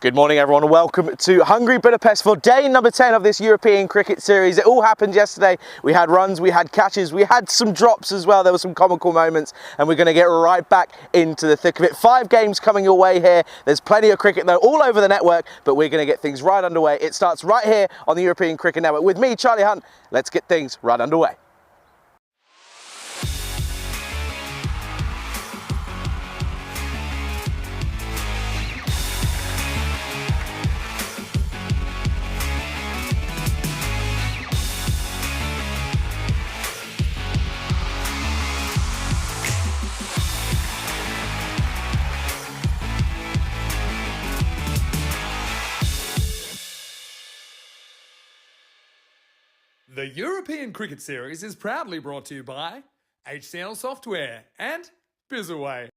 Good morning everyone and welcome to Hungary, Budapest for day number 10 of this European cricket series. It all happened yesterday. We had runs, we had catches, we had some drops as well. There were some comical moments and we're going to get right back into the thick of it. 5 games coming your way here. There's plenty of cricket though all over the network, but we're going to get things right underway. It starts right here on the European Cricket Network with me, Charlie Hunt. Let's get things right underway. The European Cricket Series is proudly brought to you by HCL Software and Bizzaway.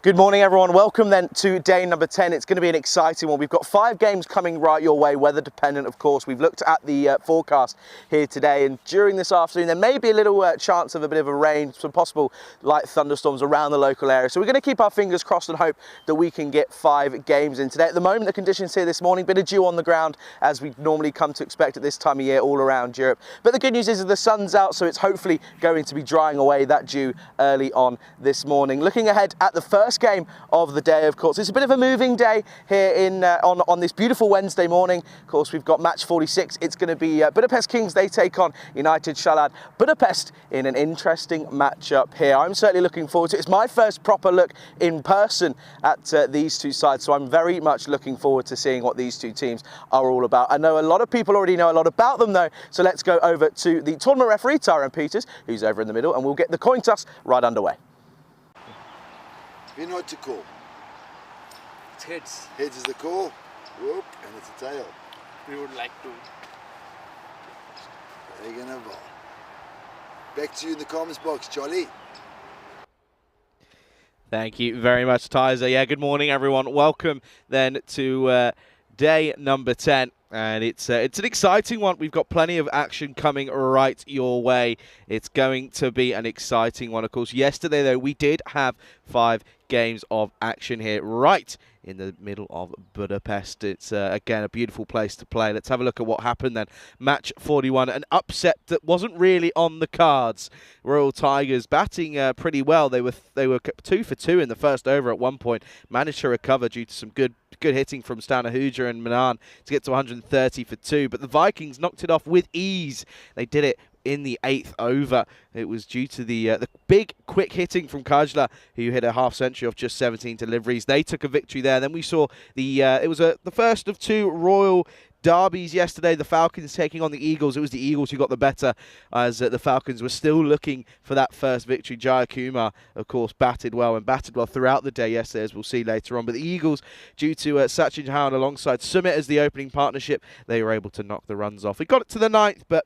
Good morning everyone, welcome then to day number 10. It's going to be an exciting one. We've got 5 games coming right your way, weather dependent of course. We've looked at the forecast here today, and during this afternoon there may be a little chance of a bit of a rain, some possible light thunderstorms around the local area. So we're going to keep our fingers crossed and hope that we can get 5 games in today. At the moment the conditions here this morning, bit of dew on the ground as we normally come to expect at this time of year all around Europe. But the good news is that the sun's out, so it's hopefully going to be drying away that dew early on this morning. Looking ahead at the first game of the day, of course, it's a bit of a moving day here in on this beautiful Wednesday morning. Of course, we've got match 46. It's going to be Budapest Kings. They take on United Család Budapest in an interesting matchup here. I'm certainly looking forward to it. It's my first proper look in person at these two sides, so I'm very much looking forward to seeing what these two teams are all about. I know a lot of people already know a lot about them though, so let's go over to the tournament referee, Tyrone Peters, who's over in the middle, and we'll get the coin toss right underway. You know what to call? It's heads. Heads is the call. Whoop, and it's a tail. We would like to. They're gonna ball. Back to you in the comments box, Charlie. Thank you very much, Tyzer. Yeah, good morning everyone. Welcome then to day number 10. And it's an exciting one. We've got plenty of action coming right your way. It's going to be an exciting one. Of course, yesterday, though, we did have 5 games of action here right in the middle of Budapest. It's, again, a beautiful place to play. Let's have a look at what happened then. Match 41, an upset that wasn't really on the cards. Royal Tigers batting pretty well. They were 2 for 2 in the first over at one point. Managed to recover due to some good hitting from Stanahuja and Manan to get to 130 for 2. But the Vikings knocked it off with ease. They did it in the 8th over. It was due to the big quick hitting from Kajla, who hit a half century off just 17 deliveries. They took a victory there. Then we saw it was the first of 2 Royal derbies yesterday. The Falcons taking on the Eagles. It was the Eagles who got the better, as the Falcons were still looking for that first victory. Jaya Kumar, of course, batted well throughout the day yesterday, as we'll see later on. But the Eagles, due to Sachin Chauhan alongside Sumit as the opening partnership, they were able to knock the runs off. It got it to the 9th, but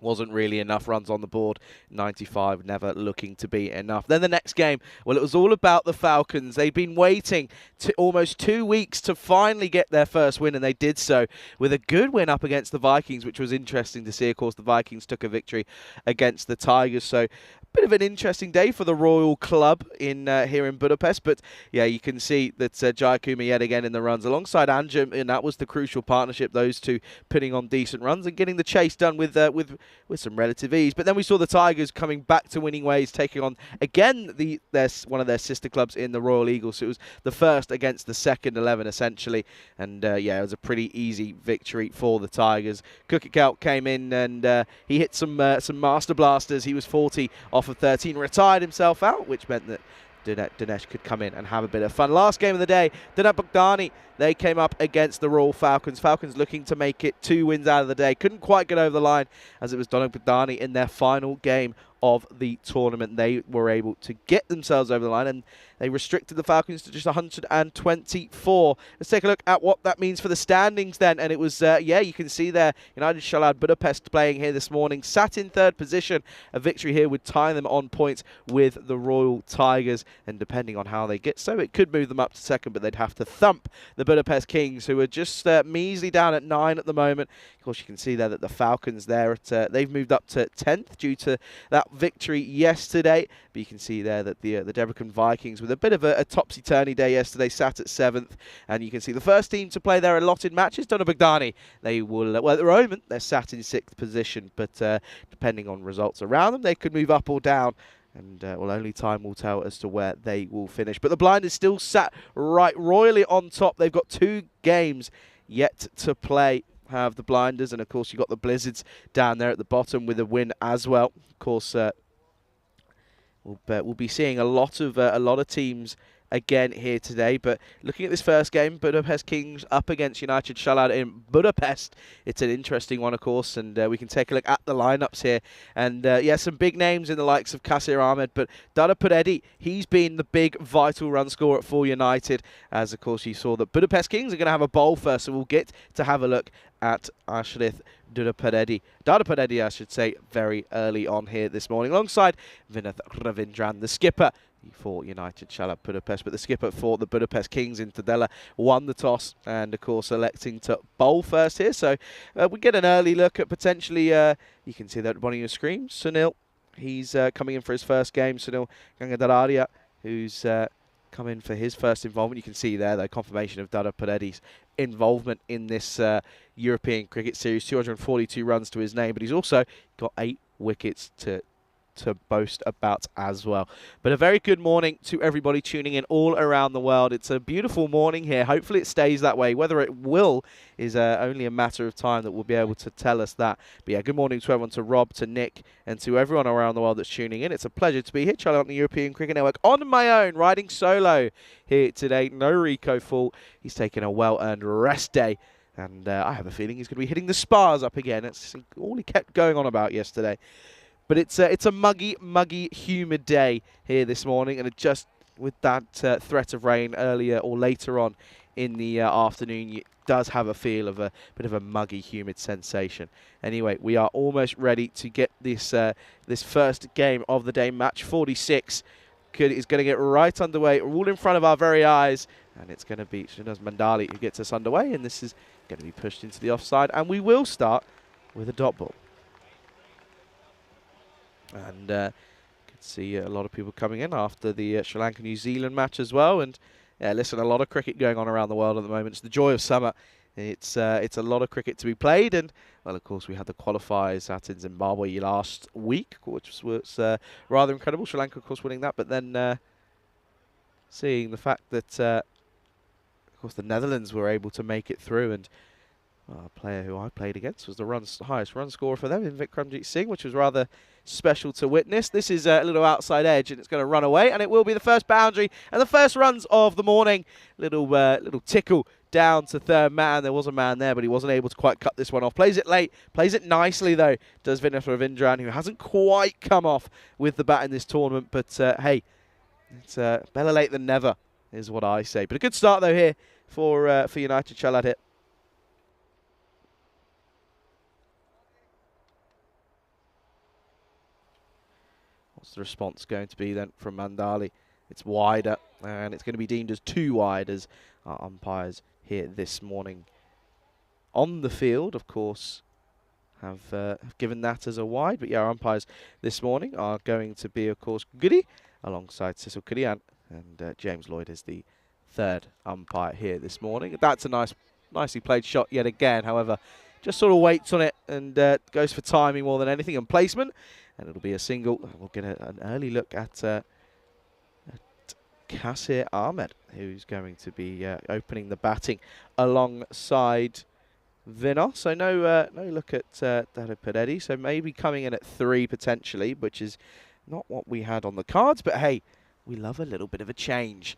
wasn't really enough runs on the board. 95 never looking to be enough. Then the next game, well, it was all about the Falcons. They'd been waiting almost 2 weeks to finally get their first win, and they did so with a good win up against the Vikings, which was interesting to see. Of course, the Vikings took a victory against the Tigers, so bit of an interesting day for the Royal Club in here in Budapest. But yeah, you can see that Jayakuma yet again in the runs alongside Anjum, and that was the crucial partnership, those two putting on decent runs and getting the chase done with some relative ease. But then we saw the Tigers coming back to winning ways, taking on again one of their sister clubs in the Royal Eagles. So it was the first against the second 11 essentially, and yeah, it was a pretty easy victory for the Tigers. Kukikelt came in and he hit some master blasters. He was 40 off of 13, retired himself out, which meant that Dinesh could come in and have a bit of fun. Last game of the day, Dinat Bogdani, they came up against the Royal Falcons. Falcons looking to make it 2 wins out of the day. Couldn't quite get over the line, as it was Dinat Bogdani in their final game of the tournament. They were able to get themselves over the line, and they restricted the Falcons to just 124. Let's take a look at what that means for the standings then. And it was, yeah, you can see there, United Család Budapest playing here this morning, sat in 3rd position. A victory here would tie them on points with the Royal Tigers, and depending on how they get so, it could move them up to 2nd, but they'd have to thump the Budapest Kings, who are just measly down at 9 at the moment. Of course, you can see there that the Falcons there, they've moved up to 10th due to that victory yesterday. But you can see there that the Debrecen Vikings with a bit of a topsy-turvy day yesterday, sat at 7th, and you can see the first team to play their allotted matches, Donna Bogdani. They will, well, at the moment, they're sat in 6th position, but depending on results around them, they could move up or down. And, well, only time will tell as to where they will finish. But the Blinders still sat right royally on top. They've got 2 games yet to play, have the Blinders. And, of course, you've got the Blizzards down there at the bottom with a win as well. Of course, we'll be seeing a lot of teams again here today. But looking at this first game, Budapest Kings up against United Család in Budapest. It's an interesting one, of course, and we can take a look at the lineups here. And yeah, some big names in the likes of Kasir Ahmed, but Dada Puredi, he's been the big vital run scorer for United. As of course you saw that Budapest Kings are going to have a bowl first, so we'll get to have a look at Ashrith Dada Puredi, I should say, very early on here this morning, alongside Vinath Ravindran, the skipper for United Család Budapest, but the skipper for the Budapest Kings in Tadella won the toss and, of course, electing to bowl first here. So we get an early look at potentially, you can see that at the bottom of your screen, Sunil. He's coming in for his first game. Sunil Gangadararia, who's come in for his first involvement. You can see there the confirmation of Dada Puredi's involvement in this European Cricket Series. 242 runs to his name, but he's also got 8 wickets to boast about as well. But a very good morning to everybody tuning in all around the world. It's a beautiful morning here. Hopefully it stays that way. Whether it will is only a matter of time that we'll be able to tell us that. But yeah, good morning to everyone, to Rob, to Nick, and to everyone around the world that's tuning in. It's a pleasure to be here, Charlie, on the European Cricket Network, on my own, riding solo here today. No Rico Fall. He's taking a well-earned rest day. And I have a feeling he's going to be hitting the spars up again. That's all he kept going on about yesterday. But it's a muggy, humid day here this morning, and it just with that threat of rain earlier or later on in the afternoon, it does have a feel of a bit of a muggy, humid sensation. Anyway, we are almost ready to get this this first game of the day. Match 46 is going to get right underway, all in front of our very eyes, and it's going to be Srinivas Mandali who gets us underway, and this is going to be pushed into the offside, and we will start with a dot ball. And you can see a lot of people coming in after the Sri Lanka-New Zealand match as well. And yeah, listen, a lot of cricket going on around the world at the moment. It's the joy of summer. It's a lot of cricket to be played. And, well, of course, we had the qualifiers out in Zimbabwe last week, which was rather incredible. Sri Lanka, of course, winning that. But then seeing the fact that, of course, the Netherlands were able to make it through. And a player who I played against was the highest run scorer for them in Vikramjit Singh, which was rather special to witness. This is a little outside edge, and it's going to run away, and it will be the first boundary and the first runs of the morning. Little tickle down to third man. There was a man there, but he wasn't able to quite cut this one off. Plays it late, plays it nicely though, does Vinath Ravindran, who hasn't quite come off with the bat in this tournament. But hey, it's better late than never, is what I say. But a good start though here for United Család here. What's the response going to be then from Mandali? It's wider, and it's going to be deemed as too wide as our umpires here this morning on the field, of course, have given that as a wide. But yeah, our umpires this morning are going to be, of course, Goody alongside Cecil Kirian, and James Lloyd is the third umpire here this morning. That's a nicely played shot yet again. However, just sort of waits on it and goes for timing more than anything and placement. And it'll be a single. We'll get an early look at Kasir Ahmed, who's going to be opening the batting alongside Vinos. So no look at Dada Puredi. So maybe coming in at 3 potentially, which is not what we had on the cards. But hey, we love a little bit of a change.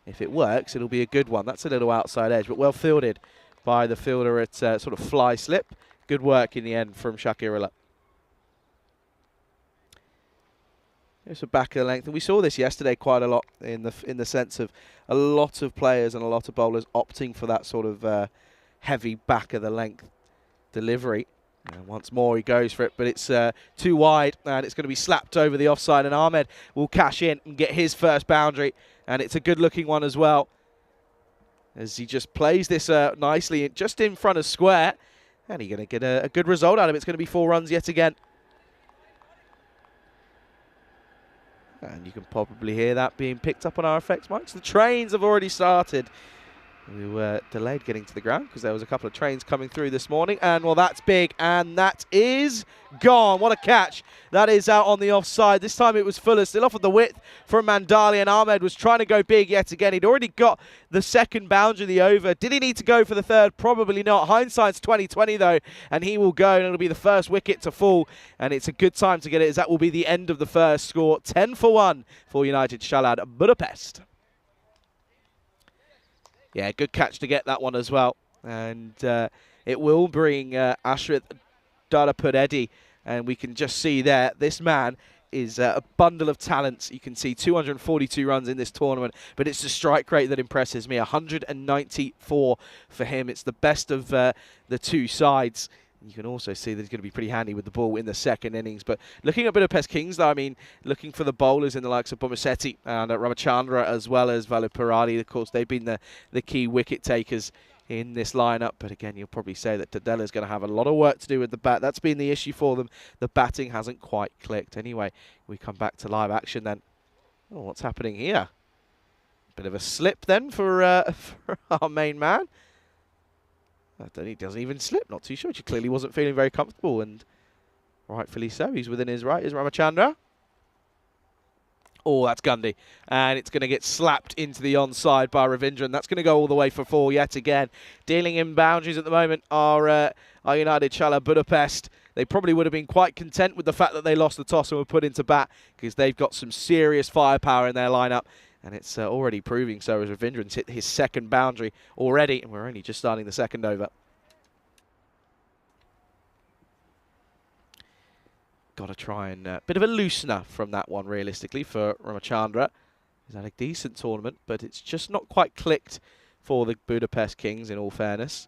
If it works, it'll be a good one. That's a little outside edge, but well fielded by the fielder at sort of fly slip. Good work in the end from Shakirullah. It's a back of the length, and we saw this yesterday quite a lot in the sense of a lot of players and a lot of bowlers opting for that sort of heavy back of the length delivery. And once more he goes for it, but it's too wide, and it's going to be slapped over the offside, and Ahmed will cash in and get his first boundary, and it's a good looking one as well, as he just plays this nicely just in front of square, and he's going to get a good result out of it. It's going to be 4 runs yet again. And you can probably hear that being picked up on our effects mics. The trains have already started. We were delayed getting to the ground because there was a couple of trains coming through this morning. And, well, that's big. And that is gone. What a catch. That is out on the offside. This time it was Fuller still off of the width from Mandali. And Ahmed was trying to go big yet again. He'd already got the second boundary of the over. Did he need to go for the third? Probably not. Hindsight's 20/20 though. And he will go. And it'll be the first wicket to fall. And it's a good time to get it, as that will be the end of the first. Score 10-1 for United Shalad Budapest. Yeah, good catch to get that one as well. And it will bring Ashrit Dadapudedi. And we can just see there, this man is a bundle of talents. You can see 242 runs in this tournament. But it's the strike rate that impresses me. 194 for him. It's the best of the two sides. You can also see that he's going to be pretty handy with the ball in the second innings. But looking at Budapest Kings, though, I mean, looking for the bowlers in the likes of Bomasetti and Ramachandra, as well as Valupuradi. Of course, they've been the key wicket takers in this lineup. But again, you'll probably say that Tadella is going to have a lot of work to do with the bat. That's been the issue for them. The batting hasn't quite clicked. Anyway, we come back to live action then. Oh, what's happening here? Bit of a slip then for our main man. He doesn't even slip, not too sure. He clearly wasn't feeling very comfortable, and rightfully so. He's within his right, is Ramachandra. Oh, that's Gundy. And it's going to get slapped into the onside by Ravindra, and that's going to go all the way for 4 yet again. Dealing in boundaries at the moment are United Shalad Budapest. They probably would have been quite content with the fact that they lost the toss and were put into bat, because they've got some serious firepower in their lineup. And it's already proving so, as Ravindran's hit his second boundary already, and we're only just starting the second over. Got to try and bit of a loosener from that one, realistically, for Ramachandra. He's had a decent tournament, but it's just not quite clicked for the Budapest Kings, in all fairness.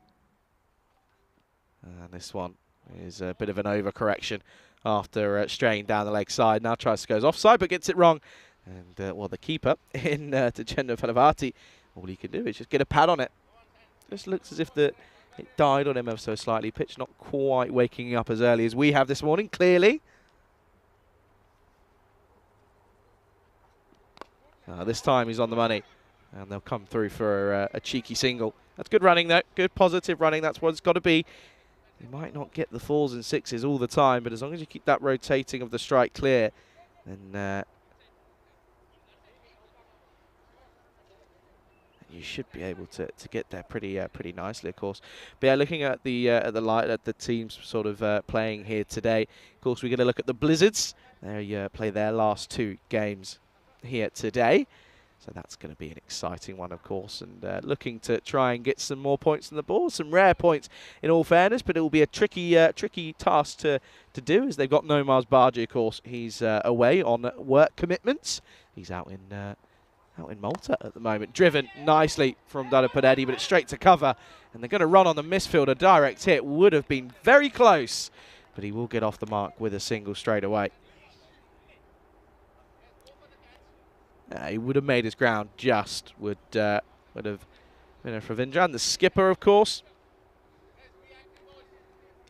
And this one is a bit of an overcorrection after straying down the leg side. Now tries to go offside, but gets it wrong. And, well, the keeper in Tajendra Phalavati, all he can do is just get a pad on it. Just looks as if it died on him ever so slightly. Pitch not quite waking up as early as we have this morning, clearly. This time he's on the money, and they'll come through for a cheeky single. That's good running, though. Good, positive running. That's what it's got to be. You might not get the 4s and 6s all the time, but as long as you keep that rotating of the strike clear, then you should be able to get there pretty nicely, of course. But yeah, looking at the teams sort of playing here today, of course, we're going to look at the Blizzards. They play their last 2 games here today, so that's going to be an exciting one, of course, and looking to try and get some more points on the board, some rare points in all fairness, but it will be a tricky task to do, as they've got Nomaz Baji, of course. He's away on work commitments. He's out in Malta at the moment. Driven nicely from Dadapudedi, but it's straight to cover, and they're going to run on the misfield. A direct hit would have been very close, but he will get off the mark with a single straight away. He would have made his ground just, would have been a Ravindra. And the skipper, of course,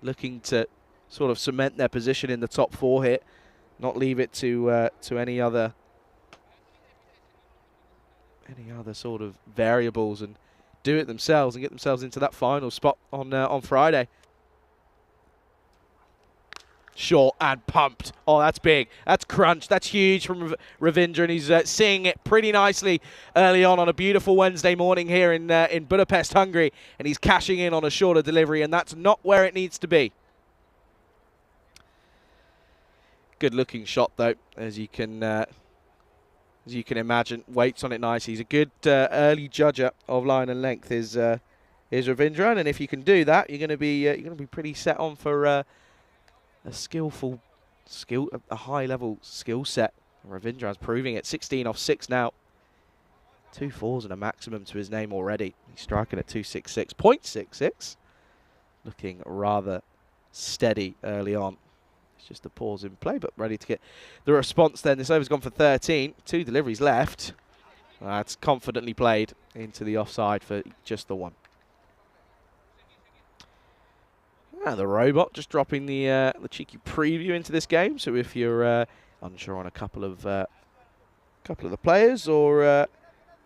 looking to sort of cement their position in the top 4 here, not leave it to any other sort of variables, and do it themselves and get themselves into that final spot on Friday. Short and pumped. Oh, that's big. That's crunch. That's huge from Ravindra, and he's seeing it pretty nicely early on a beautiful Wednesday morning here in Budapest, Hungary, and he's cashing in on a shorter delivery, and that's not where it needs to be. Good looking shot, though, as you can imagine. Waits on it nicely. He's a good early judger of line and length, is Ravindra, and if you can do that, you're going to be pretty set on for a high-level skill set. Ravindra is proving it. 16 off 6 now. 2 4s and a maximum to his name already. He's striking at 266.66. Looking rather steady early on. It's just a pause in play, but ready to get the response then. This over's gone for 13. 2 deliveries left. That's confidently played into the offside for just the 1. The robot just dropping the cheeky preview into this game. So if you're unsure on a couple of couple of the players or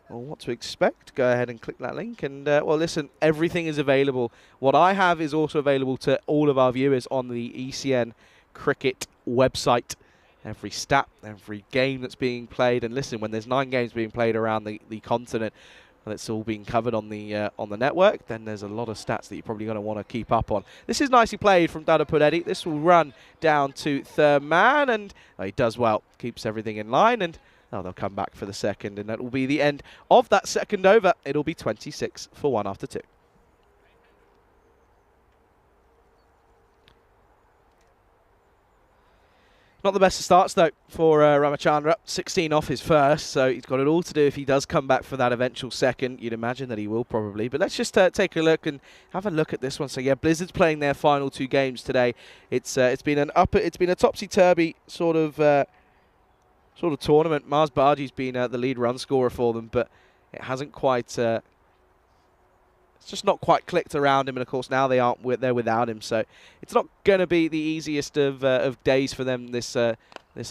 what to expect, go ahead and click that link. And, well, listen, everything is available. What I have is also available to all of our viewers on the ECN Cricket website. Every stat, every game that's being played. And listen, when there's 9 games being played around the continent, and it's all being covered on the network, then there's a lot of stats that you're probably going to want to keep up on. This is nicely played from Dada Pudetti. This will run down to third man, and he does well, keeps everything in line, and they'll come back for the second, and that will be the end of that second over. It'll be 26 for 1 after 2. Not the best of starts, though, for Ramachandra. 16 off his first, so he's got it all to do if he does come back for that eventual second. You'd imagine that he will probably. But let's just take a look and have a look at this one. So, yeah, Blizzard's playing their final 2 games today. It's been a topsy-turvy sort of tournament. Mars Baji's been the lead run scorer for them, but it hasn't quite... it's just not quite clicked around him, and of course now they're without him, so it's not going to be the easiest of days for them this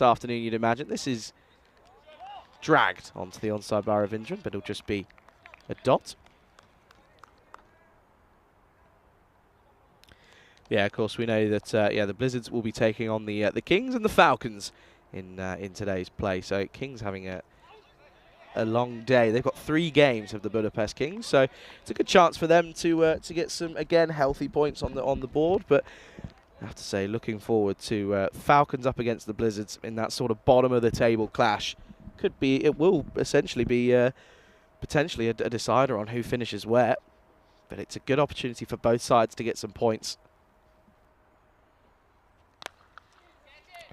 afternoon, you'd imagine. This is dragged onto the onside bar of Indran, but it'll just be a dot. Yeah, of course we know that the Blizzards will be taking on the Kings and the Falcons in today's play. So Kings having a long day. They've got 3 games of the Budapest Kings, so it's a good chance for them to get some, again, healthy points on the board. But I have to say, looking forward to Falcons up against the Blizzards in that sort of bottom of the table clash. It will essentially be potentially a decider on who finishes where, but it's a good opportunity for both sides to get some points.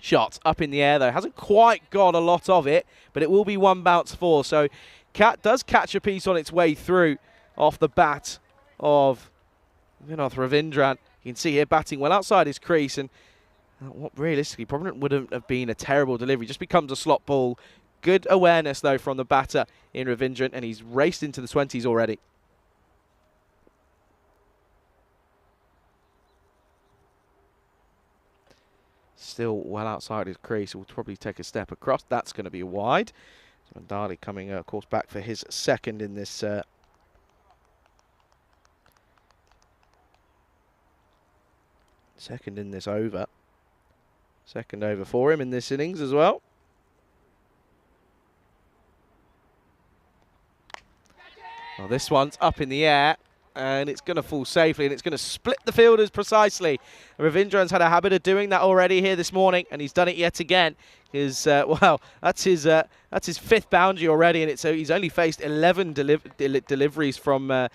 Shot up in the air, though. Hasn't quite got a lot of it, but it will be 1 bounce 4. So Cat does catch a piece on its way through off the bat of Vinod Ravindran. You can see here batting well outside his crease, and what realistically probably wouldn't have been a terrible delivery. Just becomes a slot ball. Good awareness, though, from the batter in Ravindran, and he's raced into the 20s already. Still well outside his crease. Will probably take a step across. That's going to be wide. So Mandali coming, of course, back for his second in this over. Second over for him in this innings as well. Well, this one's up in the air, and it's going to fall safely, and it's going to split the fielders precisely. Ravindran's had a habit of doing that already here this morning, and he's done it yet again. Well, that's his 5th boundary already, and he's only faced 11 deliveries from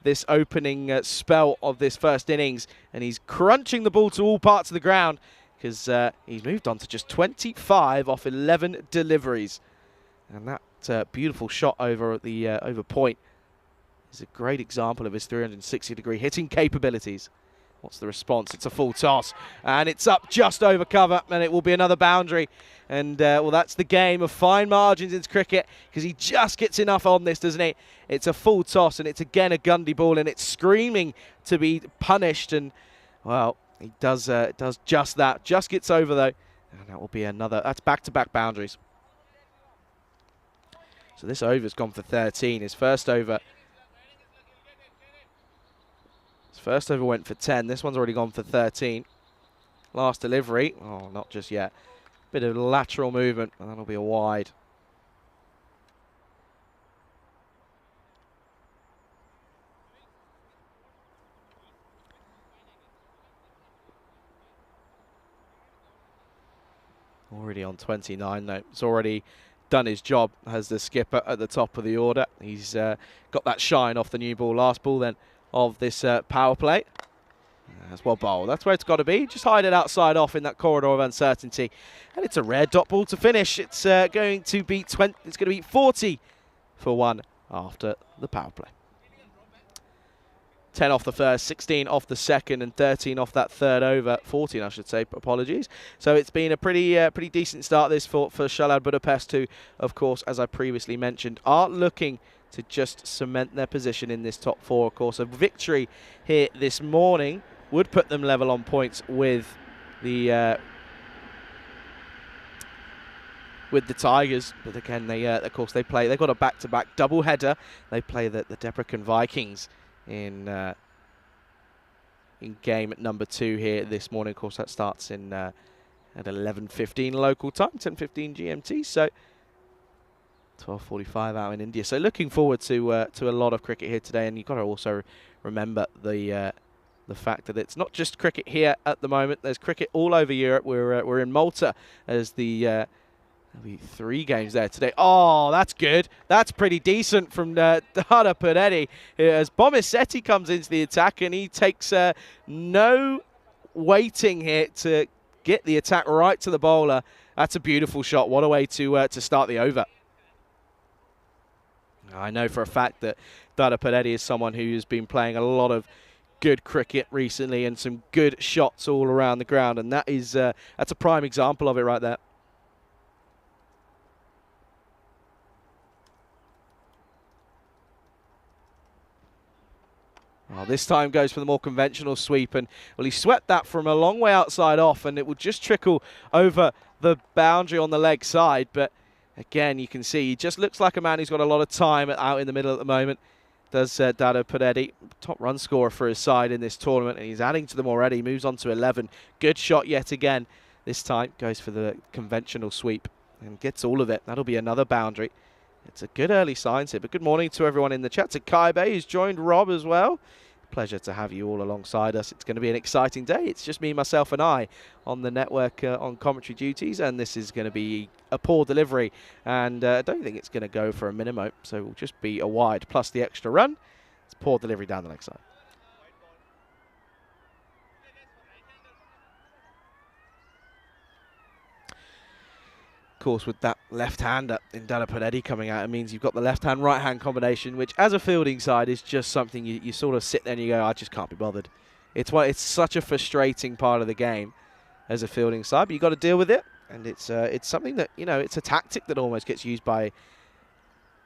this opening spell of this first innings, and he's crunching the ball to all parts of the ground because he's moved on to just 25 off 11 deliveries, and that beautiful shot over the over point is a great example of his 360-degree hitting capabilities. What's the response? It's a full toss, and it's up just over cover, and it will be another boundary. And, well, that's the game of fine margins in cricket, because he just gets enough on this, doesn't he? It's a full toss, and it's again a Gundy ball, and it's screaming to be punished. And, well, he does just that. Just gets over, though, and that will be another. That's back-to-back boundaries. So this over's gone for 13. His first over went for 10. This one's already gone for 13. Last delivery. Oh, not just yet. Bit of lateral movement, and that'll be a wide. Already on 29, though. It's already done his job as the skipper at the top of the order. He's got that shine off the new ball. Last ball, then, of this power play. That's well bowled. That's where it's got to be. Just hide it outside off in that corridor of uncertainty. And it's a rare dot ball to finish. It's going to be 20. It's going to be 40 for 1 after the power play. 10 off the first, 16 off the second, and 13 off that third over. 14, I should say. Apologies. So it's been a pretty decent start this for Shalad Budapest, who, of course, as I previously mentioned, are looking to just cement their position in this top 4. Of course, a victory here this morning would put them level on points with the with the Tigers. But again, they of course they've got a back-to-back doubleheader. They play the Debrecen Vikings in game number 2 here this morning. Of course, that starts in at 11:15 local time, 10:15 GMT. So 12:45 out in India. So looking forward to a lot of cricket here today. And you've got to also remember the fact that it's not just cricket here at the moment. There's cricket all over Europe. We're in Malta as there'll be 3 games there today. Oh, that's good. That's pretty decent from Dada Punetti as Bomisetti comes into the attack, and he takes no waiting here to get the attack right to the bowler. That's a beautiful shot. What a way to start the over. I know for a fact that Dada Punetti is someone who has been playing a lot of good cricket recently and some good shots all around the ground, and that's a prime example of it right there. Well, this time goes for the more conventional sweep, and well, he swept that from a long way outside off, and it would just trickle over the boundary on the leg side. But again, you can see he just looks like a man who's got a lot of time out in the middle at the moment. Does Dada Punetti, top run scorer for his side in this tournament, and he's adding to them already. Moves on to 11. Good shot yet again. This time goes for the conventional sweep and gets all of it. That'll be another boundary. It's a good early signs here. But good morning to everyone in the chat. To Kai Bay, who's joined Rob as well. Pleasure to have you all alongside us. It's going to be an exciting day. It's just me, myself, and I on the network on commentary duties, and this is going to be a poor delivery, and I don't think it's going to go for a minimum, so it will just be a wide plus the extra run. It's poor delivery down the leg side. Of course, with that left-hander in Dada Punetti coming out, it means you've got the left-hand, right-hand combination, which as a fielding side is just something you sort of sit there and you go, I just can't be bothered. It's such a frustrating part of the game as a fielding side, but you've got to deal with it, and it's something that, it's a tactic that almost gets used by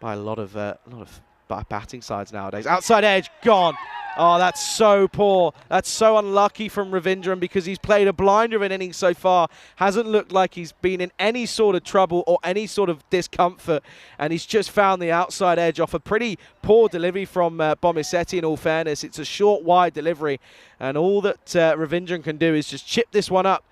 a lot of batting sides nowadays. Outside edge, gone. Oh, that's so poor. That's so unlucky from Ravindran because he's played a blinder of an innings so far. Hasn't looked like he's been in any sort of trouble or any sort of discomfort. And he's just found the outside edge off a pretty poor delivery from Bomisetti, in all fairness. It's a short, wide delivery. And all that Ravindran can do is just chip this one up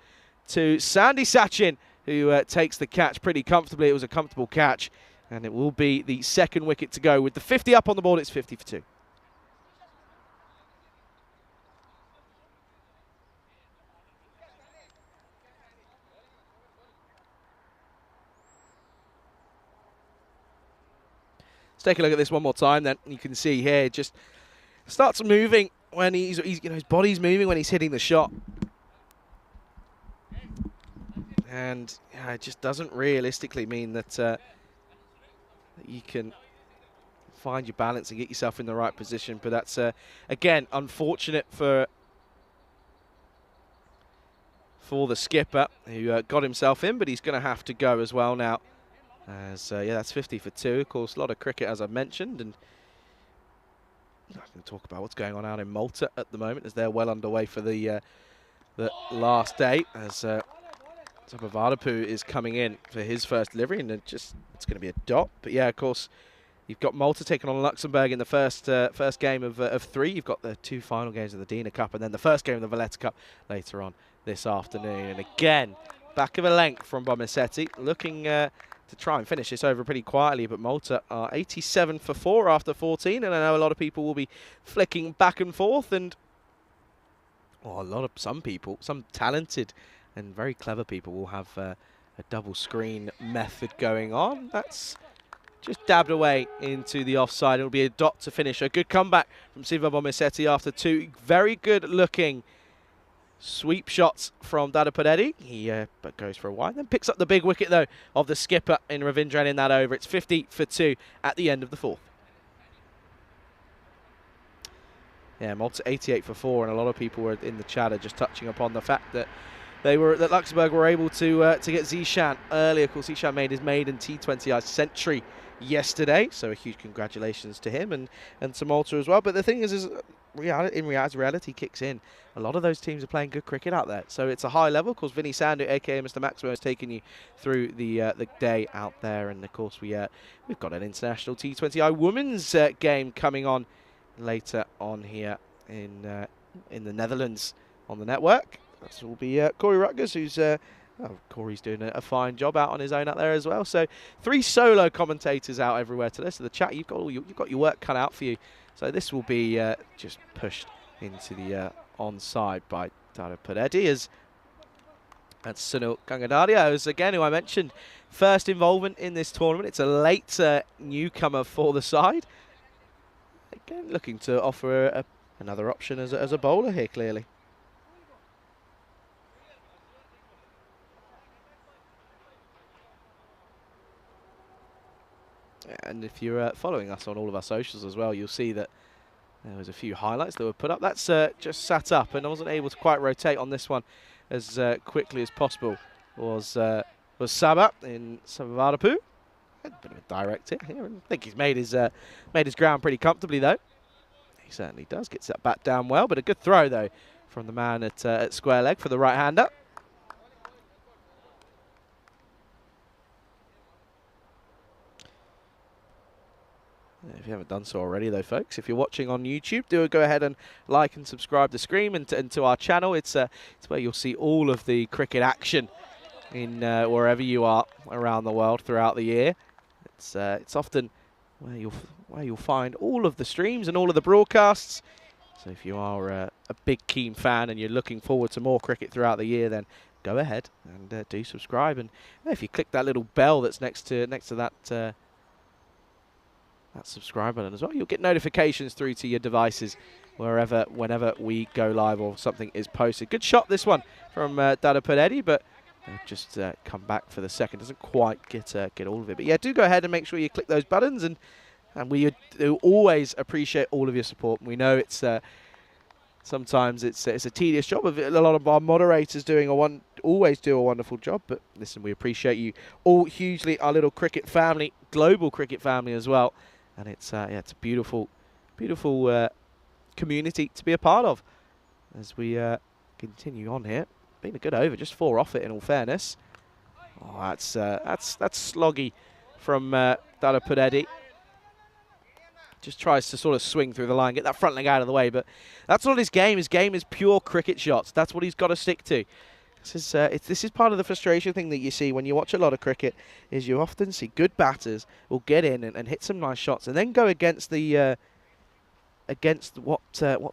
to Sandy Sachin, who takes the catch pretty comfortably. It was a comfortable catch. And it will be the second wicket to go. With the 50 up on the board, it's 50 for 2. Let's take a look at this one more time. Then you can see here, it just starts moving when he's his body's moving when he's hitting the shot, and it just doesn't realistically mean that you can find your balance and get yourself in the right position. But that's again unfortunate for the skipper who got himself in, but he's going to have to go as well now. As that's 50 for 2. Of course, a lot of cricket, as I've mentioned, and I can talk about what's going on out in Malta at the moment as they're well underway for the last day. As Sabavadapu is coming in for his first delivery, and it's going to be a dot. But yeah, of course, you've got Malta taking on Luxembourg in the first game of 3. You've got the 2 final games of the Dina Cup, and then the first game of the Valletta Cup later on this afternoon. And again, back of a length from Bomisetti, looking to try and finish this over pretty quietly, but Malta are 87 for 4 after 14, and I know a lot of people will be flicking back and forth, and some people, some talented and very clever people will have a double screen method going on. That's just dabbed away into the offside. It'll be a dot to finish. A good comeback from Siva Bomisetti after 2 very good looking sweep shots from Dada Punetti. He but goes for a wide, then picks up the big wicket though of the skipper in Ravindran in that over. It's 50 for 2 at the end of the 4th. Yeah, Malta 88 for 4, and a lot of people were in the chat just touching upon the fact that that Luxembourg were able to get Zishan earlier. Of course, Zishan made his maiden T20I century yesterday. So a huge congratulations to him and to Malta as well. But the thing is reality kicks in. A lot of those teams are playing good cricket out there. So it's a high level. Of course, Vinny Sandu, a.k.a. Mr. Maximo, has taken you through the day out there. And, of course, we've got an international T20I women's game coming on later on here in the Netherlands on the network. This will be Corey Rutgers, who's Corey's doing a fine job out on his own out there as well. So 3 solo commentators out everywhere today. So the chat, you've got your work cut out for you. So this will be just pushed into the onside by Dada Padedi as that's Sunil Gangadaria, who's again who I mentioned first involvement in this tournament. It's a late newcomer for the side. Again, looking to offer another option as a bowler here, clearly. And if you're following us on all of our socials as well, you'll see that there was a few highlights that were put up. That's just sat up, and I wasn't able to quite rotate on this one as quickly as possible. Was Sabah in Savadapu. A bit of a direct hit here. I think he's made his ground pretty comfortably though. He certainly does. Gets that bat down well, but a good throw though from the man at square leg for the right-hander. If you haven't done so already, though, folks, if you're watching on YouTube, do go ahead and like and subscribe to Scream and to our channel. It's where you'll see all of the cricket action in wherever you are around the world throughout the year. It's often where you'll find all of the streams and all of the broadcasts. So if you are a big keen fan and you're looking forward to more cricket throughout the year, then go ahead and do subscribe. And if you click that little bell that's next to that. That subscribe button as well, you'll get notifications through to your devices whenever we go live or something is posted. Good shot this one from Dada Padedi, but just come back for the second. Doesn't quite get all of it. But yeah, do go ahead and make sure you click those buttons, and we do always appreciate all of your support. We know it's sometimes it's a tedious job. A lot of our moderators always do a wonderful job, but listen, we appreciate you all hugely. Our little cricket family, global cricket family as well. And it's a beautiful community to be a part of as we continue on here. Been a good over, just 4 off it in all fairness. Oh, that's sloggy from Dada Padedi. Just tries to sort of swing through the line, get that front leg out of the way, but that's not his game. His game is pure cricket shots. That's what he's got to stick to. This is part of the frustration thing that you see when you watch a lot of cricket, is you often see good batters will get in and hit some nice shots and then go against what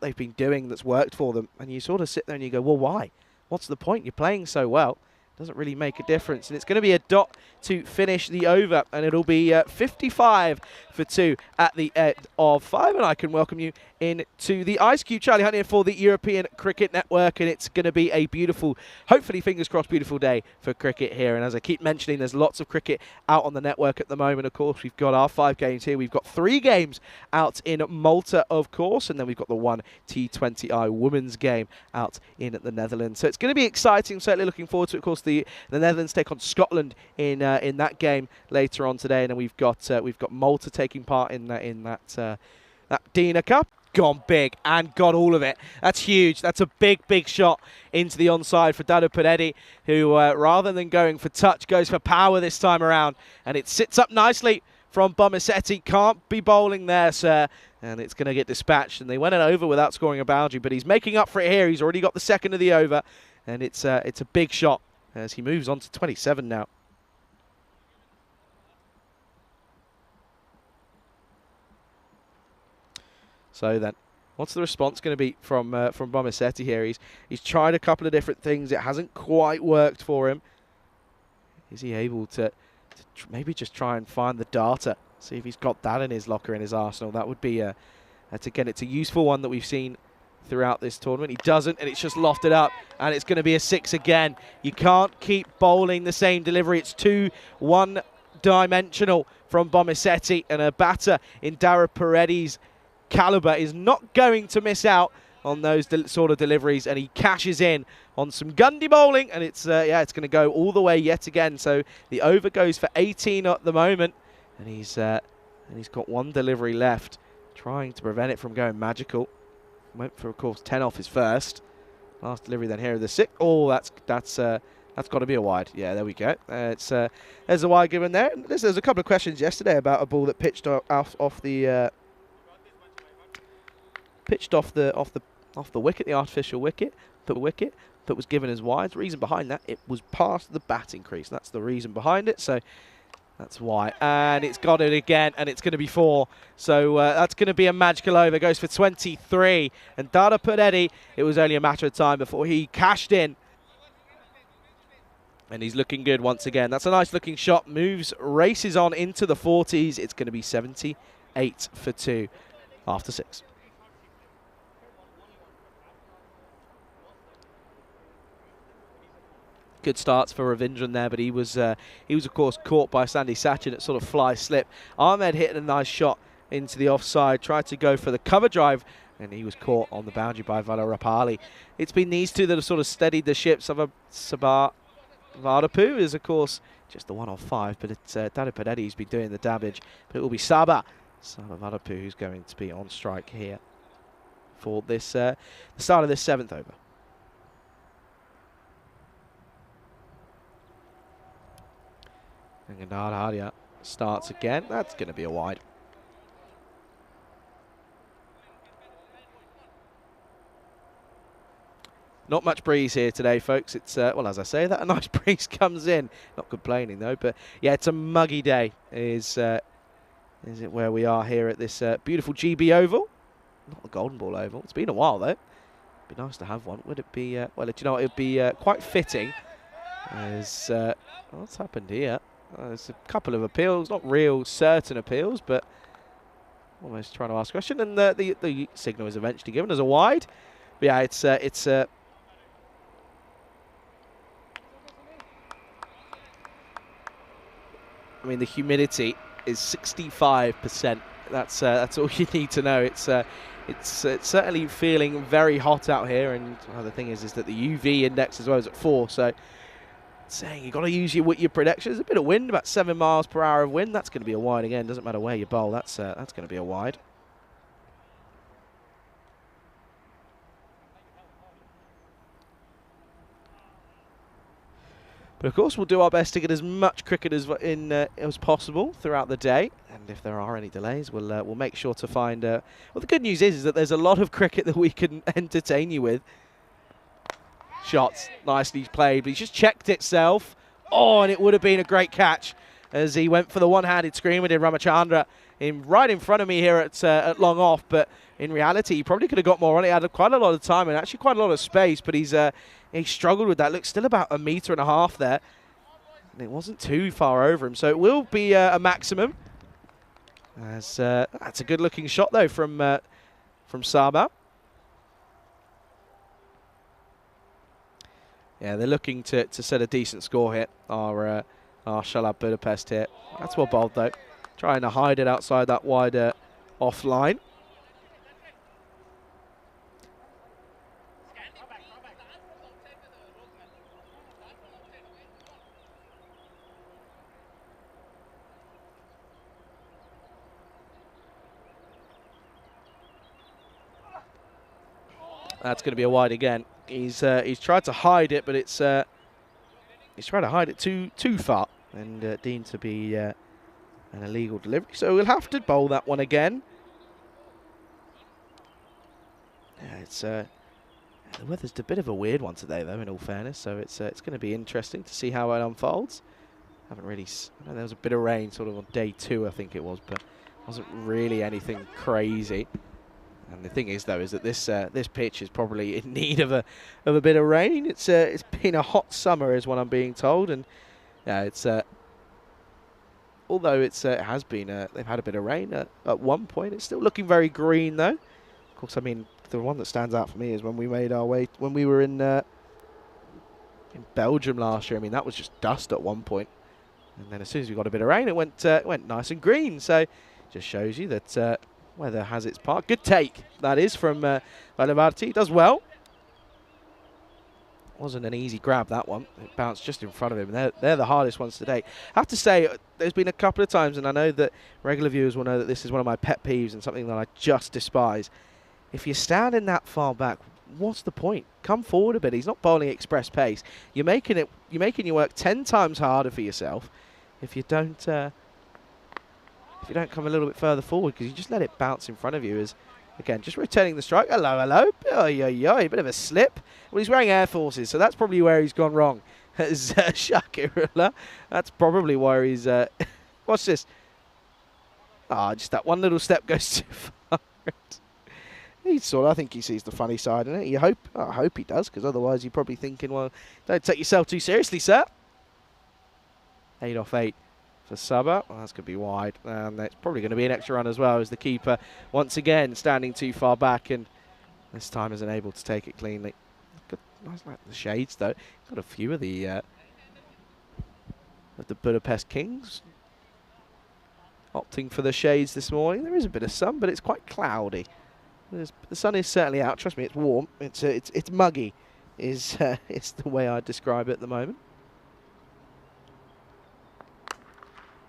they've been doing that's worked for them, and you sort of sit there and you go, well, why? What's the point? You're playing so well. Doesn't really make a difference. And it's going to be a dot to finish the over, and it'll be 55 for 2 at the end of 5. And I can welcome you into the Ice Cube. Charlie Hunt here for the European Cricket Network, and it's going to be a beautiful, hopefully fingers crossed, beautiful day for cricket here. And as I keep mentioning, there's lots of cricket out on the network at the moment. Of course, we've got our 5 games here. We've got 3 games out in Malta, of course, and then we've got the 1 T20I women's game out in the Netherlands. So it's going to be exciting. Certainly looking forward to it. Of course, the Netherlands take on Scotland in that game later on today, and then we've got Malta taking part in that Dina Cup. Gone big and got all of it. That's huge. That's a big shot into the onside for Dada Padedi, who rather than going for touch goes for power this time around, and it sits up nicely from Bomisetti. Can't be bowling there, sir, and it's going to get dispatched. And they went it over without scoring a boundary, but he's making up for it here. He's already got the second of the over, and it's a big shot as he moves on to 27 now. So then, what's the response going to be from Bomisetti here? He's tried a couple of different things. It hasn't quite worked for him. Is he able to maybe just try and find the data? See if he's got that in his locker, in his arsenal. That would be it's a useful one that we've seen throughout this tournament. He doesn't, and it's just lofted up, and it's going to be a 6 again. You can't keep bowling the same delivery. It's too one-dimensional from Bomisetti, and a batter in Dada Padedi's caliber is not going to miss out on those sort of deliveries, and he cashes in on some Gundy bowling, and it's going to go all the way yet again. So the over goes for 18 at the moment, And he's got one delivery left, trying to prevent it from going magical. Went for, of course, 10 off his first. Last delivery then here of the 6. Oh, that's got to be a wide. Yeah, there we go. There's a wide given there. There's a couple of questions yesterday about a ball that pitched off the wicket, the artificial wicket, that was given as wide. The reason behind that, it was past the batting crease. That's the reason behind it. So that's why. And it's got it again, and it's going to be 4. So that's going to be a magical over. Goes for 23. And Dada Pudetti, it was only a matter of time before he cashed in. And he's looking good once again. That's a nice looking shot. Moves, races on into the 40s. It's going to be 78 for 2 after 6. Good starts for Ravindran there, but he was of course caught by Sandy Sachin at sort of fly slip. Ahmed hit a nice shot into the offside, tried to go for the cover drive, and he was caught on the boundary by Valarapali. It's been these two that have sort of steadied the ship. Sabar Vadapu is, of course, just the 1 off 5, but it's Dada Pudetti who's been doing the damage. But it will be Saba Vadapu who's going to be on strike here for this the start of this 7th over. And Hadia starts again. That's going to be a wide. Not much breeze here today, folks. It's, well, as I say, that a nice breeze comes in. Not complaining, though. But, yeah, it's a muggy day, is it where we are here at this beautiful GB Oval. Not the Golden Ball Oval. It's been a while, though. It'd be nice to have one. Would it be, well, do you know what? It would be quite fitting. As, what's happened here? There's a couple of appeals, not real certain appeals, but almost trying to ask a question. And the signal is eventually given as a wide. But yeah, it's I mean, the humidity is 65%. That's all you need to know. It's certainly feeling very hot out here, and the thing is that the UV index as well is at 4. So saying you've got to use your protection. There's a bit of wind, about 7 miles per hour of wind. That's going to be a wide again. Doesn't matter where you bowl. That's going to be a wide. But of course, we'll do our best to get as much cricket as possible throughout the day. And if there are any delays, we'll make sure to find. Well, the good news is that there's a lot of cricket that we can entertain you with. Shots nicely played, but he's just checked itself. Oh, and it would have been a great catch as he went for the one-handed screamer, did Ramachandra, right in front of me here at long off. But in reality, he probably could have got more on it. He had quite a lot of time and actually quite a lot of space, but he struggled with that. Look, still about 1.5 meters there. And it wasn't too far over him, so it will be a maximum. As that's a good-looking shot, though, from Saba. Yeah, they're looking to set a decent score here. Our Shalab Budapest here. That's well bowled, though. Trying to hide it outside that wide off-line. That's going to be a wide again. He's tried to hide it, but he's tried to hide it too far, and deemed to be an illegal delivery. So we'll have to bowl that one again. Yeah, the weather's a bit of a weird one today, though. In all fairness, so it's going to be interesting to see how it unfolds. Haven't really. I know there was a bit of rain, sort of on day 2, I think it was, but wasn't really anything crazy. And the thing is, though, is that this pitch is probably in need of a bit of rain. It's been a hot summer, is what I'm being told, and yeah, it's although it has been they've had a bit of rain at one point. It's still looking very green, though. Of course, I mean the one that stands out for me is when we made our way when we were in Belgium last year. I mean that was just dust at one point, and then as soon as we got a bit of rain, it went nice and green. So just shows you that. Weather has its part. Good take, that is, from Valavarti. Does well. wasn't an easy grab, that one. It bounced just in front of him. They're the hardest ones today. I have to say, there's been a couple of times, and I know that regular viewers will know that this is one of my pet peeves and something that I just despise. If you're standing that far back, what's the point? Come forward a bit. He's not bowling express pace. You're making your work 10 times harder for yourself if you don't come a little bit further forward, because you just let it bounce in front of you. As again, just rotating the strike. Hello, hello. A bit of a slip. Well, he's wearing Air Forces, so that's probably where he's gone wrong. As Shakirullah. That's probably where he's... What's this? Just that one little step goes too far. I think he sees the funny side in it. I hope he does, because otherwise you're probably thinking, well, don't take yourself too seriously, sir. 8 off 8 for Sabah. Well, that's going to be wide. And it's probably going to be an extra run as well, as the keeper, once again, standing too far back, and this time isn't able to take it cleanly. Nice, like the shades, though. Got a few of the Budapest Kings opting for the shades this morning. There is a bit of sun, but it's quite cloudy. The sun is certainly out. Trust me, it's warm. It's muggy, is the way I'd describe it at the moment.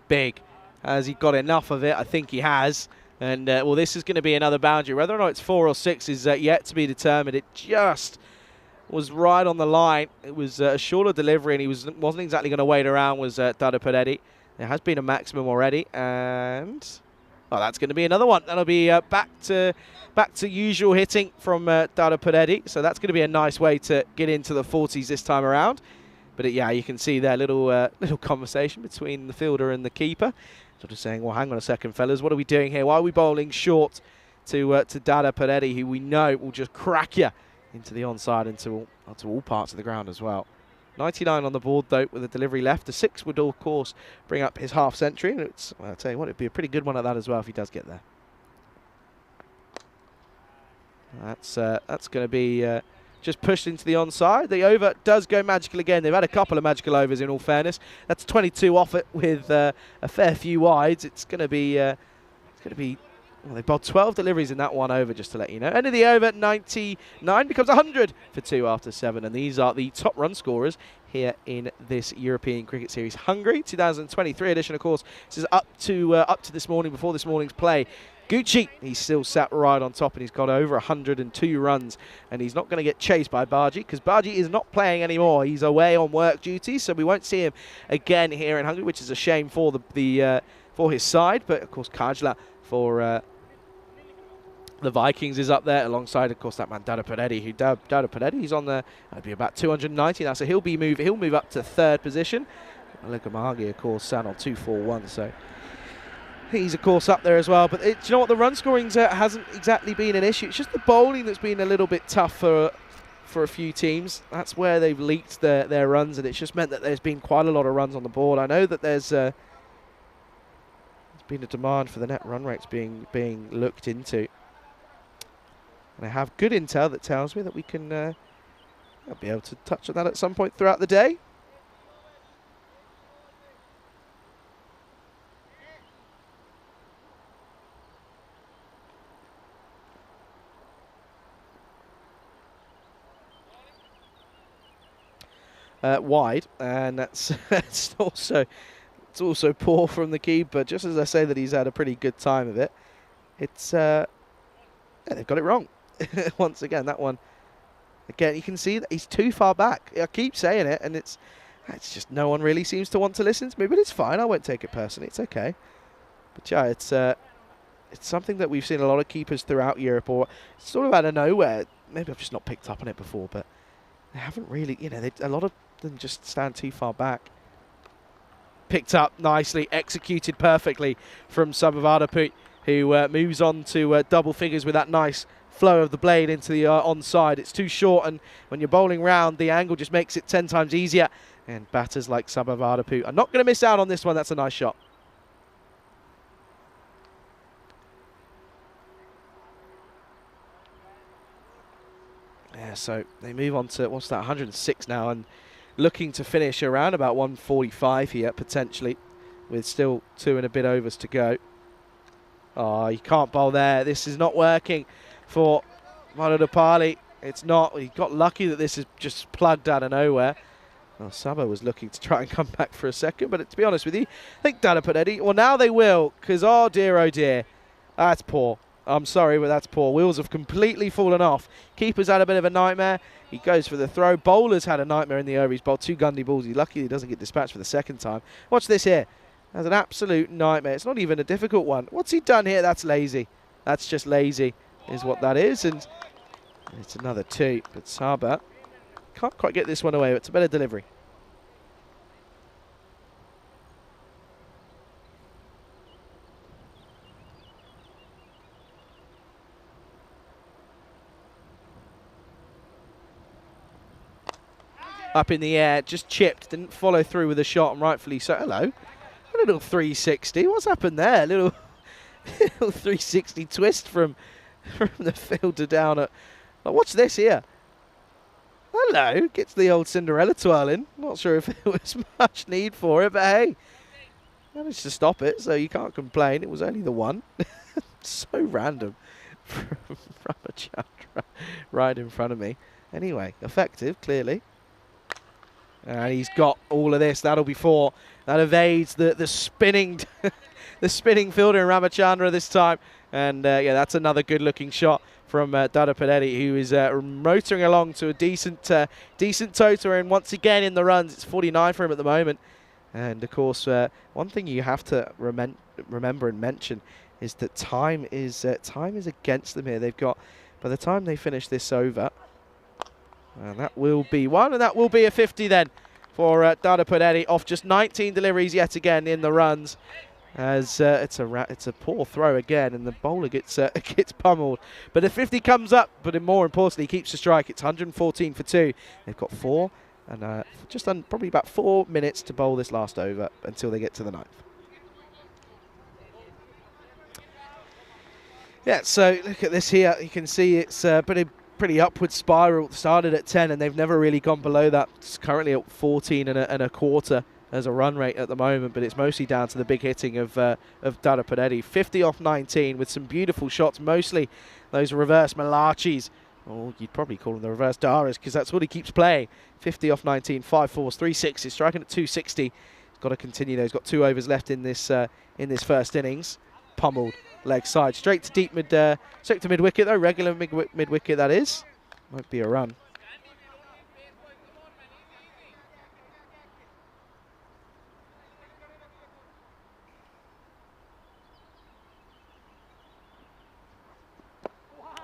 Big. Has he got enough of it? I think he has. And, well, this is going to be another boundary. Whether or not it's 4 or 6 is yet to be determined. It just was right on the line. It was a shorter delivery, and he wasn't exactly going to wait around, was Dada Padetti. There has been a maximum already, and... oh, that's going to be another one. That'll be back to usual hitting from Dada Padetti. So that's going to be a nice way to get into the 40s this time around. But yeah, you can see there little conversation between the fielder and the keeper, sort of saying, "Well, hang on a second, fellas. What are we doing here? Why are we bowling short to Dada Padetti, who we know will just crack you into the onside and to all parts of the ground as well." 99 on the board, though, with a delivery left. A 6 would, of course, bring up his half century. And well, I'll tell you what, it'd be a pretty good one at that as well if he does get there. That's going to be just pushed into the onside. The over does go magical again. They've had a couple of magical overs, in all fairness. That's 22 off it with a fair few wides. It's going to be... well, they bowled 12 deliveries in that one over, just to let you know. End of the over, 99 becomes 100 for 2 after 7. And these are the top run scorers here in this European Cricket Series. Hungary, 2023 edition, of course. This is up to this morning, before this morning's play. Gucci, he's still sat right on top, and he's got over 102 runs. And he's not going to get chased by Baji, because Baji is not playing anymore. He's away on work duty, so we won't see him again here in Hungary, which is a shame for for his side. But, of course, Kajla for the Vikings is up there alongside, of course, that man Dada Padetti. Dada Padetti, he's on there. That'd be about 290 now, so he'll move up to 3rd position. Legamagi, of course, sat on 241, so he's, of course, up there as well. But do you know what? The run scoring hasn't exactly been an issue. It's just the bowling that's been a little bit tough for a few teams. That's where they've leaked their runs, and it's just meant that there's been quite a lot of runs on the board. I know that there's been a demand for the net run rates being looked into. And I have good intel that tells me that we can I'll be able to touch on that at some point throughout the day. Wide, and that's it's also poor from the keeper. Just as I say that he's had a pretty good time of it, it's yeah, they've got it wrong. Once again, that one, again, you can see that he's too far back. I keep saying it, and it's just no one really seems to want to listen to me, but it's fine. I won't take it personally. It's okay. But yeah, it's something that we've seen a lot of keepers throughout Europe, or sort of out of nowhere. Maybe I've just not picked up on it before, but they haven't really, a lot of them just stand too far back. Picked up nicely, executed perfectly from Sabavadaput, who moves on to double figures with that nice flow of the blade into the onside. It's too short, and when you're bowling round, the angle just makes it 10 times easier. And batters like Sabavadaput are not going to miss out on this one. That's a nice shot. Yeah, so they move on to, what's that, 106 now, and looking to finish around about 145 here, potentially, with still 2 and a bit overs to go. Oh, you can't bowl there. This is not working for Madhudapali. It's not. He got lucky that this is just plugged out of nowhere. Well, Sabo was looking to try and come back for a second, but to be honest with you, I think Dada Padetti, well, now they will, because oh dear, that's poor. I'm sorry, but that's poor. Wheels have completely fallen off. Keeper's had a bit of a nightmare. He goes for the throw. Bowler's had a nightmare in the over. He's bowled 2 Gundy balls. He's lucky he doesn't get dispatched for the second time. Watch this here. That's an absolute nightmare. It's not even a difficult one. What's he done here? That's lazy. That's just lazy is what that is. And it's another 2. But Saba can't quite get this one away. It's a better delivery. Up in the air, just chipped, didn't follow through with a shot, and rightfully so. Hello. A little 360. What's happened there? A little 360 twist from the fielder down at... Oh, watch this here. Hello. Gets the old Cinderella twirl in. Not sure if it was much need for it, but hey. Managed to stop it, so you can't complain. It was only the one. So random from Ramachandra right in front of me. Anyway, effective, clearly. And he's got all of this. That'll be 4. That evades the spinning the spinning fielder in Ramachandra this time. And yeah, that's another good-looking shot from Dada Padetti, who is motoring along to a decent total. And once again in the runs, it's 49 for him at the moment. And of course, one thing you have to remember and mention is that time is against them here. They've got, by the time they finish this over, and that will be 1, and that will be a 50 then for Dada Padetti off just 19 deliveries yet again in the runs. As it's a poor throw again, and the bowler gets pummeled. But a 50 comes up, but more importantly, he keeps the strike. It's 114 for 2. They've got 4, and probably about 4 minutes to bowl this last over until they get to the 9th. Yeah, so look at this here. You can see it's pretty upward spiral. Started at 10 and they've never really gone below that. It's currently at 14 and a quarter as a run rate at the moment, but it's mostly down to the big hitting of Dada Padetti. 50 off 19 with some beautiful shots, mostly those reverse Malachis. Or you'd probably call them the reverse Daras, because that's what he keeps playing. 50 off 19, 5 4s, 3 6s, striking at 260. He's got to continue though. He's got 2 overs left in this first innings. Pummeled. Leg side, straight to deep straight to mid wicket though, regular mid wicket that is. Might be a run.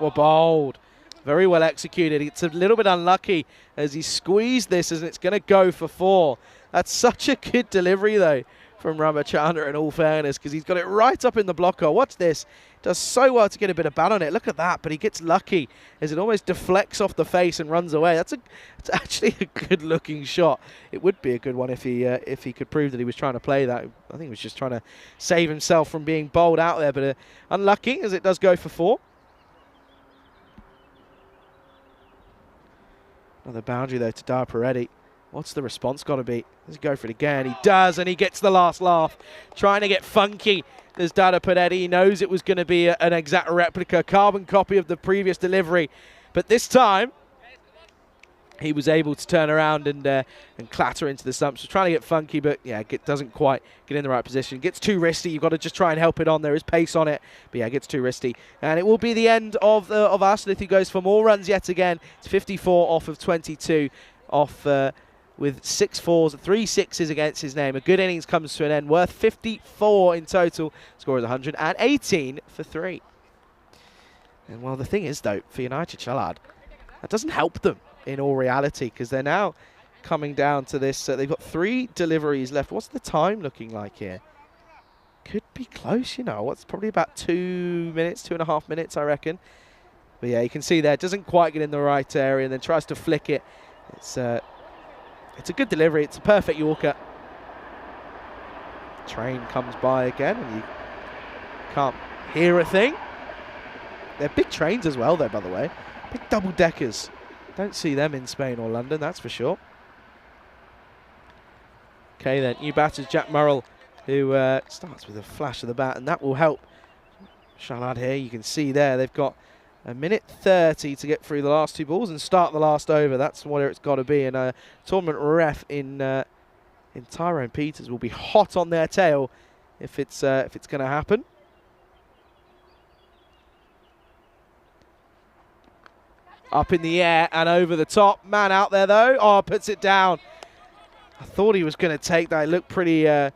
Well bowled, very well executed. It's a little bit unlucky as he squeezed this, and it's going to go for 4. That's such a good delivery though from Ramachandra, in all fairness, because he's got it right up in the blocker. Watch this. Does so well to get a bit of bat on it. Look at that, but he gets lucky as it almost deflects off the face and runs away. It's actually a good-looking shot. It would be a good one if he could prove that he was trying to play that. I think he was just trying to save himself from being bowled out there, but unlucky as it does go for 4. Another boundary though to Dada Padetti. What's the response got to be? Does he go for it again? He does, and he gets the last laugh. Trying to get funky. There's Dada Padetti. He knows it was going to be an exact replica, carbon copy of the previous delivery. But this time, he was able to turn around and clatter into the stumps. Was trying to get funky, but yeah, doesn't quite get in the right position. Gets too risky. You've got to just try and help it on. There is pace on it, but yeah, gets too risky. And it will be the end of Arsenal if he goes for more runs yet again. It's 54 off of 22 off with 6 4s, 3 6s against his name. A good innings comes to an end, worth 54 in total. Score is 118 for 3. And well, the thing is, though, for United Chalad, that doesn't help them in all reality, because they're now coming down to this. They've got 3 deliveries left. What's the time looking like here? Could be close, you know. What's probably about 2 minutes, 2.5 minutes, I reckon. But yeah, you can see there, it doesn't quite get in the right area and then tries to flick it. It's a good delivery. It's a perfect Yorker. Train comes by again, and you can't hear a thing. They're big trains as well, though, by the way. Big double-deckers. Don't see them in Spain or London, that's for sure. Okay, then. New batters, Jack Murrell, who starts with a flash of the bat, and that will help Chalad here. You can see there they've got A minute 30 to get through the last 2 balls and start the last over. That's what it's got to be. And a tournament ref in Tyrone Peters will be hot on their tail if it's going to happen. Up in the air and over the top. Man out there though. Oh, puts it down. I thought he was going to take that. It looked pretty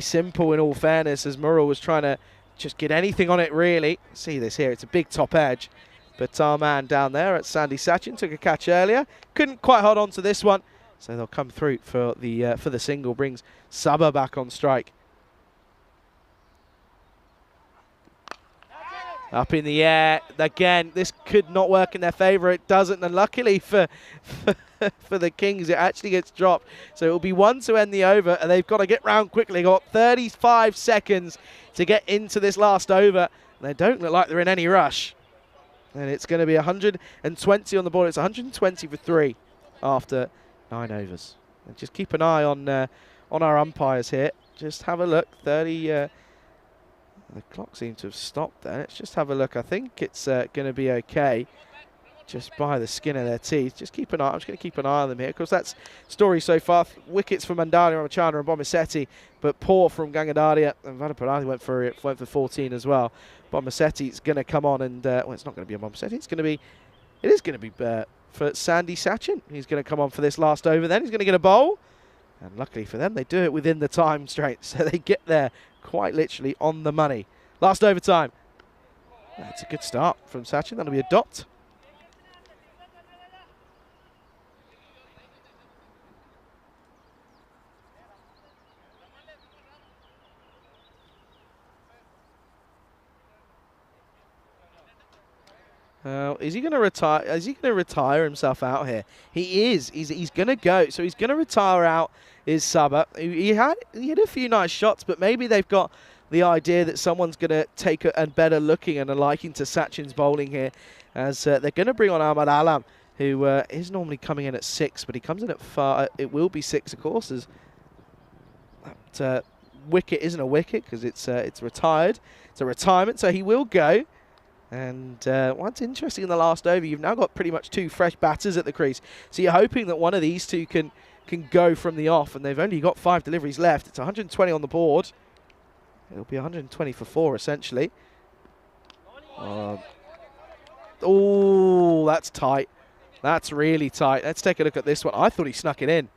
simple in all fairness, as Murrell was trying to just get anything on it really. See this here. It's a big top edge. But our man down there at Sandy Sachin took a catch earlier. Couldn't quite hold on to this one. So they'll come through for the single. Brings Saba back on strike. Up in the air again. This could not work in their favour. It doesn't, and luckily for the Kings, it actually gets dropped. So it will be 1 to end the over, and they've got to get round quickly. They've got 35 seconds to get into this last over. They don't look like they're in any rush. And it's going to be 120 on the board. It's 120 for 3 after 9 overs. And just keep an eye on our umpires here. Just have a look. 30. The clock seems to have stopped there. Let's just have a look. I think it's going to be okay. Just by the skin of their teeth. Just keep an eye. I'm just going to keep an eye on them here. Of course, that's story so far. Wickets for Mandali, Ramachandra and Bomasetti, but poor from Gangadaria. And Vadaparati went for 14 as well. Bomasetti's going to come on and well, it's not going to be a Bomasetti. It is going to be for Sandy Sachin. He's going to come on for this last over. Then he's going to get a bowl. And luckily for them, they do it within the time straight, so they get there quite literally on the money. Last overtime. That's a good start from Sachin. That'll be a dot. Is he going to retire? Is he going to retire himself out here? He is. He's going to go. So he's going to retire out his Saba. He had a few nice shots, but maybe they've got the idea that someone's going to take a better looking and a liking to Sachin's bowling here, as they're going to bring on Ahmad Alam, who is normally coming in at 6, but he comes in at 5. It will be 6, of course, as that wicket isn't a wicket because it's retired. It's a retirement, so he will go. And what's interesting in the last over, you've now got pretty much 2 fresh batters at the crease. So you're hoping that one of these 2 can go from the off, and they've only got 5 deliveries left. It's 120 on the board. It'll be 120 for 4, essentially. Oh, that's tight. That's really tight. Let's take a look at this one. I thought he snuck it in.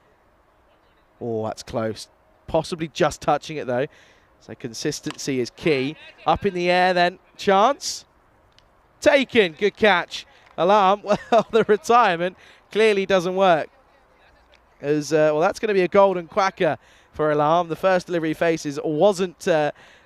Oh, that's close. Possibly just touching it, though. So consistency is key. Up in the air, then. Chance. Taken. Good catch. Alarm. Well, the retirement clearly doesn't work. As well, that's going to be a golden quacker for Alarm. The first delivery he faces wasn't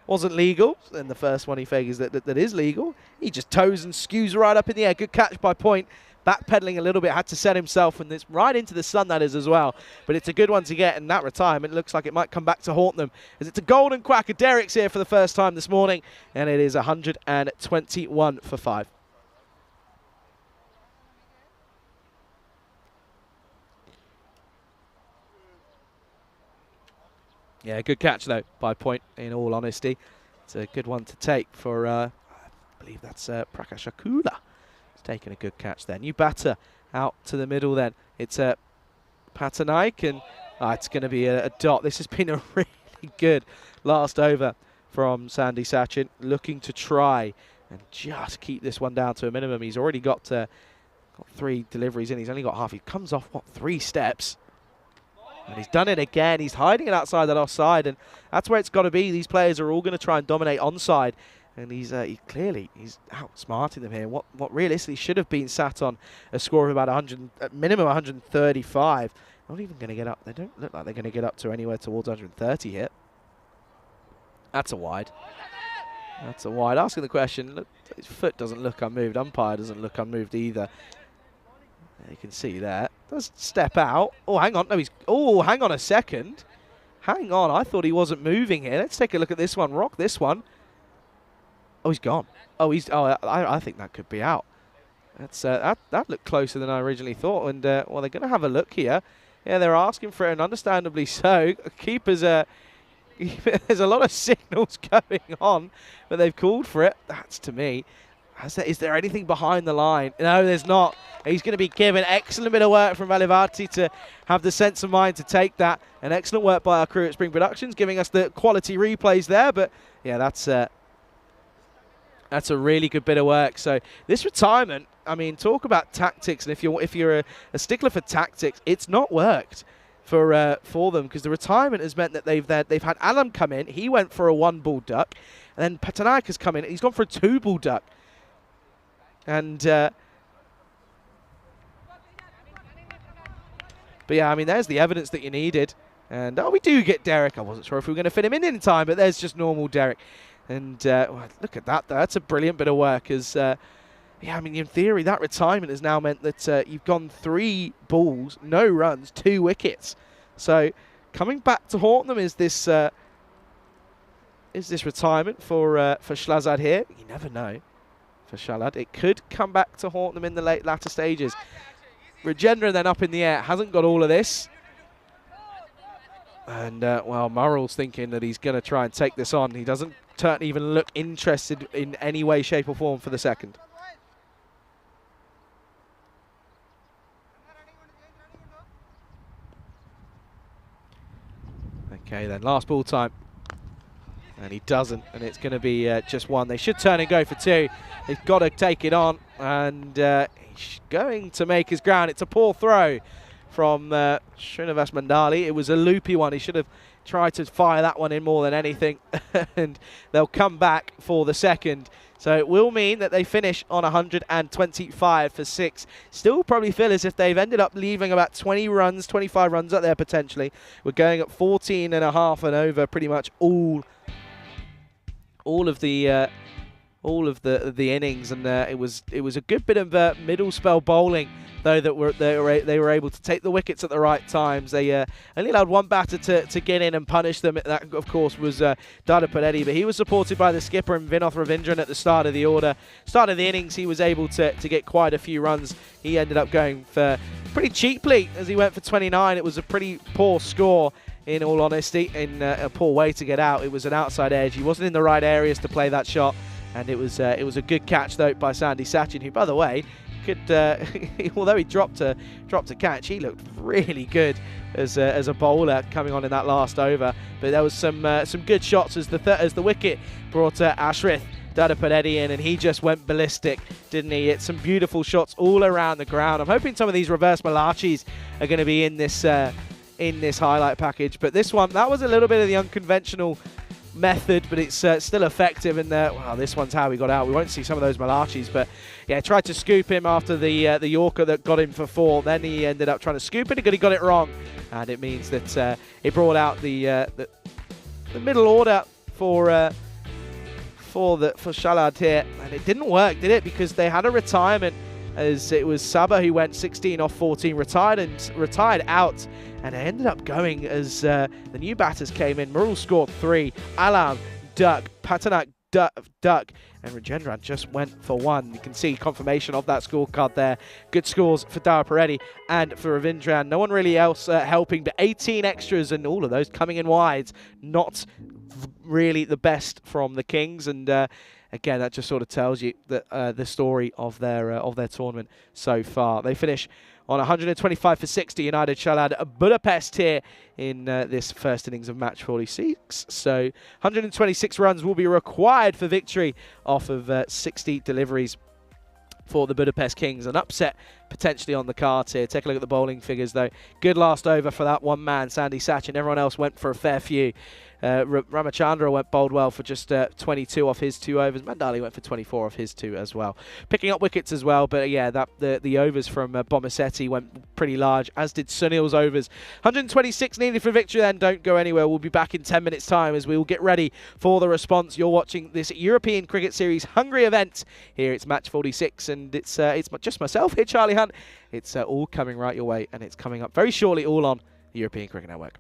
legal, and the first one he figures that is legal. He just toes and skews right up in the air. Good catch by Point. Backpedaling a little bit, had to set himself, and it's right into the sun, that is, as well. But it's a good one to get, and that retirement looks like it might come back to haunt them, as it's a golden quacker. Derek's here for the first time this morning, and it is 121 for 5. Yeah, good catch, though, by Point, in all honesty. It's a good one to take for, I believe that's Prakash Akula. Taking a good catch there. New batter out to the middle then. It's Patanaik, and it's going to be a dot. This has been a really good last over from Sandy Sachin, looking to try and just keep this one down to a minimum. He's already got 3 deliveries in. He's only got half. He comes off, 3 steps? And he's done it again. He's hiding it outside that offside, and that's where it's got to be. These players are all going to try and dominate onside. And he's outsmarting them here. What realistically should have been sat on a score of about 100, at minimum 135. Not even going to get up. They don't look like they're going to get up to anywhere towards 130 here. That's a wide. That's a wide. Asking the question, look, his foot doesn't look unmoved. Umpire doesn't look unmoved either. You can see that. Does step out. Oh, hang on. No, hang on a second. Hang on. I thought he wasn't moving here. Let's take a look at this one. Rock this one. Oh, he's gone. I think that could be out. That's that looked closer than I originally thought. And well, they're going to have a look here. Yeah, they're asking for it, and understandably so. Keepers, there's a lot of signals going on, but they've called for it. That's, to me, Is there anything behind the line? No, there's not. He's going to be given excellent bit of work from Valivarti to have the sense of mind to take that. And excellent work by our crew at Spring Productions, giving us the quality replays there. But yeah, that's a really good bit of work. So this retirement, I mean, talk about tactics. And if you're a stickler for tactics, it's not worked for them, because the retirement has meant that they've had Alam come in. He went for a 1-ball duck, and then Patanaik has come in. He's gone for a 2-ball duck. And but yeah, I mean, there's the evidence that you needed. And we do get Derek. I wasn't sure if we were going to fit him in time, but there's just normal Derek. And well, look at that. That's a brilliant bit of work. As yeah, I mean, in theory, that retirement has now meant that you've gone 3 balls, no runs, 2 wickets. So coming back to haunt them is this retirement for Shlazad here. You never know. For Shalad, it could come back to haunt them in the latter stages. Rajendra then up in the air, hasn't got all of this. And, well, Murrell's thinking that he's going to try and take this on. He doesn't even look interested in any way, shape or form for the second. Okay, then, last ball time. And he doesn't, and it's going to be just 1. They should turn and go for 2. They've got to take it on, and he's going to make his ground. It's a poor throw from Srinivas Mandali. It was a loopy one. He should have tried to fire that one in more than anything, and they'll come back for the second. So it will mean that they finish on 125 for 6. Still probably feel as if they've ended up leaving about 20 runs, 25 runs up there potentially. We're going at 14 and a half and over pretty much all of the innings, and it was a good bit of middle spell bowling though that they were able to take the wickets at the right times. They only allowed 1 batter to get in and punish them. That of course was Dada Padetti, but he was supported by the skipper and Vinoth Ravindran at the start of the innings. He was able to get quite a few runs. He ended up going for pretty cheaply as he went for 29. It was a pretty poor score, in all honesty, in a poor way to get out. It was an outside edge. He wasn't in the right areas to play that shot, and it was a good catch though by Sandy Sachin, who, by the way, could although he dropped a catch, he looked really good as a bowler coming on in that last over. But there was some good shots as the wicket brought Ashrith Dada Padetti in, and he just went ballistic, didn't he? It's some beautiful shots all around the ground. I'm hoping some of these reverse Malachis are going to be in this highlight package, but this one, that was a little bit of the unconventional method, but it's still effective. And wow, this one's how he got out. We won't see some of those Malachis, but yeah, tried to scoop him after the Yorker that got him for 4. Then he ended up trying to scoop it, and he got it wrong, and it means that it brought out the middle order for Shalad here, and it didn't work, did it? Because they had a retirement, as it was Sabah who went 16 off 14, retired out. And it ended up going as the new batters came in. Murrell scored 3, Alam, duck, Patanak, duck, and Rajendran just went for 1. You can see confirmation of that scorecard there. Good scores for Dara Paretti and for Ravindran. No one really else helping, but 18 extras, and all of those coming in wides. Not really the best from the Kings, and again, that just sort of tells you that the story of their tournament so far. They finish on 125 for 60, United Shalad Budapest here in this first innings of match 46. So 126 runs will be required for victory off of 60 deliveries for the Budapest Kings. An upset potentially on the cards here. Take a look at the bowling figures though. Good last over for that one man, Sandy Sachin. Everyone else went for a fair few. Ramachandra bowled well for just 22 off his 2 overs. Mandali went for 24 off his 2 as well. Picking up wickets as well, but yeah, the overs from Bomasetti went pretty large, as did Sunil's overs. 126 needed for victory then. Don't go anywhere. We'll be back in 10 minutes time as we will get ready for the response. You're watching this European Cricket Series Hungary event. Here it's match 46, and it's just myself here, Charlie Hunt. It's all coming right your way, and it's coming up very shortly, all on the European Cricket Network.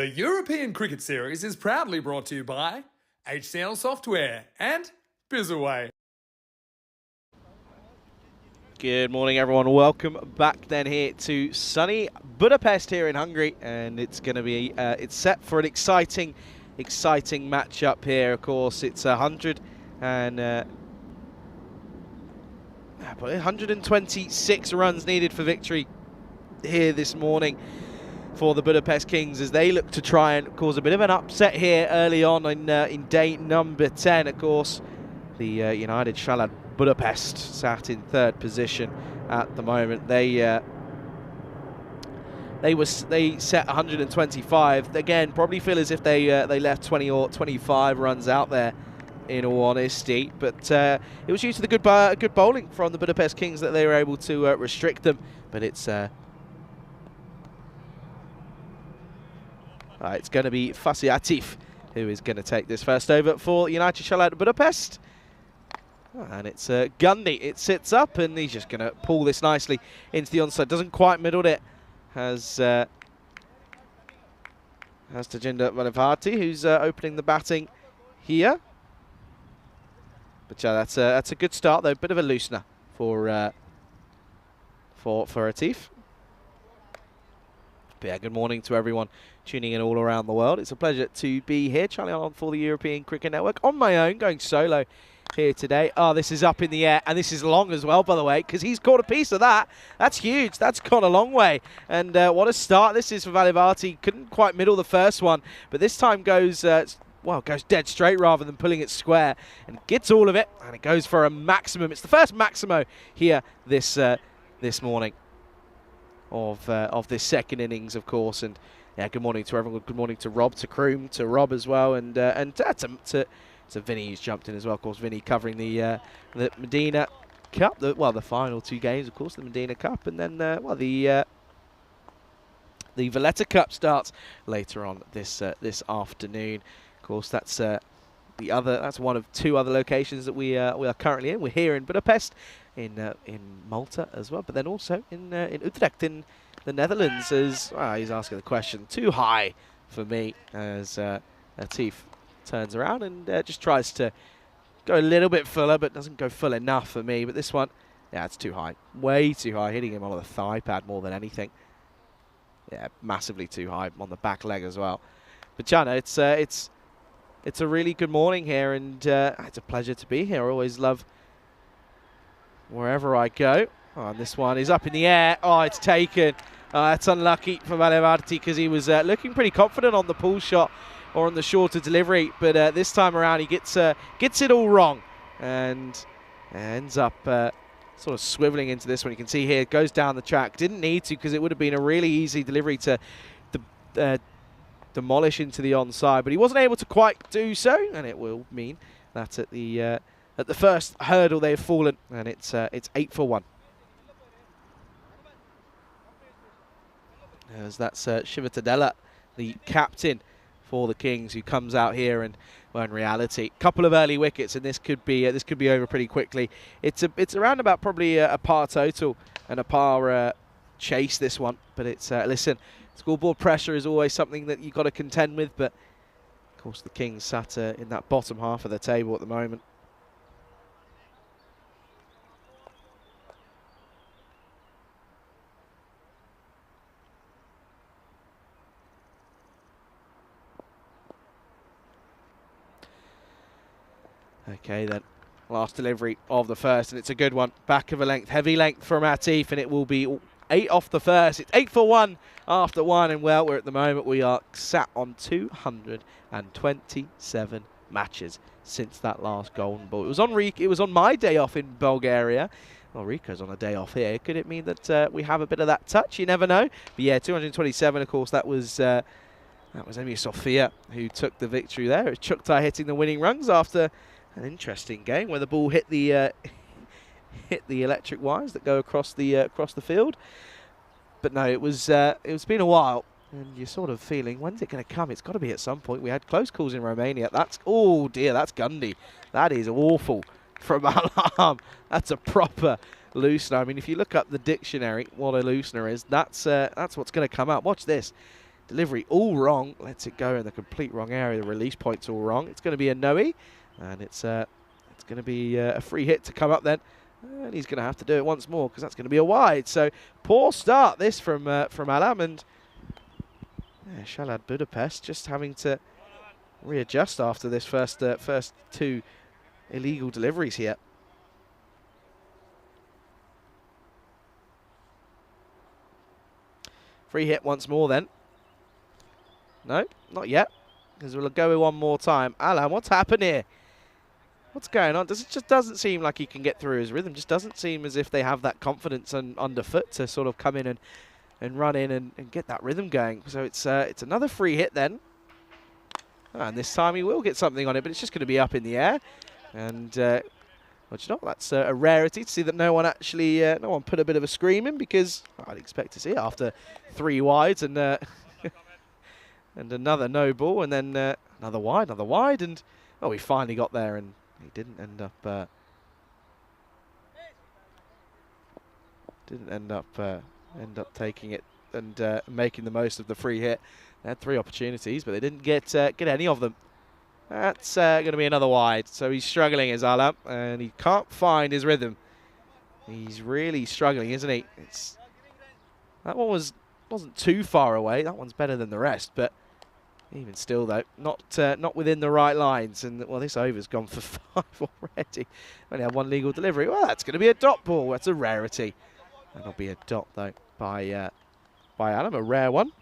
The European Cricket Series is proudly brought to you by HCL Software and Bizaway. Good morning, everyone. Welcome back then here to sunny Budapest here in Hungary, and it's going to be it's set for an exciting matchup here. Of course, it's 126 runs needed for victory here this morning for the Budapest Kings as they look to try and cause a bit of an upset here early on in day number 10. Of course, the United Család Budapest sat in third position at the moment. They set 125. Again, probably feel as if they left 20 or 25 runs out there, in all honesty. But it was due to the good bowling from the Budapest Kings that they were able to restrict them. But it's going to be Fassi Atif who is going to take this first over for United Család Budapest. And it's Gundy. It sits up, and he's just going to pull this nicely into the onside. Doesn't quite middle it. Has Tajinder Valavati, who's opening the batting here. But yeah, that's a good start though. Bit of a loosener for Atif. But yeah, good morning to everyone tuning in all around the world. It's a pleasure to be here, Charlie on for the European Cricket Network on my own, going solo here today. Oh, this is up in the air, and this is long as well, by the way, because he's caught a piece of that. That's huge. That's gone a long way. And what a start this is for Valavati. Couldn't quite middle the first one, but this time goes goes dead straight rather than pulling it square, and gets all of it, and it goes for a maximum. It's the first maximo here this morning of this second innings, of course. And yeah, good morning to everyone. Good morning to Rob, to Kroom, to Rob as well, and to Vinny, who's jumped in as well. Of course, Vinny covering the Medina Cup, the final two games, of course, the Medina Cup, and then the Valletta Cup starts later on this afternoon. Of course, that's one of two other locations that we are currently in. We're here in Budapest, in Malta as well, but then also in Utrecht in the Netherlands. As he's asking the question, too high for me, as Atif turns around and just tries to go a little bit fuller, but doesn't go full enough for me. But this one, yeah, it's too high, way too high, hitting him on the thigh pad more than anything. Yeah, massively too high on the back leg as well. But Jana, it's a really good morning here, and it's a pleasure to be here. I always love wherever I go. Oh, and this one is up in the air. Oh, it's taken. It's unlucky for Valavati because he was looking pretty confident on the pull shot or on the shorter delivery, but this time around he gets it all wrong and ends up sort of swiveling into this one. You can see here, it goes down the track. Didn't need to, because it would have been a really easy delivery to demolish into the onside, but he wasn't able to quite do so, and it will mean that at the first hurdle they've fallen, and it's 8 for 1. As that's Shiva Tadella, the captain for the Kings, who comes out here, and well, in reality, a couple of early wickets, and this could be over pretty quickly. It's around about probably a par total and a par chase, this one, but it's listen, scoreboard pressure is always something that you've got to contend with, but of course the Kings sat in that bottom half of the table at the moment. Okay then, last delivery of the first, and it's a good one. Back of a length, heavy length from Atif, and it will be 8 off the first. It's 8 for 1 after 1, and well, we're at the moment, we are sat on 227 matches since that last golden ball. It was on my day off in Bulgaria. Well, Rico's on a day off here. Could it mean that we have a bit of that touch? You never know. But yeah, 227, of course, that was Emi Sofia who took the victory there. It was Chuktai hitting the winning runs after an interesting game where the ball hit the electric wires that go across the field. But no, it's been a while, and you're sort of feeling, when's it going to come? It's got to be at some point. We had close calls in Romania. Oh dear, that's Gundy. That is awful from Alarm. That's a proper loosener. I mean, if you look up the dictionary, what a loosener is, that's what's going to come out. Watch this. Delivery all wrong. Lets it go in the complete wrong area. The release point's all wrong. It's going to be a no-y, and it's going to be a free hit to come up then. And he's going to have to do it once more because that's going to be a wide. So poor start this from Alam, and yeah, Shalad Budapest just having to readjust after this first two illegal deliveries here. Free hit once more then. No, not yet, because we'll go one more time. Alan, what's happened here? What's going on? It just doesn't seem like he can get through his rhythm. Just doesn't seem as if they have that confidence underfoot to sort of come in and run in and get that rhythm going. So it's another free hit then. And this time he will get something on it, but it's just going to be up in the air. And, well, you know, that's a rarity to see that no one actually, no one put a bit of a scream in, because I'd expect to see it after 3 wides and and another no ball, and then another wide, and oh, we finally got there, and he didn't end up taking it and making the most of the free hit. They had 3 opportunities, but they didn't get any of them. That's going to be another wide. So he's struggling, is Alam, and he can't find his rhythm. He's really struggling, isn't he? That one wasn't too far away. That one's better than the rest, but even still, though, not within the right lines. And well, this over's gone for 5 already. Only had 1 legal delivery. Well, that's going to be a dot ball. That's a rarity. That'll be a dot though by Alam, a rare one.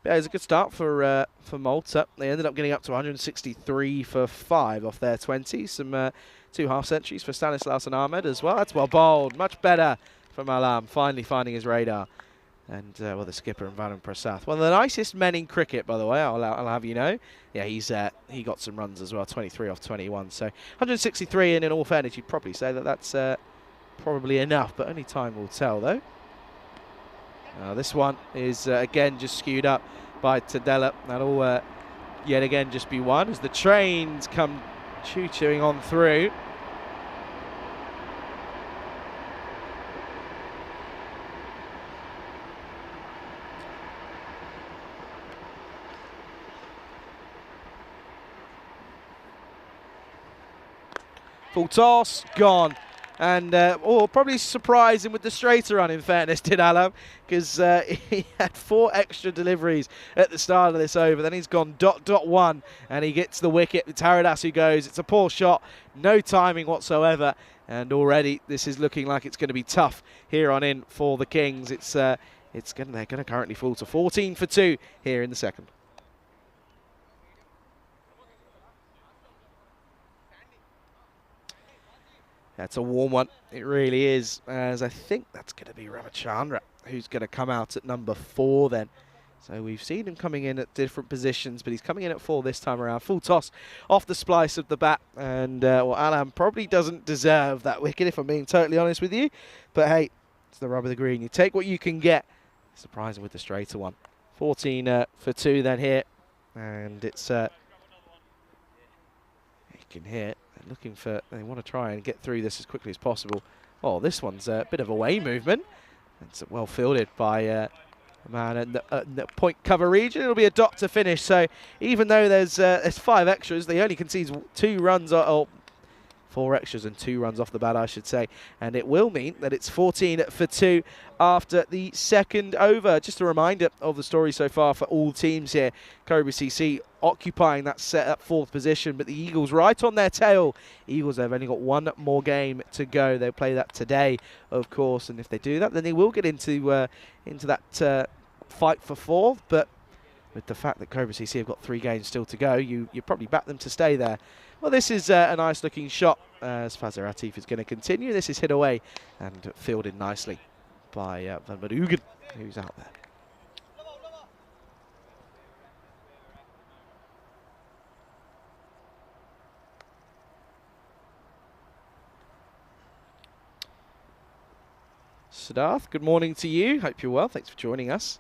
Yeah, it was a good start for Malta. They ended up getting up to 163 for 5 off their 20. Some 2 half centuries for Stanislaus and Ahmed as well. That's well bowled. Much better from Alam, finally finding his radar. And, well, the skipper and Vanan Prasath. One of the nicest men in cricket, by the way, I'll have you know. Yeah, he got some runs as well, 23 off 21. So 163, and in all fairness, you'd probably say that that's probably enough, but only time will tell, though. This one is, again, just skewed up by Tadella. That'll, yet again, just be one as the trains come choo-chooing on through. Full toss, gone. And probably surprised him with the straighter run, in fairness, did Alam, because he had 4 extra deliveries at the start of this over. Then he's gone .1, and he gets the wicket. It's Haridas who goes. It's a poor shot, no timing whatsoever, and already this is looking like it's going to be tough here on in for the Kings. They're going to currently fall to 14 for 2 here in the second. That's a warm one. It really is, as I think that's going to be Ramachandra, who's going to come out at number 4 then. So we've seen him coming in at different positions, but he's coming in at 4 this time around. Full toss off the splice of the bat, and well, Alam probably doesn't deserve that wicket, if I'm being totally honest with you. But hey, it's the rub of the green. You take what you can get. Surprising with the straighter one. 14 for 2 then here, and it's you can hear it. Looking for, they want to try and get through this as quickly as possible. Oh, this one's a bit of away movement. It's well fielded by a man in the point cover region. It'll be a dot to finish. So even though there's 5 extras, they only concede 2 runs, or 4 extras and 2 runs off the bat, I should say. And it will mean that it's 14 for 2 after the second over. Just a reminder of the story so far for all teams here. Cobra CC occupying that set up 4th position, but the Eagles right on their tail. Eagles have only got 1 more game to go. They'll play that today, of course, and if they do that, then they will get into that fight for 4th. But with the fact that Cobra CC have got 3 games still to go, you probably back them to stay there. Well, this is a nice looking shot as Fazir Atif is going to continue. This is hit away and fielded nicely by Van Madugan, who's out there. Siddharth, good morning to you. Hope you're well. Thanks for joining us.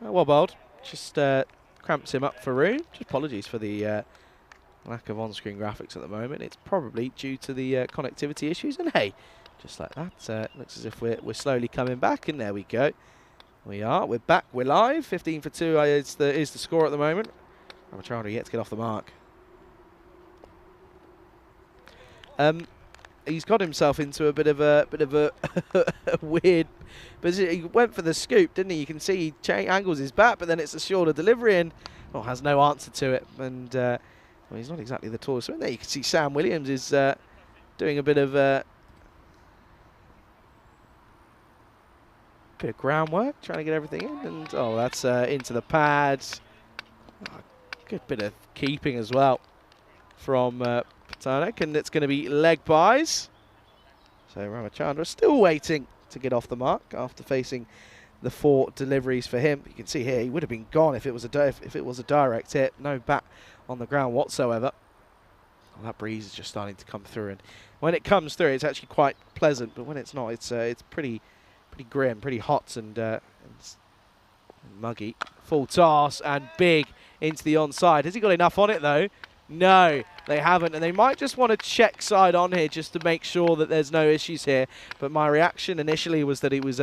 Well bowled. Just cramps him up for Roon. Just apologies for the lack of on-screen graphics at the moment. It's probably due to the connectivity issues. And hey, Just like that. Looks as if we're slowly coming back, and there we go. We are. We're back. We're live. 15 for 2 is the score at the moment. Ramachandra yet to get off the mark. He's got himself into a bit of a weird. But he went for the scoop, didn't he? You can see he angles his bat, but then it's a shorter delivery and has no answer to it. And well, he's not exactly the tallest one there. You can see Sam Williams is doing a bit of groundwork, trying to get everything in, and that's into the pads. Good bit of keeping as well from Patanek, and it's going to be leg byes. So Ramachandra still waiting to get off the mark after facing the 4 deliveries for him. You can see here he would have been gone if it was a direct hit. No bat on the ground whatsoever. Well, that breeze is just starting to come through, and when it comes through, it's actually quite pleasant. But when it's not, it's pretty grim, pretty hot and muggy. Full toss and big into the onside. Has he got enough on it though? No, they haven't, and they might just want to check side on here just to make sure that there's no issues here. But my reaction initially was that he was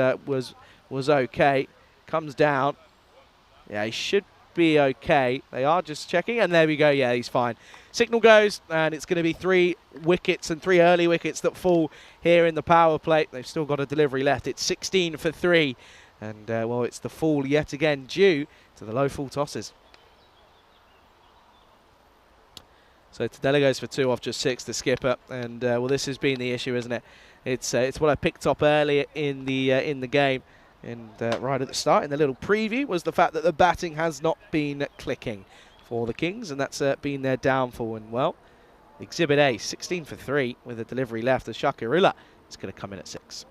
okay. Comes down. Yeah, he should be okay. They are just checking, and there we go. Yeah, he's fine. Signal goes, and it's going to be 3 wickets and 3 early wickets that fall here in the power play. They've still got a delivery left. It's 16 for 3, and well, it's the fall yet again due to the low full tosses. So Tadela goes for 2 off just 6, the skipper, and well, this has been the issue, isn't it? It's what I picked up earlier in the game, and right at the start in the little preview was the fact that the batting has not been clicking for the Kings, and that's been their downfall. And well, Exhibit A, 16 for 3 with a delivery left. As Shakirula is going to come in at 6,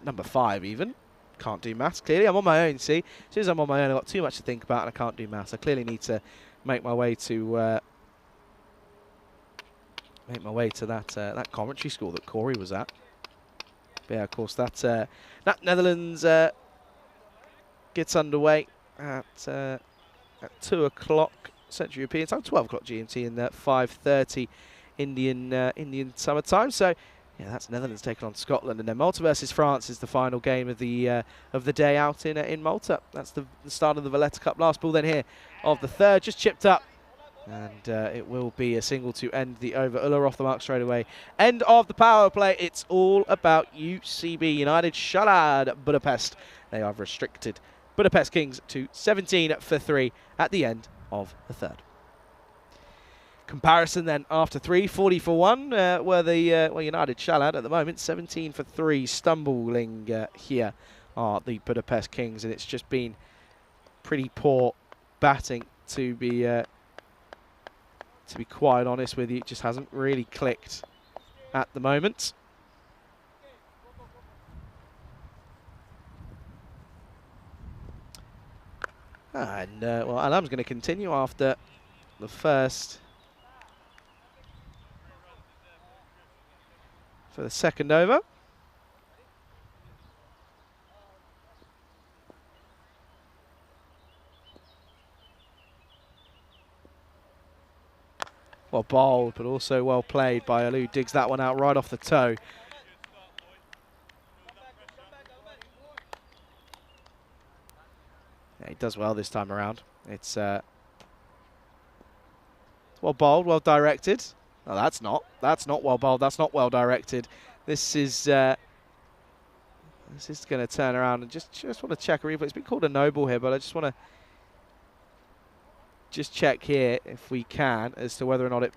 number 5 even. Can't do maths clearly. I'm on my own. See, as soon as I'm on my own, I've got too much to think about, and I can't do maths. I clearly need to make my way to. That commentary school that Corey was at. But yeah, of course, that Netherlands gets underway at 2 o'clock Central European time, 12 o'clock GMT, and 5:30 Indian summer time. So yeah, that's Netherlands taking on Scotland, and then Malta versus France is the final game of the day out in Malta. That's the start of the Valletta Cup. Last ball then here of the 3rd, just chipped up. And it will be a single to end the over. Uller off the mark straight away. End of the power play. It's all about UCB, United Shalad Budapest. They have restricted Budapest Kings to 17 for 3 at the end of the 3rd. Comparison then after 3, 40 for 1 were the United Shalad at the moment. 17 for 3 stumbling here are the Budapest Kings, and it's just been pretty poor batting to be quite honest with you. It just hasn't really clicked at the moment. And well, Alam's going to continue after the first. For the second over. Well bowled, but also well played by Alu. Digs that one out right off the toe. Yeah, he does well this time around. It's well bowled, well directed. No, that's not well bowled. That's not well directed. This is going to turn around, and just want to check a replay. It's been called a no ball here, but I just want to just check here if we can as to whether or not it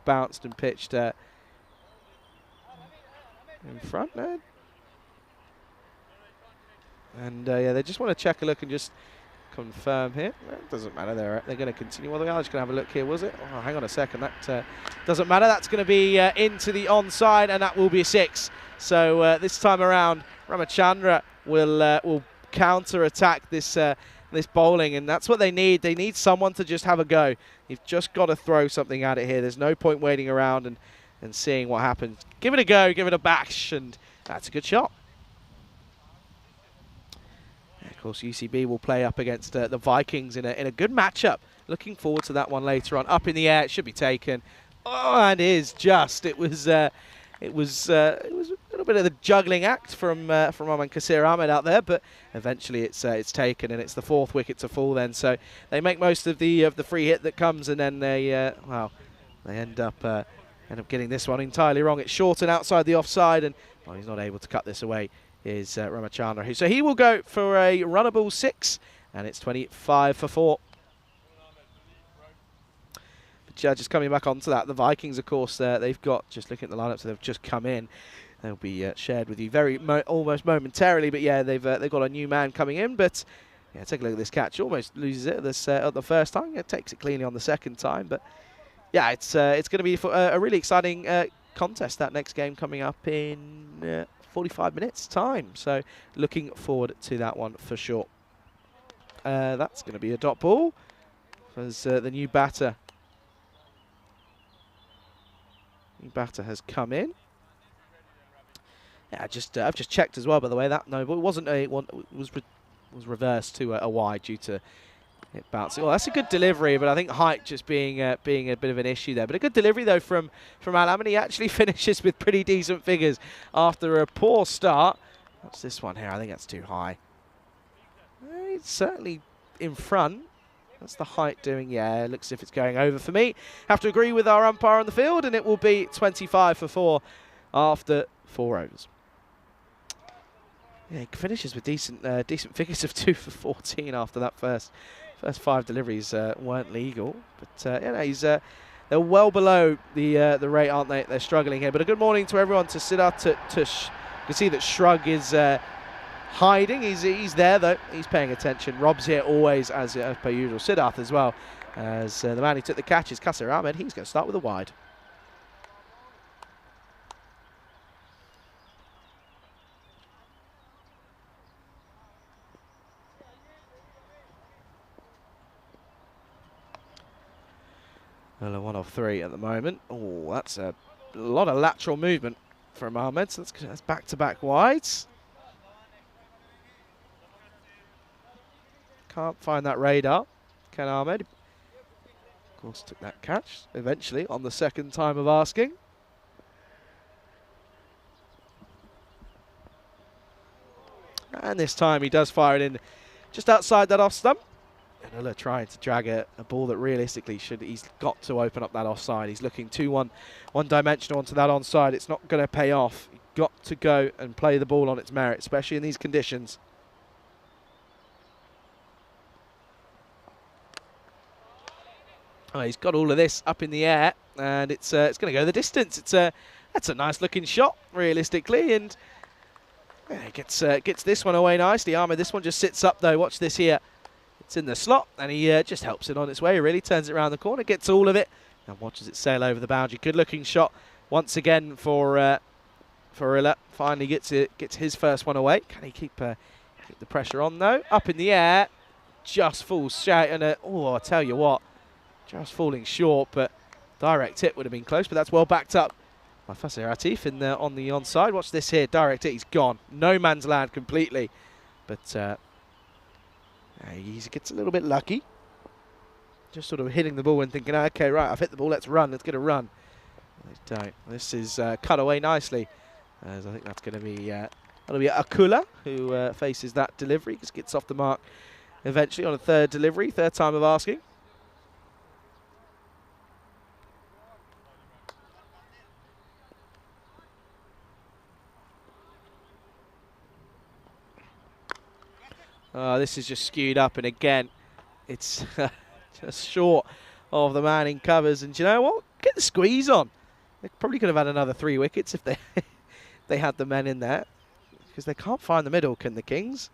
bounced and pitched in front there. And yeah, they just want to check a look and just confirm here. It doesn't matter. They're going to continue. Well, they are just going to have a look here. Was it? Oh, hang on a second. That doesn't matter. That's going to be into the onside, and that will be a 6. So this time around, Ramachandra will counter-attack this this bowling, and that's what they need. They need someone to just have a go. You've just got to throw something at it here. There's no point waiting around and seeing what happens. Give it a go. Give it a bash, and that's a good shot. Of course, UCB will play up against the Vikings in a good matchup. Looking forward to that one later on. Up in the air, it should be taken. Oh, and it is just. It was a little bit of the juggling act from Ahmed Kasir Ahmed out there, but eventually it's taken, and it's the 4th wicket to fall then. So they make most of the free hit that comes, and then they they end up getting this one entirely wrong. It's short and outside the offside, and he's not able to cut this away. Is Ramachandra, so he will go for a runnable 6, and it's 25 for 4. Just coming back onto that, the Vikings, of course, they've got, just looking at the lineups, so they've just come in. They'll be shared with you almost momentarily, but yeah, they've got a new man coming in. But yeah, take a look at this catch. Almost loses it at the first time. It takes it cleanly on the second time, but yeah, it's going to be a really exciting contest. That next game coming up in 45 minutes time. So looking forward to that one for sure. That's going to be a dot ball as the new batter. Batter has come in. Yeah, I've just checked as well. By the way, that no, but it wasn't a one. It was reversed to a wide due to it bouncing. Well, that's a good delivery, but I think height just being a bit of an issue there. But a good delivery though from Alam, and he actually finishes with pretty decent figures after a poor start. What's this one here? I think that's too high. It's certainly in front. That's the height doing, yeah, it looks as if it's going over for me. Have to agree with our umpire on the field, and it will be 25 for 4 after 4 overs. Yeah, he finishes with decent figures of 2 for 14 after that first 5 deliveries weren't legal. But yeah, no, they're well below the rate, aren't they? They're struggling here. But a good morning to everyone. To Siddharth, you can see that Shrug is hiding. He's there though. He's paying attention. Rob's here always as per usual. Siddharth as well as the man who took the catch is Kasir Ahmed. He's going to start with a wide. Well, a 1 off 3 at the moment. Oh, that's a lot of lateral movement from Ahmed. So that's back-to-back wides. Can't find that radar. Can Ahmed? Of course, took that catch eventually on the second time of asking. And this time he does fire it in just outside that off stump. Another trying to drag a ball that realistically he's got to open up that offside. He's looking too one-dimensional onto that onside. It's not going to pay off. You've got to go and play the ball on its merit, especially in these conditions. Oh, he's got all of this up in the air, and it's going to go the distance. That's a nice looking shot, realistically, and yeah, gets this one away nicely. Ahmed, this one just sits up though. Watch this here. It's in the slot, and he just helps it on its way. He really turns it around the corner, gets all of it, and watches it sail over the boundary. Good looking shot once again for Illa. Finally gets his first one away. Can he keep the pressure on though? Up in the air, just falls straight, and oh, I tell you what. Just falling short, but direct hit would have been close, but that's well backed up by Fasir Atif on the onside. Watch this here, direct hit, he's gone. No man's land completely, but he gets a little bit lucky. Just sort of hitting the ball and thinking, okay, right, I've hit the ball, let's run, let's get a run. They don't. This is cut away nicely, as I think that's going to be Akula who faces that delivery, just gets off the mark eventually on a third delivery, third time of asking. This is just skewed up, and again, it's just short of the man in covers. And do you know what? Get the squeeze on. They probably could have had another 3 wickets if they had the men in there, because they can't find the middle, can the Kings?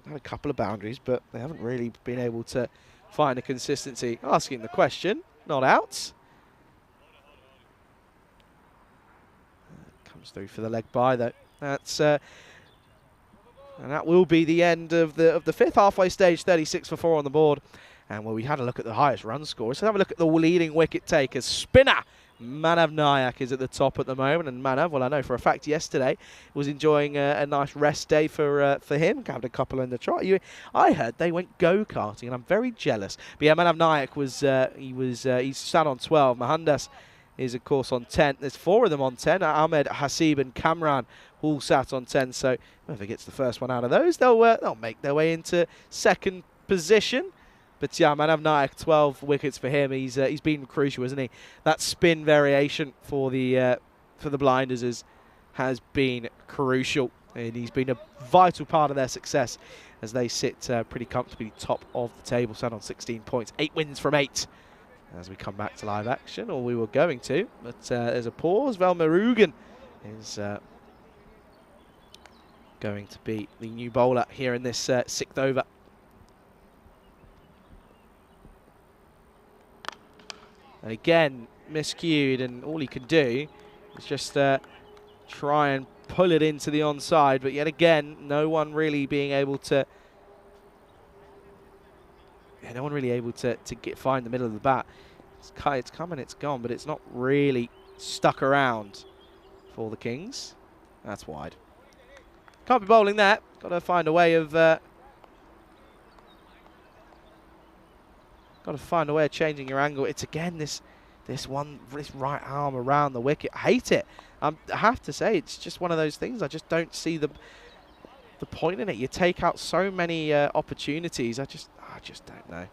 Had a couple of boundaries, but they haven't really been able to find a consistency. Asking the question, not out. Comes through for the leg by though. That's. And that will be the end of the fifth halfway stage, 36 for 4 on the board. And we had a look at the highest run score. Let's have a look at the leading wicket takers. Spinner Manav Nayak is at the top at the moment. And Manav, well, I know for a fact yesterday was enjoying a nice rest day for him. Had a couple in the trot. I heard they went go-karting, and I'm very jealous. But yeah, Manav Nayak he sat on 12. Mohandas is, of course, on 10. There's 4 of them on 10. Ahmed, Hasib and Kamran all sat on 10. So whoever gets the first one out of those, they'll make their way into second position. But yeah, Manav Naik, 12 wickets for him. He's been crucial, isn't he? That spin variation for the Blinders has been crucial, and he's been a vital part of their success as they sit pretty comfortably top of the table, sat on 16 points, 8 wins from 8. As we come back to live action, or we were going to, but there's a pause. Velmurugan is going to be the new bowler here in this 6th over. And again, miscued, and all he can do is just try and pull it into the onside. But yet again, no one really being able to. Yeah, no one really able to find the middle of the bat. It's come and it's gone, but it's not really stuck around for the Kings. That's wide. Can't be bowling that. Got to find a way of. Got to find a way of changing your angle. It's again this right arm around the wicket. I hate it. I have to say, it's just one of those things. I just don't see the point in it. You take out so many opportunities. I just don't know.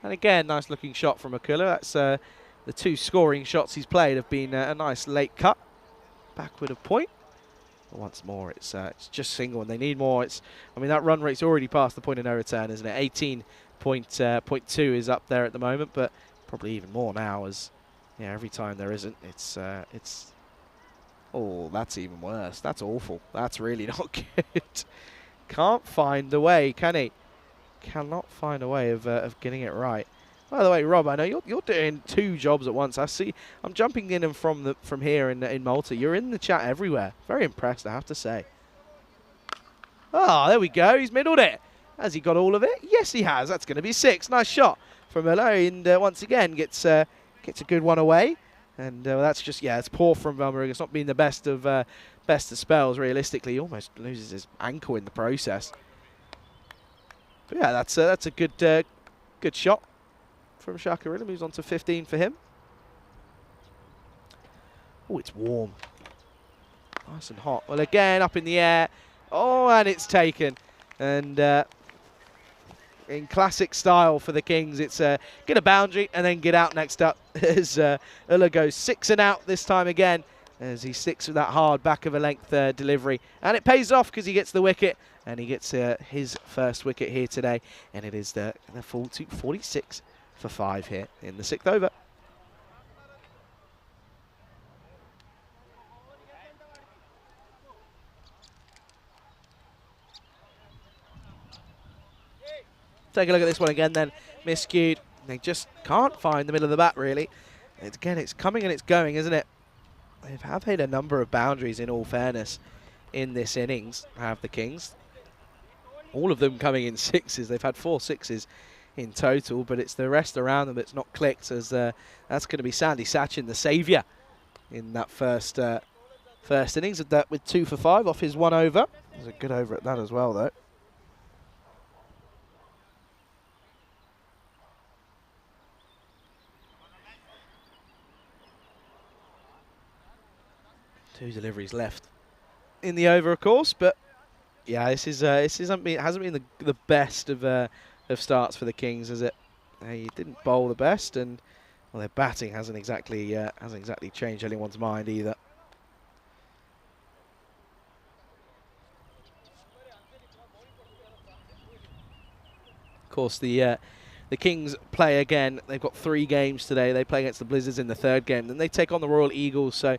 And again, nice looking shot from Akula. That's the 2 scoring shots he's played have been a nice late cut, backward of point. But once more, it's just single, and they need more. I mean, that run rate's already past the point of no return, isn't it? 18.2 is up there at the moment, but probably even more now, as every time there isn't, it's. Oh, that's even worse. That's awful. That's really not good. Can't find a way, can he? Cannot find a way of getting it right. By the way, Rob, I know you're doing 2 jobs at once. I see. I'm jumping in and from here in Malta. You're in the chat everywhere. Very impressed, I have to say. Ah, there we go. He's middled it. Has he got all of it? Yes, he has. That's going to be 6. Nice shot from Melo, and once again gets a good one away. And that's just it's poor from Velmurugan. It's not been the best of spells realistically. He almost loses his ankle in the process. But yeah, that's a good shot from Shakarilla. Moves on to 15 for him. Oh, it's warm. Nice and hot. Well, again, up in the air. Oh, and it's taken. And in classic style for the Kings, it's get a boundary and then get out next up. As Ulla goes 6 and out this time again, as he sticks with that hard back of a length delivery. And it pays off because he gets the wicket, and he gets his first wicket here today. And it is the full 46 for 5 here in the 6th over. Take a look at this one again then. Miscued. They just can't find the middle of the bat, really. Again, it's coming and it's going, isn't it? They have hit a number of boundaries, in all fairness, in this innings, have the Kings. All of them coming in 6s. They've had 4 6s in total, but it's the rest around them that's not clicked, as that's going to be Sandy Sachin, the saviour, in that first innings with 2 for 5 off his 1 over. There's a good over at that as well, though. Two deliveries left in the over, of course, but yeah, this hasn't been the best of starts for the Kings, has it? He didn't bowl the best, and well, their batting hasn't exactly changed anyone's mind either. Of course, the Kings play again. They've got 3 games today. They play against the Blizzards in the 3rd game, then they take on the Royal Eagles. So,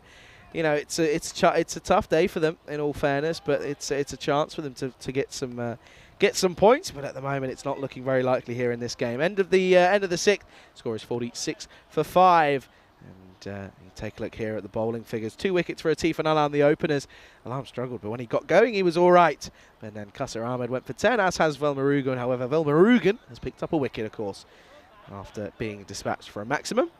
you know, it's a tough day for them, in all fairness, but it's a chance for them to get some points. But at the moment, it's not looking very likely here in this game. End of the 6th. Score is 46 for 5. And you take a look here at the bowling figures. 2 wickets for Atif and Alam, the openers. Alam struggled, but when he got going, he was all right. And then Qasar Ahmed went for 10, as has Velmurugan. However, Velmurugan has picked up a wicket, of course, after being dispatched for a maximum.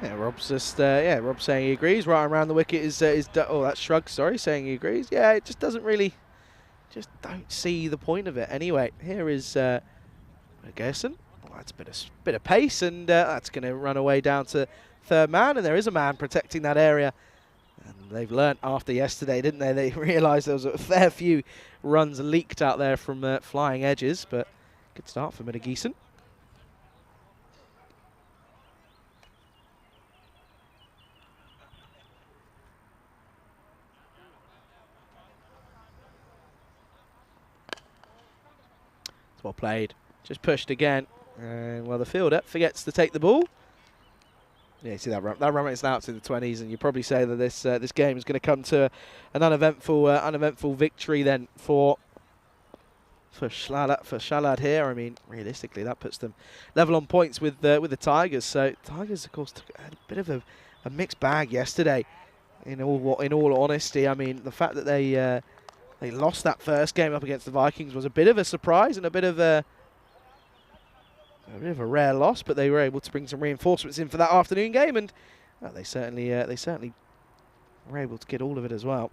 Yeah, Rob's just Rob's saying he agrees. Right around the wicket is oh, that's Shrug, sorry, saying he agrees. Yeah, it just doesn't really, just don't see the point of it. Anyway, here is Gerson. Well, that's a bit of pace, and that's going to run away down to third man, and there is a man protecting that area. And they've learnt after yesterday, didn't they? They realised there was a fair few runs leaked out there from flying edges, but good start for Middelgeesen. It's well played. Just pushed again. And well, the fielder forgets to take the ball. Yeah, you see that run rate's now to the 20s, and you probably say that this this game is going to come to an uneventful victory then for Shalad here. I mean, realistically, that puts them level on points with the Tigers. So Tigers, of course, took a bit of a mixed bag yesterday. In all honesty, I mean, the fact that they lost that first game up against the Vikings was a bit of a surprise and a bit of a rare loss, but they were able to bring some reinforcements in for that afternoon game, and they certainly were able to get all of it as well.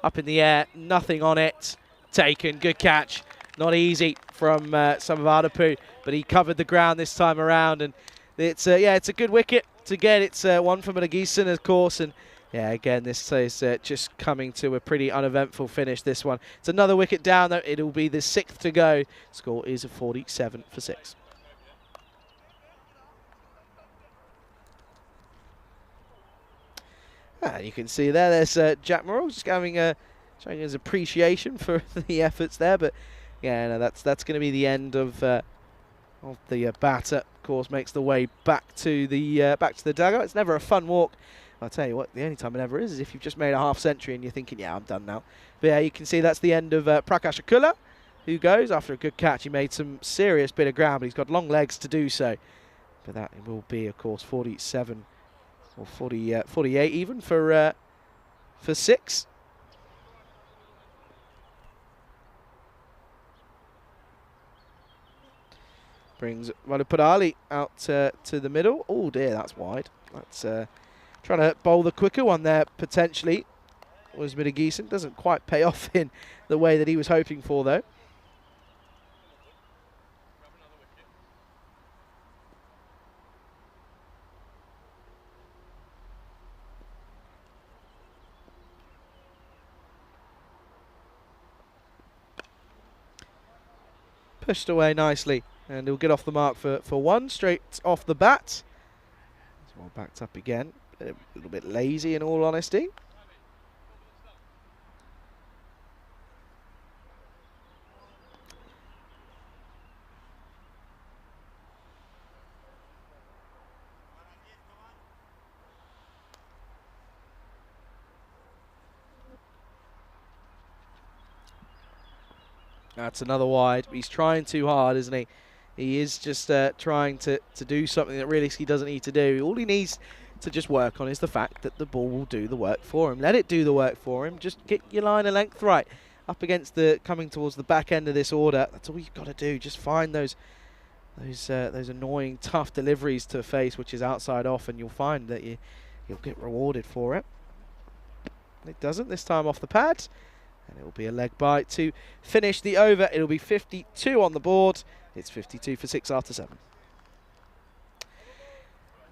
Up in the air, nothing on it. Taken, good catch. Not easy from Samavadapu, but he covered the ground this time around, and it's it's a good wicket to get. It's one from Middelgeesen, of course, and yeah, again, this is just coming to a pretty uneventful finish, this one. It's another wicket down, though. It'll be the 6th to go. Score is 47 for 6. You can see there's Jack Morrell just showing his appreciation for the efforts there. But yeah, no, that's going to be the end of the batter. Of course, makes the way back to the dugout. It's never a fun walk. I'll tell you what, the only time it ever is if you've just made a half century and you're thinking, yeah, I'm done now. But yeah, you can see that's the end of Prakash Akula, who goes after a good catch. He made some serious bit of ground, but he's got long legs to do so. But that will be, of course, 47 or 48 even for 6. Brings Valupurali out to the middle. Oh dear, that's wide. That's trying to bowl the quicker one there, potentially, was Middelgeesen. Doesn't quite pay off in the way that he was hoping for, though. Pushed away nicely, and he'll get off the mark for one, straight off the bat. It's well backed up again. A little bit lazy, in all honesty. That's another wide. He's trying too hard, isn't he? He is just trying to do something that really he doesn't need to do. All he needs to just work on is the fact that the ball will do the work for him. Let it do the work for him. Just get your line of length right. Up against coming towards the back end of this order. That's all you've got to do. Just find those annoying, tough deliveries to face, which is outside off, and you'll find that you'll get rewarded for it. It doesn't this time off the pad. And it will be a leg bite to finish the over. It'll be 52 on the board. It's 52 for 6 after 7.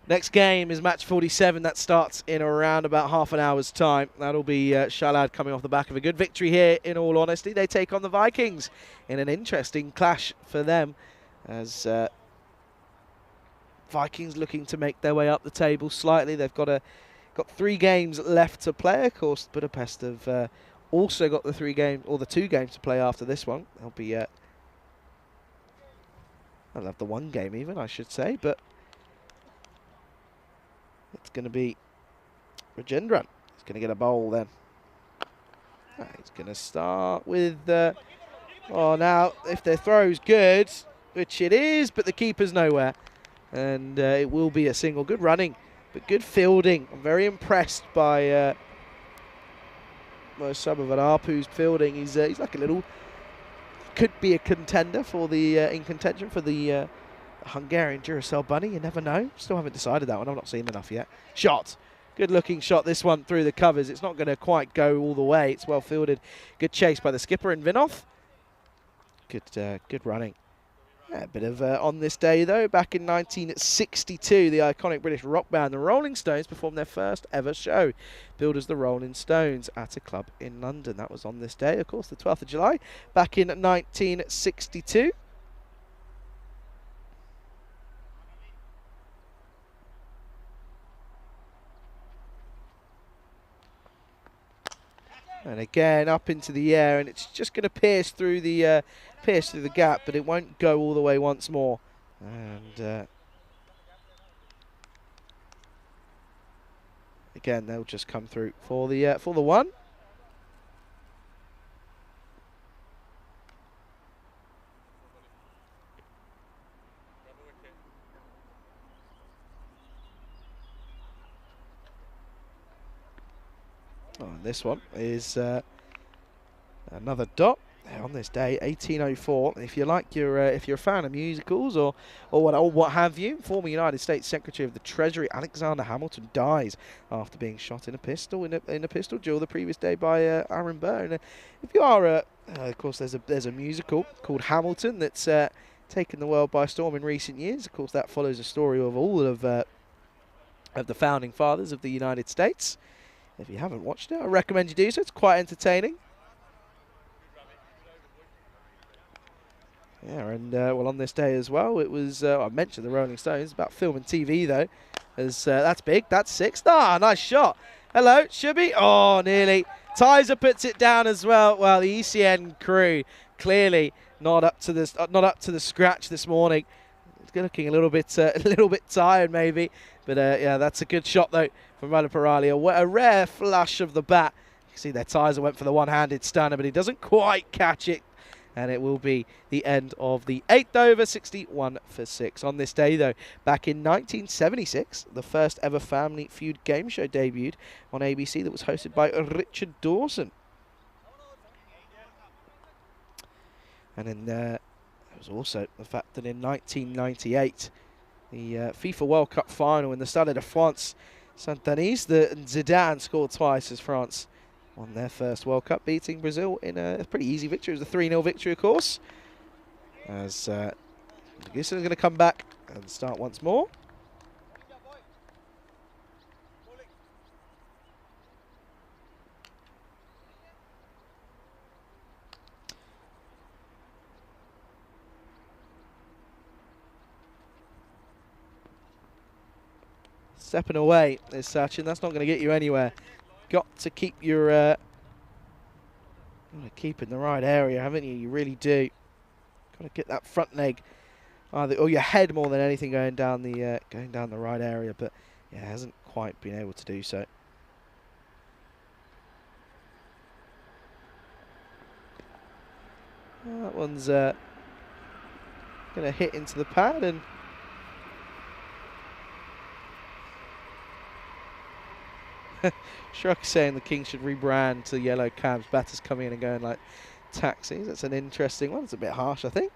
Next game is match 47. That starts in around about half an hour's time. That'll be Shalad coming off the back of a good victory here, in all honesty. They take on the Vikings in an interesting clash for them, as Vikings looking to make their way up the table slightly. They've got 3 games left to play. Of course, Budapest have also got the 2 games to play after this one. They'll be I'll have the 1 game even, I should say, but it's going to be Rajendran. He's going to get a bowl then. He's going to start with now if their throw's good, which it is, but the keeper's nowhere, and it will be a single. Good running, but good fielding. I'm very impressed by Samavadapu's fielding. He's like a little, could be a contender for the in contention for the Hungarian Duracell bunny, you never know. Still haven't decided that one. I've not seen enough yet. Shot. Good looking shot, this one through the covers. It's not going to quite go all the way. It's well fielded. Good chase by the skipper and Vinov. Good running. Yeah, a bit of on this day, though. Back in 1962, the iconic British rock band, the Rolling Stones, performed their first ever show, billed as the Rolling Stones, at a club in London. That was on this day, of course, the 12th of July, back in 1962. And again, up into the air, and it's just going to pierce through the gap, but it won't go all the way once more. And again, they'll just come through for the one. Oh, and this one is another dot on this day, 1804. If you like if you're a fan of musicals or what have you, former United States Secretary of the Treasury Alexander Hamilton dies after being shot in a pistol in a pistol duel the previous day by Aaron Burr. And if you are, of course, there's a musical called Hamilton that's taken the world by storm in recent years. Of course, that follows a story of all of the founding fathers of the United States. If you haven't watched it, I recommend you do so. It's quite entertaining. Yeah, and well, on this day as well, it was, I mentioned the Rolling Stones, about film and TV, though. As that's big, that's 6. Ah, nice shot. Hello, Shubby. Oh, nearly. Tizer puts it down as well. Well, the ECN crew clearly not up to the scratch this morning. It's looking a little bit tired, maybe. But yeah, that's a good shot, though, from Rada Pirali. A rare flush of the bat. You can see there, Tizer went for the one-handed stunner, but he doesn't quite catch it. And it will be the end of the 8th over, 61 for 6. On this day, though, back in 1976, the first ever Family Feud game show debuted on ABC that was hosted by Richard Dawson. And then there was also the fact that in 1998, the FIFA World Cup final in the Stade de France Saint-Denis, Zidane scored twice as France won their first World Cup, beating Brazil in a pretty easy victory. It was a 3-0 victory, of course. As Gusson is going to come back and start once more. Stepping away is Sachin. That's not going to get you anywhere. Got to keep your keep in the right area, haven't you? You really do. Got to get that front leg, or your head more than anything, going down the right area. But yeah, hasn't quite been able to do so. That one's going to hit into the pad and. Shrug saying the King should rebrand to yellow cabs. Batters coming in and going like taxis. That's an interesting one. It's a bit harsh, I think.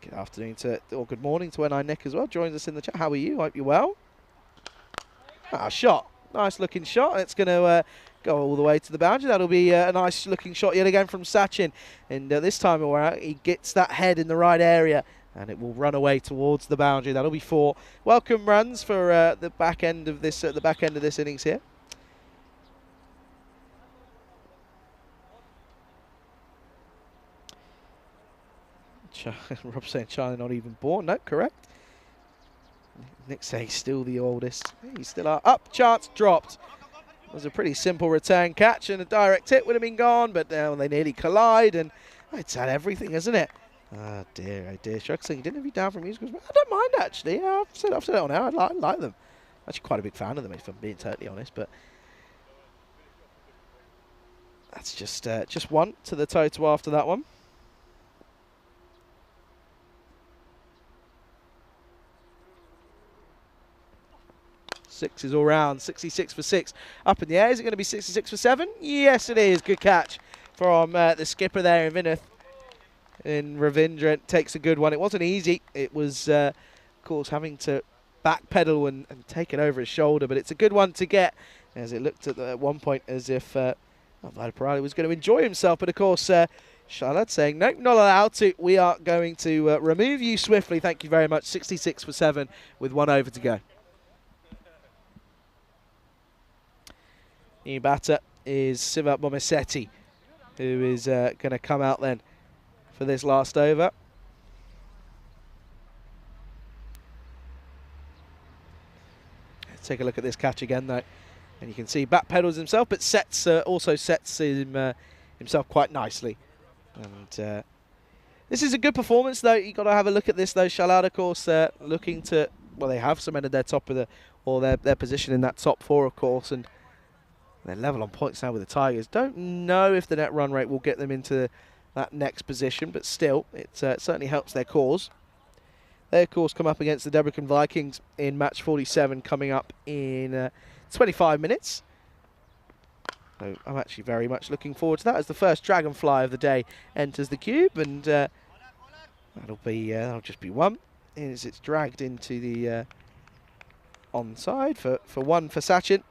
Good afternoon or good morning to NI Nick as well. Joins us in the chat. How are you? Hope you're well. Ah, shot. Nice looking shot. It's going to go all the way to the boundary. That'll be a nice looking shot yet again from Sachin. And this time around, he gets that head in the right area. And it will run away towards the boundary. That'll be 4 welcome runs for the back end of this innings here. Rob saying China not even born. No, correct. Nick saying still the oldest. He's still up. Chance dropped. It was a pretty simple return catch, and a direct hit would have been gone, but now they nearly collide, and it's had everything, isn't it? Oh dear, Shrug saying, didn't have you down for musicals? I don't mind, actually. Yeah, I've said it on air. I like them. Actually, quite a big fan of them, if I'm being totally honest. But that's just 1 to the total after that one. Sixes all round. 66 for 6. Up in the air. Is it going to be 66 for 7? Yes, it is. Good catch from the skipper there in Vinith. in Ravindra takes a good one. It wasn't easy. It was, of course, having to backpedal and take it over his shoulder, but it's a good one to get, as it looked at one point as if Valparaiso was going to enjoy himself, but of course Charlotte saying, nope, not allowed to. We are going to remove you swiftly. Thank you very much. 66 for 7 with 1 over to go. New batter is Siva Bomisetti, who is going to come out then for this last over. Let's take a look at this catch again, though. And you can see backpedals himself, but also sets himself quite nicely. And this is a good performance, though. You've got to have a look at this, though. Shalad, of course, looking to, well, they have cemented their top of the, or their position in that top 4, of course, and they're level on points now with the Tigers. Don't know if the net run rate will get them into that next position, but still, it certainly helps their cause. They, of course, come up against the Debrecen Vikings in match 47 coming up in 25 minutes. So I'm actually very much looking forward to that as the first Dragonfly of the day enters the cube, and that'll just be one as it's dragged into the onside for 1 for Sachin.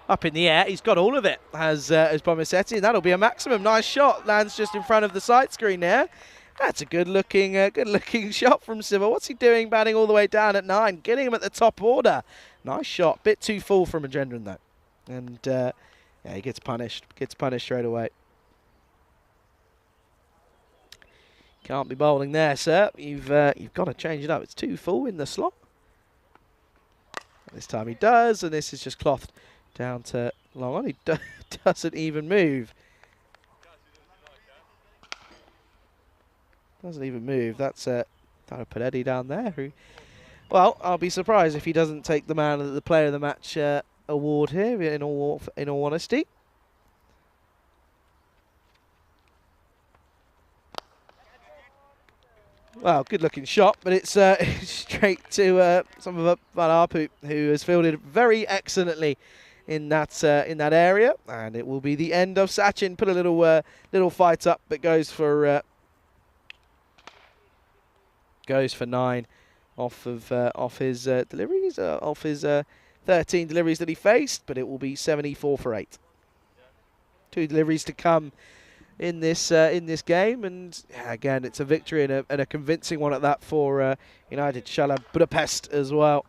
Up in the air, he's got all of it as Bomisetti, and that'll be a maximum. Nice shot, lands just in front of the sight screen there. That's a good-looking shot from Siva. What's he doing, batting all the way down at 9, getting him at the top order. Nice shot, bit too full from Magendran though, and yeah, he gets punished straight away. Can't be bowling there, sir. You've got to change it up. It's too full in the slot. This time he does, and this is just clothed down to long on. He doesn't even move. Doesn't even move. That's Paretti down there. Who, well, I'll be surprised if he doesn't take the player of the match award here. In all honesty. Well, good-looking shot, but it's straight to some of Van Arpoot, who has fielded very excellently in that area, and it will be the end of Sachin. Put a little fight up, but goes for 9 off his deliveries, off his 13 deliveries that he faced, but it will be 74 for 8. 2 deliveries to come in this game, and again, it's a victory and a convincing one at that for United Shala Budapest as well,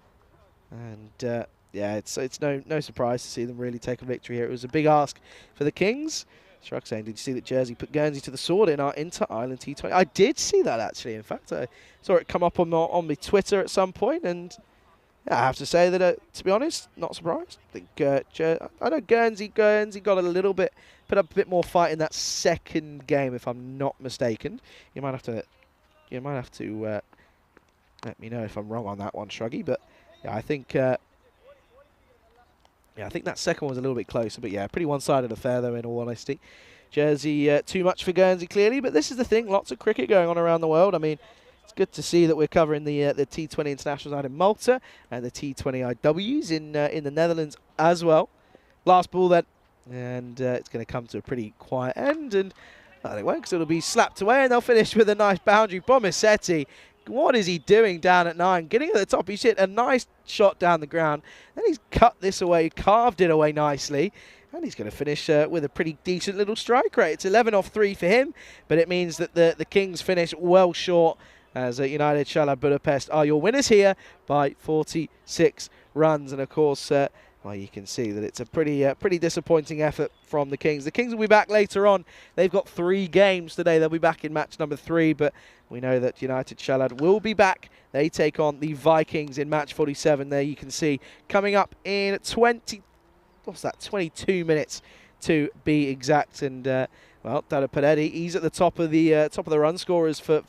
and. Yeah, it's no surprise to see them really take a victory here. It was a big ask for the Kings. Shrug saying, did you see that Jersey put Guernsey to the sword in our inter-island T20? I did see that, actually. In fact, I saw it come up on my Twitter at some point, and yeah, I have to say that, to be honest, not surprised. I think I know Guernsey got a little bit, put up a bit more fight in that second game, if I'm not mistaken. You might have to let me know if I'm wrong on that one, Shruggy. But yeah, I think. Yeah, I think that second one was a little bit closer, but yeah, pretty one-sided affair though, in all honesty. Jersey, too much for Guernsey, clearly, but this is the thing, lots of cricket going on around the world. I mean, it's good to see that we're covering the T20 Internationals out in Malta and the T20 IWs in the Netherlands as well. Last ball then, and it's going to come to a pretty quiet end, and it won't, because it'll be slapped away, and they'll finish with a nice boundary. Bomisetti, what is he doing down at 9? Getting at the top, he's hit a nice shot down the ground. Then he's cut this away, carved it away nicely. And he's going to finish with a pretty decent little strike rate. It's 11 off 3 for him, but it means that the Kings finish well short, as United Shala Budapest are your winners here by 46 runs. And of course, well, you can see that it's a pretty disappointing effort from the Kings. The Kings will be back later on. They've got 3 games today. They'll be back in match number 3, but we know that United Shalad will be back. They take on the Vikings in match 47. There you can see coming up in 22 minutes to be exact. And well, Dada Paretti, he's at the top of the run scorers for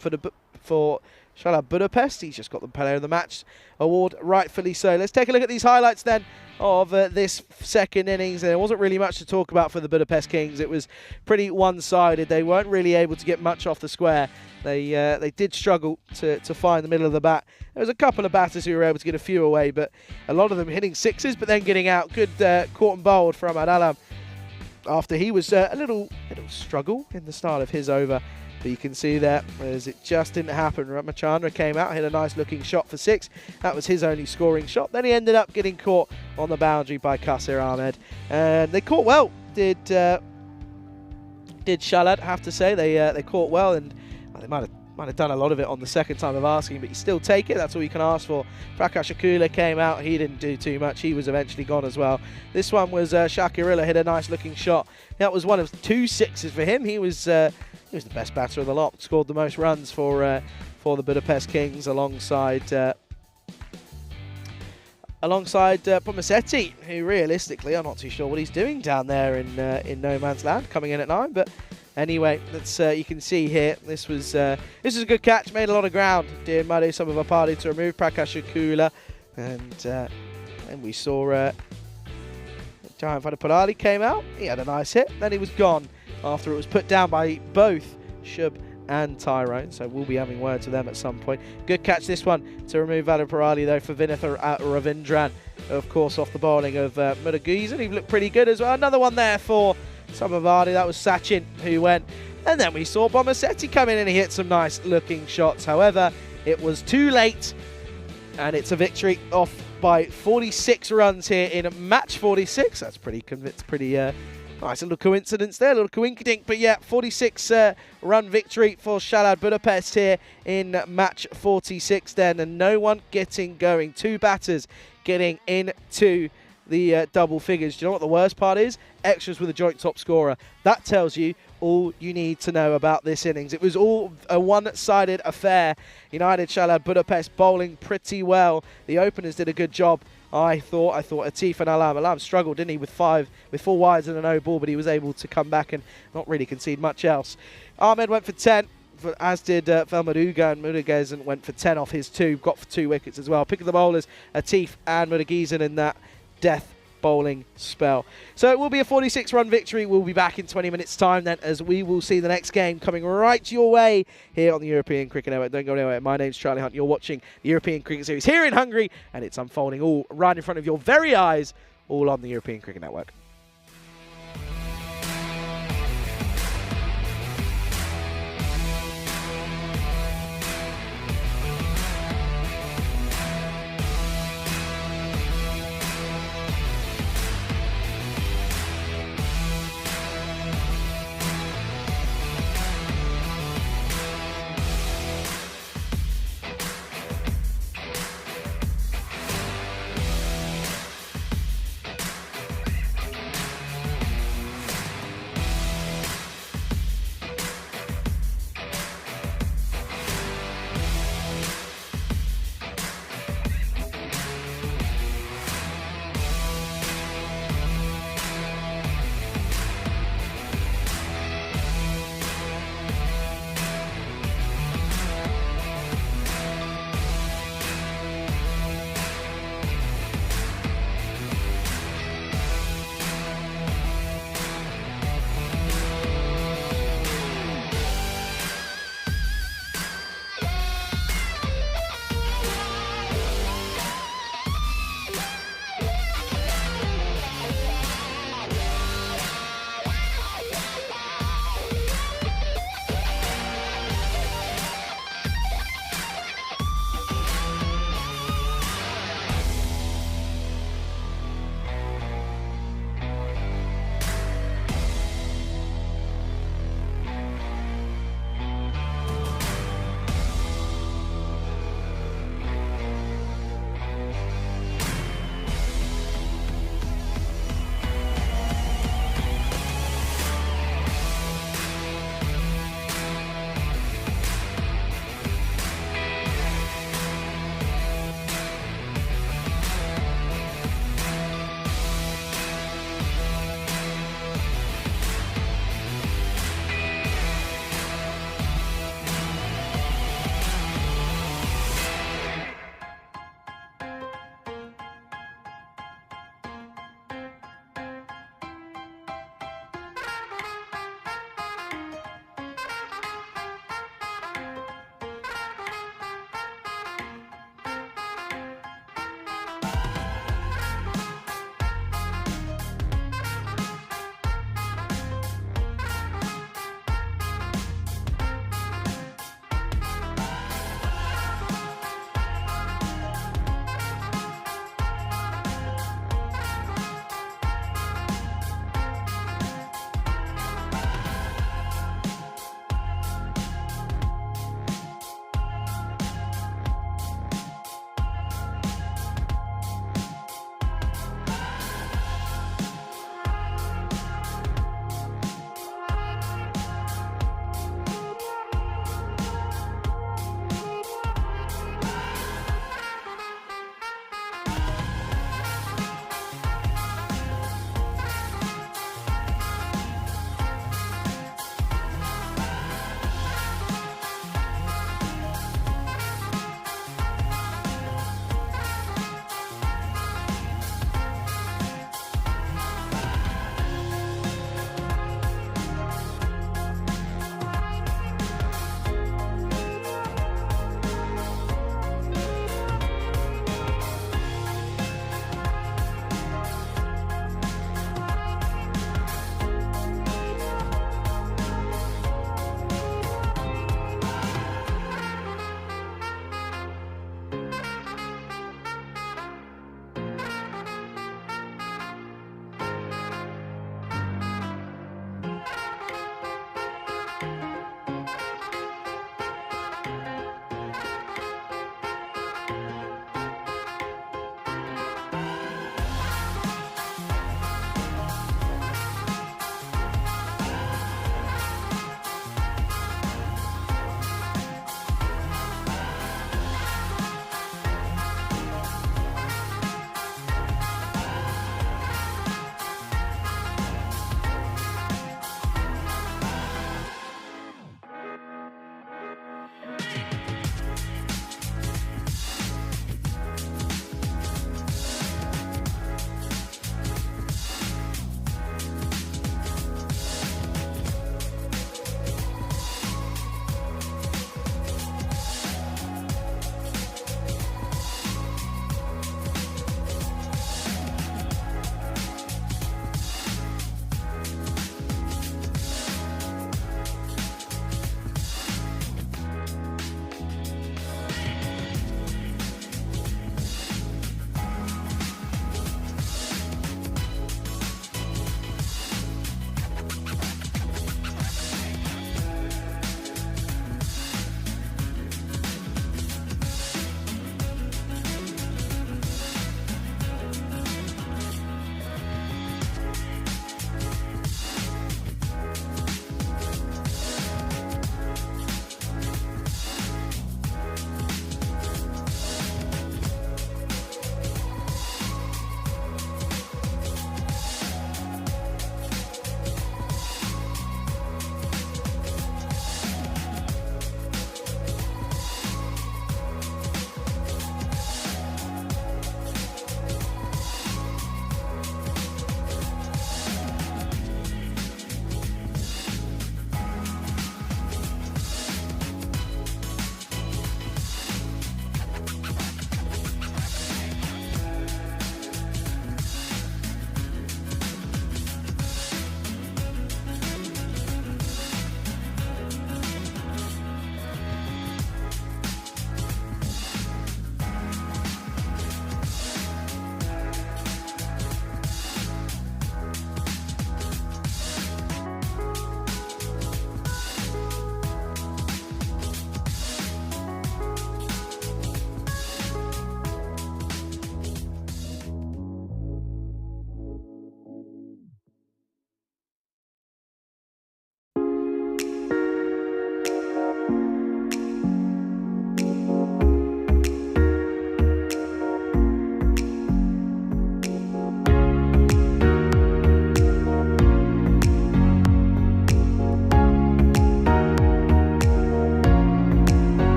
Shala Budapest. He's just got the player of the match award, rightfully so. Let's take a look at these highlights then of this second innings. There wasn't really much to talk about for the Budapest Kings. It was pretty one-sided. They weren't really able to get much off the square. They did struggle to find the middle of the bat. There was a couple of batters who were able to get a few away, but a lot of them hitting sixes, but then getting out. Good caught and bowled from Adalam after he was a little struggle in the start of his over. But you can see there, as it just didn't happen. Ramachandra came out, hit a nice looking shot for 6. That was his only scoring shot. Then he ended up getting caught on the boundary by Qasir Ahmed. And they caught well, did Shalad, have to say. They caught well, and they might have done a lot of it on the second time of asking, but you still take it. That's all you can ask for. Prakash Akula came out. He didn't do too much. He was eventually gone as well. This one was Shakirilla, hit a nice looking shot. That was one of 2 sixes for him. He was the best batter of the lot. Scored the most runs for the Budapest Kings alongside Pomasetti, who realistically, I'm not too sure what he's doing down there in no man's land, coming in at 9. But anyway, that's you can see here. This was a good catch. Made a lot of ground. Did Madhu Samavapadi to remove Prakash Akula, and we saw Giant Vadapalali came out. He had a nice hit. Then he was gone after it was put down by both Shub and Tyrone, so we'll be having words with them at some point. Good catch this one to remove Vadapalali though for Vinitha Ravindran, of course, off the bowling of Murugesh, and he looked pretty good as well. Another one there for Samavadi. That was Sachin who went, and then we saw Pomasetti come in and he hit some nice looking shots. However, it was too late, and it's a victory off by 46 runs here in match 46. That's pretty nice little coincidence there, a little coinkydink. But yeah, 46 run victory for Shalad Budapest here in match 46 then, and no one getting going. 2 batters getting into the double figures. Do you know what the worst part is? Extras with a joint top scorer. That tells you all you need to know about this innings. It was all a one-sided affair. United Shalad Budapest bowling pretty well. The openers did a good job. I thought Atif and Alam struggled, didn't he, with 4 wides and a no ball, but he was able to come back and not really concede much else. Ahmed went for 10, as did Velmaruga, and Murugesh went for 10 off his 2, got for 2 wickets as well. Pick of the bowlers, Atif and Murugesh in that death bowling spell. So it will be a 46-run victory. We'll be back in 20 minutes' time then, as we will see the next game coming right your way here on the European Cricket Network. Don't go anywhere. My name's Charlie Hunt. You're watching the European Cricket Series here in Hungary, and it's unfolding all right in front of your very eyes, all on the European Cricket Network.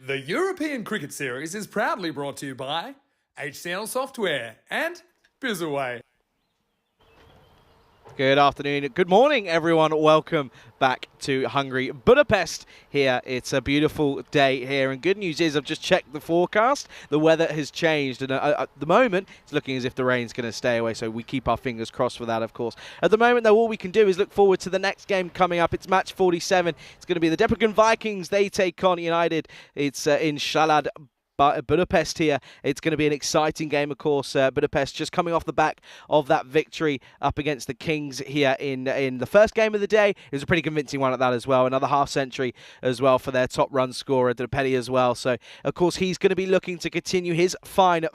The European Cricket Series is proudly brought to you by HCL Software and Bizaway. Good afternoon, good morning everyone, welcome back to Hungary, Budapest here. It's a beautiful day here and good news is I've just checked the forecast, the weather has changed and at the moment it's looking as if the rain's going to stay away, so we keep our fingers crossed for that of course. At the moment though, all we can do is look forward to the next game coming up. It's match 47, it's going to be the Debrecen Vikings, they take on United. It's in Salad, Budapest here. It's going to be an exciting game, of course. Budapest just coming off the back of that victory up against the Kings here in the first game of the day. It was a pretty convincing one at that as well. Another half century as well for their top run scorer, Depelli as well. So, of course, he's going to be looking to continue his fine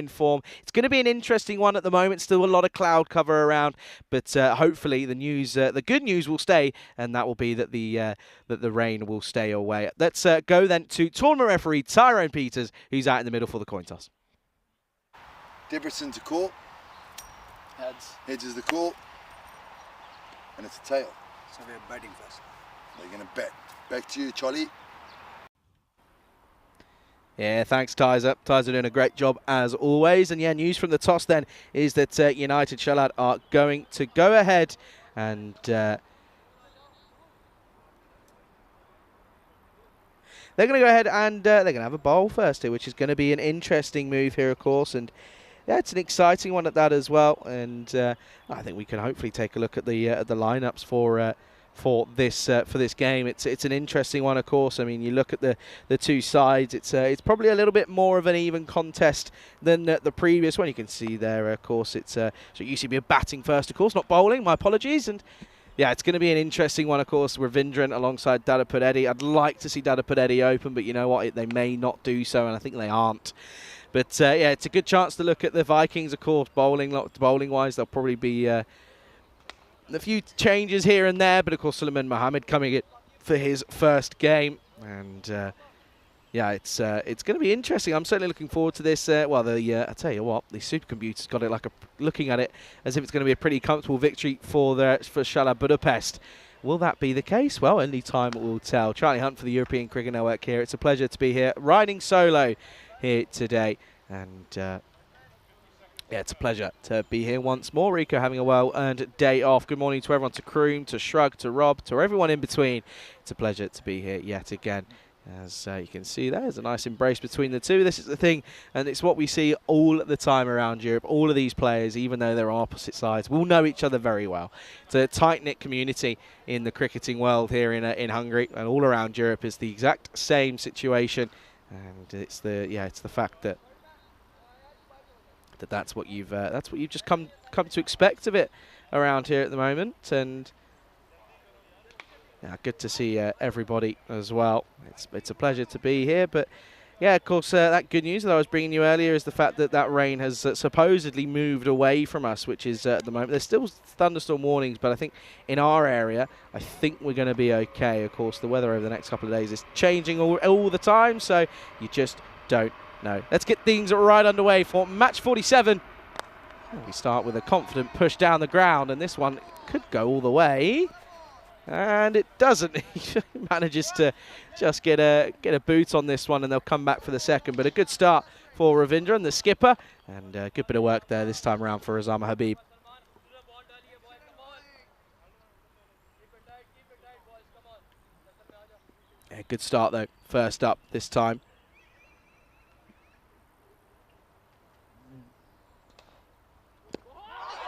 form. It's going to be an interesting one at the moment. Still a lot of cloud cover around, but hopefully the good news will stay, and that will be that the rain will stay away. Let's go then to tournament referee Tyrone Peters, who's out in the middle for the coin toss. Debrecen to call. Heads. Heads is the call. And it's a tail. So we're betting first. They're going to bet. Back to you, Charlie. Yeah, thanks, Tyzer. Tyzer doing a great job as always. And yeah, news from the toss then is that United Shalad are going to go ahead and they're going to go ahead and they're going to have a bowl first here, which is going to be an interesting move here, of course. And yeah, it's an exciting one at that as well. And I think we can hopefully take a look at the lineups for this game. It's an interesting one, of course. I mean, you look at the two sides. It's probably a little bit more of an even contest than the previous one. You can see there, of course, so it used to be a batting first, of course, not bowling. My apologies. And yeah, it's going to be an interesting one, of course. Ravindran alongside Dada Pudetti. I'd like to see Dada Pudetti open, but you know what? They may not do so, and I think they aren't. But yeah, it's a good chance to look at the Vikings, of course. Bowling-wise, there'll probably be a few changes here and there, but of course, Suleiman Mohammed coming in for his first game, and yeah, it's going to be interesting. I'm certainly looking forward to this. I tell you what, the supercomputer's got it looking at it as if it's going to be a pretty comfortable victory for Shala Budapest. Will that be the case? Well, only time will tell. Charlie Hunt for the European Cricket Network here. It's a pleasure to be here, riding solo here today, and yeah, it's a pleasure to be here once more. Rico having a well-earned day off. Good morning to everyone, to Kroom, to Shrug, to Rob, to everyone in between. It's a pleasure to be here yet again. As you can see, there's a nice embrace between the two. This is the thing, and it's what we see all the time around Europe. All of these players, even though they're on opposite sides, will know each other very well. It's a tight-knit community in the cricketing world here in Hungary, and all around Europe is the exact same situation. And it's the fact that that's what you've just come to expect of it around here at the moment. And yeah, good to see everybody as well. It's a pleasure to be here. But yeah, of course, that good news that I was bringing you earlier is the fact that rain has supposedly moved away from us, which is at the moment. There's still thunderstorm warnings, but I think in our area, I think we're going to be okay. Of course, the weather over the next couple of days is changing all the time, so you just don't know. Let's get things right underway for match 47. We start with a confident push down the ground, and this one could go all the way. And it doesn't. He manages to just get a boot on this one, and they'll come back for the second. But a good start for Ravindra and the skipper, and a good bit of work there this time around for Osama Habib. Yeah, good start though. First up this time.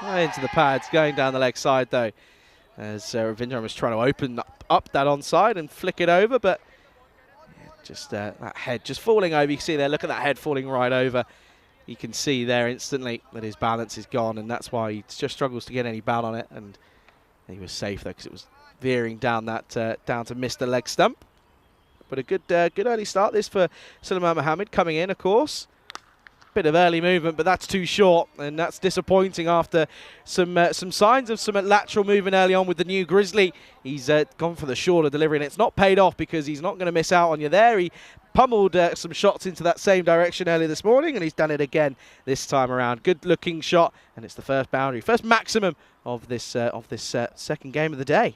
Into the pads, going down the leg side though. As Ravindra was trying to open up that onside and flick it over, but yeah, just that head just falling over. You can see there, look at that head falling right over. You can see there instantly that his balance is gone, and that's why he just struggles to get any bat on it. And he was safe though, because it was veering down down to miss the leg stump. But a good early start this for Suleiman Mohammed coming in, of course. Bit of early movement, but that's too short, and that's disappointing after some signs of some lateral movement early on with the new Grizzly. He's gone for the shorter delivery, and it's not paid off because he's not going to miss out on you there. He pummeled some shots into that same direction earlier this morning, and he's done it again this time around. Good-looking shot, and it's the first boundary, first maximum of this second game of the day.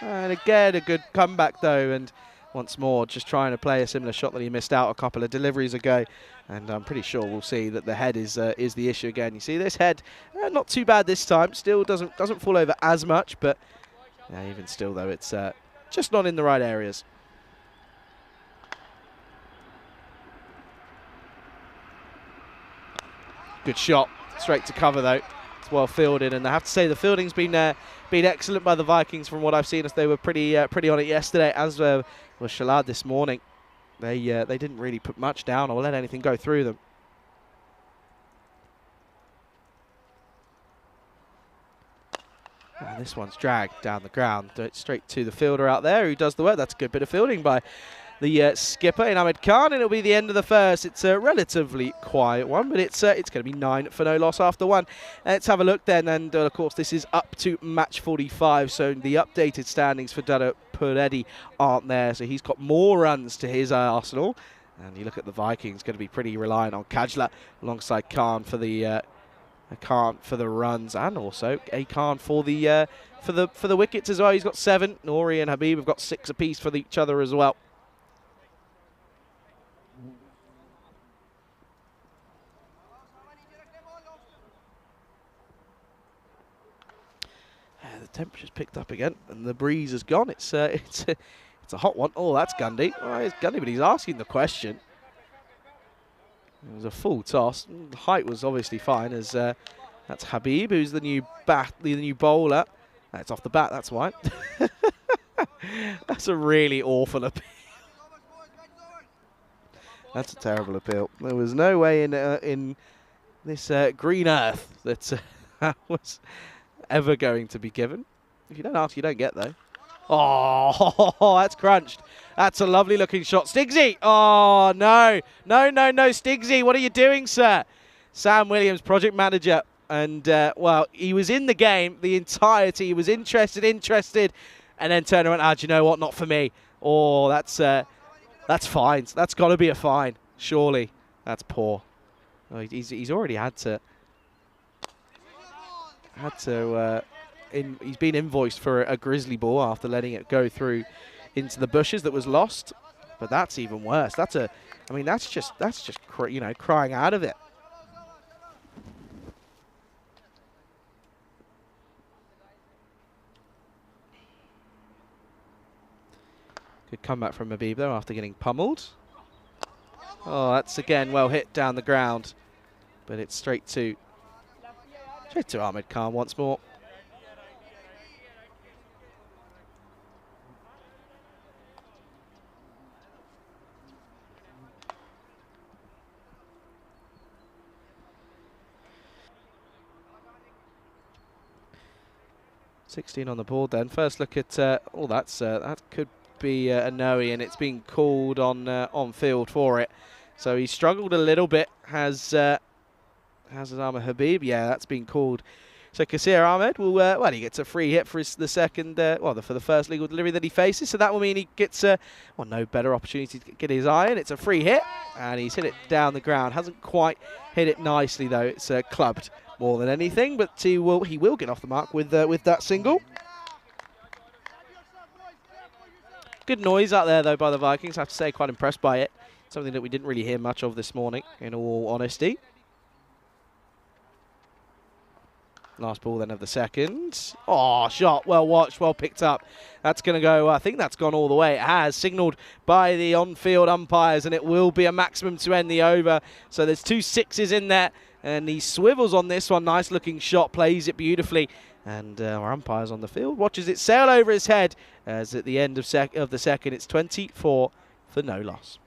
And again, a good comeback though, and once more just trying to play a similar shot that he missed out a couple of deliveries ago. And I'm pretty sure we'll see that the head is the issue again. You see this head, not too bad this time. Still doesn't fall over as much, but even still though, it's just not in the right areas. Good shot, straight to cover though. It's well fielded, and I have to say the fielding's been excellent by the Vikings from what I've seen, as they were pretty on it yesterday, as was Shalad this morning. They didn't really put much down or let anything go through them. And this one's dragged down the ground, straight to the fielder out there who does the work. That's a good bit of fielding by the skipper in Ahmed Khan, and it'll be the end of the first. It's a relatively quiet one, but it's going to be 9 for no loss after one. Let's have a look then, and of course this is up to match 45, so the updated standings for Dada Puredi aren't there, so he's got more runs to his arsenal. And you look at the Vikings, going to be pretty reliant on Kajla alongside Khan for the runs, and also a Khan for the wickets as well. He's got 7. Nori and Habib have got 6 apiece for each other as well. The temperature's picked up again, and the breeze has gone. It's a hot one. Oh, that's Gundy. Oh, it's Gundy, but he's asking the question. It was a full toss. The height was obviously fine, as that's Habib, who's the new bowler. It's off the bat, that's why. That's a really awful appeal. That's a terrible appeal. There was no way in this green earth that was ever going to be given. If you don't ask, you don't get, though. Oh, that's crunched. That's a lovely looking shot. Stigsy! Oh, no. No, Stigsy, what are you doing, sir? Sam Williams, project manager. And, well, he was in the game the entirety. He was interested, and then turned around, do you know what? Not for me. Oh, that's fines. That's got to be a fine, surely. That's poor. Oh, he's already had to he's been invoiced for a grizzly ball after letting it go through into the bushes that was lost. But that's even worse. That's just crying out of it. Good comeback from Habib though after getting pummeled. Oh, that's again well hit down the ground, but it's straight to Ahmed Khan once more. $16 on the board then. First look at that could be a no, and it's been called on field for it. So he struggled a little bit. Has Ahmed Habib? Yeah, that's been called. So Kasir Ahmed will he gets a free hit for the second for the first legal delivery that he faces. So that will mean he gets no better opportunity to get his eye in. It's a free hit, and he's hit it down the ground. Hasn't quite hit it nicely though. It's clubbed more than anything, but he will get off the mark with that single. Good noise out there though by the Vikings. I have to say, quite impressed by it. Something that we didn't really hear much of this morning, in all honesty. Last ball then of the second. Oh, shot. Well watched, well picked up. That's going to go, I think that's gone all the way. It has, signalled by the on-field umpires, and it will be a maximum to end the over. So there's 2 sixes in there, and he swivels on this one. Nice looking shot, plays it beautifully. And our umpire's on the field, watches it sail over his head, as at the end of the second, it's 24 for no loss.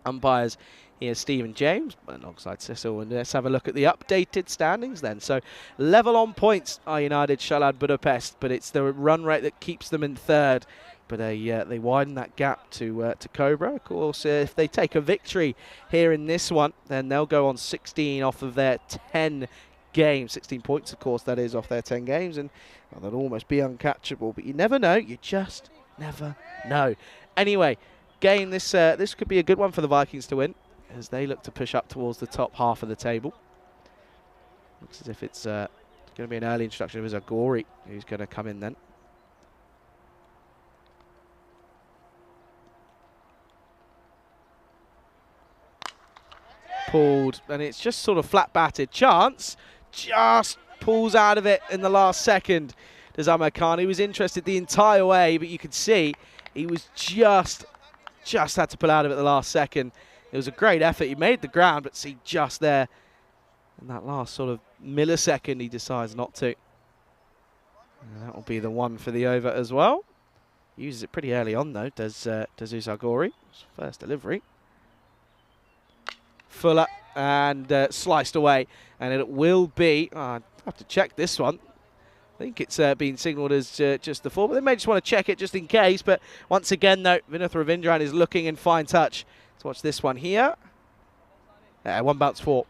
Umpires here, Stephen James, alongside Cecil, and let's have a look at the updated standings then. So level on points are United Shalad Budapest, but it's the run rate that keeps them in third. But they widen that gap to Cobra. Of course, if they take a victory here in this one, then they'll go on 16 off of their 10 games. 16 points, of course, that is off their 10 games, and they'll almost be uncatchable. But you never know. You just never know. Anyway, game this could be a good one for the Vikings to win, as they look to push up towards the top half of the table. Looks as if it's going to be an early introduction of Zagori, who's going to come in then. Pulled, and it's just sort of flat batted. Chance just pulls out of it in the last second. Does Ahmed Khan. He was interested the entire way, but you could see he was just had to pull out of it the last second. It was a great effort. He made the ground, but see, just there in that last sort of millisecond, he decides not to. And that will be the one for the over as well. Uses it pretty early on though, does Uzagori. First delivery. Fuller and sliced away, and it will be, I have to check this one. I think it's been signalled as just the 4, but they may just want to check it just in case. But once again though, Vinith Ravindran is looking in fine touch. Let's watch this one here. 1 bounce 4.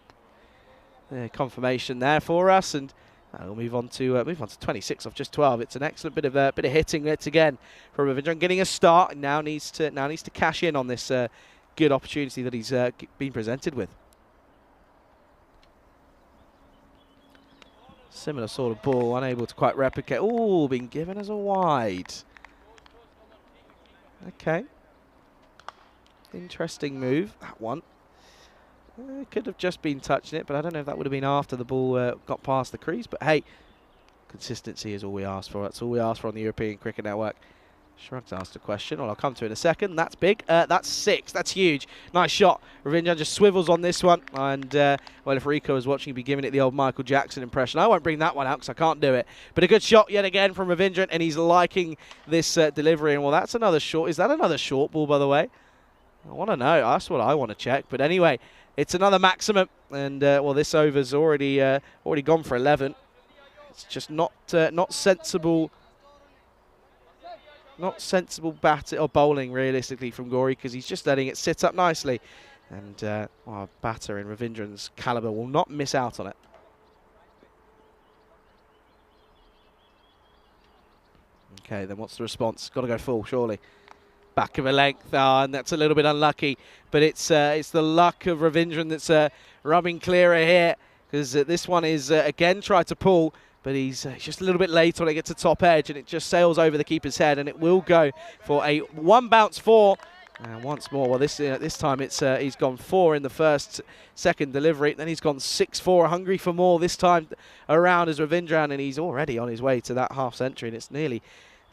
Confirmation there for us, and we'll move on to 26 off just 12. It's an excellent bit of hitting yet again from Ravindran, getting a start, and now needs to cash in on this good opportunity that he's been presented with. Similar sort of ball, unable to quite replicate. Oh, been given as a wide. Okay. Interesting move, that one. Could have just been touching it, but I don't know if that would have been after the ball got past the crease. But hey, consistency is all we ask for. That's all we ask for on the European Cricket Network. Shrugs asked a question. Well, I'll come to it in a second. That's big. That's 6. That's huge. Nice shot. Ravindran just swivels on this one. And, well, if Rico was watching, he'd be giving it the old Michael Jackson impression. I won't bring that one out because I can't do it. But a good shot yet again from Ravindran, and he's liking this delivery. And, well, that's another short. Is that another short ball, by the way? I want to know. That's what I want to check. But anyway, it's another maximum. And, well, this over's already gone for 11. It's just not sensible. Not sensible bat or bowling realistically from Gori, because he's just letting it sit up nicely. And well, a batter in Ravindran's calibre will not miss out on it. Okay, then what's the response? Got to go full, surely. Back of a length, and that's a little bit unlucky. But it's the luck of Ravindran that's rubbing clearer here, because this one is again tried to pull. But he's just a little bit late when it gets to top edge, and it just sails over the keeper's head, and it will go for a 1 bounce 4. And once more, well, this time it's he's gone 4 in the second delivery, then he's gone 6-4. Hungry for more this time around as Ravindran, and he's already on his way to that half century, and it's nearly,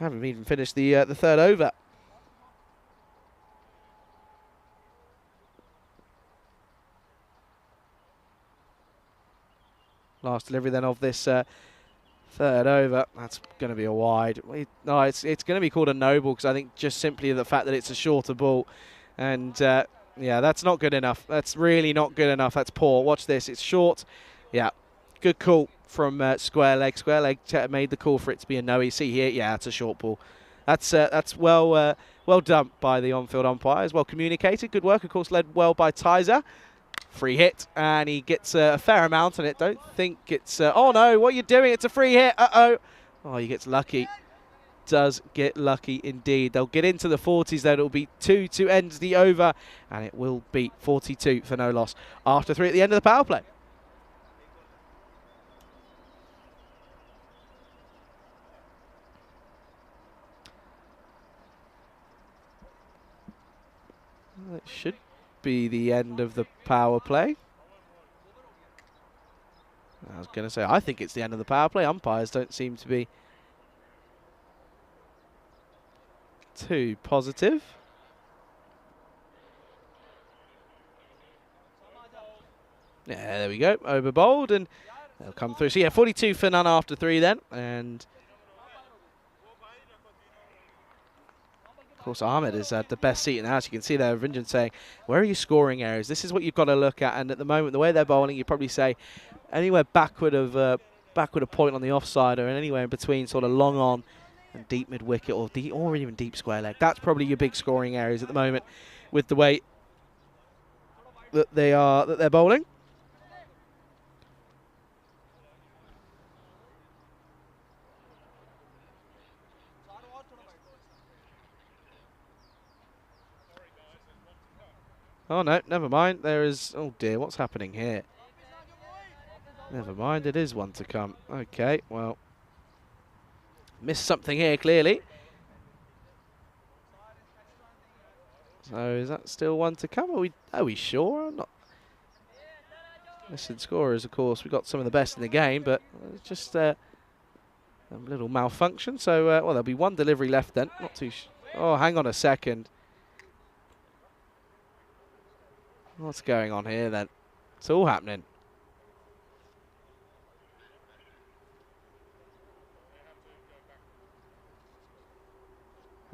haven't even finished the third over. Last delivery then of this third over. That's going to be a wide. No, it's going to be called a no ball, because I think just simply the fact that it's a shorter ball. And, yeah, that's not good enough. That's really not good enough. That's poor. Watch this. It's short. Yeah, good call from Square Leg. Square Leg made the call for it to be a no. You see here, yeah, it's a short ball. That's well done by the on-field umpires. Well communicated. Good work, of course, led well by Tizer. Free hit, and he gets a fair amount on it. Don't think it's... oh, no, what are you doing? It's a free hit. Uh-oh. Oh, he gets lucky. Does get lucky indeed. They'll get into the 40s, though. It'll be 2 to end the over, and it will be 42 for no loss after 3 at the end of the power play. Well, it should be the end of the power play. I was going to say, I think it's the end of the power play. Umpires don't seem to be too positive. Yeah, there we go. Over bowled, and they'll come through. So yeah, 42 for none after 3 then. And of course, Ahmed is at the best seat in the house. You can see there, Ravindran saying, where are your scoring areas? This is what you've got to look at. And at the moment, the way they're bowling, you'd probably say anywhere backward of a point on the offside, or anywhere in between sort of long on and deep mid-wicket, or even deep square leg. That's probably your big scoring areas at the moment with the way that they're bowling. Oh, no, never mind. There is... Oh, dear, what's happening here? Never mind, it is one to come. Okay, well, missed something here, clearly. So is that still one to come? Are we sure? I'm not. Missing scorers, of course. We've got some of the best in the game, but just a little malfunction. So, well, there'll be one delivery left then. Not too. Oh, hang on a second. What's going on here then? It's all happening.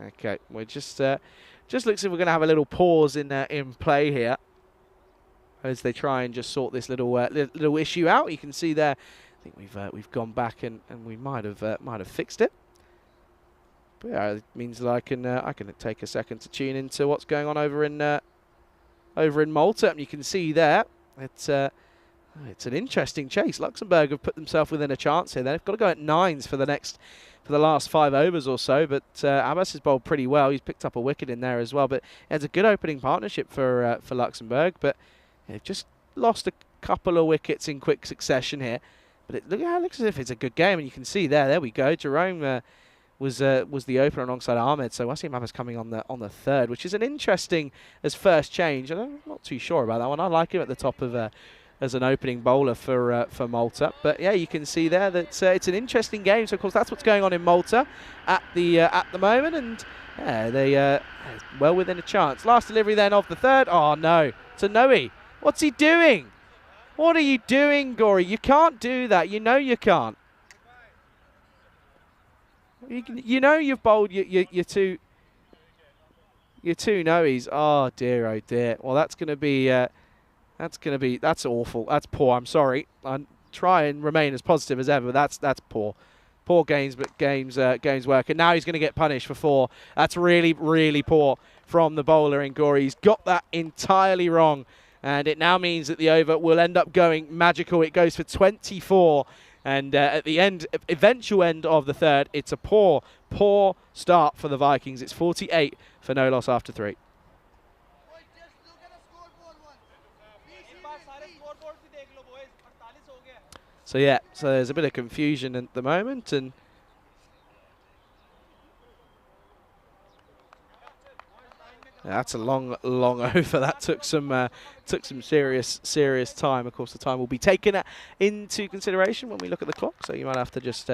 Okay, we're just looks as if we're going to have a little pause in play here as they try and just sort this little issue out. You can see there. I think we've gone back and we might have fixed it. But yeah, it means that I can take a second to tune into what's going on over in Malta. And you can see there it's an interesting chase. Luxembourg have put themselves within a chance here. They've got to go at 9s for the last 5 overs or so, but Abbas has bowled pretty well. He's picked up a wicket in there as well, but it's a good opening partnership for Luxembourg, but they've just lost a couple of wickets in quick succession here. But it looks as if it's a good game, and you can see there we go. Jerome was the opener alongside Ahmed, so Wasim Abbas coming on the third, which is an interesting as first change. I'm not too sure about that one. I like him at the top of as an opening bowler for Malta. But yeah, you can see there that it's an interesting game. So of course that's what's going on in Malta at the moment, and yeah, they well within a chance. Last delivery then of the third. Oh no, to Noe. What's he doing? What are you doing, Gory? You can't do that. You know you can't. You know you've bowled your two Noes. Oh dear. Well, that's going to be. That's awful. That's poor. I'm sorry. I try and remain as positive as ever, but that's poor. Poor games, but games work. And now he's going to get punished for 4. That's really, really poor from the bowler in Gori. He's got that entirely wrong. And it now means that the over will end up going magical. It goes for 24. And at the eventual end of the third, it's a poor start for the Vikings. It's 48 for no loss after 3. So yeah, so there's a bit of confusion at the moment, and that's a long over. That took some serious time. Of course, the time will be taken into consideration when we look at the clock. So you might have to just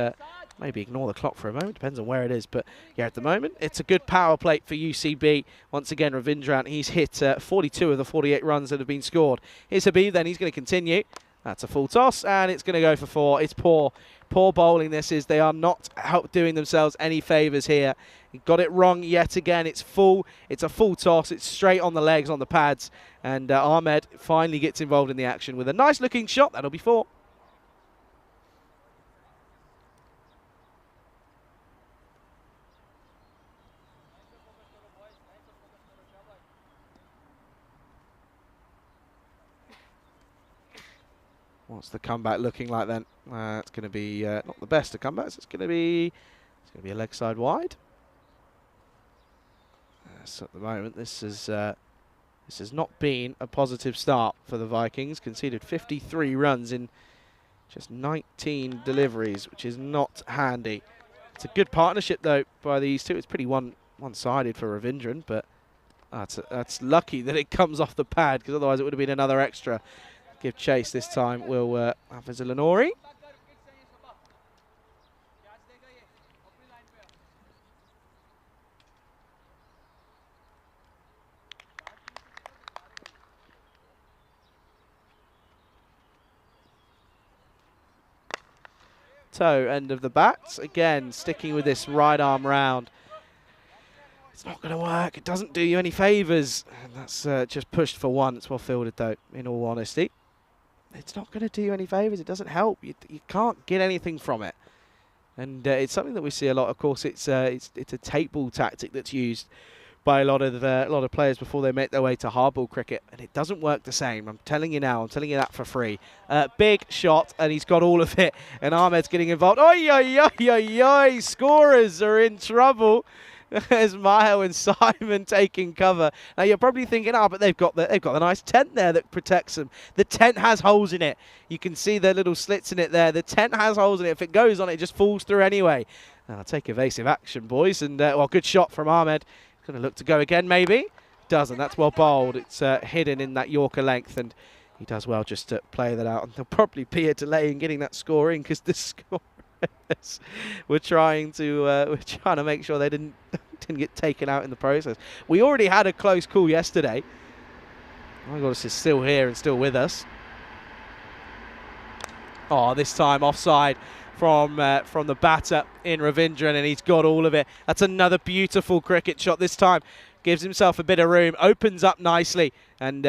maybe ignore the clock for a moment. Depends on where it is. But yeah, at the moment, it's a good power play for UCB. Once again, Ravindran, he's hit 42 of the 48 runs that have been scored. Here's Habib. Then he's going to continue. That's a full toss, and it's going to go for 4. It's poor bowling. This is. They are not doing themselves any favours here. He got it wrong yet again. It's a full toss. It's straight on the legs, on the pads, and Ahmed finally gets involved in the action with a nice looking shot. That'll be 4. What's the comeback looking like then? It's going to be not the best of comebacks. It's going to be a leg side wide. So at the moment, this has not been a positive start for the Vikings. Conceded 53 runs in just 19 deliveries, which is not handy. It's a good partnership though by these two. It's pretty one-sided for Ravindran, but that's lucky that it comes off the pad, because otherwise it would have been another extra. Give chase this time will Hafiz Al-Nouri. Toe end of the bat. Again, sticking with this right arm round. It's not going to work. It doesn't do you any favours. And that's just pushed for 1. It's well fielded though, in all honesty. It's not going to do you any favours. It doesn't help. You can't get anything from it. And it's something that we see a lot. Of course, it's a tape ball tactic that's used by a lot of players before they make their way to hardball cricket, and it doesn't work the same. I'm telling you now. I'm telling you that for free. Big shot, and he's got all of it. And Ahmed's getting involved. Oi, oi, oi, oi, oi! Scorers are in trouble. There's Mayo and Simon taking cover. Now you're probably thinking, but they've got the nice tent there that protects them. The tent has holes in it. You can see the little slits in it there. The tent has holes in it. If it goes on, it just falls through anyway. Now take evasive action, boys. And well, good shot from Ahmed. Going to look to go again, maybe. Doesn't. That's well bowled. It's hidden in that Yorker length, and he does well just to play that out. And there'll probably be a delay in getting that score in because the score. we're trying to make sure they didn't get taken out in the process. We already had a close call yesterday. My God, is still here and still with us. Oh, this time offside from the batter in Ravindran, and he's got all of it. That's another beautiful cricket shot. This time gives himself a bit of room, opens up nicely, and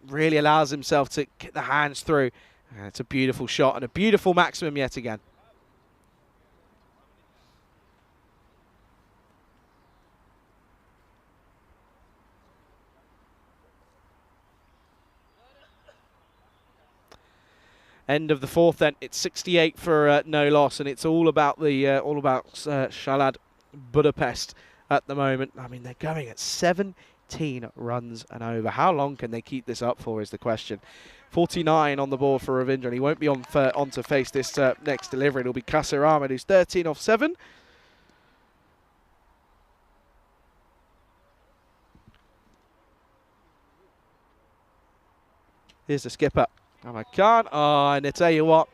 really allows himself to get the hands through. It's a beautiful shot and a beautiful maximum yet again. End of the fourth, then it's 68 for no loss, and it's all about the Shalad Budapest at the moment. I mean, they're going at 17 runs and over. How long can they keep this up for is the question. 49 on the board for Ravindra, and he won't be on to face this next delivery. It'll be Qasir Ahmed, who's 13 off 7. Here's the skipper. Oh, I can't. Oh, and I tell you what,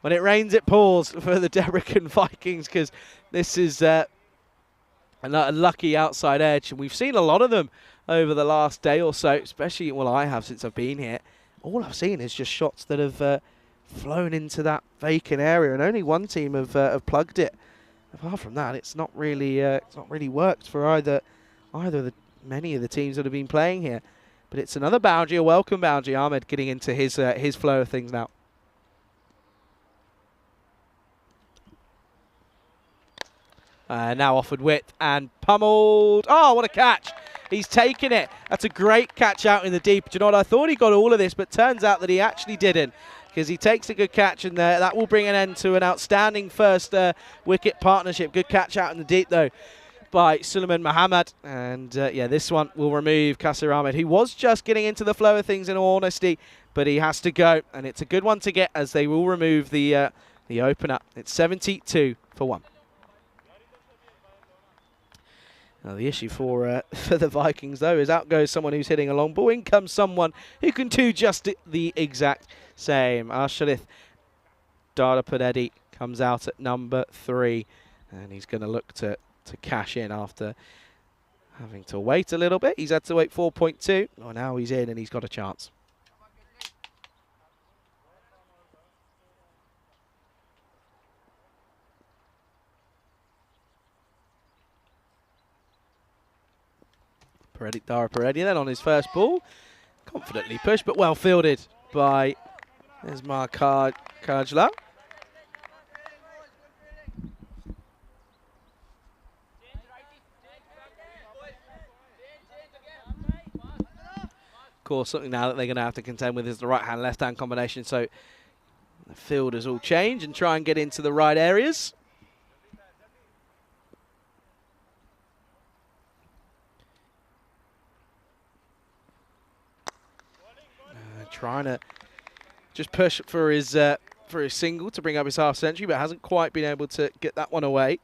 when it rains, it pours for the Debrecen Vikings, because this is a lucky outside edge. And we've seen a lot of them over the last day or so, especially, well, I have since I've been here. All I've seen is just shots that have flown into that vacant area, and only one team have plugged it. Apart from that, it's not really worked for either of many of the teams that have been playing here. But it's another boundary, a welcome boundary. Ahmed getting into his flow of things now. Now offered width and pummeled. Oh, what a catch. He's taken it. That's a great catch out in the deep. Do you know what? I thought he got all of this, but turns out that he actually didn't, because he takes a good catch, and that will bring an end to an outstanding first wicket partnership. Good catch out in the deep, though, by Suleiman Mohammed. And yeah, this one will remove Qasir Ahmed, who was just getting into the flow of things in all honesty, but he has to go, and it's a good one to get, as they will remove the opener. It's 72 for 1. Now the issue for the Vikings, though, is out goes someone who's hitting a long ball. In comes someone who can do just the exact same. Asharith Dadapadedi comes out at number 3, and he's going to look to cash in after having to wait a little bit. He's had to wait 4.2. Oh, now he's in and he's got a chance. Dara Peretti then on his first ball. Confidently pushed, but well fielded by Esmar Kajla. Of course, something now that they're going to have to contend with is the right-hand, left-hand combination. So the fielders all change and try and get into the right areas. Trying to just push for his single to bring up his half century, but hasn't quite been able to get that one away.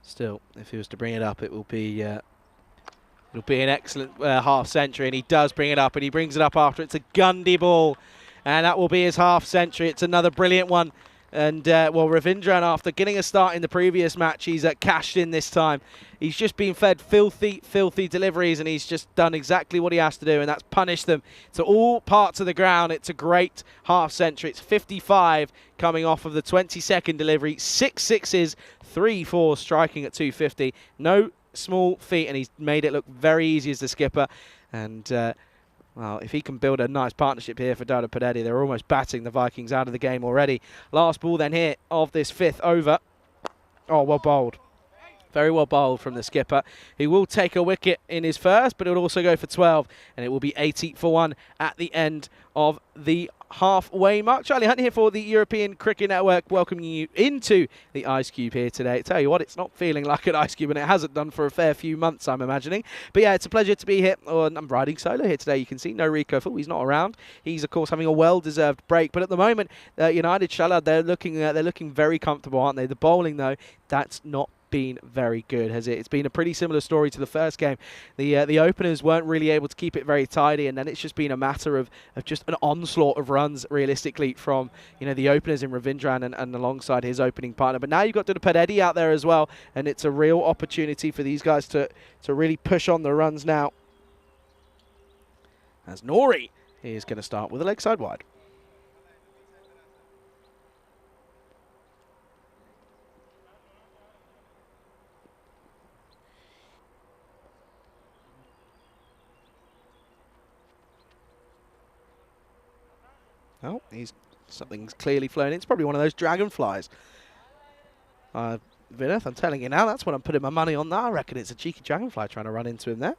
Still, if he was to bring it up, it will be an excellent half century, and he does bring it up, and he brings it up after it's a Gundy ball, and that will be his half century. It's another brilliant one. And, well, Ravindran, after getting a start in the previous match, he's cashed in this time. He's just been fed filthy deliveries, and he's just done exactly what he has to do, and that's punish them to all parts of the ground. It's a great half century. It's 55 coming off of the 22nd delivery. 6 sixes, 3 fours, striking at 250. No small feat, and he's made it look very easy as the skipper. And well, if he can build a nice partnership here for Dada Padetti, they're almost batting the Vikings out of the game already. Last ball then here of this 5th over. Oh, well bowled. Very well bowled from the skipper. He will take a wicket in his first, but it will also go for 12, and it will be 80 for 1 at the end of the halfway mark. Charlie Hunt here for the European Cricket Network, welcoming you into the Ice Cube here today. Tell you what, it's not feeling like an Ice Cube, and it hasn't done for a fair few months, I'm imagining. But yeah, it's a pleasure to be here. I'm riding solo here today. You can see no Rico Full. He's not around. He's of course having a well-deserved break. But at the moment, United Shalad, they're looking very comfortable, aren't they? The bowling though, that's not been very good, has it? It's been a pretty similar story to the first game. The openers weren't really able to keep it very tidy, and then it's just been a matter of just an onslaught of runs realistically from the openers in Ravindran and alongside his opening partner. But now you've got Dudapadetti out there as well, and it's a real opportunity for these guys to really push on the runs now, as Nori is going to start with a leg side wide. Oh, something's clearly flown in. It's probably one of those dragonflies. Vinith, I'm telling you now, that's what I'm putting my money on now. I reckon it's a cheeky dragonfly trying to run into him there.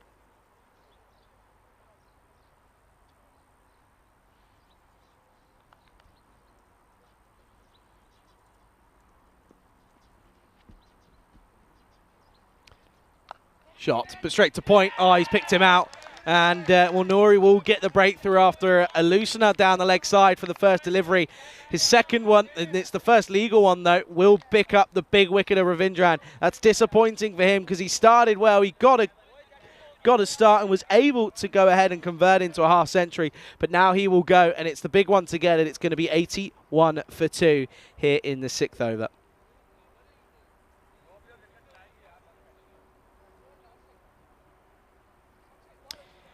Shot, but straight to point. Oh, he's picked him out. And Nori will get the breakthrough after a loosener down the leg side for the first delivery. His second one, and it's the first legal one though, will pick up the big wicket of Ravindran. That's disappointing for him because he started well. He got a start and was able to go ahead and convert into a half century. But now he will go, and it's the big one to get it. It's going to be 81 for 2 here in the 6th over.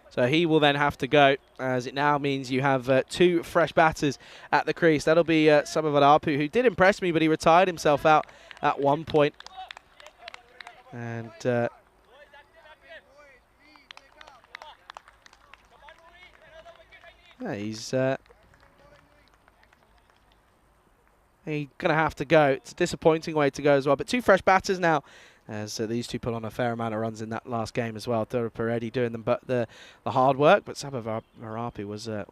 So he will then have to go, as it now means you have 2 fresh batters at the crease. That'll be Samavadapu, who did impress me, but he retired himself out at one point. And yeah, he's going to have to go. It's a disappointing way to go as well. But 2 fresh batters now, as these two put on a fair amount of runs in that last game as well. Dudapadetti doing the hard work, but Samavadapu was there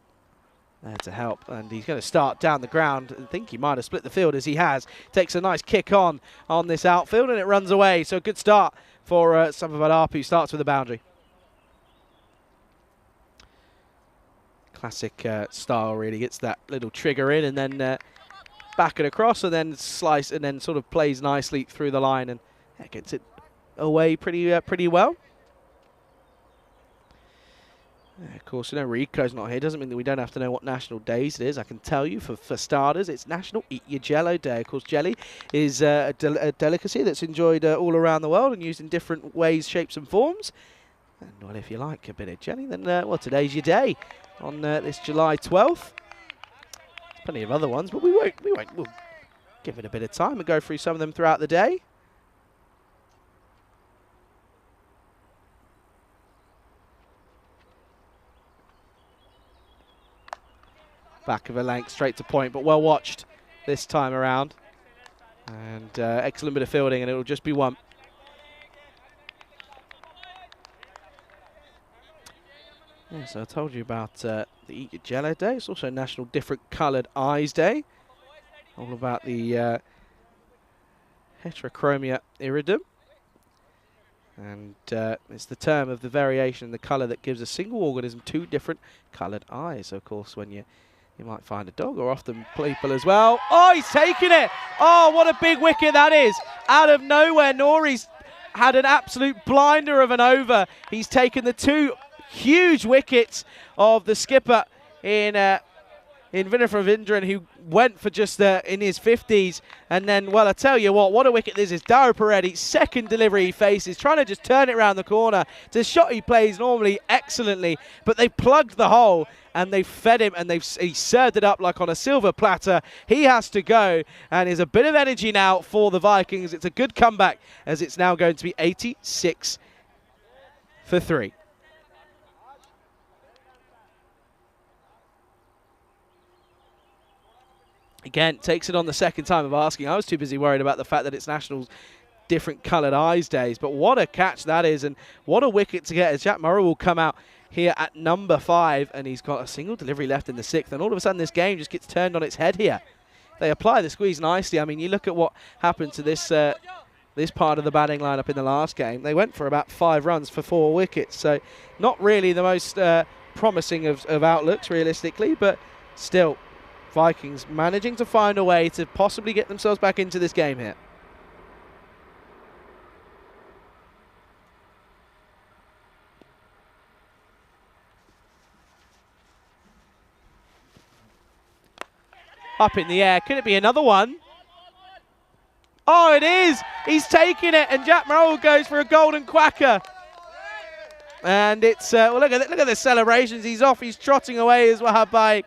to help. And he's going to start down the ground. I think he might have split the field, as he has. Takes a nice kick on this outfield, and it runs away. So a good start for Samavadapu. Starts with a boundary. Classic style, really. Gets that little trigger in, and then back it across, and then slice, and then sort of plays nicely through the line, and gets it away pretty well. Of course, Rico's not here. Doesn't mean that we don't have to know what national days it is. I can tell you, for starters, it's National Eat Your Jello Day. Of course, jelly is a delicacy that's enjoyed all around the world and used in different ways, shapes and forms. And well, if you like a bit of jelly, then well, today's your day on this July 12th. Plenty of other ones, but we'll give it a bit of time and go through some of them throughout the day. Back of a length, straight to point, but well watched this time around. And excellent bit of fielding, and it'll just be one. Yeah, so I told you about the Eat Your Jello Day. It's also National Different Coloured Eyes Day. All about the Heterochromia iridum. And it's the term of the variation in the colour that gives a single organism 2 different coloured eyes. So of course, when you might find a dog, or often people as well. Oh, he's taken it! Oh, what a big wicket that is! Out of nowhere, Nori's had an absolute blinder of an over. He's taken the 2 huge wickets of the skipper in Vinith Ravindran, who went for just in his 50s. And then, well, I tell you what a wicket this is. Dudapadetti, second delivery he faces, trying to just turn it around the corner. It's a shot he plays normally excellently, but they plugged the hole and they fed him, and he served it up like on a silver platter. He has to go, and there's a bit of energy now for the Vikings. It's a good comeback, as it's now going to be 86 for 3. Again, takes it on the second time of asking. I was too busy worried about the fact that it's National different coloured eyes days. But what a catch that is, and what a wicket to get, as Jack Murray will come out here at number 5, and he's got a single delivery left in the 6th, and all of a sudden this game just gets turned on its head here. They apply the squeeze nicely. I mean, you look at what happened to this this part of the batting lineup in the last game. They went for about 5 runs for 4 wickets, so not really the most promising of outlooks realistically, but still, Vikings managing to find a way to possibly get themselves back into this game here. Up in the air, could it be another one? Oh, it is! He's taking it, and Jack Murray goes for a golden quacker. And it's, well, look at the celebrations. He's off, he's trotting away as well, Bike.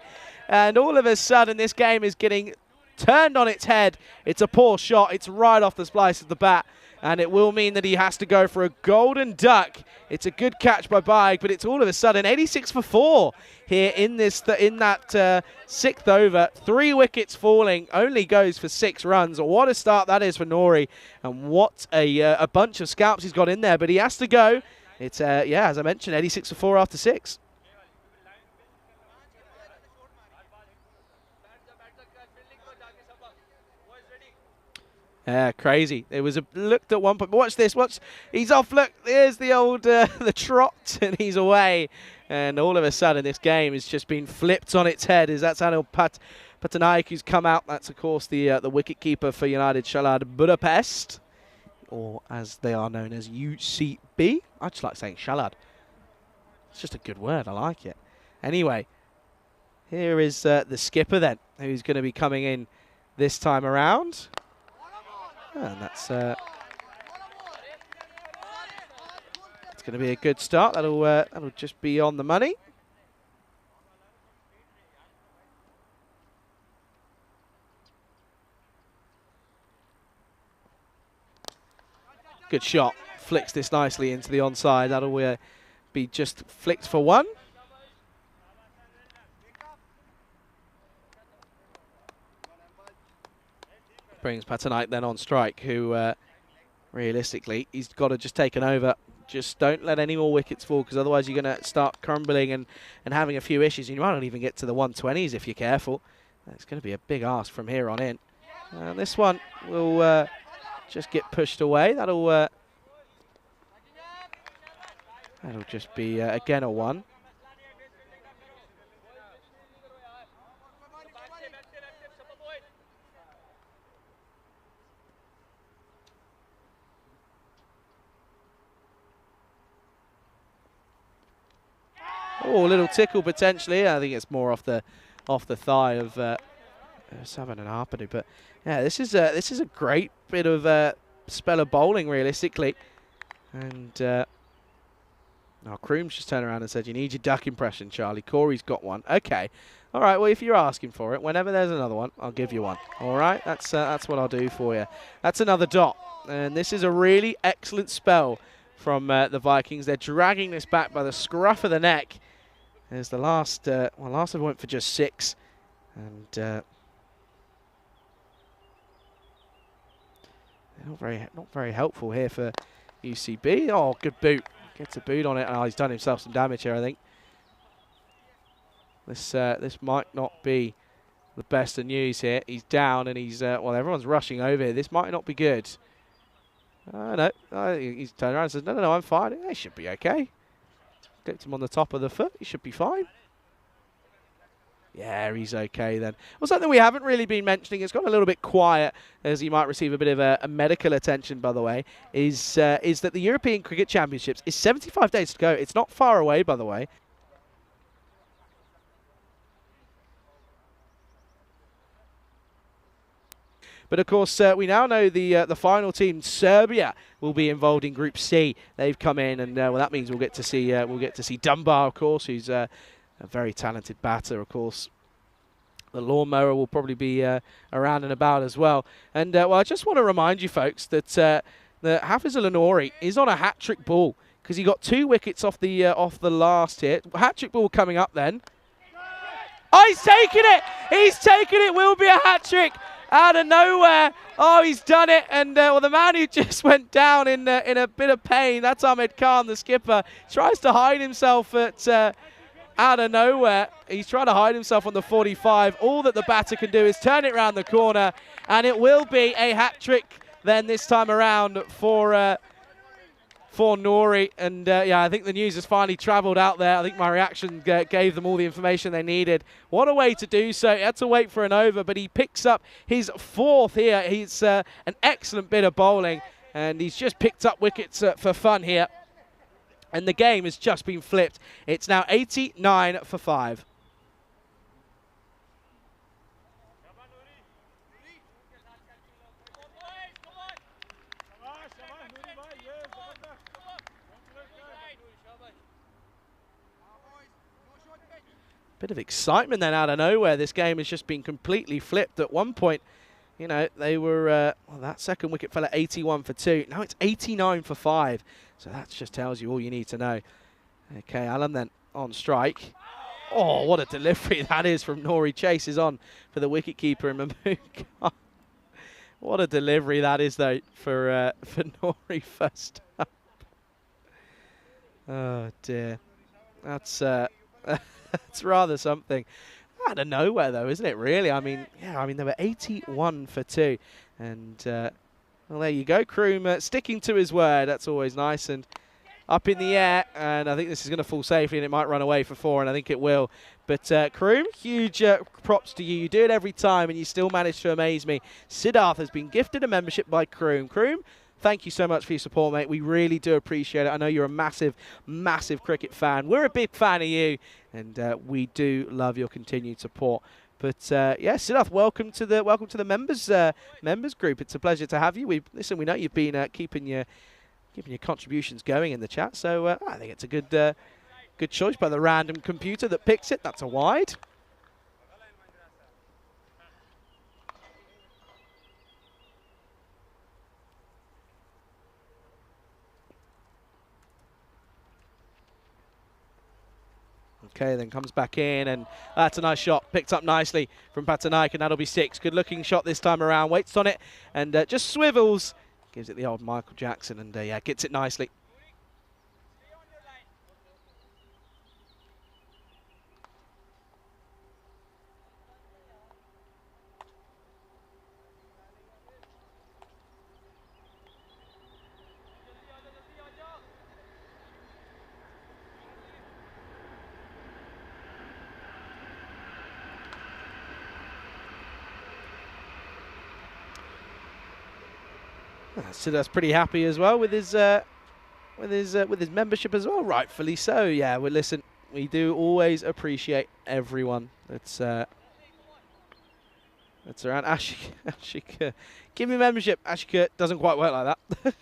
And all of a sudden, this game is getting turned on its head. It's a poor shot. It's right off the splice of the bat. And it will mean that he has to go for a golden duck. It's a good catch by Baig, but it's all of a sudden 86 for 4 here in that 6th over. 3 wickets falling, only goes for 6 runs. What a start that is for Nori, and what a bunch of scalps he's got in there. But he has to go. It's yeah, as I mentioned, 86 for 4 after 6. Crazy. It was looked at one point. But watch this. He's off. Look, there's the old the trot, and he's away. And all of a sudden, this game has just been flipped on its head. That's Anil Patanaik who's come out. That's of course the wicket-keeper for United Shalad Budapest, or as they are known as UCB. I just like saying Shalad. It's just a good word. I like it. Anyway, here is the skipper then, who's going to be coming in this time around. And that's it's going to be a good start. That'll just be on the money. Good shot. Flicks this nicely into the onside. That'll be just flicked for 1. Brings Patanaik then on strike, who realistically, he's got to just take an over. Just don't let any more wickets fall, because otherwise you're going to start crumbling and having a few issues. You might not even get to the 120s if you're careful. It's going to be a big ask from here on in. And this one will just get pushed away. That'll just be, again, a 1. Oh, a little tickle potentially. I think it's more off the thigh of Savan and Harpany. But yeah, this is a great bit of spell of bowling realistically. And Kroom's just turned around and said, "You need your duck impression, Charlie." Corey's got one. Okay, all right. Well, if you're asking for it, whenever there's another one, I'll give you one. All right, that's what I'll do for you. That's another dot, and this is a really excellent spell from the Vikings. They're dragging this back by the scruff of the neck. There's the last last one went for just 6, and not very helpful here for UCB. Oh, good boot. Gets a boot on it. Oh, he's done himself some damage here, I think. This might not be the best of news here. He's down, and he's well, everyone's rushing over here. This might not be good. No, he's turned around and says, no, I'm fine. It should be okay. Clipped him on the top of the foot. He should be fine. Yeah, he's okay then. Well, something we haven't really been mentioning, it's got a little bit quiet, as he might receive a bit of a medical attention, by the way, is that the European Cricket Championships is 75 days to go. It's not far away, by the way. But of course, we now know the final team, Serbia, will be involved in Group C. They've come in, and well, that means we'll get to see Dunbar, of course, who's a very talented batter, of course. The lawnmower will probably be around and about as well. And well, I just want to remind you folks that Hafiz Al-Nouri is on a hat-trick ball, because he got 2 wickets off the last hit. Hat-trick ball coming up then. Oh, he's taken it! He's taken it! Will be a hat-trick out of nowhere. Oh, he's done it. And well, the man who just went down in a bit of pain, that's Ahmed Khan, the skipper, tries to hide himself at out of nowhere. He's trying to hide himself on the 45. All that the batter can do is turn it around the corner, and it will be a hat trick then this time around for Nori. And yeah, I think the news has finally travelled out there. I think my reaction gave them all the information they needed. What a way to do so. He had to wait for an over, but he picks up his 4th here. He's an excellent bit of bowling, and he's just picked up wickets for fun here. And the game has just been flipped. It's now 89 for 5. Bit of excitement then out of nowhere. This game has just been completely flipped. At one point, you know, they were, well, that second wicket fell at 81 for 2. Now it's 89 for 5. So that just tells you all you need to know. Okay, Alan then on strike. Oh, what a delivery that is from Nori. Chases on for the wicketkeeper and Mahmood Khan. What a delivery that is, though, for Nori first up. Oh, dear. That's that's rather something. Out of nowhere, though, isn't it, really? I mean, yeah, I mean, they were 81 for 2. And, well, there you go. Kroom sticking to his word. That's always nice. And up in the air. And I think this is going to fall safely, and it might run away for 4, and I think it will. But Kroom, huge props to you. You do it every time, and you still manage to amaze me. Siddharth has been gifted a membership by Kroom. Kroom, thank you so much for your support, mate. We really do appreciate it. I know you're a massive, massive cricket fan. We're a big fan of you, and we do love your continued support. But yeah, Siddharth, welcome to the members group. It's a pleasure to have you. We know you've been keeping your contributions going in the chat, so I think it's a good choice by the random computer that picks it. That's a wide. Okay, then comes back in, and that's a nice shot. Picked up nicely from Patanaik, and that'll be 6. Good-looking shot this time around. Waits on it, and just swivels. Gives it the old Michael Jackson, and yeah, gets it nicely. Siddharth's pretty happy as well with his membership as well, rightfully so. Yeah, well, listen, we do always appreciate everyone that's around. Ashika, give me membership. Ashika doesn't quite work like that.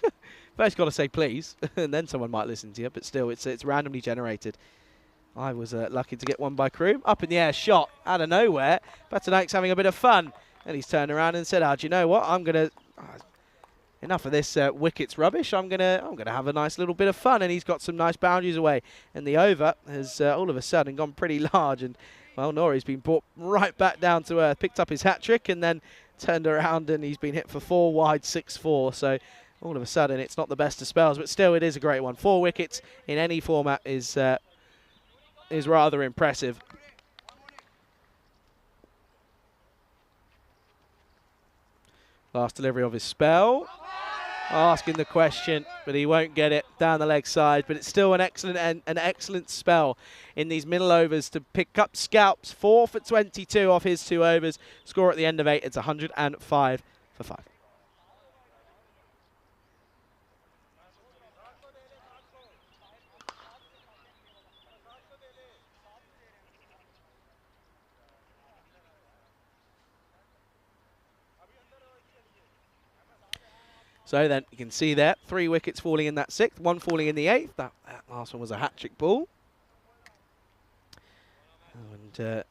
First, got to say please, and then someone might listen to you. But still, it's randomly generated. I was lucky to get one by Kroom. Up in the air shot out of nowhere. Patanaik's having a bit of fun, and he's turned around and said, "Oh, do you know what? I'm gonna." Enough of this wickets rubbish. I'm gonna have a nice little bit of fun, and he's got some nice boundaries away. And the over has all of a sudden gone pretty large, and well, Nori's been brought right back down to earth. Picked up his hat trick and then turned around, and he's been hit for 4 wide, 6-4. So all of a sudden, it's not the best of spells, but still, it is a great one. 4 wickets in any format is rather impressive. Last delivery of his spell. Asking the question, but he won't get it down the leg side. But it's still an excellent spell in these middle overs to pick up scalps. 4 for 22 off his 2 overs. Score at the end of 8. It's 105 for 5. So then you can see there, 3 wickets falling in that 6th, 1 falling in the 8th. That last one was a hat-trick ball. And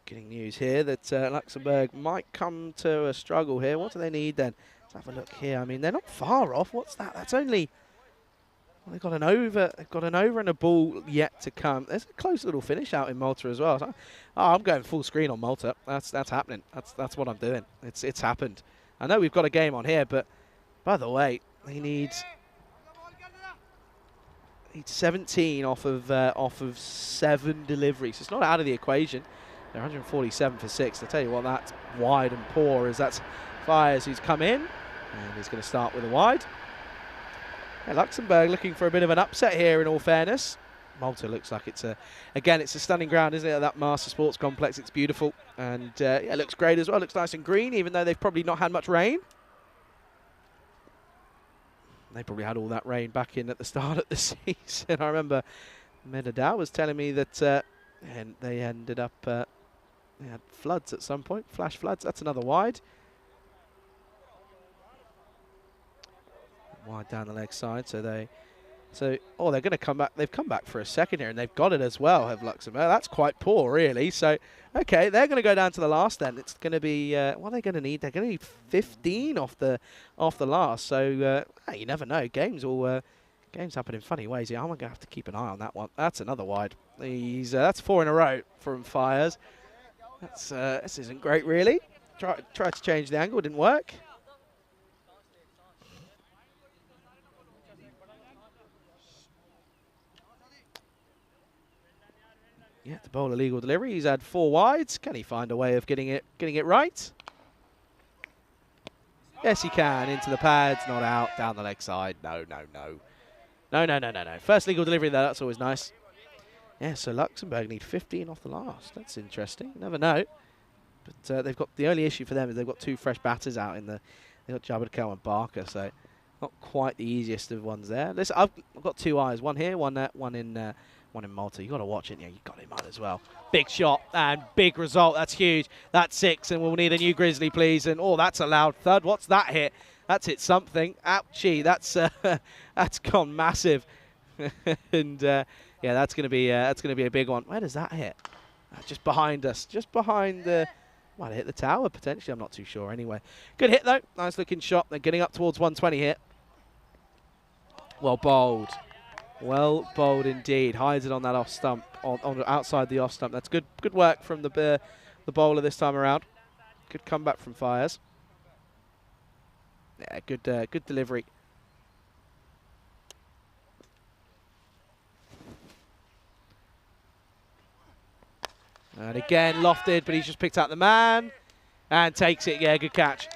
getting news here that Luxembourg might come to a struggle here. What do they need then? Let's have a look here. I mean, they're not far off. What's that? That's only Well, they've got an over. They've got an over and a ball yet to come. There's a close little finish out in Malta as well. So, oh, I'm going full screen on Malta. That's happening. That's what I'm doing. It's happened. I know we've got a game on here, but by the way, they need 17 off of 7 deliveries. It's not out of the equation. They're 147 for 6. I tell you what, that's wide and poor, as that's Fires who's come in, and he's going to start with a wide. Yeah, Luxembourg looking for a bit of an upset here, in all fairness. Malta looks like it's again, it's a stunning ground, isn't it, that Master Sports Complex. It's beautiful, and yeah, it looks great as well. Looks nice and green, even though they've probably not had much rain. They probably had all that rain back in at the start of the season. I remember Medadao was telling me that and they ended up, they had floods at some point, flash floods. That's another wide. Wide down the leg side, so they're going to come back. They've come back for a second here, and they've got it as well, have Luxembourg. That's quite poor, really. So, okay, they're going to go down to the last then. It's going to be, what are they going to need? They're going to need 15 off the last. So, you never know. Games happen in funny ways. Yeah, I'm going to have to keep an eye on that one. That's another wide. That's 4 in a row from Fires. This isn't great, really. Tried to change the angle, didn't work. Yeah, the bowl illegal delivery. He's had 4 wides. Can he find a way of getting it right? Yes, he can. Into the pads, not out. Down the leg side. No. First legal delivery there. That's always nice. Yeah, so Luxembourg need 15 off the last. That's interesting. You never know. But they've got, the only issue for them is they've got 2 fresh batters out in the. They've got Jabberkel and Barker, so not quite the easiest of ones there. Listen, I've got 2 eyes. One here, one in Malta. You got to watch it. Yeah, you got him on as well. Big shot and big result. That's huge. That's 6, and we'll need a new Grizzly, please. And oh, that's a loud thud. What's that hit? That's hit something. Ouchie. That's gone massive. And yeah, that's gonna be a big one. Where does that hit? Just behind us. Just behind the. Might hit the tower potentially. I'm not too sure. Anyway, good hit though. Nice looking shot. They're getting up towards 120 here. Well bowled. Well bowled indeed. Hides it on that off stump, on outside the off stump. That's good work from the bowler this time around. Good comeback from Fires. Yeah, good delivery. And again lofted, but he's just picked out the man and takes it. Yeah, good catch.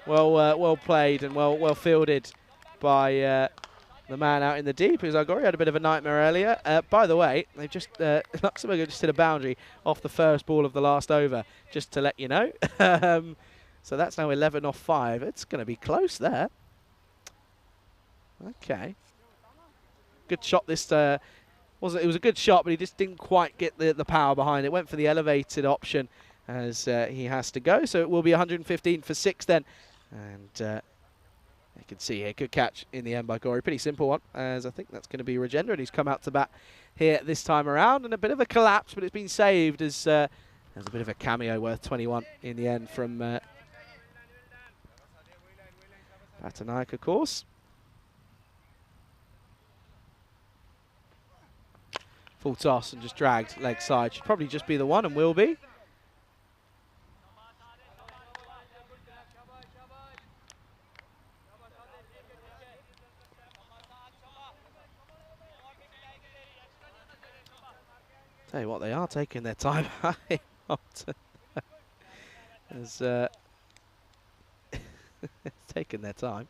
Well played and well fielded by the man out in the deep. Uzagori had a bit of a nightmare earlier. By the way, they've just Luxembourg just hit a boundary off the first ball of the last over, just to let you know. So that's now 11 off 5. It's going to be close there. Okay. Good shot this it was a good shot, but he just didn't quite get the power behind it. Went for the elevated option as he has to go. So it will be 115 for 6 then. And you can see here, good catch in the end by Gori. Pretty simple one, as I think that's going to be Regender, and he's come out to bat here this time around. And a bit of a collapse, but it's been saved as there's a bit of a cameo worth 21 in the end from Patanaik, of course. Full toss and just dragged leg side. Should probably just be the one and will be. Tell you what, they are taking their time. As taking their time.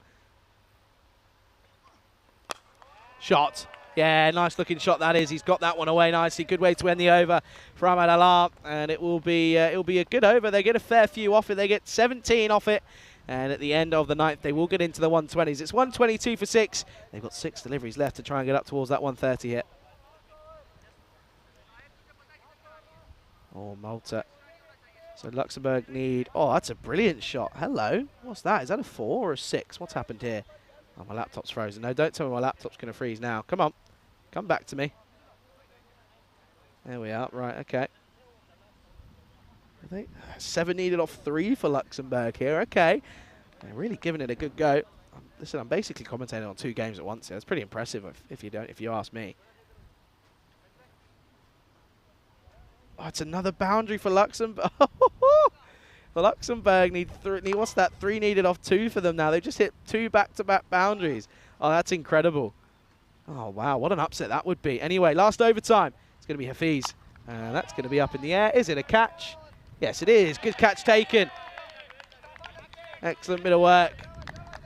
Shot. Yeah, nice looking shot that is. He's got that one away nicely. Good way to end the over for Ahmad Allah, and it will be a good over. They get a fair few off it. They get 17 off it, and at the end of the 9th, they will get into the 120s. It's 122 for 6. They've got 6 deliveries left to try and get up towards that 130 hit. Oh, Malta. So Luxembourg need. Oh, that's a brilliant shot. Hello. What's that? Is that a 4 or a 6? What's happened here? Oh, my laptop's frozen. No, don't tell me my laptop's going to freeze now. Come on. Come back to me. There we are. Right, okay. I think 7 needed off 3 for Luxembourg here. Okay. They're really giving it a good go. listen, I'm basically commentating on 2 games at once. It's pretty impressive if you ask me. Oh, it's another boundary for Luxembourg. For Luxembourg need 3 needed off 2 for them now. They've just hit 2 back-to-back boundaries. Oh, that's incredible. Oh, wow, what an upset that would be. Anyway, last overtime. It's going to be Hafiz. And that's going to be up in the air. Is it a catch? Yes, it is. Good catch taken. Excellent bit of work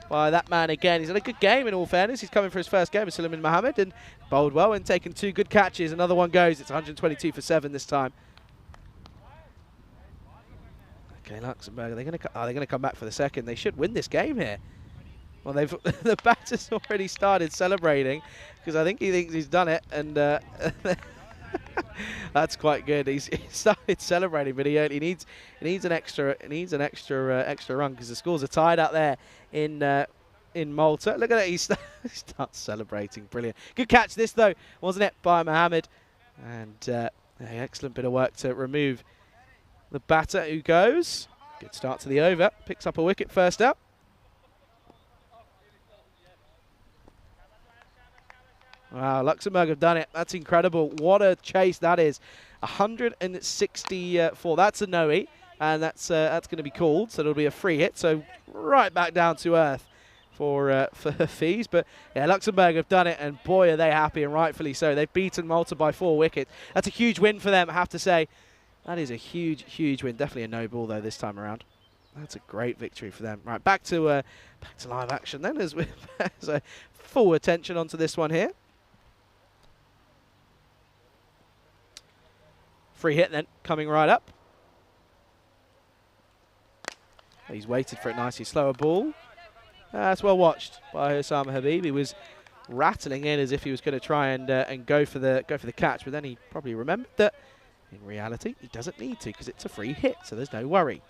by that man again. He's had a good game, in all fairness. He's coming for his first game with Suleiman Mohammed and bowled well and taken 2 good catches. Another one goes. It's 122 for 7 this time. Okay, Luxembourg, they're going to come back for the second. They should win this game here. Well, the batter's already started celebrating because I think he thinks he's done it, and that's quite good. He started celebrating, but he needs an extra run because the scores are tied out there in Malta. Look at it, he starts celebrating. Brilliant. Good catch this though, wasn't it, by Mohammed? And excellent bit of work to remove the batter who goes. Good start to the over. Picks up a wicket first up. Wow, Luxembourg have done it. That's incredible. What a chase that is. 164. That's a no-e, and that's going to be called, so it'll be a free hit. So right back down to earth for Hafiz. But yeah, Luxembourg have done it, and boy, are they happy, and rightfully so. They've beaten Malta by 4 wickets. That's a huge win for them, I have to say. That is a huge, huge win. Definitely a no ball though this time around. That's a great victory for them. Right, back to live action then, as we so full attention onto this one here. Free hit then, coming right up. He's waited for it nicely. Slower ball. That's well watched by Osama Habib. He was rattling in as if he was going to try and go for the catch, but then he probably remembered that in reality he doesn't need to because it's a free hit, so there's no worry.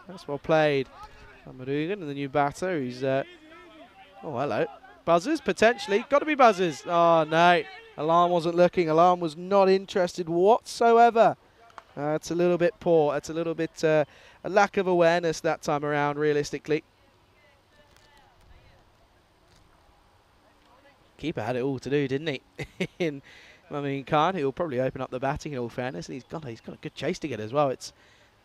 That's well played. Amadugan and the new batter who's oh, hello. Buzzers, potentially. Got to be buzzers. Oh, no. Alarm wasn't looking. Alarm was not interested whatsoever. It's a little bit poor. It's a little bit a lack of awareness that time around, realistically. Keeper had it all to do, didn't he? In Mamin Khan, he'll probably open up the batting in all fairness, and he's got a good chase to get as well. It's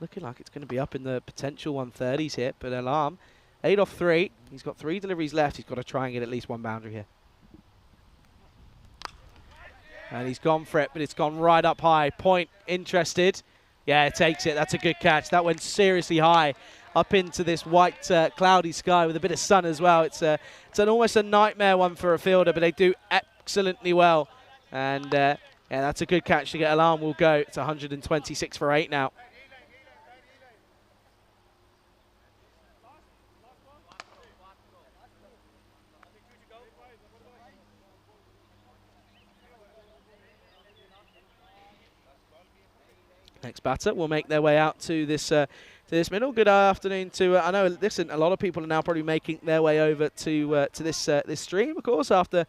looking like it's going to be up in the potential 130s here, but Alarm, 8 off 3. He's got 3 deliveries left. He's got to try and get at least 1 boundary here. And he's gone for it, but it's gone right up high. Point interested. Yeah, it takes it. That's a good catch. That went seriously high up into this white cloudy sky with a bit of sun as well. It's almost a nightmare one for a fielder, but they do excellently well. And yeah, that's a good catch to get. Alarm will go. It's 126 for 8 now. Next batter will make their way out to this middle. Good afternoon to I know. Listen, a lot of people are now probably making their way over to this stream, of course, after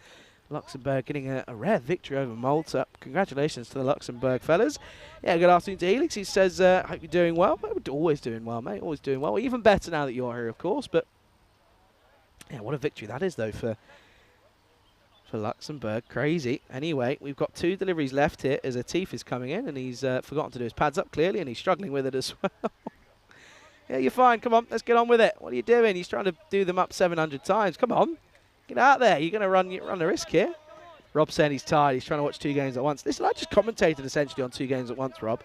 Luxembourg getting a rare victory over Malta. Congratulations to the Luxembourg fellas. Yeah, good afternoon to Helix. He says, "Hope you're doing well." We're always doing well, mate. Always doing well. Even better now that you're here, of course. But yeah, what a victory that is, though, for Luxembourg. Crazy. Anyway, we've got 2 deliveries left here as Atif is coming in, and he's forgotten to do his pads up, clearly, and he's struggling with it as well. Yeah, you're fine. Come on, let's get on with it. What are you doing? He's trying to do them up 700 times. Come on. Get out there. You're going to run the risk here. Rob's saying he's tired. He's trying to watch 2 games at once. Listen, I just commentated essentially on 2 games at once, Rob.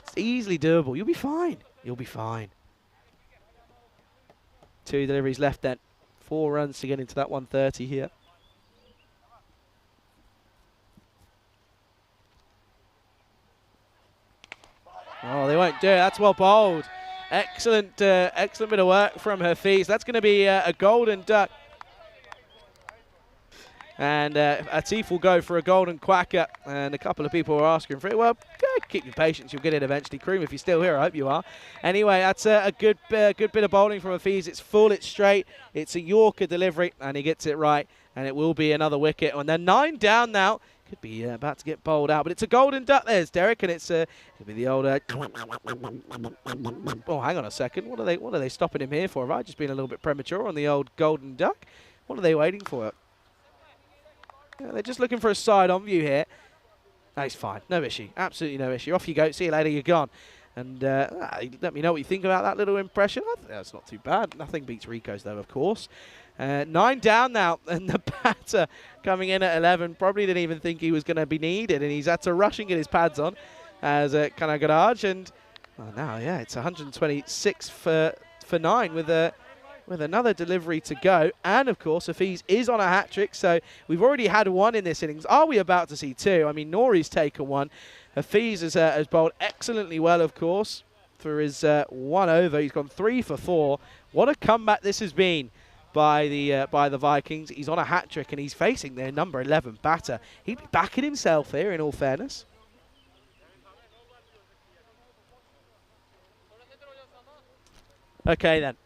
It's easily doable. You'll be fine. You'll be fine. 2 deliveries left then. 4 runs to get into that 130 here. Oh, they won't do it. That's well bowled. Excellent, excellent bit of work from Hafiz. That's going to be a golden duck. And Atif will go for a golden quacker. And a couple of people are asking for it. Well, keep your patience. You'll get it eventually. Kroom, if you're still here, I hope you are. Anyway, that's a good bit of bowling from Hafiz. It's full, it's straight. It's a Yorker delivery, and he gets it right. And it will be another wicket. And they're 9 down now. Could be about to get bowled out, but it's a golden duck. There's Derek, and it'll be the old. Oh, hang on a second. What are they stopping him here for? Have I just been a little bit premature on the old golden duck? What are they waiting for? Yeah, they're just looking for a side-on view here. No, it's fine. No issue. Absolutely no issue. Off you go. See you later. You're gone. And let me know what you think about that little impression. I think that's not too bad. Nothing beats Rico's, though, of course. 9 down now, and the batter coming in at 11 probably didn't even think he was going to be needed, and he's had to rush and get his pads on as Kanagaraj. And well, now, yeah, it's 126 for 9 with another delivery to go. And, of course, Hafiz is on a hat-trick, so we've already had 1 in this innings. Are we about to see 2? I mean, Nori's taken 1. Hafiz has bowled excellently well, of course, for his 1 over. He's gone 3 for 4. What a comeback this has been by the Vikings. He's on a hat-trick, and he's facing their number 11 batter. He'd be backing himself here, in all fairness. Okay, then.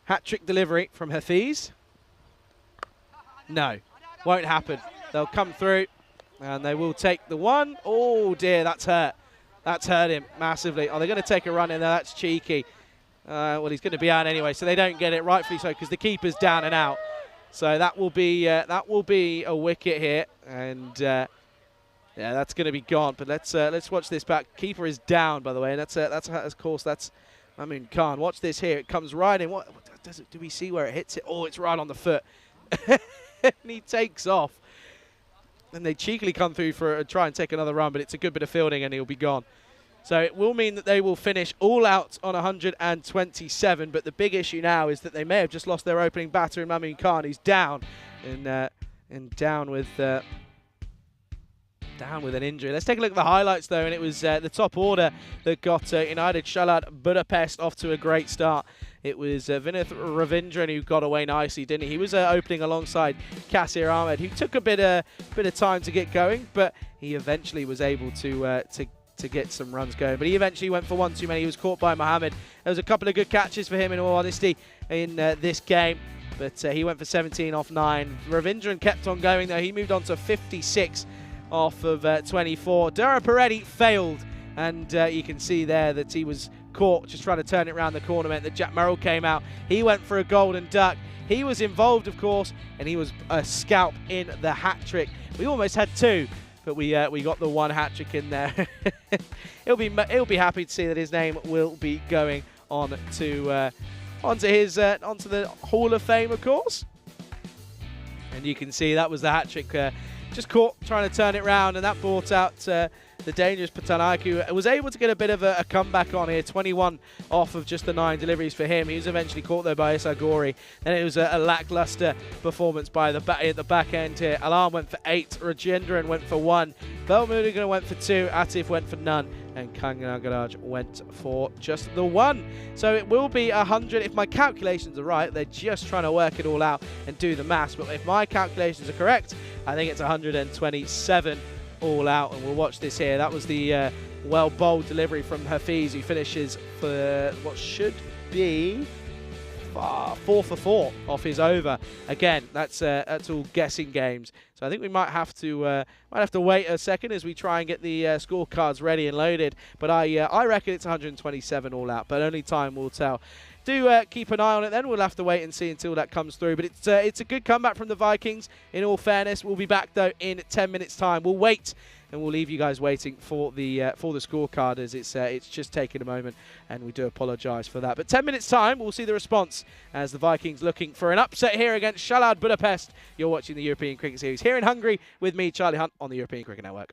Hat-trick delivery from Hafiz. No, won't happen. They'll come through, and they will take the 1. Oh, dear, that's hurt. That's hurt him massively. Oh, they're going to take a run in there. That's cheeky. Well, he's going to be out anyway, so they don't get it, rightfully so, because the keeper's down and out. So that will be a wicket here, and yeah, that's going to be gone. But let's watch this back. Keeper is down, by the way, and that's of course that's Mamoon Khan. Watch this here. It comes right in. What does it? Do we see where it hits it? Oh, it's right on the foot, and he takes off. And they cheekily come through for try and take another run, but it's a good bit of fielding, and he'll be gone. So it will mean that they will finish all out on 127, but the big issue now is that they may have just lost their opening batter in Mamoon Khan, who's down and down with an injury. Let's take a look at the highlights, though, and it was the top order that got United Shalad Budapest off to a great start. It was Vinith Ravindran who got away nicely, didn't he? He was opening alongside Kasir Ahmed, who took a bit of time to get going, but he eventually was able to get some runs going. But he eventually went for 1 too many. He was caught by Mohammed. There was a couple of good catches for him, in all honesty, in this game. But he went for 17 off 9. Ravindran kept on going, though. He moved on to 56 off of 24. Dara Peretti failed. And you can see there that he was caught just trying to turn it around the corner. Meant that Jack Merrill came out. He went for a golden duck. He was involved, of course, and he was a scalp in the hat-trick. We almost had 2. But we got the 1 hat-trick in there. he'll be happy to see that his name will be going on to onto the Hall of Fame, of course. And you can see that was the hat-trick. Just caught trying to turn it round, and that brought out the dangerous Patanaik, who was able to get a bit of a comeback on here. 21 off of just the 9 deliveries for him. He was eventually caught, though, by Isagori. Then it was a lackluster performance by at the back end here. Alarm went for 8. Rajendran went for 1. Belmudigan went for 2. Atif went for none. And Kangaraj went for just the 1. So it will be 100. If my calculations are right, they're just trying to work it all out and do the maths. But if my calculations are correct, I think it's 127 all out. And we'll watch this here. That was the well bowled delivery from Hafiz, who finishes for what should be 4 for 4 off his over. Again, that's all guessing games. So I think we might have to wait a second as we try and get the scorecards ready and loaded. But I reckon it's 127 all out, but only time will tell. Do keep an eye on it then. We'll have to wait and see until that comes through. But it's a good comeback from the Vikings, in all fairness. We'll be back, though, in 10 minutes' time. We'll wait, and we'll leave you guys waiting for the scorecard, as it's just taken a moment, and we do apologise for that. But 10 minutes' time, we'll see the response as the Vikings looking for an upset here against Shalad Budapest. You're watching the European Cricket Series here in Hungary with me, Charlie Hunt, on the European Cricket Network.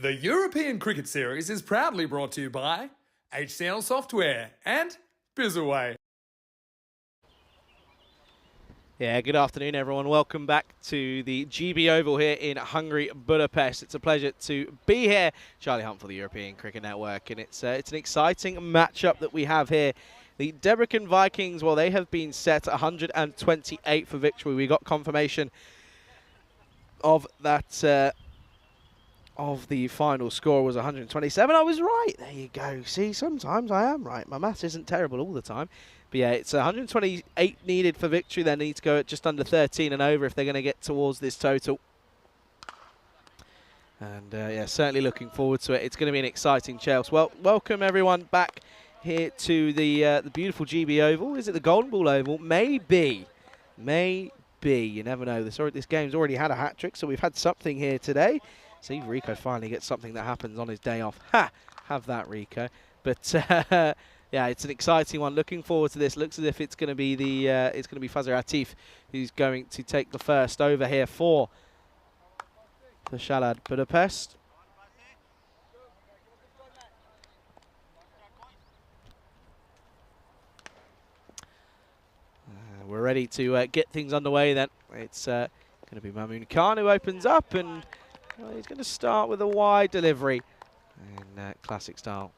The European Cricket Series is proudly brought to you by HCL Software and Bizaway. Yeah, good afternoon, everyone. Welcome back to the GB Oval here in Hungary, Budapest. It's a pleasure to be here. Charlie Hunt for the European Cricket Network, and it's an exciting matchup that we have here. The Debrecen Vikings, well, they have been set 128 for victory. We got confirmation of that. Of the final score was 127. I was right. There you go. See, sometimes I am right. My maths isn't terrible all the time. But yeah, it's 128 needed for victory. They need to go at just under 13 and over if they're going to get towards this total. And yeah, certainly looking forward to it. It's going to be an exciting Chelsea. Well, welcome everyone back here to the beautiful GB Oval. Is it the Golden Ball Oval? Maybe. You never know. This game's already had a hat-trick, so we've had something here today. See, Rico finally gets something that happens on his day off. Ha! Have that, Rico. But yeah, it's an exciting one. Looking forward to this. Looks as if it's going to be Fazir Atif who's going to take the first over here for the Shalad Budapest. We're ready to get things underway then. It's going to be Mamoon Khan who opens up, and well, he's going to start with a wide delivery in classic style.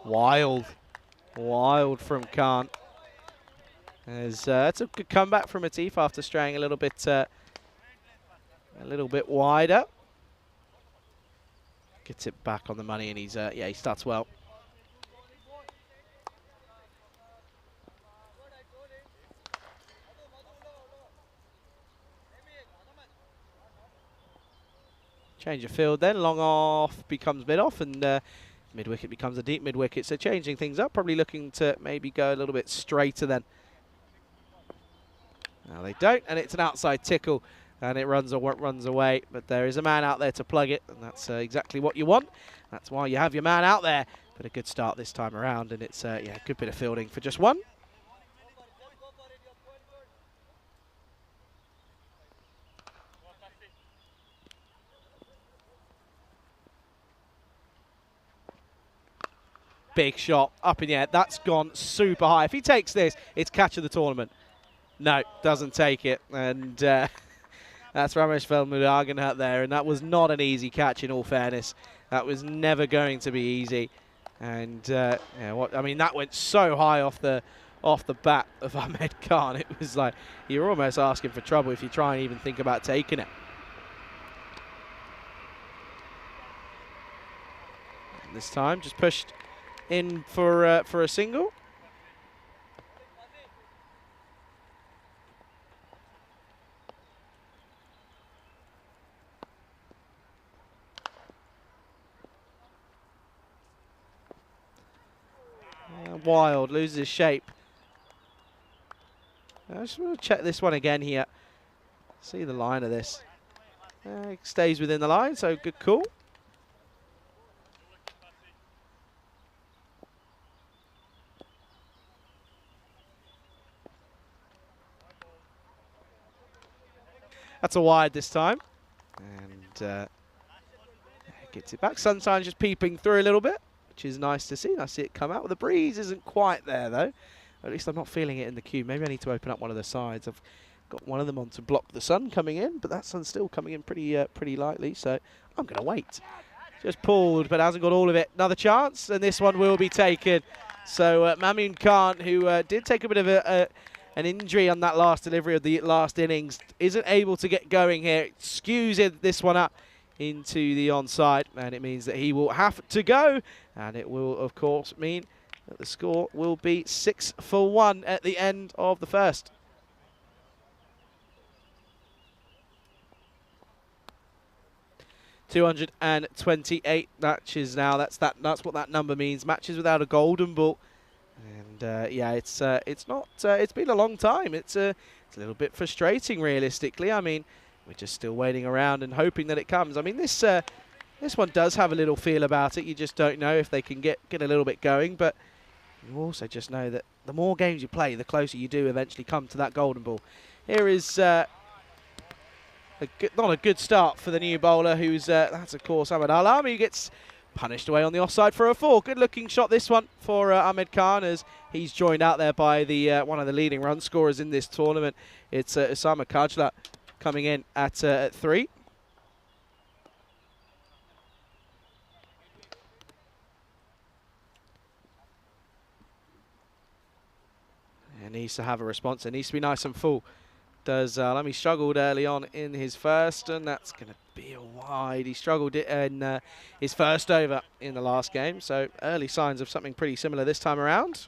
Wild from Khan. That's a good comeback from Atif after straying a little bit wider. Gets it back on the money, and he's yeah, he starts well. Change of field then, long off becomes mid off, and mid wicket becomes a deep mid wicket. So changing things up, probably looking to maybe go a little bit straighter then. Now they don't, and it's an outside tickle. And it runs away, but there is a man out there to plug it, and that's exactly what you want. That's why you have your man out there. But a good start this time around, and it's yeah, a good bit of fielding for just one. Big shot up in the air. That's gone super high. If he takes this, it's catch of the tournament. No, doesn't take it, and that's Ramesh Velmurugan out there, and that was not an easy catch in all fairness. That was never going to be easy. And yeah, I mean, that went so high off the bat of Ahmed Khan. It was like you're almost asking for trouble if you try and even think about taking it. And this time, just pushed in for a single. Wild, loses his shape. I just want to check this one again here. See the line of this. Stays within the line, so good call. That's a wide this time. And gets it back. Sunshine's just peeping through a little bit, which is nice to see. I see it come out. The breeze isn't quite there, though. At least I'm not feeling it in the cube. Maybe I need to open up one of the sides. I've got one of them on to block the sun coming in, but that sun's still coming in pretty lightly, so I'm going to wait. Just pulled, but hasn't got all of it. Another chance, and this one will be taken. So Mamoon Khan, who did take a bit of an injury on that last delivery of the last innings, isn't able to get going here. It skews this one up into the onside, and it means that he will have to go, and it will of course mean that the score will be 6 for 1 at the end of the first. .228 matches now. That's what that number means. Matches without a golden ball. And yeah, it's not. It's been a long time. It's a little bit frustrating, realistically. I mean, we're just still waiting around and hoping that it comes. I mean, this This one does have a little feel about it. You just don't know if they can get a little bit going, but you also just know that the more games you play, the closer you do eventually come to that golden ball. Here is not a good start for the new bowler, who's that's of course Ahmed Alam, who gets punished away on the offside for a 4. Good looking shot this one for Ahmed Khan, as he's joined out there by the one of the leading run scorers in this tournament. It's Osama Kajla coming in at 3. It needs to have a response. It needs to be nice and full. Does Lamy struggled early on in his first, and that's going to be a wide. He struggled in his first over in the last game, so early signs of something pretty similar this time around.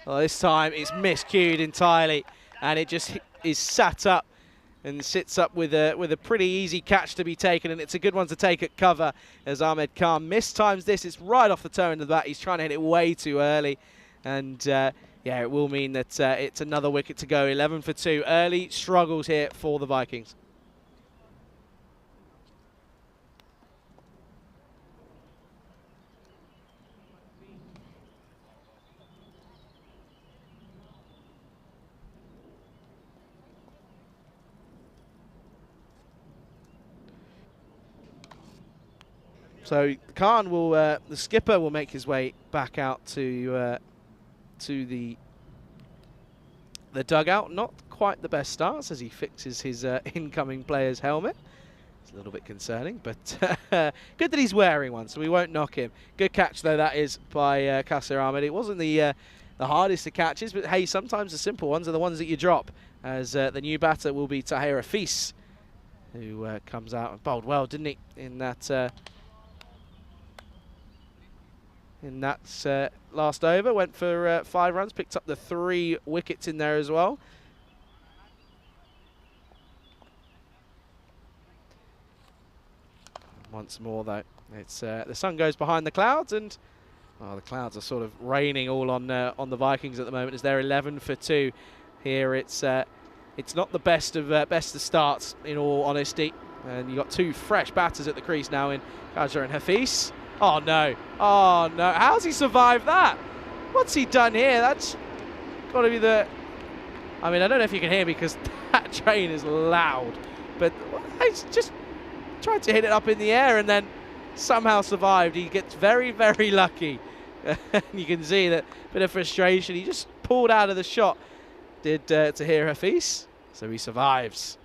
Well, this time it's miscued entirely, and it just is sat up and sits up with a pretty easy catch to be taken, and it's a good one to take at cover as Ahmed Khan mistimes this. It's right off the toe end of the bat. He's trying to hit it way too early, and yeah, it will mean that it's another wicket to go. 11 for 2. Early struggles here for the Vikings. So Khan will, the skipper will make his way back out to the dugout. Not quite the best starts as he fixes his incoming player's helmet. It's a little bit concerning, but good that he's wearing one, so we won't knock him. Good catch though that is by Qasir Ahmed. It wasn't the hardest of catches, but hey, sometimes the simple ones are the ones that you drop. As the new batter will be Tahir Afis, who comes out and bowled well, didn't he, in that. Last over, went for 5 runs, picked up the 3 wickets in there as well. Once more though, it's the sun goes behind the clouds, and the clouds are sort of raining all on the Vikings at the moment as they're 11 for 2. Here it's not the best of starts in all honesty, and you got 2 fresh batters at the crease now in Kajra and Hafiz. Oh no, oh no, how's he survived that? What's he done here? That's got to be the... I mean, I don't know if you can hear me because that train is loud, but he's just tried to hit it up in the air and then somehow survived. He gets very, very lucky. You can see that bit of frustration. He just pulled out of the shot, did Tahir Hafiz, so he survives.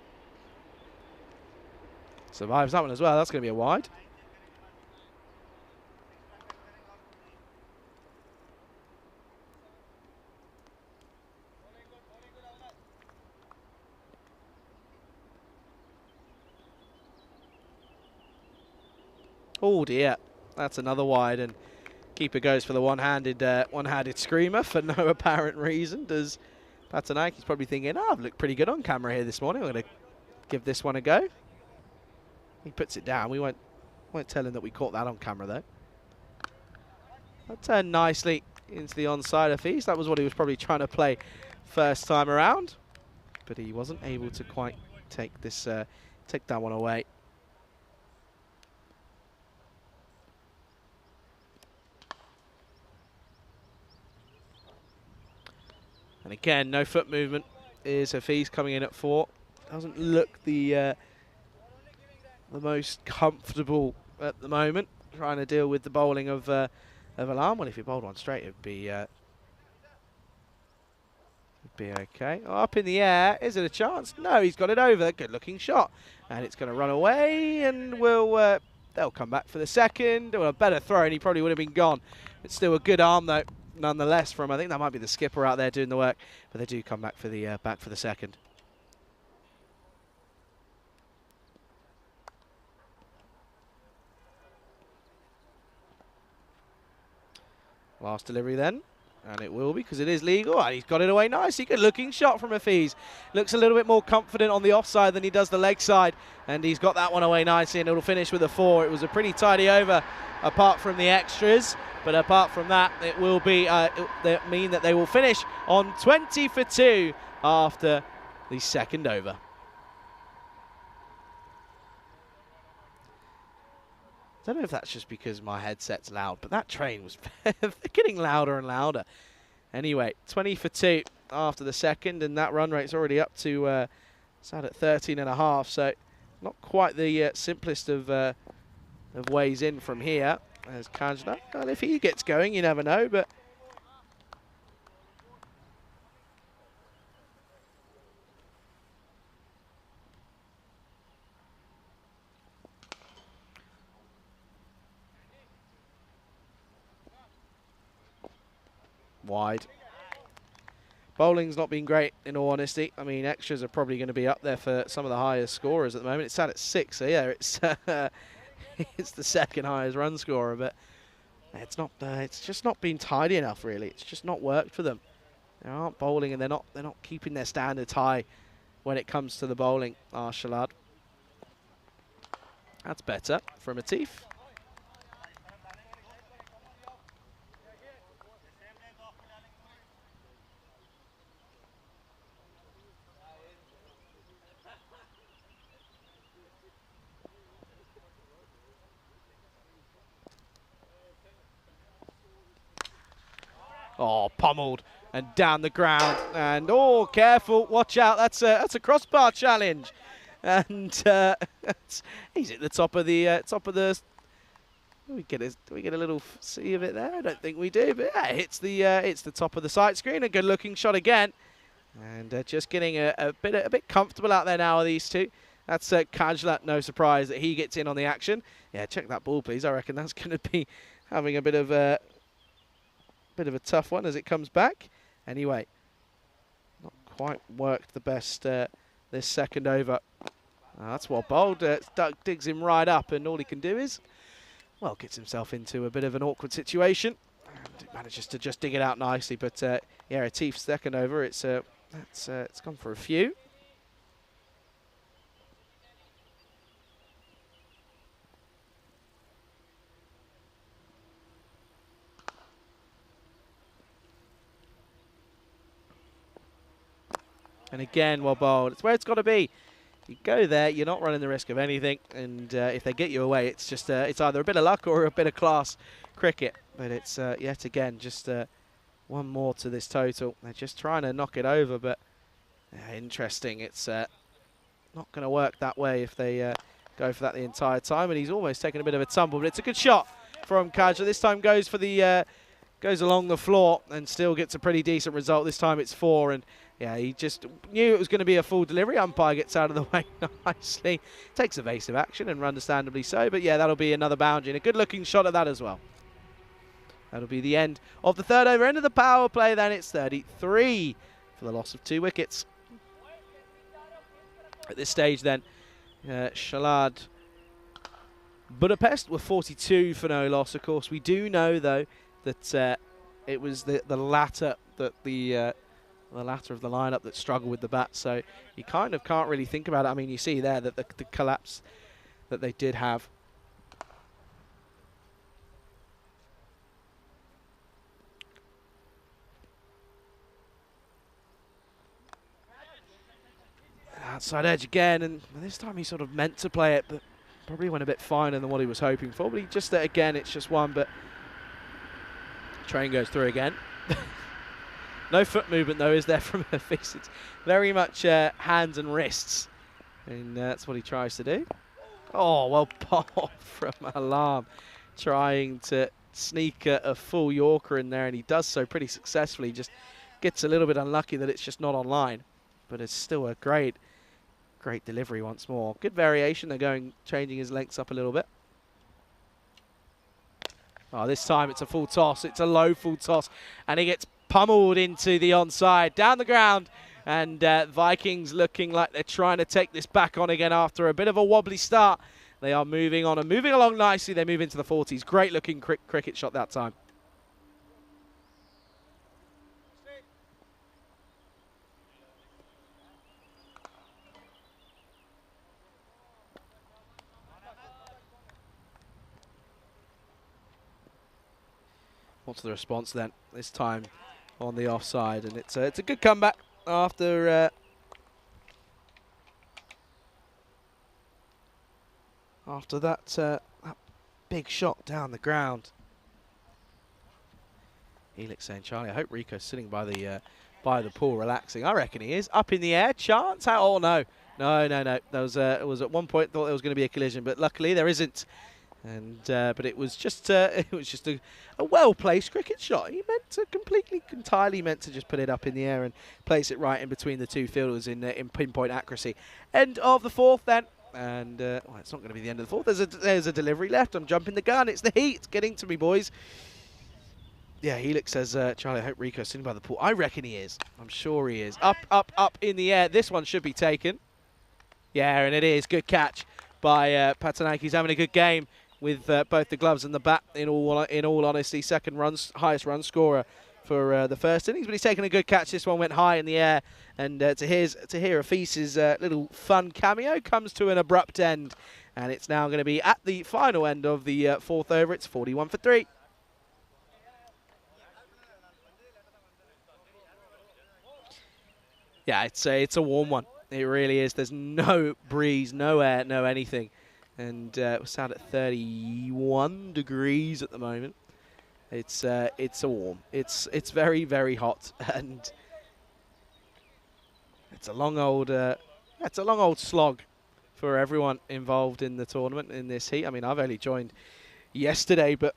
Survives that one as well. That's going to be a wide. Oh dear, that's another wide, and keeper goes for the one-handed screamer for no apparent reason. Does Patanaik? He's probably thinking, I've looked pretty good on camera here this morning. I'm going to give this one a go. He puts it down. We won't tell him that we caught that on camera though. That turned nicely into the onside of Feast. That was what he was probably trying to play first time around, but he wasn't able to quite take that one away. And again, no foot movement is Hafiz coming in at 4. Doesn't look the most comfortable at the moment, trying to deal with the bowling of Alarm. Well, if he bowled one straight, it'd be okay. Oh, up in the air, is it a chance? No, he's got it over. Good looking shot, and it's going to run away, and they'll come back for the second. Well, a better throw, and he probably would have been gone. It's still a good arm though, nonetheless. From I think that might be the skipper out there doing the work, but they do come back for the second. Last delivery then. And it will be, because it is legal, and he's got it away nicely. Good looking shot from Hafiz. Looks a little bit more confident on the offside than he does the leg side, and he's got that one away nicely, and it'll finish with a 4. It was a pretty tidy over, apart from the extras, but apart from that, it will be mean that they will finish on 20 for 2 after the second over. I don't know if that's just because my headset's loud, but that train was getting louder and louder. Anyway, 20 for 2 after the second, and that run rate's already up to, it's out at 13.5, so not quite the simplest of ways in from here. There's Kanjla. Well, if he gets going, you never know, but wide. Bowling's not been great, in all honesty. I mean, extras are probably going to be up there for some of the highest scorers at the moment. It's sat at 6, so yeah, it's it's the second highest run scorer, but it's not. It's just not been tidy enough, really. It's just not worked for them. They aren't bowling, and they're not keeping their standards high when it comes to the bowling. Shalad. That's better from Atif. Oh, pummeled and down the ground, and oh, careful, watch out! That's a crossbar challenge, and he's at the top of the Do we get a little see of it there? I don't think we do, but yeah, it's the top of the sight screen. A good-looking shot again, and just getting a bit comfortable out there now. Are these two? That's Kajlat. No surprise that he gets in on the action. Yeah, check that ball, please. I reckon that's going to be having a bit of a tough one as it comes back. Anyway, not quite worked the best this second over. That's well bowled. Doug digs him right up, and all he can do is, well, gets himself into a bit of an awkward situation. And manages to just dig it out nicely. But yeah, Atif's second over. It's gone for a few. And again, well bowled. It's where it's got to be. You go there, you're not running the risk of anything, and if they get you away, it's just it's either a bit of luck or a bit of class cricket. But it's yet again just one more to this total. They're just trying to knock it over, but interesting. It's not going to work that way if they go for that the entire time. And he's almost taken a bit of a tumble, but it's a good shot from Kajla. This time goes for the goes along the floor and still gets a pretty decent result. This time it's 4, and yeah, he just knew it was going to be a full delivery. Umpire gets out of the way nicely. Takes evasive action, and understandably so. But yeah, that'll be another boundary, and a good-looking shot at that as well. That'll be the end of the third over. End of the power play, then it's 33 for the loss of 2 wickets. At this stage then, Shalad Budapest were 42 for no loss. Of course, we do know, though, that it was the latter that the latter of the lineup that struggled with the bat, so you kind of can't really think about it. I mean, you see there that the collapse that they did have. Outside edge again, and this time he sort of meant to play it, but probably went a bit finer than what he was hoping for. But he just, again, it's just one, but train goes through again. No foot movement, though, is there from her face? It's very much hands and wrists, and that's what he tries to do. Oh, well popped from Alarm, trying to sneak a full Yorker in there, and he does so pretty successfully. Just gets a little bit unlucky that it's just not online, but it's still a great delivery once more. Good variation. They're changing his lengths up a little bit. Oh, this time it's a full toss. It's a low full toss, and he gets pummeled into the onside, down the ground, and Vikings looking like they're trying to take this back on again after a bit of a wobbly start. They are moving on and moving along nicely. They move into the 40s. Great looking cricket shot that time. What's the response then? This time on the offside, and it's a good comeback after that big shot down the ground. Helix saying, Charlie, I hope Rico's sitting by the pool relaxing. I reckon he is. Up in the air, chance? Oh, no. No. There was, it was at one point thought there was going to be a collision, but luckily there isn't. And but it was just a well-placed cricket shot. He meant to entirely meant to just put it up in the air and place it right in between the two fielders in pinpoint accuracy. End of the fourth then. And well, it's not going to be the end of the fourth. There's a delivery left. I'm jumping the gun. It's the heat. It's getting to me, boys. Yeah, Helix says, Charlie, I hope Rico's sitting by the pool. I reckon he is. I'm sure he is. Up in the air. This one should be taken. Yeah, and it is. Good catch by Patanaki. He's having a good game with both the gloves and the bat, in all honesty. Highest run scorer for the first innings, but he's taken a good catch. This one went high in the air, and to hear Afis's little fun cameo comes to an abrupt end, and it's now going to be at the final end of the fourth over. It's 41 for 3. Yeah, it's a warm one. It really is. There's no breeze, no air, no anything. And we're sat at 31 degrees at the moment. It's a warm. It's very, very hot, and it's a long old slog for everyone involved in the tournament in this heat. I mean, I've only joined yesterday, but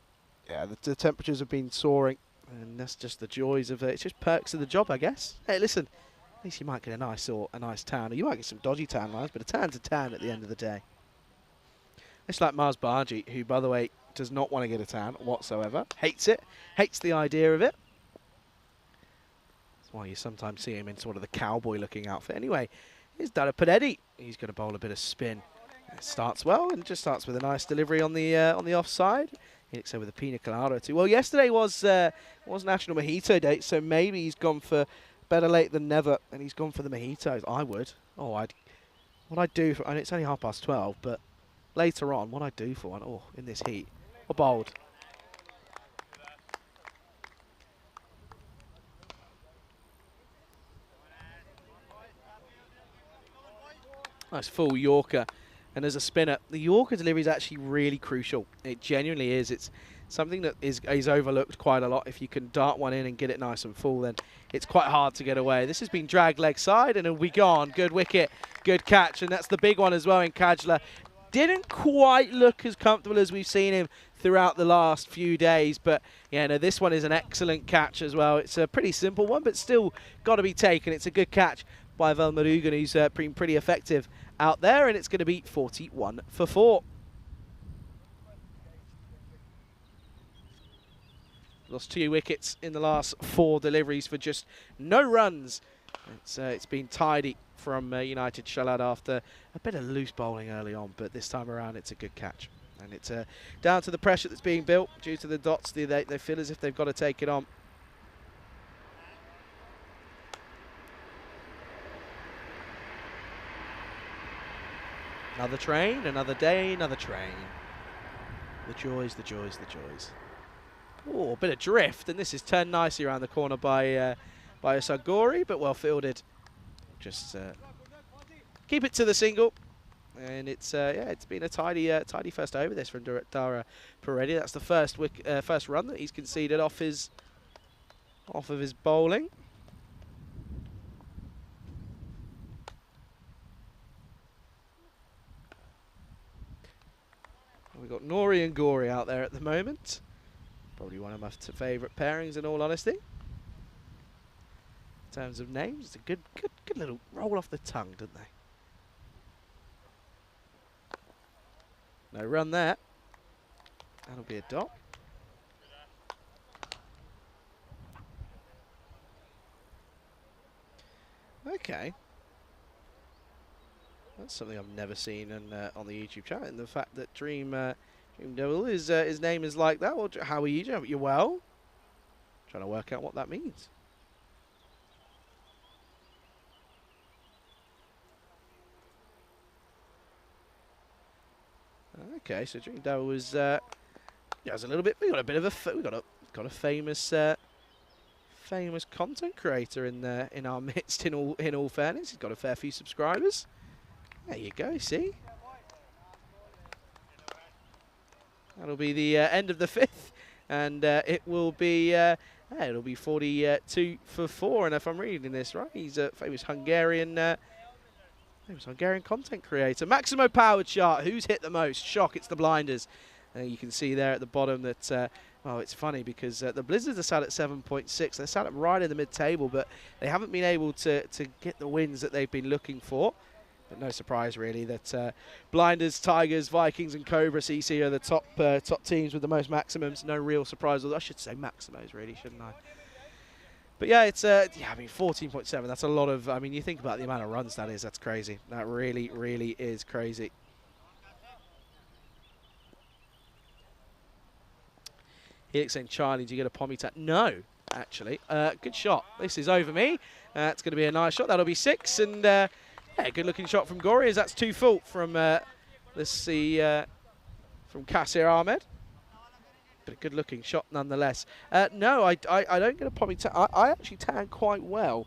yeah, the temperatures have been soaring, and that's just the joys of it. It's just perks of the job, I guess. Hey, listen. At least you might get a nice tan, or you might get some dodgy tan lines, but a tan's a tan at the end of the day. It's like Mars Bargy, who, by the way, does not want to get a tan whatsoever. Hates it. Hates the idea of it. That's why you sometimes see him in sort of the cowboy-looking outfit. Anyway, here's Dara Padetti. He's going to bowl a bit of spin. It starts well, and just starts with a nice delivery on the offside. Helix with a pina colada too. Well, yesterday was National Mojito Day, so maybe he's gone for better late than never, and he's gone for the mojitos. I would. Oh, what I'd do for, and it's only 12:30, but later on, what I'd do for one, in this heat, or bowled. Nice full Yorker, and as a spinner, the Yorker delivery is actually really crucial. It genuinely is. It's something that is overlooked quite a lot. If you can dart one in and get it nice and full, then it's quite hard to get away. This has been dragged leg side, and it'll be gone. Good wicket, good catch, and that's the big one as well in Kajla. Didn't quite look as comfortable as we've seen him throughout the last few days, but yeah, no, this one is an excellent catch as well. It's a pretty simple one, but still got to be taken. It's a good catch by Velmarugan, who's been pretty effective out there, and it's going to be 41 for 4. Lost 2 wickets in the last 4 deliveries for just no runs. It's been tidy from United Shalad after a bit of loose bowling early on, but this time around it's a good catch. And it's down to the pressure that's being built due to the dots. They feel as if they've got to take it on. Another train, another day, another train. The joys, the joys, the joys. Oh, a bit of drift, and this is turned nicely around the corner by Sagori, but well fielded. Just keep it to the single, and it's been a tidy first over this from Dara Paredes. That's the first run that he's conceded off of his bowling. We've got Nori and Gori out there at the moment. Probably one of my favourite pairings, in all honesty. In terms of names, it's a good little roll off the tongue, don't they? No run there. That'll be a dot. Okay. That's something I've never seen on the YouTube channel, and the fact that Dream Devil his name is like that. Well, how are you doing? You well? Trying to work out what that means. Okay, so Dream Devil was has a little bit. We got a got a famous famous content creator in our midst. In all fairness, he's got a fair few subscribers. There you go. See, that'll be the end of the 5th, and it will be. It'll be 42 for 4, and if I'm reading this right, he's a famous Hungarian content creator. Maximo powered shot. Who's hit the most? Shock, it's the blinders. You can see there at the bottom that, well, it's funny because the Blizzards are sat at 7.6. They're sat right in the mid-table, but they haven't been able to get the wins that they've been looking for. But no surprise, really, that Blinders, Tigers, Vikings, and Cobra CC are the top teams with the most maximums. No real surprise. I should say maximos, really, shouldn't I? But yeah, it's yeah. I mean, 14.7. That's a lot of. I mean, you think about the amount of runs that is. That's crazy. That really, really is crazy. Helix saying, Charlie, do you get a pommy tap? No, actually. Good shot. This is over me. It's going to be a nice shot. That'll be 6, and. Yeah, good-looking shot from Gori, as that's 2 full from, let's see, from Kassir Ahmed. But a good-looking shot nonetheless. No, I don't get a pommy tan. I actually tan quite well,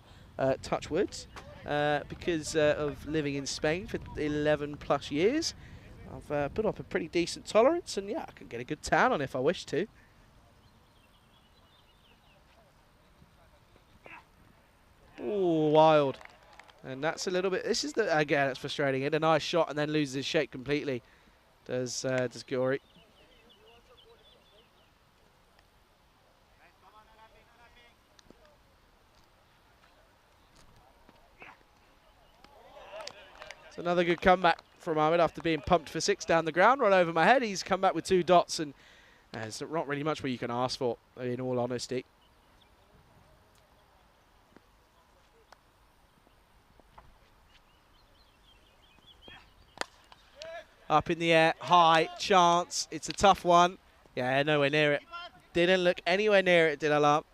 touch wood, because of living in Spain for 11 plus years. I've put up a pretty decent tolerance, and yeah, I can get a good tan on if I wish to. Ooh, wild. And that's a little bit. This is the again. It's frustrating. Hit a nice shot and then loses his shape completely. Does Gori? It's another good comeback from Ahmed after being pumped for 6 down the ground, right over my head. He's come back with 2 dots, and there's not really much more you can ask for, in all honesty. Up in the air, high, chance. It's a tough one. Yeah, nowhere near it. Didn't look anywhere near it, did Alarm.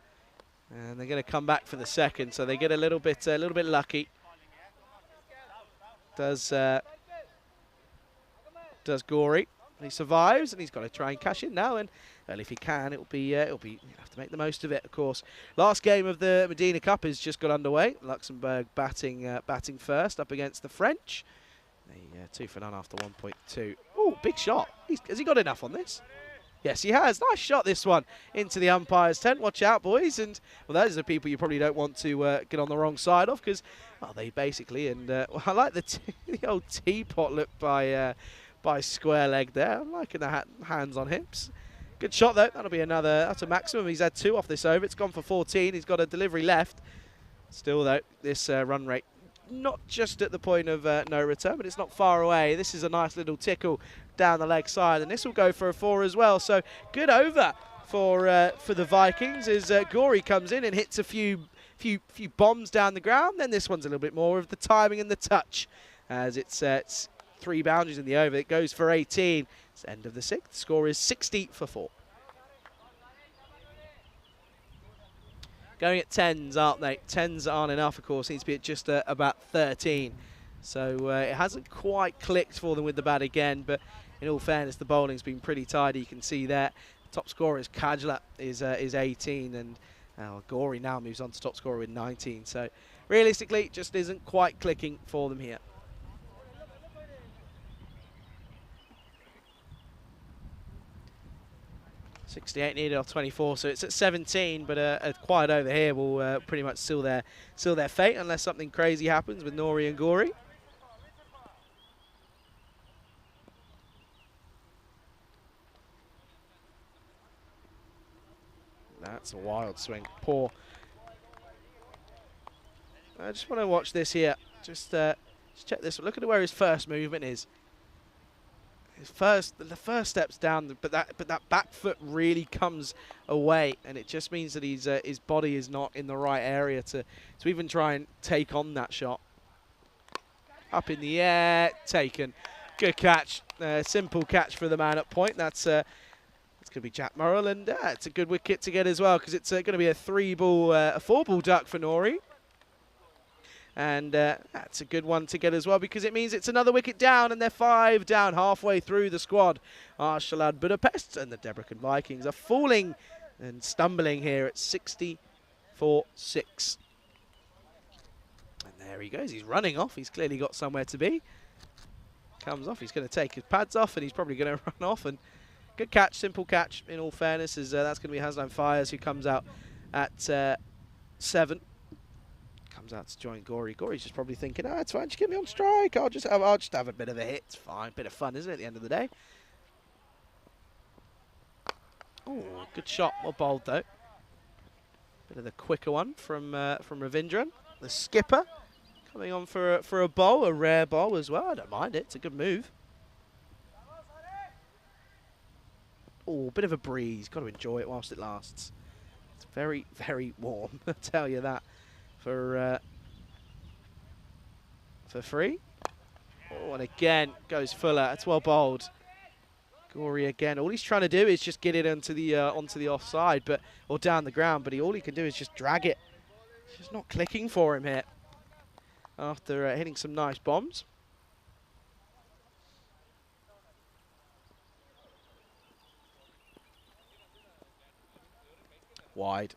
And they're going to come back for the second, so they get a little bit lucky. Does Gori? He survives, and he's got to try and cash in now. And well, if he can, it'll be you'll have to make the most of it, of course. Last game of the Medina Cup has just got underway. Luxembourg batting first up against the French. 2 for none after 1.2. Oh, big shot. Has he got enough on this? Yes, he has. Nice shot, this one, into the umpire's tent. Watch out, boys. And, well, those are the people you probably don't want to get on the wrong side of, because, well, they basically, and well, I like the old teapot look by Square Leg there. I'm liking the hands on hips. Good shot, though. That'll be another. That's a maximum. He's had 2 off this over. It's gone for 14. He's got a delivery left. Still, though, this run rate, not just at the point of no return, but it's not far away. This is a nice little tickle down the leg side, and this will go for a 4 as well. So good over for the Vikings as Gori comes in and hits a few bombs down the ground. Then this one's a little bit more of the timing and the touch, as it's 3 boundaries in the over. It goes for 18. It's the end of the 6th. The score is 60 for 4. Going at 10s, aren't they? 10s aren't enough, of course. Needs to be at just about 13. So it hasn't quite clicked for them with the bat again. But in all fairness, the bowling's been pretty tidy. You can see there. Top scorer is Kajla, is 18. And Gori now moves on to top scorer with 19. So realistically, just isn't quite clicking for them here. 68 needed off 24, so it's at 17, but a quiet over here will pretty much seal their fate unless something crazy happens with Nori and Gori. That's a wild swing. Poor. I just want to watch this here. Just check this. Look at where his first movement is. The first step's down, but that back foot really comes away, and it just means that his body is not in the right area to even try and take on that shot. Up in the air, taken. Good catch. Simple catch for the man at point. That's going to be Jack Murrell, and it's a good wicket to get as well, because it's going to be a 4-ball duck for Nori. And that's a good one to get as well, because it means it's another wicket down, and they're 5 down halfway through the squad. Arshalad Budapest and the Debrecen Vikings are falling and stumbling here at 64-6. And there he goes. He's running off. He's clearly got somewhere to be. Comes off. He's going to take his pads off, and he's probably going to run off. And good catch, simple catch, in all fairness, as that's going to be Haslam Fires, who comes out at 7. Comes out to join Gory. Gory's just probably thinking, it's fine, just get me on strike. I'll just have a bit of a hit. It's fine. Bit of fun, isn't it, at the end of the day? Oh, good shot. Well bowled, though. Bit of the quicker one from Ravindran. The skipper coming on for a bowl, a rare bowl as well. I don't mind it. It's a good move. Oh, bit of a breeze. Got to enjoy it whilst it lasts. It's very, very warm. I'll tell you that. For free. Oh, and again goes Fuller. It's well bowled. Gory again. All he's trying to do is just get it onto the offside, or down the ground. But all he can do is just drag it. It's just not clicking for him here. After hitting some nice bombs. Wide.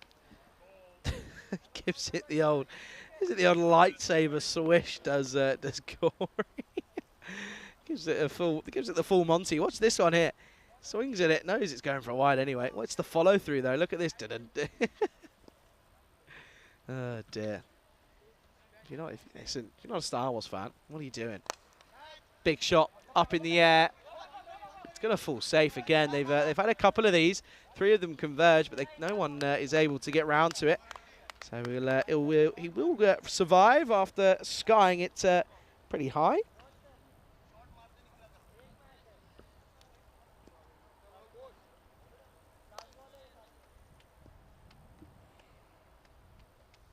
Gives it the old lightsaber swish, does Gory. gives it the full Monty. Watch this one here. Swings at it, knows it's going for a wide anyway. What's the follow through though? Look at this. Oh dear. Do you you're not a Star Wars fan, what are you doing? Big shot up in the air. It's going to fall safe again. They've had a couple of these. 3 of them converge, but no one is able to get round to it. So he will survive after skying it pretty high.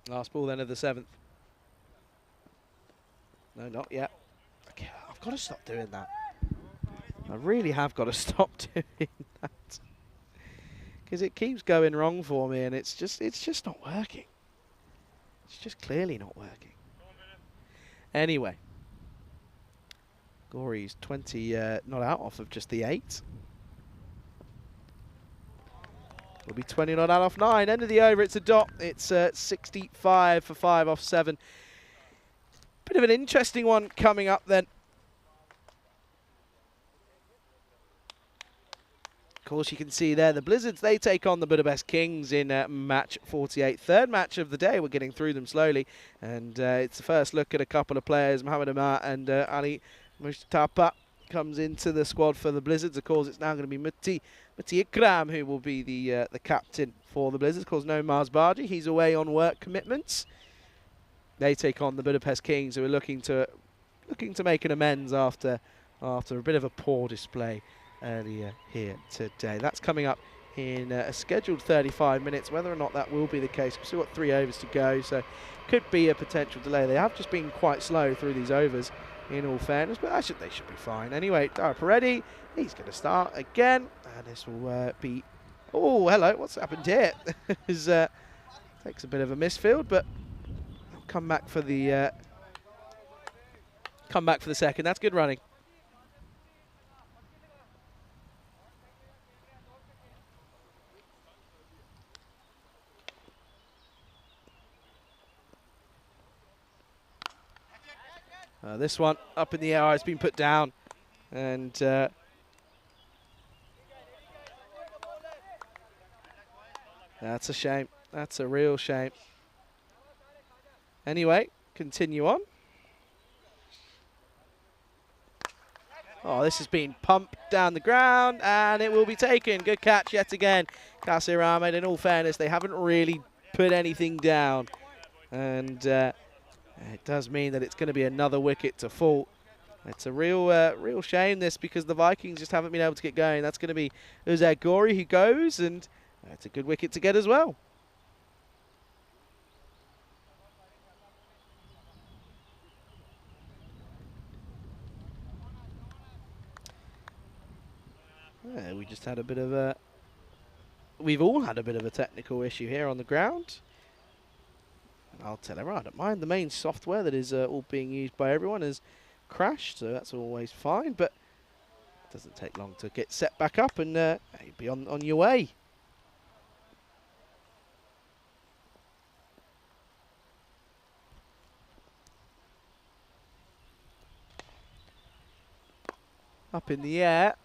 Last ball then of the 7th. No, not yet. Okay, I've got to stop doing that. I really have got to stop doing that. Because it keeps going wrong for me, and it's just not working. It's just clearly not working. Anyway. Gory's 20 not out off of just the 8. Will be 20 not out off 9. End of the over, it's a dot. It's 65 for 5 off 7. Bit of an interesting one coming up then. Of course, you can see there the Blizzards, they take on the Budapest Kings in match 48. 3rd match of the day. We're getting through them slowly. And it's the first look at a couple of players. Mohamed Amar and Ali Mustafa comes into the squad for the Blizzards. Of course, it's now going to be Muti Ikram who will be the captain for the Blizzards. Of course, no Mars Barji. He's away on work commitments. They take on the Budapest Kings, who are looking to make an amends after a bit of a poor display earlier here today. That's coming up in a scheduled 35 minutes. Whether or not that will be the case, we've still got 3 overs to go, so could be a potential delay. They have just been quite slow through these overs, in all fairness, but they should be fine. Anyway, Dara Peretti, he's going to start again, and this will be... Oh, hello, what's happened here? Takes a bit of a misfield, but come back for the second. That's good running. This one up in the air, it's been put down, and that's a shame. That's a real shame. Anyway, continue on. Oh, this has been pumped down the ground, and it will be taken. Good catch yet again. Kasir Ahmed, in all fairness, they haven't really put anything down. And it does mean that it's going to be another wicket to fall. It's a real shame, this, because the Vikings just haven't been able to get going. That's going to be Uzair Gory who goes, and it's a good wicket to get as well. Yeah, we just had a bit of a... We've all had a bit of a technical issue here on the ground. And I'll tell everyone, I don't mind. The main software that is all being used by everyone has crashed, so that's always fine. But it doesn't take long to get set back up, and you'll be on your way. Up in the air.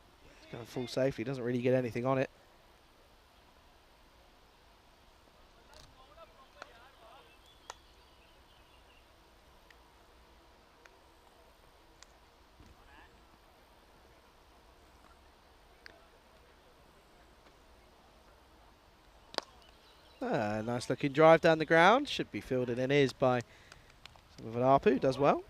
It's going full safety, doesn't really get anything on it. Nice looking drive down the ground. Should be fielded and is by Apu. Does well.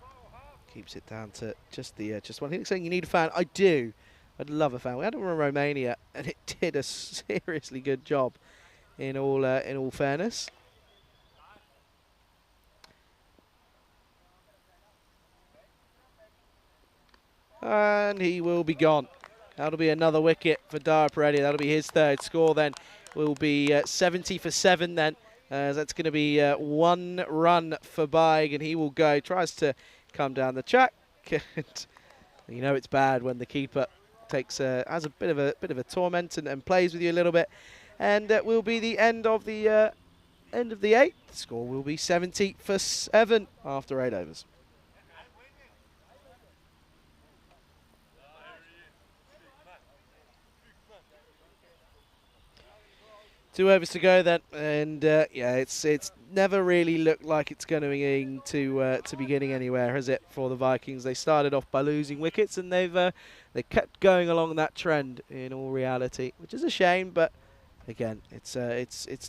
Keeps it down to just one. He's saying you need a fan. I do. I'd love a fan. We had one in Romania, and it did a seriously good job. In all fairness. And he will be gone. That'll be another wicket for Dara Peretti. That'll be his third score then. Will be 70 for 7 then. That's going to be 1 run for Baig, and he will go. Tries to come down the track. You know it's bad when the keeper has a bit of a torment and plays with you a little bit. And that will be the end of the 8th. The score will be 70 for 7 after 8 overs. 2 overs to go then, and yeah, it's never really looked like it's going to be getting anywhere, has it? For the Vikings, they started off by losing wickets, and they kept going along that trend in all reality, which is a shame. But again, it's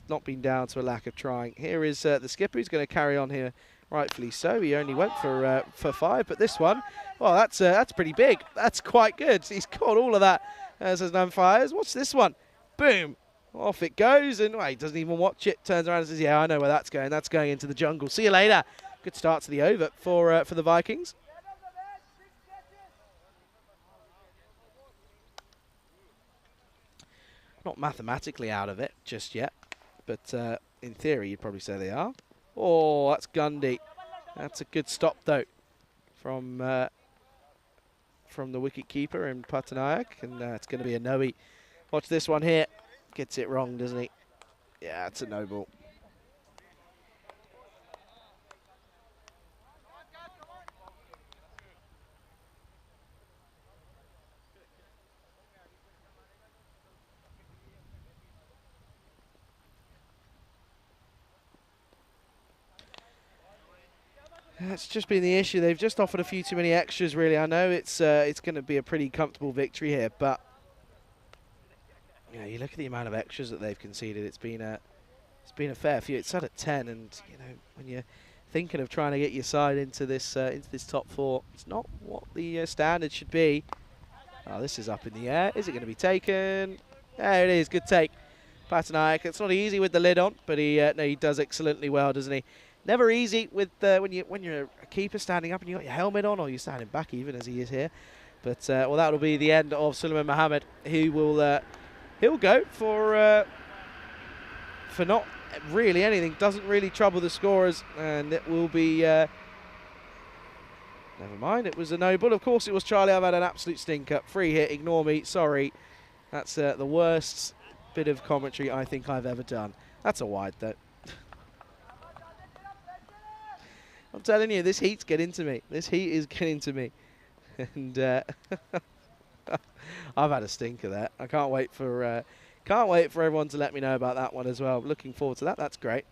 not been down to a lack of trying. Here is the skipper who's going to carry on here, rightfully so. He only went for 5, but this one, well, that's pretty big. That's quite good. He's caught all of that as none fires. What's this one? Boom. Off it goes, and he doesn't even watch it. Turns around and says, yeah, I know where that's going. That's going into the jungle. See you later. Good start to the over for the Vikings. Not mathematically out of it just yet, but in theory, you'd probably say they are. Oh, that's Gundy. That's a good stop, though, from the wicket keeper in Patanayak, and it's going to be a no-eat. Watch this one here. Gets it wrong, doesn't he? Yeah, it's a no ball. That's just been the issue. They've just offered a few too many extras, really. I know it's going to be a pretty comfortable victory here, but yeah, you look at the amount of extras that they've conceded. It's been a fair few. It's set at 10, and you know, when you're thinking of trying to get your side into this top 4, it's not what the standard should be. Oh, this is up in the air. Is it going to be taken? There it is. Good take, Patanayak. It's not easy with the lid on, but he does excellently well, doesn't he? Never easy with when you're a keeper standing up and you got your helmet on, or you're standing back, even as he is here. But well, that'll be the end of Suleiman Mohammed, who will. He'll go for not really anything. Doesn't really trouble the scorers, and it will be. Never mind. It was a no ball. Of course, it was Charlie. I've had an absolute stinker. Free hit. Ignore me. Sorry. That's the worst bit of commentary I think I've ever done. That's a wide though. I'm telling you, this heat's getting to me. This heat is getting to me, and. I've had a stinker there. I can't wait for everyone to let me know about that one as well. Looking forward to that. That's great.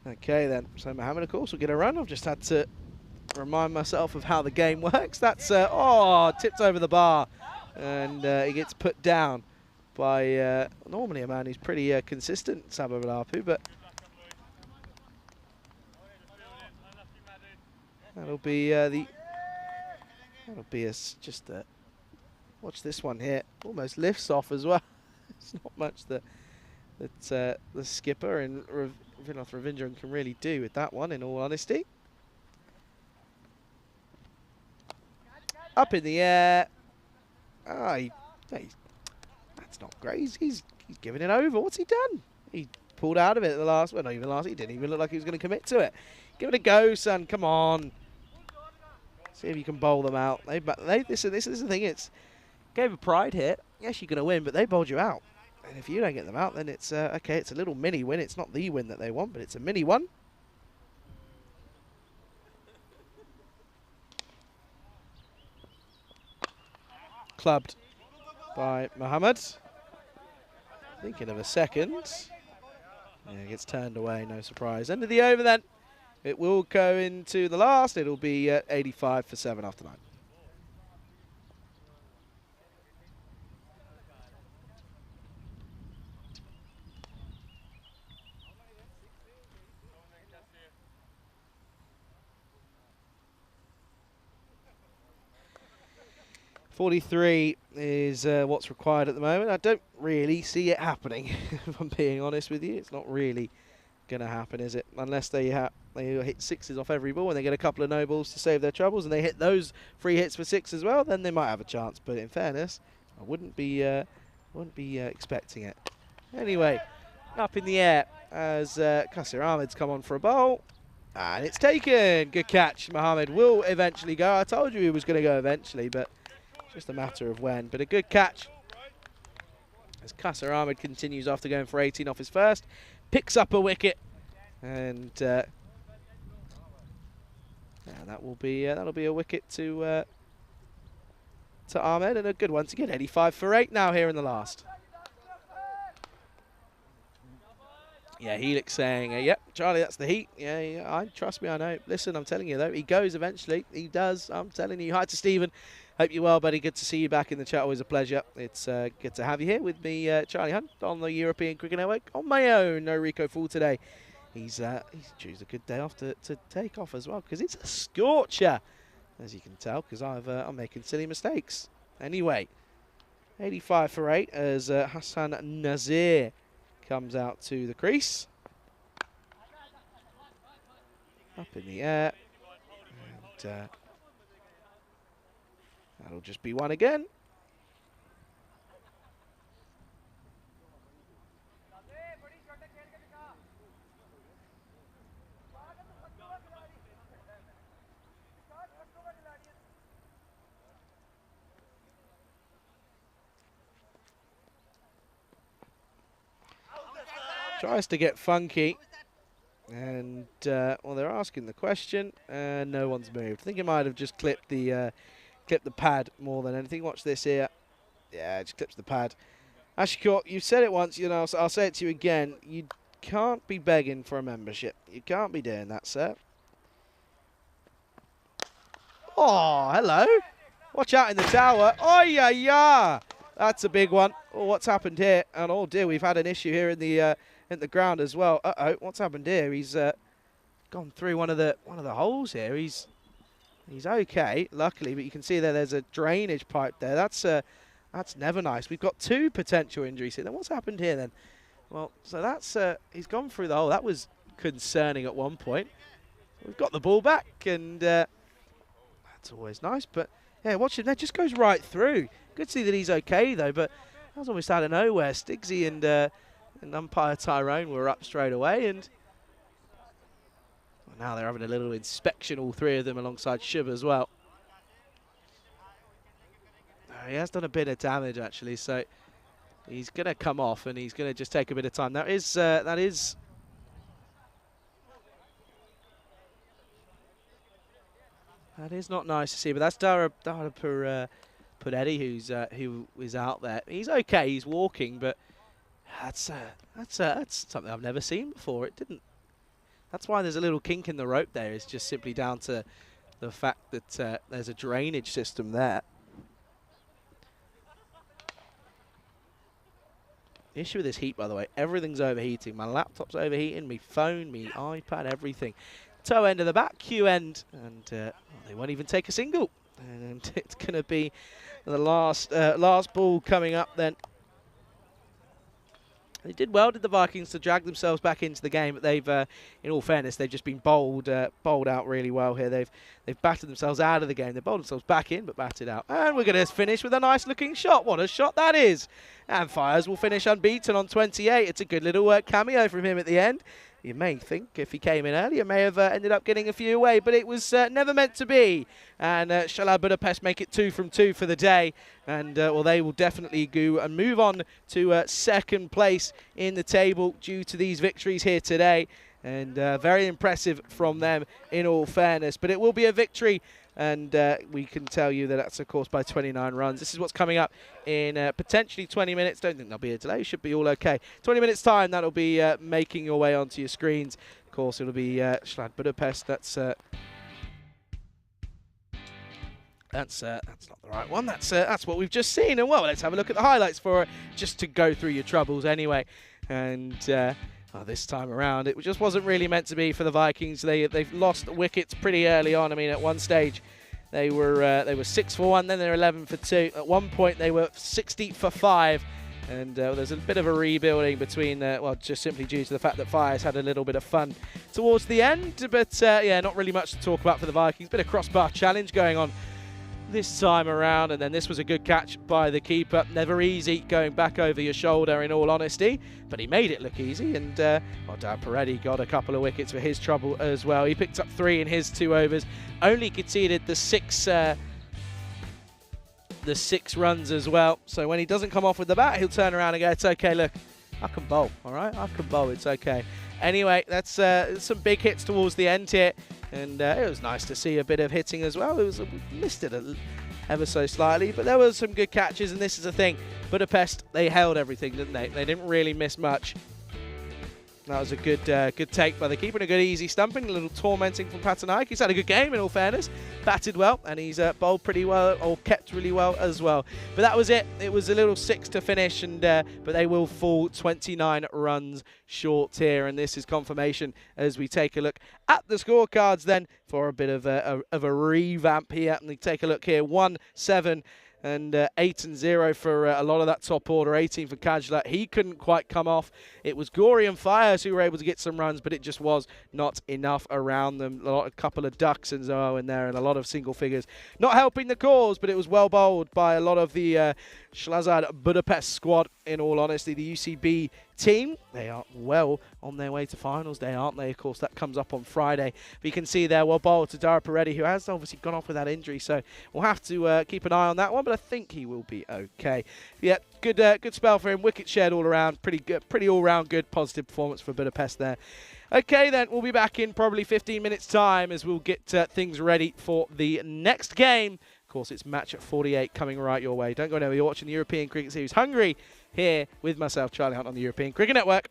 Okay then, so Mohammed of course will get a run. I've just had to remind myself of how the game works. That's, tipped over the bar, and he gets put down by normally a man who's pretty consistent, Sabo Balapu, but that'll be watch this one here, almost lifts off as well. It's not much that the skipper and Vinod Ravindran can really do with that one, in all honesty. Up in the air. That's not great. He's giving it over. What's he done? He pulled out of it at the last. Well, not even last. He didn't even look like he was going to commit to it. Give it a go, son. Come on. See if you can bowl them out. This is the thing. It's game of pride here. Yes, you're going to win, but they bowled you out. And if you don't get them out, then it's okay. It's a little mini win. It's not the win that they want, but it's a mini one. Clubbed by Mohammed. Thinking of a second. Yeah, gets turned away, no surprise. End of the over then. It will go into the last. It'll be 85 for 7 after 9. .43 is what's required at the moment. I don't really see it happening, if I'm being honest with you. It's not really going to happen, is it? Unless they hit sixes off every ball and they get a couple of no balls to save their troubles and they hit those free hits for 6 as well, then they might have a chance. But in fairness, I wouldn't be expecting it. Anyway, up in the air as Qasir Ahmed's come on for a bowl. And it's taken. Good catch. Mohammed will eventually go. I told you he was going to go eventually, but just a matter of when. But a good catch as Qasir Ahmed continues after going for 18 off his first. Picks up a wicket. And yeah, that'll be a wicket to Ahmed, and a good one to get. 85 for 8 now here in the last. Yeah, Helix saying, yep, Charlie, that's the heat. Yeah, trust me, I know. Listen, I'm telling you, though, he goes eventually. He does. I'm telling you. Hi to Stephen. Hope you're well, buddy. Good to see you back in the chat. Always a pleasure. It's good to have you here with me, Charlie Hunt, on the European Cricket Network. On my own, no Rico Fool today. He's choose a good day off to take off as well, because it's a scorcher, as you can tell, because I'm making silly mistakes. Anyway, 85 for 8 as Hassan Nazir comes out to the crease. Up in the air. And that'll just be one again. Tries to get funky, and well, they're asking the question, and no one's moved. I think it might have just clipped the pad more than anything. Watch this here. Yeah, it just clips the pad. Ashikor, you've said it once, you know, so I'll say it to you again. You can't be begging for a membership. You can't be doing that, sir. Oh, hello. Watch out in the tower. Oh, yeah. That's a big one. Oh, what's happened here? And oh dear, we've had an issue here in the ground as well. Uh-oh, what's happened here? He's gone through one of the holes here. He's okay, luckily, but you can see there's a drainage pipe there. That's never nice. We've got 2 potential injuries here. Then what's happened here then? Well, so that's he's gone through the hole. That was concerning at one point. We've got the ball back, and that's always nice. But yeah, watch it. That just goes right through. Good to see that he's okay though. But that was almost out of nowhere. Stigsy and umpire Tyrone were up straight away, and well, now they're having a little inspection, all 3 of them, alongside Shub as well. He has done a bit of damage actually, so he's going to come off, and he's going to just take a bit of time. That is not nice to see, but that's Dara Puretti who is out there. He's okay, he's walking, but that's something I've never seen before. It didn't. That's why there's a little kink in the rope there. It's just simply down to the fact that there's a drainage system there. The issue with this heat, by the way, everything's overheating. My laptop's overheating, my phone, my iPad, everything. Toe end of the bat, Q end, and well, they won't even take a single. And it's going to be the last ball coming up then. They did well, did the Vikings, to drag themselves back into the game, but they've, in all fairness, they've just been bowled out really well here. They've battered themselves out of the game. They bowled themselves back in, but batted out. And we're going to finish with a nice-looking shot. What a shot that is! And Fires will finish unbeaten on 28. It's a good little cameo from him at the end. You may think if he came in earlier, may have ended up getting a few away, but it was never meant to be. And Shakhtar Budapest make it 2 from 2 for the day. And, well, they will definitely go and move on to second place in the table due to these victories here today. And very impressive from them, in all fairness. But it will be a victory. And we can tell you that that's, of course, by 29 runs. This is what's coming up in potentially 20 minutes. Don't think there'll be a delay. Should be all okay. 20 minutes' time, that'll be making your way onto your screens. Of course, it'll be Shakhtar Budapest. That's not the right one. That's what we've just seen. And, well, let's have a look at the highlights for it, just to go through your troubles anyway. And well, this time around, it just wasn't really meant to be for the Vikings. They've lost wickets pretty early on. I mean, at one stage, they were 6 for 1, then they were 11 for 2. At one point, they were 60 for 5. And there's a bit of a rebuilding between, well, just simply due to the fact that Fires had a little bit of fun towards the end. But, yeah, not really much to talk about for the Vikings. Bit of crossbar challenge going on this time around, and then this was a good catch by the keeper. Never easy going back over your shoulder, in all honesty, but he made it look easy. And well, Dan Peretti got a couple of wickets for his trouble as well. He picked up 3 in his 2 overs, only conceded the 6 runs as well. So when he doesn't come off with the bat, he'll turn around and go, "It's okay, look, I can bowl, all right, I can bowl, it's okay." Anyway, that's some big hits towards the end here. And it was nice to see a bit of hitting as well. We missed it ever so slightly, but there were some good catches, and this is the thing. Budapest, they held everything, didn't they? They didn't really miss much. That was a good take by the keeper, and a good easy stumping, a little tormenting from Patanaik. He's had a good game, in all fairness. Batted well, and he's bowled pretty well, or kept really well as well. But that was it. It was a little 6 to finish, and but they will fall 29 runs short here, and this is confirmation as we take a look at the scorecards then for a bit of a revamp here. And we take a look here, 1-7. And 8 and 0 for a lot of that top order. 18 for Kajla. He couldn't quite come off. It was Gory and Fires who were able to get some runs, but it just was not enough around them. A couple of ducks and so in there, and a lot of single figures. Not helping the cause, but it was well bowled by a lot of the Shakhtar Budapest squad, in all honesty. The UCB team, they are well on their way to finals day, aren't they? Of course, that comes up on Friday. But you can see there, well bowled to Dara Peretti, who has obviously gone off with that injury, so we'll have to keep an eye on that one, but I think he will be okay. Yeah, good spell for him. Wicket shared all around. Pretty good, pretty all-round good, positive performance for Budapest there. Okay, then, we'll be back in probably 15 minutes' time as we'll get things ready for the next game. Of course, it's match at 48 coming right your way. Don't go anywhere. You're watching the European Cricket Series Hungary here with myself, Charlie Hunt, on the European Cricket Network.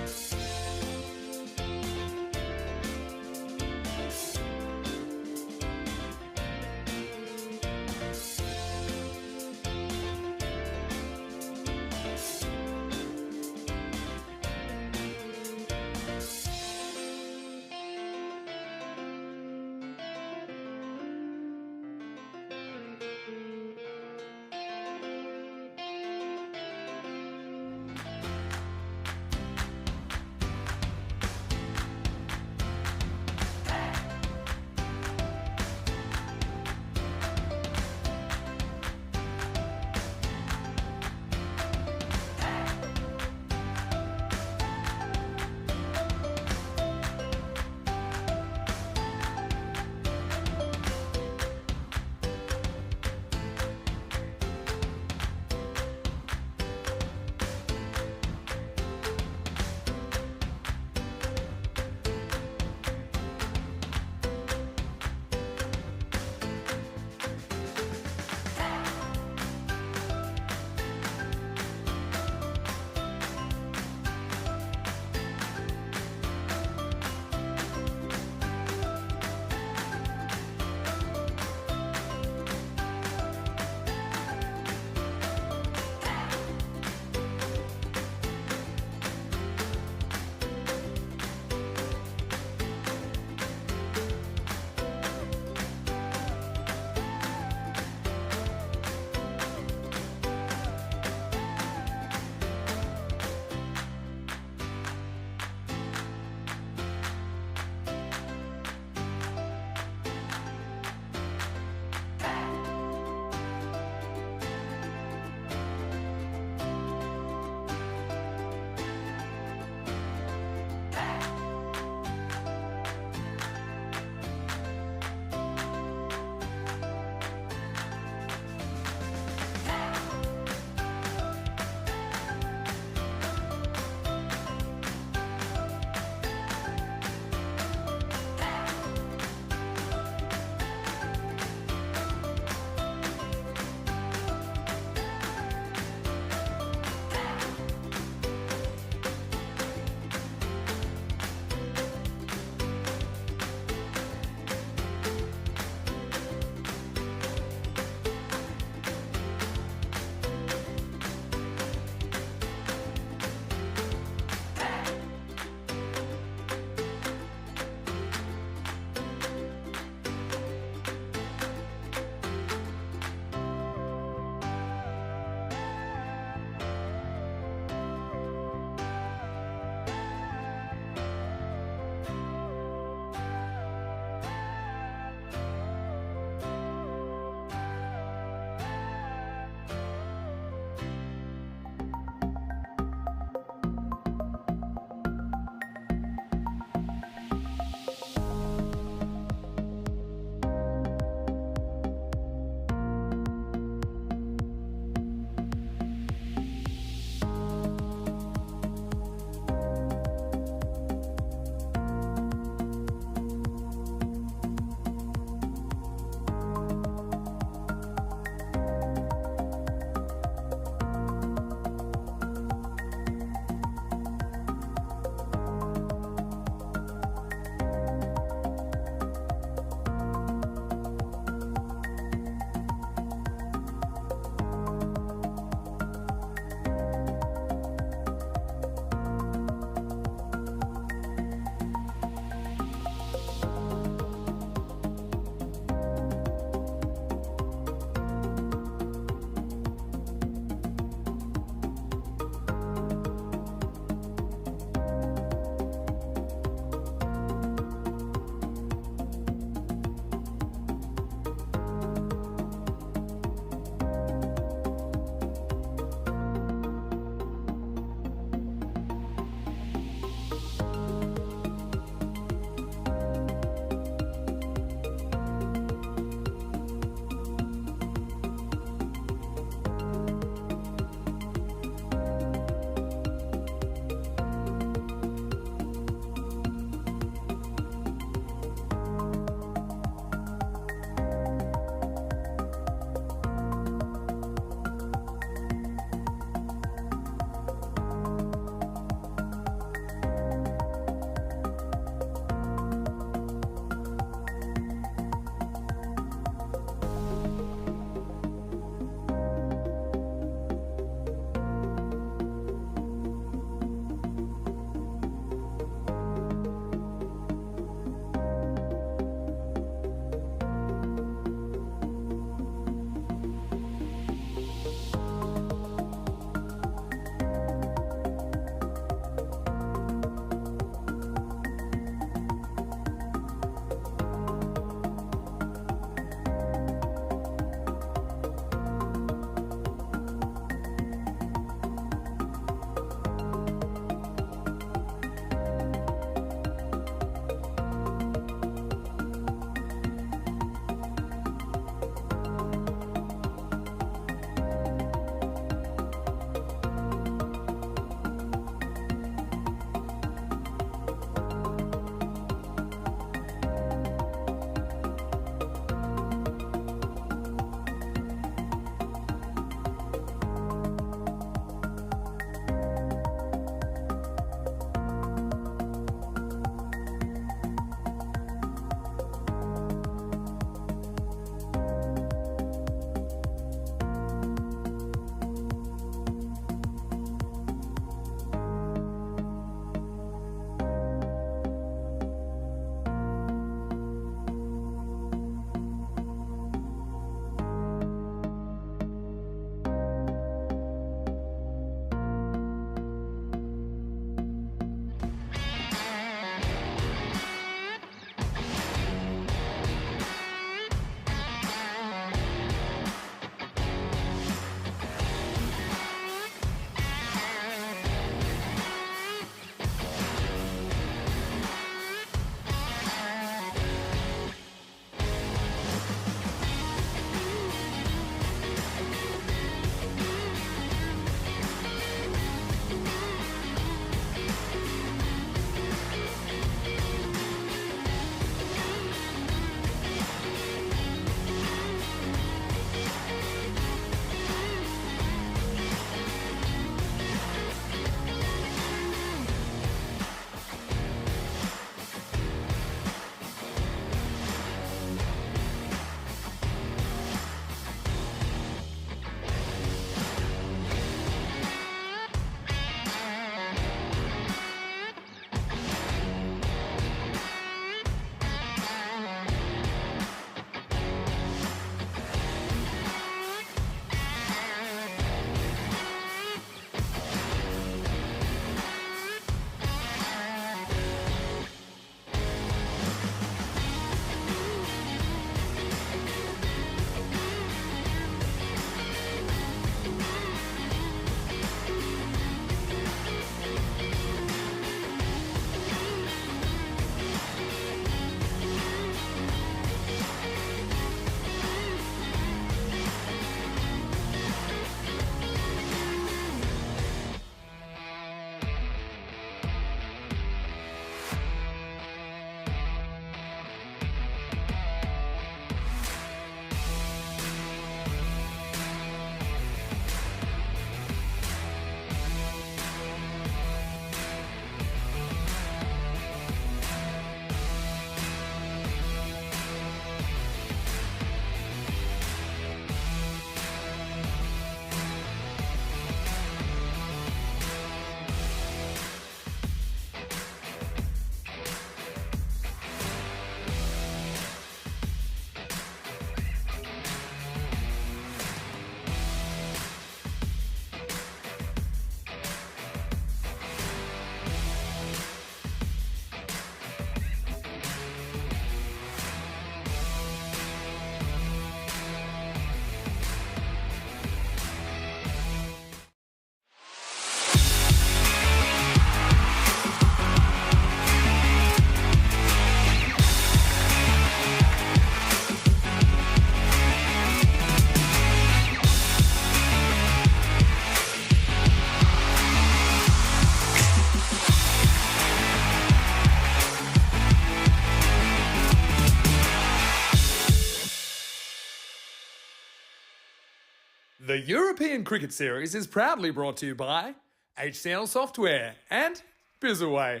The European Cricket Series is proudly brought to you by HCL Software and Bizaway.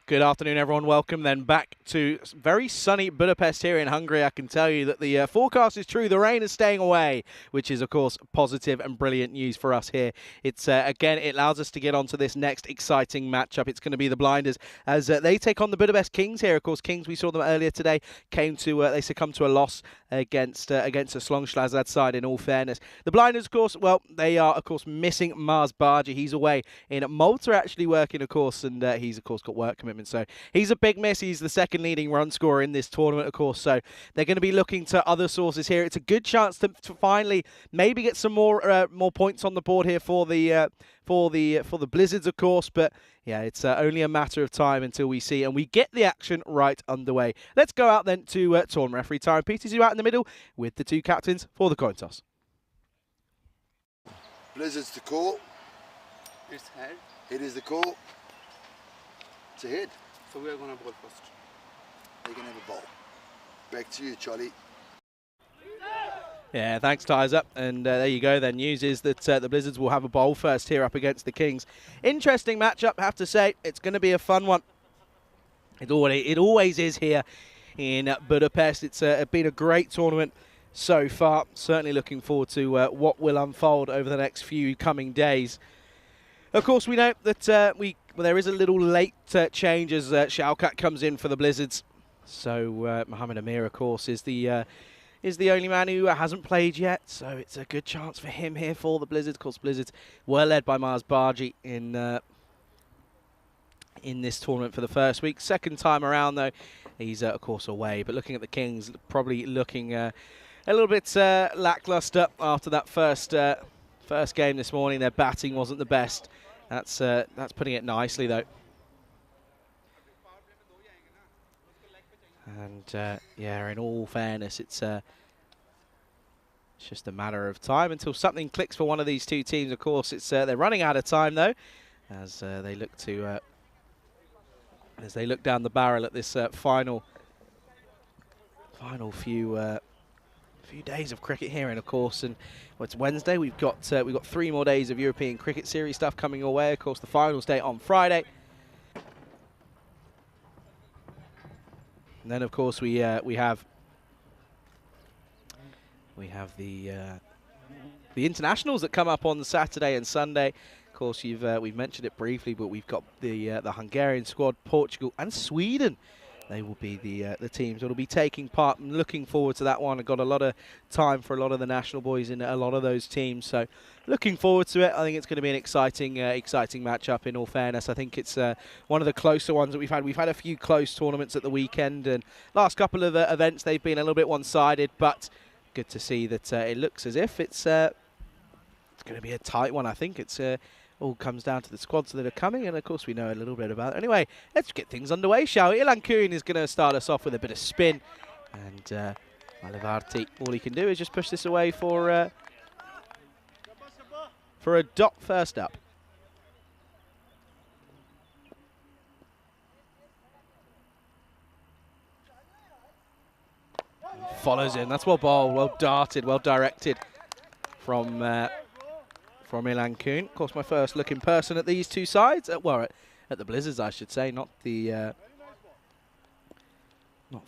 Good afternoon, everyone. Welcome then back to very sunny Budapest here in Hungary. I can tell you that the forecast is true. The rain is staying away, which is, of course, positive and brilliant news for us here. It's again, it allows us to get on to this next exciting matchup. It's going to be the Blinders as they take on the Budapest Kings here. Of course, Kings, we saw them earlier today, they succumbed to a loss against a Slongslazad side, in all fairness. The Blinders, of course, well, they are, of course, missing Mars Bargi. He's away in Malta actually working, of course, and he's, of course, got work commitments. So he's a big miss. He's the second leading run scorer in this tournament, of course. So they're going to be looking to other sources here. It's a good chance to finally maybe get some more points on the board here for the Blizzards, of course. But yeah, it's only a matter of time until we see and we get the action right underway. Let's go out then to tournament referee time. PT's out in the middle with the two captains for the coin toss. Blizzards to call. It's head. Hit is the call. It's a hit. So we are going to bowl first. They can have a ball. Back to you, Charlie. Yeah, thanks, Tizer. And there you go then. News is that the Blizzards will have a bowl first here up against the Kings. Interesting matchup, I have to say. It's going to be a fun one. It always is here in Budapest. It's been a great tournament so far. Certainly looking forward to what will unfold over the next few coming days. Of course, we know that there is a little late change as Shaukat comes in for the Blizzards. So Mohamed Amir, of course, is the only man who hasn't played yet. So it's a good chance for him here for the Blizzards. Of course, Blizzards were led by Mars Bargi in this tournament for the first week. Second time around, though, he's, of course, away. But looking at the Kings, probably looking a little bit lackluster after that first game this morning. Their batting wasn't the best. That's putting it nicely, though. And yeah, in all fairness, it's just a matter of time until something clicks for one of these two teams. Of course, it's they're running out of time, though, as they look down the barrel at this final few days of cricket here. And of course, and well, it's Wednesday. We've got 3 more days of European Cricket Series stuff coming your way. Of course, the finals day on Friday, and then of course we have the internationals that come up on Saturday and Sunday. Of course, we've mentioned it briefly, but we've got the Hungarian squad, Portugal and Sweden. They will be the teams that will be taking part. I'm looking forward to that one. I've got a lot of time for a lot of the national boys in a lot of those teams. So looking forward to it. I think it's going to be an exciting matchup, in all fairness. I think it's one of the closer ones that we've had. We've had a few close tournaments at the weekend, and last couple of events they've been a little bit one-sided, but good to see that it looks as if it's going to be a tight one. I think it's all comes down to the squads that are coming, and of course we know a little bit about it. Anyway, let's get things underway, shall we? Ilan Kurin is going to start us off with a bit of spin, and Malivarti, all he can do is just push this away for a dot first up. Follows in. That's well bowled, well darted, well directed from Ilan Kurin. Of course, my first look in person at these two sides. Well, at the Blizzards, I should say, not for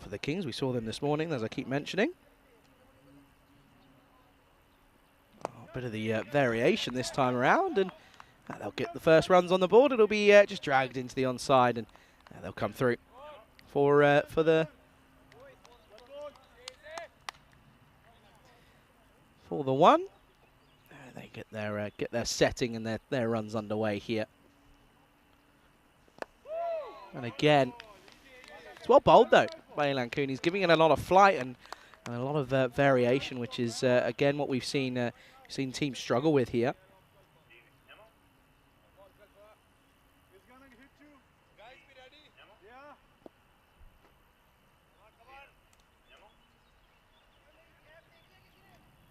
the Kings. We saw them this morning, as I keep mentioning. A bit of the variation this time around, and they'll get the first runs on the board. It'll be just dragged into the onside, and they'll come through for the one. They get their setting and their runs underway here. And again, it's well bowled though by Ilan Kurin. He's giving it a lot of flight and a lot of variation, which is again what we've seen teams struggle with here.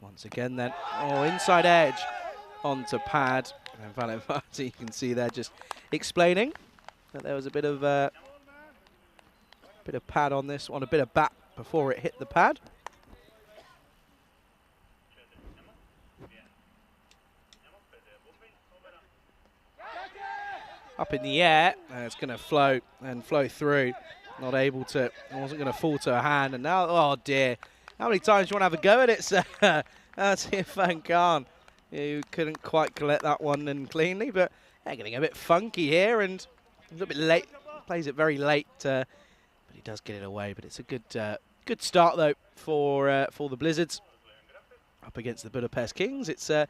Once again then, inside edge onto pad. And Valenvati, you can see there just explaining that there was a bit of pad on this one, a bit of bat before it hit the pad. up in the air. It's going to flow and flow through. Not able to, it wasn't going to fall to her hand. And now, oh dear. How many times do you want to have a go at it, sir? That's Irfan Khan. You couldn't quite collect that one in cleanly, but they're getting a bit funky here and a little bit late. Plays it very late, but he does get it away. But it's a good start, though, for the Blizzards. Up against the Budapest Kings. It's 4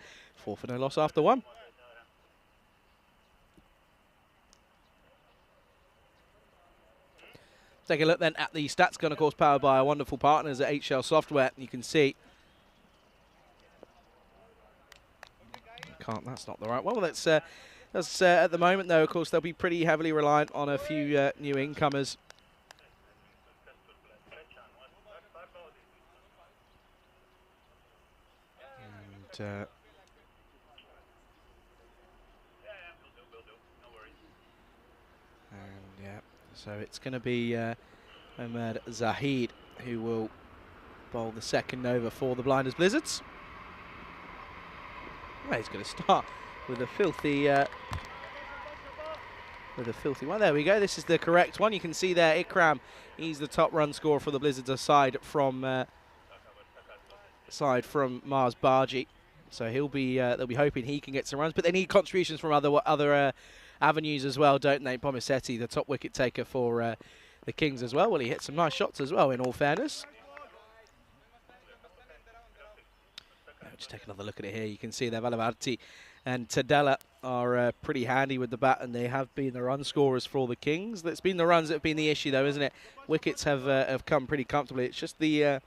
for no loss after 1. Take a look then at the stats gun, of course, powered by our wonderful partners at HL Software. You can see. That's not the right one. Well, that's at the moment, though, of course, they'll be pretty heavily reliant on a few new incomers. And yeah, so it's going to be Ahmed Zahid who will bowl the second over for the Blinders Blizzards. Well, he's going to start with a filthy one. There we go. This is the correct one. You can see there, Ikram. He's the top run scorer for the Blizzards aside from Mars Barji. So he'll be they'll be hoping he can get some runs, but they need contributions from other avenues as well, don't they? Pomisetti, the top wicket taker for the Kings as well. Well, he hit some nice shots as well, in all fairness. Just take another look at it here. You can see there, Valavarti and Tadella are pretty handy with the bat, and they have been the run scorers for the Kings. That's been the runs that have been the issue, though, isn't it? Wickets have come pretty comfortably. It's just the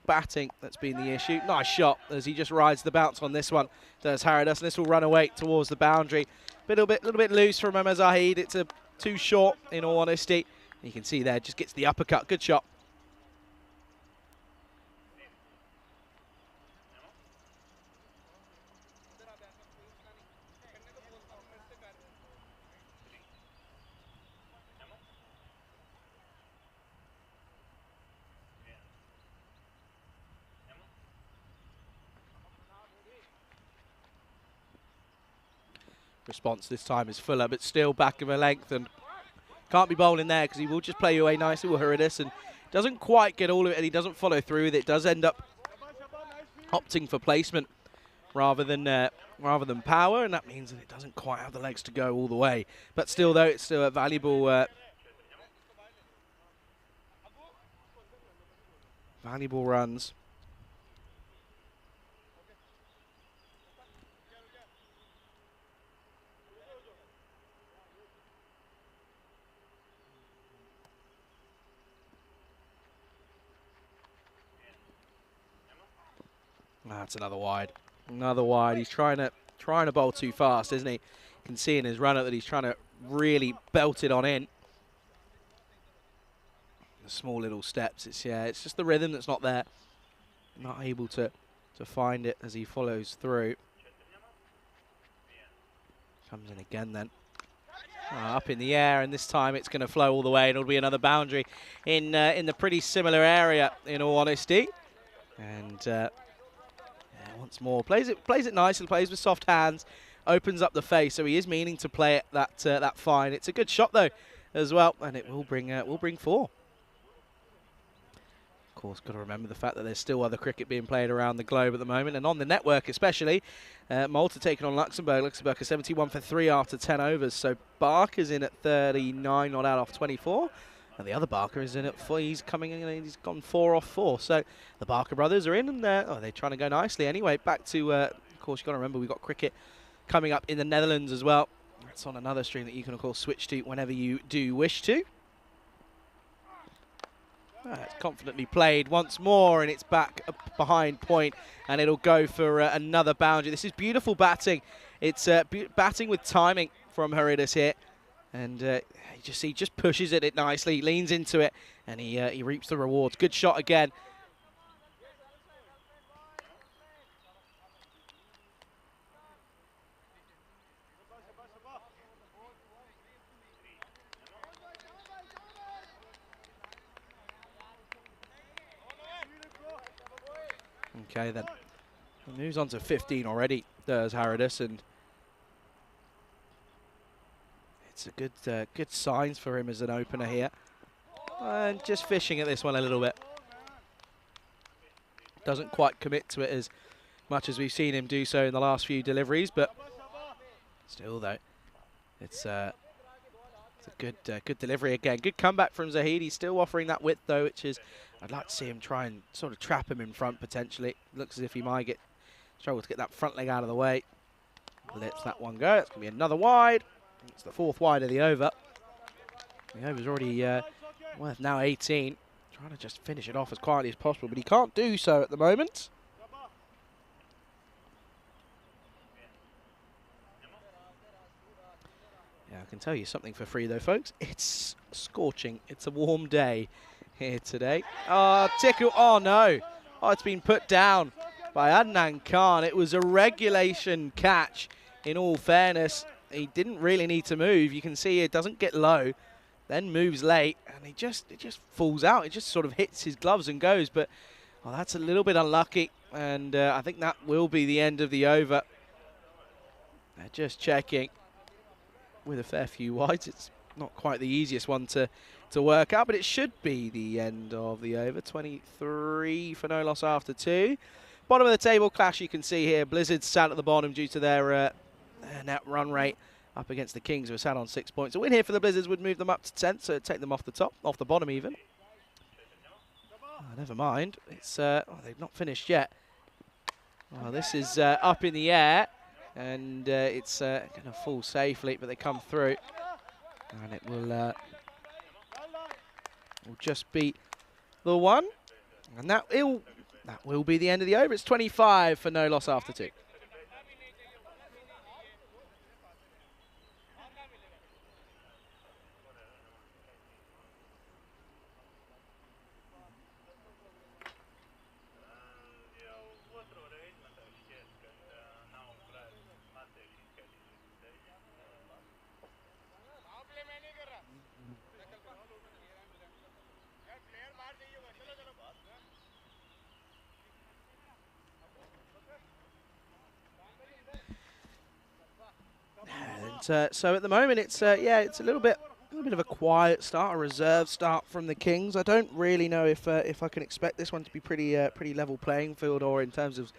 batting that's been the issue. Nice shot as he just rides the bounce on this one. Does Haradas, and this will run away towards the boundary. Little bit loose from Ahmed Zahid. It's too short, in all honesty. You can see there, just gets the uppercut. Good shot. Response this time is Fuller, but still back of a length and can't be bowling there because he will just play you away nicely with Haradas and doesn't quite get all of it, and he doesn't follow through with it. Does end up opting for placement rather than power, and that means that it doesn't quite have the legs to go all the way. But still, though, it's still a valuable runs. That's another wide. Another wide. He's trying to bowl too fast, isn't he? You can see in his run-up that he's trying to really belt it on in. The small little steps. It's just the rhythm that's not there. Not able to find it as he follows through. Comes in again then. Up in the air, and this time it's going to flow all the way, and it'll be another boundary in the pretty similar area, in all honesty. And once more, plays it nicely, plays with soft hands, opens up the face, so he is meaning to play it that fine. It's a good shot though, as well, and it will bring 4. Of course, got to remember the fact that there's still other cricket being played around the globe at the moment, and on the network especially. Malta taking on Luxembourg. Luxembourg are 71 for 3 after 10 overs, so Barker's in at 39 not out off 24. And the other Barker is in at 4. He's coming in and he's gone 4 off 4. So the Barker brothers are in, and they're trying to go nicely. Anyway, back to, of course, you've got to remember we've got cricket coming up in the Netherlands as well. That's on another stream that you can, of course, switch to whenever you do wish to. It's confidently played once more, and it's back behind point, and it'll go for another boundary. This is beautiful batting. It's batting with timing from Haradas here. And he just pushes it nicely, leans into it, and he reaps the rewards. Good shot again. Okay, then. He moves on to 15 already, does Haradas, and It's a good signs for him as an opener here. And just fishing at this one a little bit. Doesn't quite commit to it as much as we've seen him do so in the last few deliveries, but still though, it's a good delivery again. Good comeback from Zahid. He's still offering that width though, which is, I'd like to see him try and sort of trap him in front potentially. Looks as if he might struggle to get that front leg out of the way. Lets that one go. It's going to be another wide. It's the 4th wide of the over. The over's already worth now 18. Trying to just finish it off as quietly as possible, but he can't do so at the moment. Yeah, I can tell you something for free though, folks. It's scorching. It's a warm day here today. Oh, tickle. Oh, no. Oh, it's been put down by Adnan Khan. It was a regulation catch, in all fairness. He didn't really need to move. You can see it doesn't get low, then moves late, and it just falls out. It just sort of hits his gloves and goes, but oh, that's a little bit unlucky, and I think that will be the end of the over. They're just checking with a fair few wides. It's not quite the easiest one to work out, but it should be the end of the over. 23 for no loss after 2. Bottom of the table clash you can see here. Blizzard sat at the bottom due to their net run rate up against the Kings, who are sat on 6 points. A win here for the Blizzards would move them up to 10th, so take them off the top, off the bottom even. Oh, never mind. It's they've not finished yet. Well, this is up in the air, and it's going to fall safely, but they come through, and it will just be the one, and that will be the end of the over. It's 25 for no loss after 2. So at the moment, it's it's a little bit of a quiet start, a reserve start from the Kings. I don't really know if I can expect this one to be pretty level playing field, or in terms of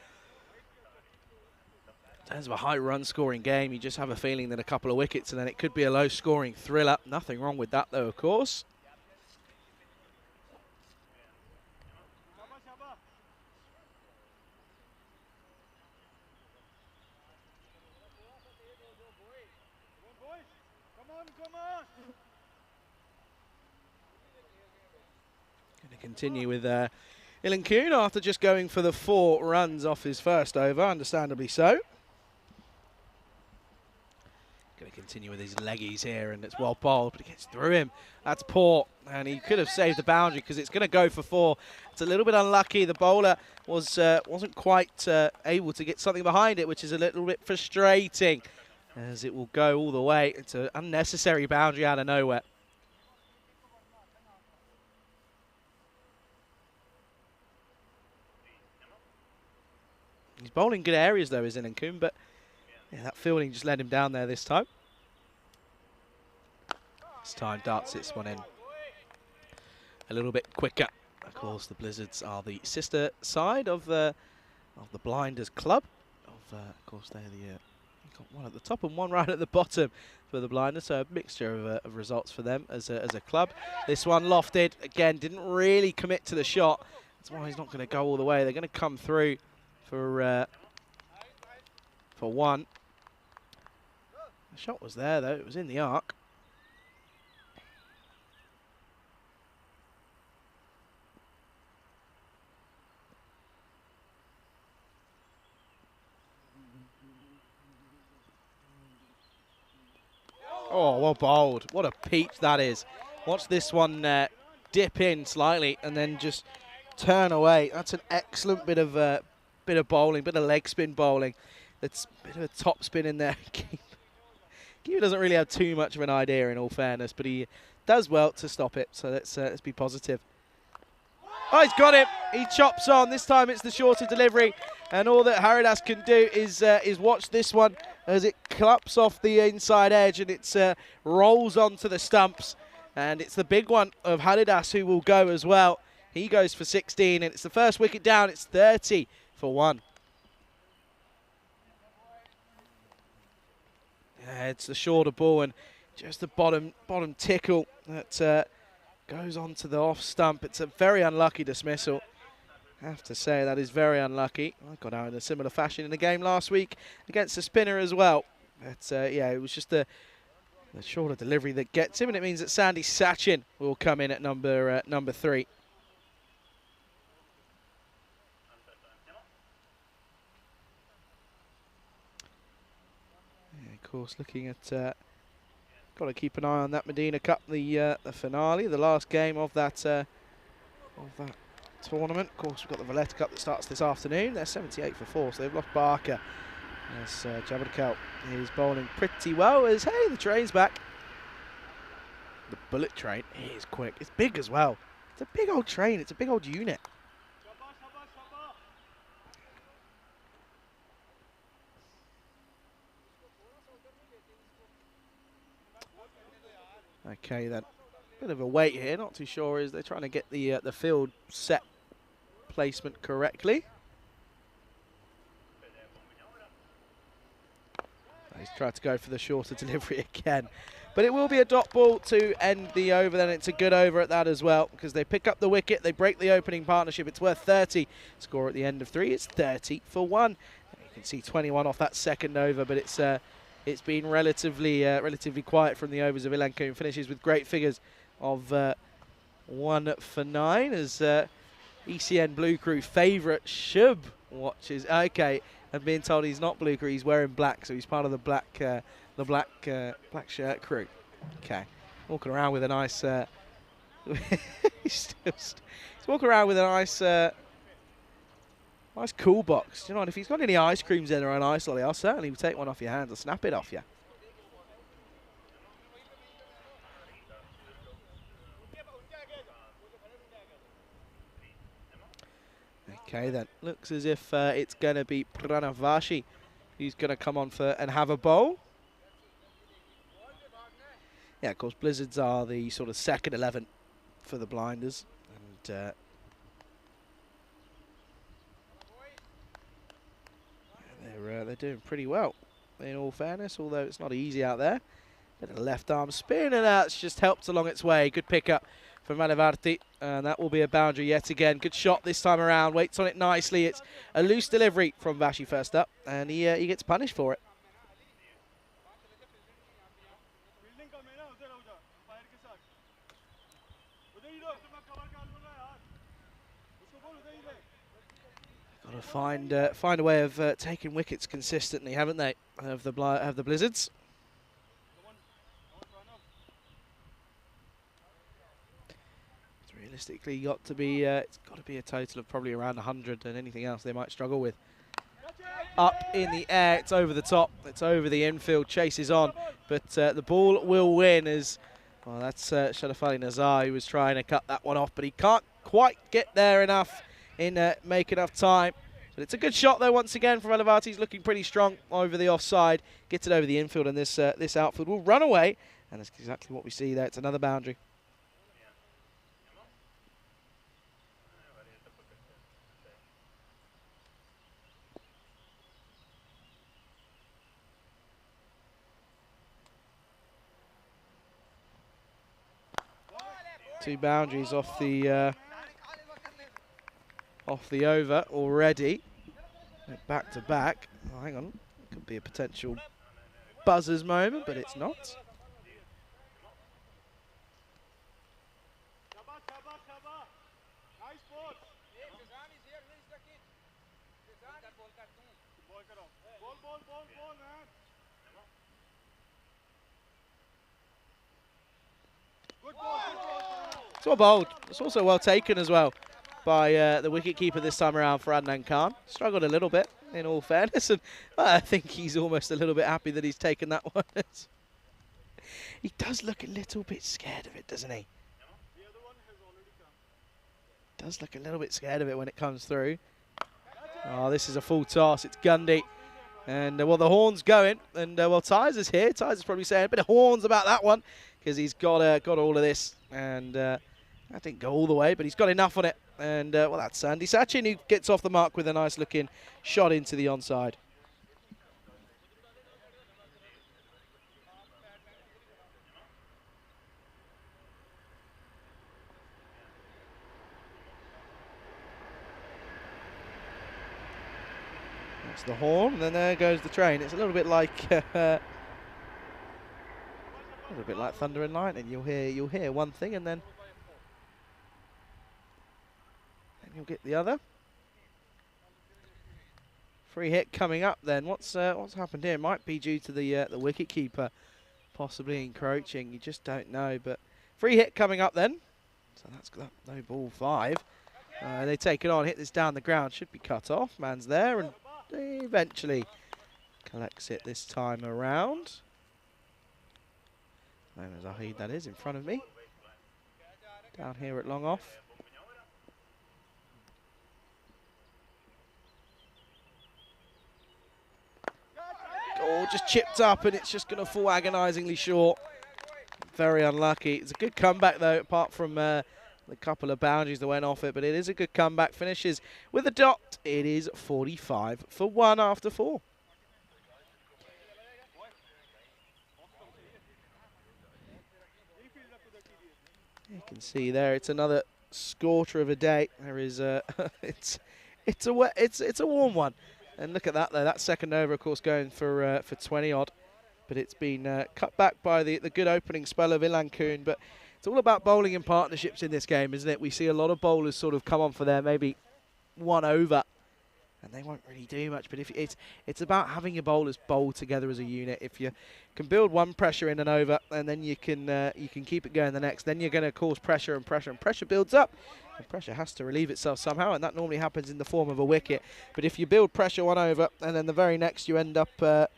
a high run scoring game. You just have a feeling that a couple of wickets and then it could be a low scoring thriller. Nothing wrong with that though, of course. Going to continue with Ilan Kuhn after just going for the 4 runs off his first over, understandably so. Going to continue with his leggies here, and it's well bowled, but it gets through him. That's poor, and he could have saved the boundary because it's going to go for 4. It's a little bit unlucky. The bowler wasn't quite able to get something behind it, which is a little bit frustrating, as it will go all the way. It's an unnecessary boundary out of nowhere. He's bowling good areas though, isn't Kuhn, but yeah, that fielding just let him down there this time. This time darts this one in a little bit quicker. Of course, the Blizzards are the sister side of the Blinders Club. Of course, they're you've got one at the top and one right at the bottom for the Blinders, so a mixture of results for them as a club. This one lofted again, didn't really commit to the shot. That's why he's not going to go all the way. They're going to come through for 1. The shot was there though, it was in the arc. Oh, well bowled. What a peach that is. Watch this one dip in slightly and then just turn away. That's an excellent bit of bowling, bit of leg spin bowling. That's a bit of a top spin in there. Keeper doesn't really have too much of an idea, in all fairness, but he does well to stop it. So let's be positive. Oh, he's got it. He chops on. This time it's the shorter delivery, and all that Haridas can do is watch this one as it clumps off the inside edge and it rolls onto the stumps. And it's the big one of Halidas who will go as well. He goes for 16, and it's the first wicket down. It's 30 for 1. Yeah, it's the shorter ball and just the bottom tickle that goes onto the off stump. It's a very unlucky dismissal. I have to say that is very unlucky. I got out in a similar fashion in the game last week against the spinner as well. But yeah, it was just the shorter delivery that gets him, and it means that Sandy Sachin will come in at number 3. Yeah, of course, looking at got to keep an eye on that Medina Cup, the finale, the last game of that tournament. Of course, we've got the Valletta Cup that starts this afternoon. They're 78 for 4, so they've lost Barker. As Jabberkel is bowling pretty well. As hey, the train's back. The bullet train is quick. It's big as well. It's a big old train. It's a big old unit. Okay then, bit of a wait here. Not too sure is they're trying to get the field set placement correctly. He's tried to go for the shorter delivery again. But it will be a dot ball to end the over. Then it's a good over at that as well, because they pick up the wicket, they break the opening partnership. It's worth 30. Score at the end of 3, it's 30 for 1. You can see 21 off that second over, but it's been relatively quiet from the overs of Ilankoon. Finishes with great figures of 1 for 9 as ECN Blue Crew favourite Shub watches. Okay, I'm being told he's not Blue Crew, he's wearing black, so he's part of the black shirt crew. Okay, walking around with a nice. He's walking around with a nice cool box. You know what? If he's got any ice creams in or an ice lolly, I'll certainly take one off your hands. I'll snap it off you. Okay, then looks as if it's going to be Pranavashi who's going to come on for and have a bowl. Yeah, of course, Blizzards are the sort of second 11 for the blinders, and they're doing pretty well. In all fairness, although it's not easy out there. Bit of a left arm spin, and that's just helped along its way. Good pickup from Manavarti, and that will be a boundary yet again. Good shot this time around. Waits on it nicely. It's a loose delivery from Vashi first up, and he gets punished for it. Got to find a way of taking wickets consistently, haven't they? Of the Blizzards. It's realistically got to be. It's got to be a total of probably around 100, and anything else they might struggle with. Up in the air, it's over the top. It's over the infield. Chases on, but the ball will win as. Well, that's Sharafali Nazar who was trying to cut that one off, but he can't quite get there enough in make enough time. But it's a good shot though once again from Elavati. He's looking pretty strong over the offside. Gets it over the infield, and this outfield will run away, and that's exactly what we see there. It's another boundary. Two boundaries off the over already. Back to back. Oh, hang on, could be a potential buzzers moment, but it's not. It's well bowled. It's also well taken as well by the wicketkeeper this time around for Adnan Khan. Struggled a little bit, in all fairness, and I think he's almost a little bit happy that he's taken that one. He does look a little bit scared of it, doesn't he? Does look a little bit scared of it when it comes through. Oh, this is a full toss. It's Gundy And, well, the horn's going. And, well, Tyzer's here. Tyzer's probably saying a bit of horns about that one because he's got all of this. And that didn't go all the way, but he's got enough on it. And, well, that's Andy Sachin who gets off the mark with a nice-looking shot into the onside. That's the horn, and then there goes the train. It's a little bit like thunder and lightning. You'll hear one thing, and then you'll get the other. Free hit coming up. Then what's happened here? It might be due to the wicket keeper possibly encroaching. You just don't know. But free hit coming up then. So that's no ball 5. They take it on, hit this down the ground. Should be cut off. Man's there, and eventually collects it this time around. Zahid, that is, in front of me. Down here at long off. Oh, just chipped up, and it's just going to fall agonisingly short. Very unlucky. It's a good comeback, though, apart from the couple of boundaries that went off it. But it is a good comeback. Finishes with a dot. It is 45 for 1 after 4. You can see there, it's another scorcher of a day. There is it's a warm one. And look at that though. That second over, of course, going for 20 odd, but it's been cut back by the good opening spell of Ilan Kuhn. But it's all about bowling in partnerships in this game, isn't it? We see a lot of bowlers sort of come on for their maybe 1 over, and they won't really do much. But if it's about having your bowlers bowl together as a unit. If you can build one pressure in an over, and then you can keep it going the next, then you're going to cause pressure, and pressure builds up. And pressure has to relieve itself somehow, and that normally happens in the form of a wicket. But if you build pressure 1 over, and then the very next you end up sort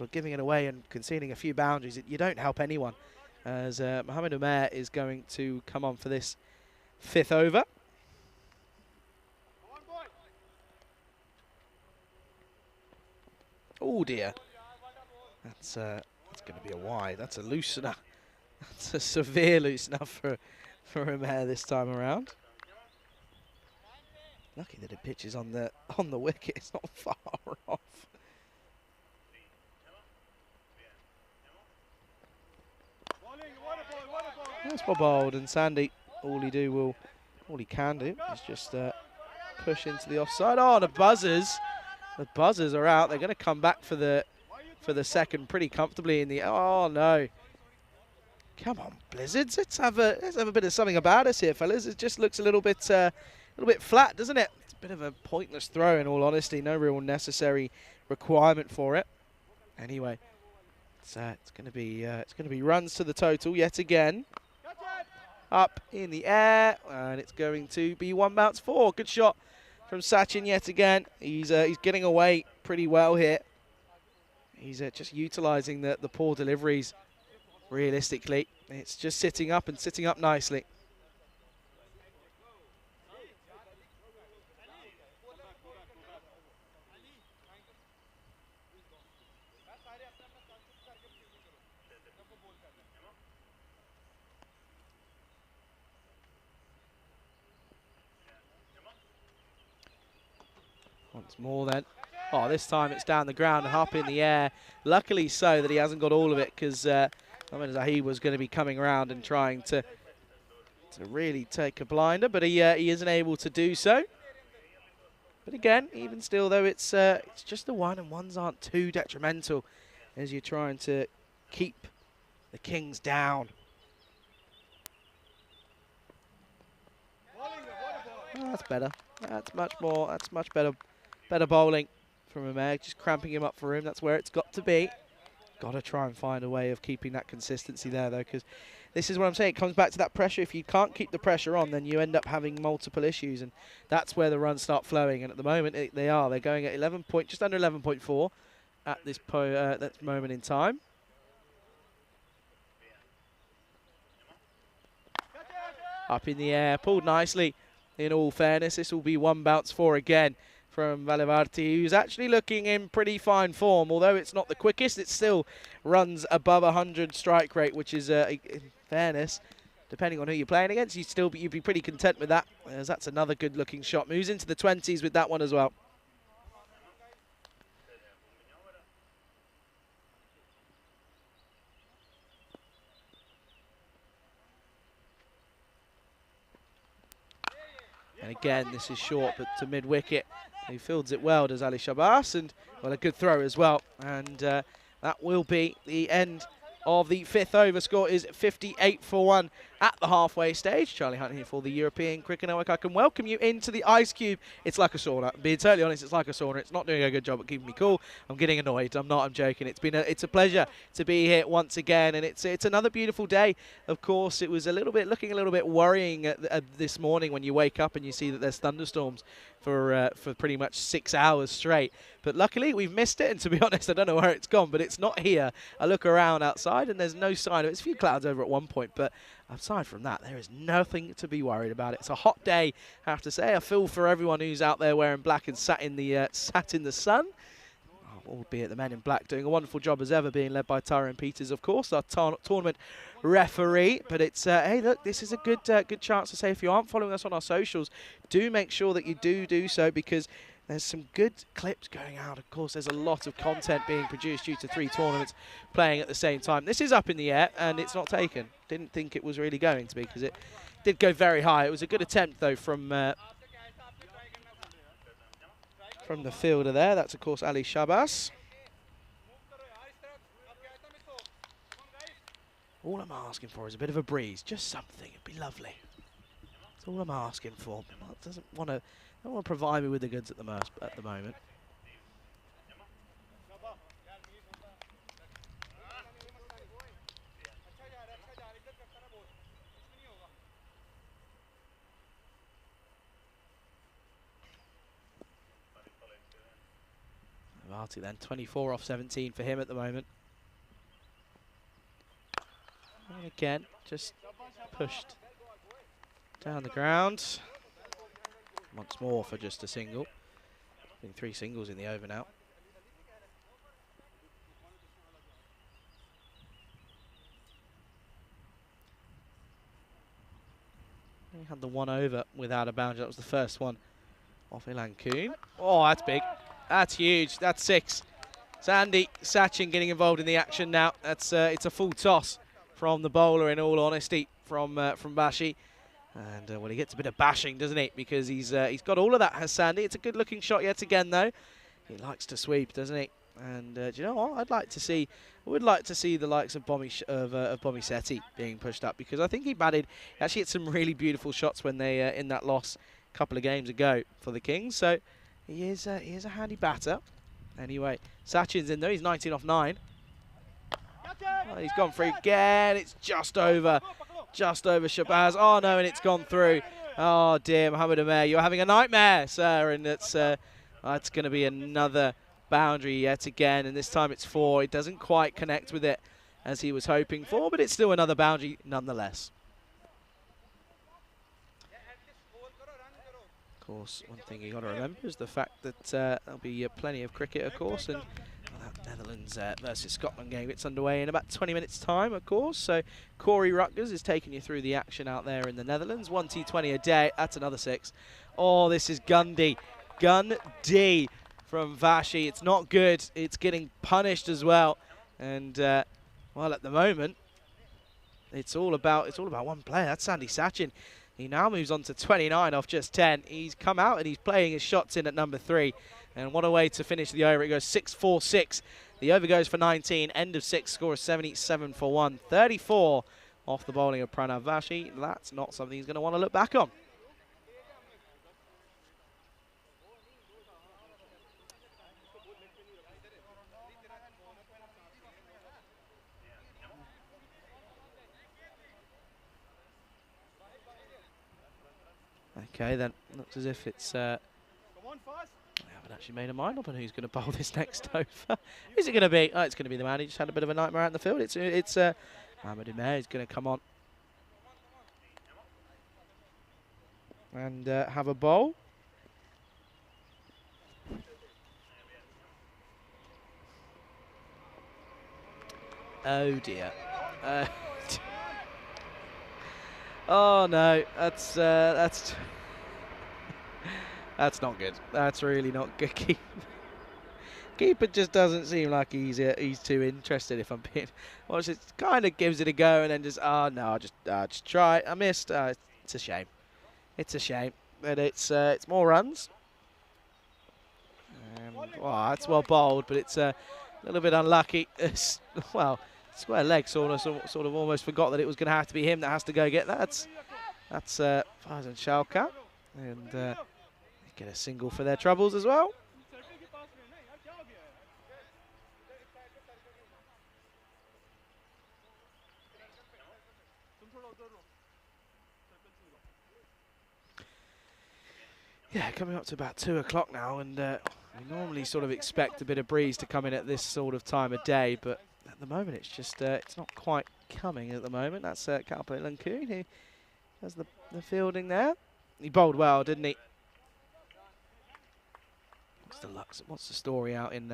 of giving it away and conceding a few boundaries, you don't help anyone. As Mohamed Umair is going to come on for this 5th over. Oh dear, that's going to be a wide. That's a loosener. That's a severe loosener for Umair this time around. Lucky that it pitches on the wicket. It's not far off. That's well bowled, and Sandy, all he can do is just push into the offside. Oh, the buzzers are out. They're going to come back for the second pretty comfortably in the. Oh no! Come on, Blizzards. Let's have a bit of something about us here, fellas. It just looks a little bit flat, doesn't it? It's a bit of a pointless throw, in all honesty. No real necessary requirement for it. Anyway, it's going to be runs to the total yet again. Up in the air, and it's going to be 1 bounce 4. Good shot from Sachin yet again. He's getting away pretty well here. He's just utilising the poor deliveries. Realistically, it's just sitting up nicely. Once more then. Oh, this time it's down the ground and up in the air. Luckily so that he hasn't got all of it, because he was going to be coming around and trying to really take a blinder, but he isn't able to do so. But again, even still though, it's just the 1, and 1s aren't too detrimental as you're trying to keep the Kings down. Oh, that's better. That's much better. Better bowling from Umair, just cramping him up for him. That's where it's got to be. Got to try and find a way of keeping that consistency there, though, because this is what I'm saying. It comes back to that pressure. If you can't keep the pressure on, then you end up having multiple issues, and that's where the runs start flowing. And at the moment, they are. They're going at just under 11.4 at this that moment in time. Up in the air, pulled nicely. In all fairness, this will be 1 bounce 4 again from Valivarti, who's actually looking in pretty fine form. Although it's not the quickest, it still runs above 100 strike rate, which is, in fairness, depending on who you're playing against, you'd be pretty content with that, as that's another good-looking shot. Moves into the 20s with that one as well. And again, this is short, but to mid-wicket. He fields it well, does Ali Shabas, and, well, a good throw as well. And that will be the end of the 5th over. Score is 58 for 1 at the halfway stage. Charlie Hunt here for the European Cricket Network. I can welcome you into the ice cube. It's like a sauna. Being totally honest, it's like a sauna. It's not doing a good job at keeping me cool. I'm getting annoyed. I'm not. I'm joking. It's a pleasure to be here once again, and it's another beautiful day. Of course, it was looking a little bit worrying this morning when you wake up and you see that there's thunderstorms for pretty much 6 hours straight. But luckily, we've missed it, and to be honest, I don't know where it's gone, but it's not here. I look around outside, and there's no sign of it. There's a few clouds over at one point, but aside from that, there is nothing to be worried about. It's a hot day, I have to say. I feel for everyone who's out there wearing black and sat in the sun. Albeit the men in black doing a wonderful job as ever, being led by Tyrone Peters, of course, our tournament referee. But it's, hey, look, this is a good chance to say, if you aren't following us on our socials, do make sure that you do so, because there's some good clips going out. Of course, there's a lot of content being produced due to 3 tournaments playing at the same time. This is up in the air, and it's not taken. Didn't think it was really going to be, because it did go very high. It was a good attempt, though, from the fielder there. That's, of course, Ali Shabas. All I'm asking for is a bit of a breeze, just something. It'd be lovely. That's all I'm asking for. Doesn't want to provide me with the goods at the moment. Varty then, 24 off 17 for him at the moment. And again, just pushed down the ground. Once more for just a single. I think 3 singles in the over now. He had the 1 over without a boundary. That was the first one off Ilan Kuhn. Oh, that's big. That's huge. That's 6. Sandy Sachin getting involved in the action now. That's it's a full toss from the bowler, in all honesty, from Bashi. And well, he gets a bit of bashing, doesn't he? Because he's got all of that, has Sandy. It's a good-looking shot yet again, though. He likes to sweep, doesn't he? And do you know what? I would like to see the likes of Bomisetti being pushed up, because I think he actually hit some really beautiful shots when they in that loss a couple of games ago for the Kings. So he is a handy batter. Anyway, Sachin's in there. He's 19 off 9. Oh, he's gone through again. It's just over Shabazz. Oh no, and it's gone through. Oh dear, Mohammed Amer, you're having a nightmare, sir. And it's going to be another boundary yet again, and this time it's 4. It doesn't quite connect with it as he was hoping for, but it's still another boundary nonetheless. Of course, one thing you got to remember is the fact that there'll be plenty of cricket, of course, and that Netherlands versus Scotland game gets underway in about 20 minutes' time, of course. So Corey Rutgers is taking you through the action out there in the Netherlands. 1 T20 a day. That's another 6. Oh, this is Gundy from Vashi. It's not good. It's getting punished as well. And well, at the moment, it's all about one player. That's Sandy Sachin. He now moves on to 29 off just 10. He's come out and he's playing his shots in at number 3. And what a way to finish the over. It goes 6-4-6. The over goes for 19. End of 6. Score is 77 for 1. 34 off the bowling of Pranav Vashi. That's not something he's going to want to look back on. Okay, then looks as if it's. I haven't actually made a mind up on who's going to bowl this next over. Who's it going to be? Oh, it's going to be the man who just had a bit of a nightmare out in the field. It's Mohamed Amer is going to come on and have a bowl. Oh dear. Oh no, that's that's not good. That's really not good. Keeper just doesn't seem like he's too interested. If I'm being honest, it kind of gives it a go and then just no, I'll just try. I missed. It's a shame. It's a shame, but it's more runs. Well, that's well bowled, but it's a little bit unlucky. Well, square leg sort of almost forgot that it was going to have to be him that has to go get that. That's Farzan Shalka, and get a single for their troubles as well. Yeah, coming up to about 2 o'clock now, and we normally sort of expect a bit of breeze to come in at this sort of time of day, but at the moment it's just it's not quite coming at the moment. That's Kalpe Lankoon who has the fielding there. He bowled well, didn't he? What's the story out in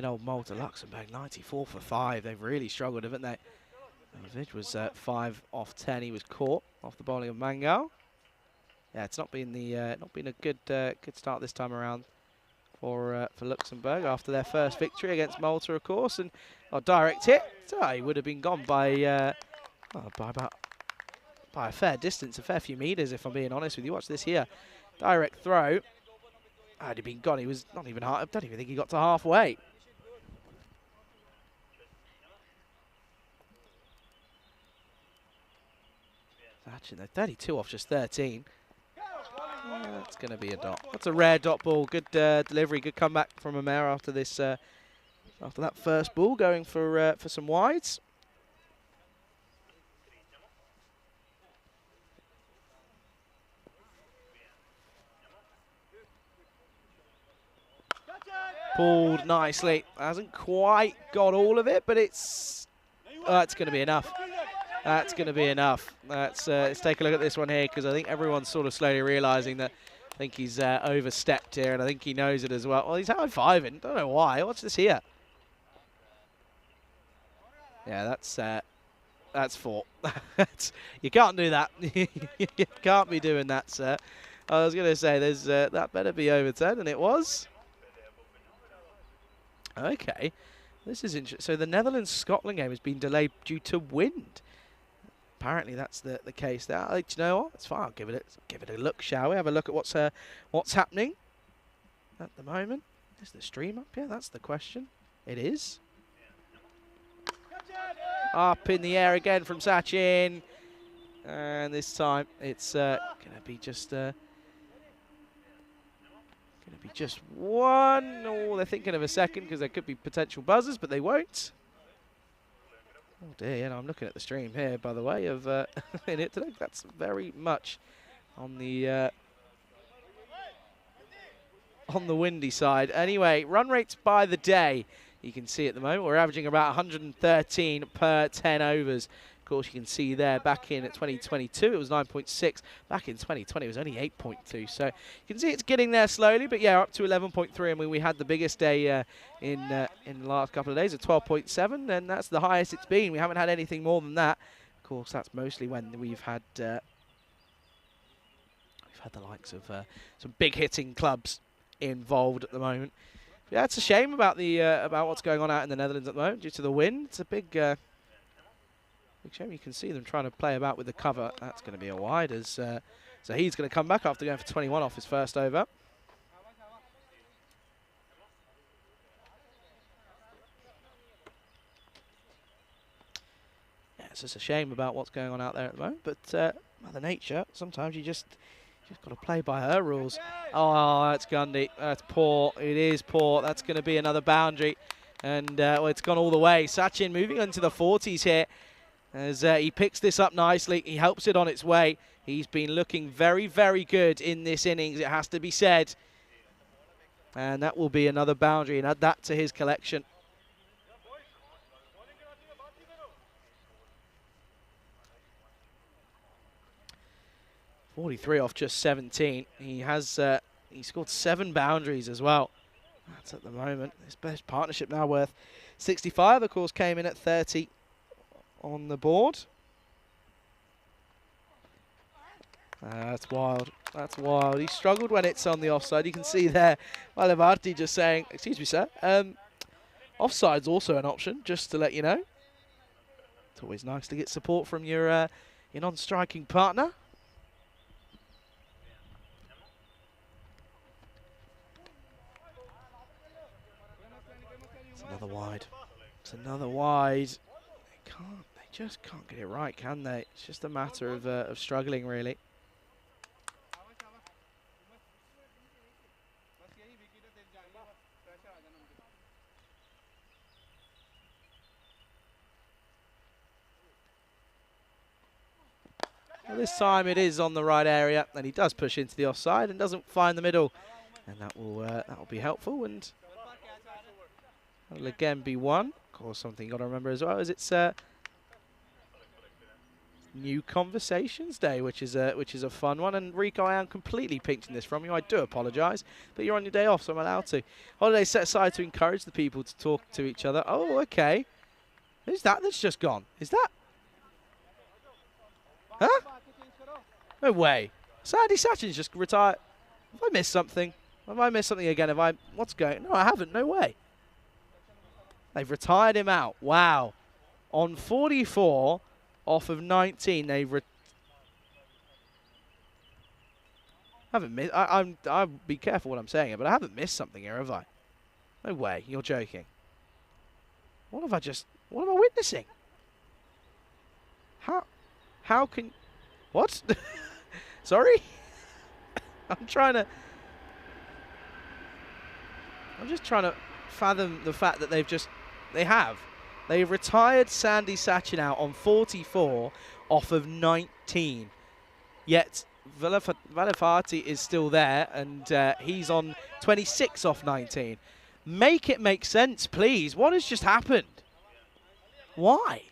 old Malta? Luxembourg, 94 for 5. They've really struggled, haven't they? Vid was 5 off 10. He was caught off the bowling of Mangal. Yeah, it's not been a good start this time around for Luxembourg after their first victory against Malta, of course, and a direct hit. So he would have been gone by a fair distance, a fair few meters, if I'm being honest with you. Watch this here, direct throw. Had he been gone, he was not even half. I don't even think he got to halfway. Actually, they're 32 off just 13. That's going to be a dot. That's a rare dot ball. Good delivery. Good comeback from Amer after this. After that first ball, going for some wides. Pulled nicely. Hasn't quite got all of it, but it's going to be enough. That's going to be enough. Let's take a look at this one here, because I think everyone's sort of slowly realising that I think he's overstepped here, and I think he knows it as well. Well, he's high-fiving. Don't know why. Watch this here. Yeah, that's 4. You can't do that. You can't be doing that, sir. I was going to say, there's that better be over 10, and it was. Okay. This is interesting. So the Netherlands-Scotland game has been delayed due to wind. Apparently that's the case there. Do you know what? It's fine. I'll give it a look, shall we? Have a look at what's happening at the moment. Is the stream up? Yeah, that's the question. It is. Up in the air again from Sachin, and this time it's going to be just one. Oh, they're thinking of a second because there could be potential buzzers, but they won't. Oh dear, yeah, no, I'm looking at the stream here, by the way, of in it today. That's very much on the windy side. Anyway, run rates by the day, you can see at the moment we're averaging about 113 per 10 overs. Of course, you can see there back in 2022 it was 9.6. Back in 2020 it was only 8.2. So you can see it's getting there slowly, but yeah, up to 11.3. I mean, we had the biggest day in the last couple of days at 12.7, and that's the highest it's been. We haven't had anything more than that. Of course, that's mostly when we've had the likes of some big hitting clubs involved at the moment. Yeah, it's a shame about what's going on out in the Netherlands at the moment due to the wind. It's a big shame. You can see them trying to play about with the cover. That's going to be a wide as so he's going to come back after going for 21 off his first over. Yeah, it's just a shame about what's going on out there at the moment, but Mother Nature, sometimes you just got to play by her rules. Oh, that's Gundy. That's poor. It is poor. That's going to be another boundary. And well, it's gone all the way. Sachin moving into the 40s here as he picks this up nicely. He helps it on its way. He's been looking very, very good in this innings, it has to be said. And that will be another boundary, and add that to his collection. .43 off just 17. He has he scored 7 boundaries as well. That's at the moment. His best partnership now worth 65. Of course, came in at 30 on the board. That's wild. That's wild. He struggled when it's on the offside. You can see there, Valevarti just saying, excuse me, sir, offside's also an option, just to let you know. It's always nice to get support from your non-striking partner. It's another wide. It's another wide. They just can't get it right, can they? It's just a matter of struggling, really. Well, this time it is on the right area, and he does push into the offside and doesn't find the middle, and that will be helpful, and that'll again be one. Of course, something you got to remember as well is it's New Conversations Day, which is a fun one. And Rico, I am completely pinching this from you. I do apologise, but you're on your day off, so I'm allowed to. Holiday set aside to encourage the people to talk to each other. Oh, okay. Who's that that's just gone? Is that? Huh? No way. Sandy Sachin's just retired. Have I missed something? Have I missed something again? What's going? No, I haven't. No way. They've retired him out. Wow. On 44 off of 19, they've haven't missed. I'll be careful what I'm saying here, but I haven't missed something here, have I? No way. You're joking. What am I witnessing? How can? What? Sorry? I'm just trying to fathom the fact that they've retired Sandy Sachin out on 44 off of 19. Yet Valefati is still there, and he's on 26 off 19. Make it make sense, please. What has just happened? Why?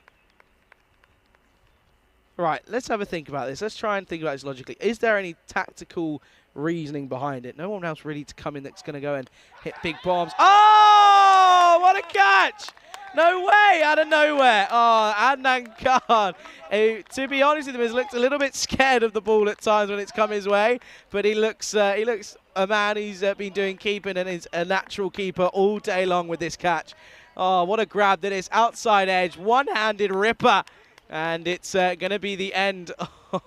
Right, let's have a think about this. Let's try and think about this logically. Is there any tactical reasoning behind it? No one else really to come in that's going to go and hit big bombs. Oh, what a catch! No way, out of nowhere. Oh, Adnan Khan, who, to be honest with him, has looked a little bit scared of the ball at times when it's come his way. But he looks a man who's been doing keeping and is a natural keeper all day long with this catch. Oh, what a grab that is. Outside edge, one-handed ripper. And it's going to be the end of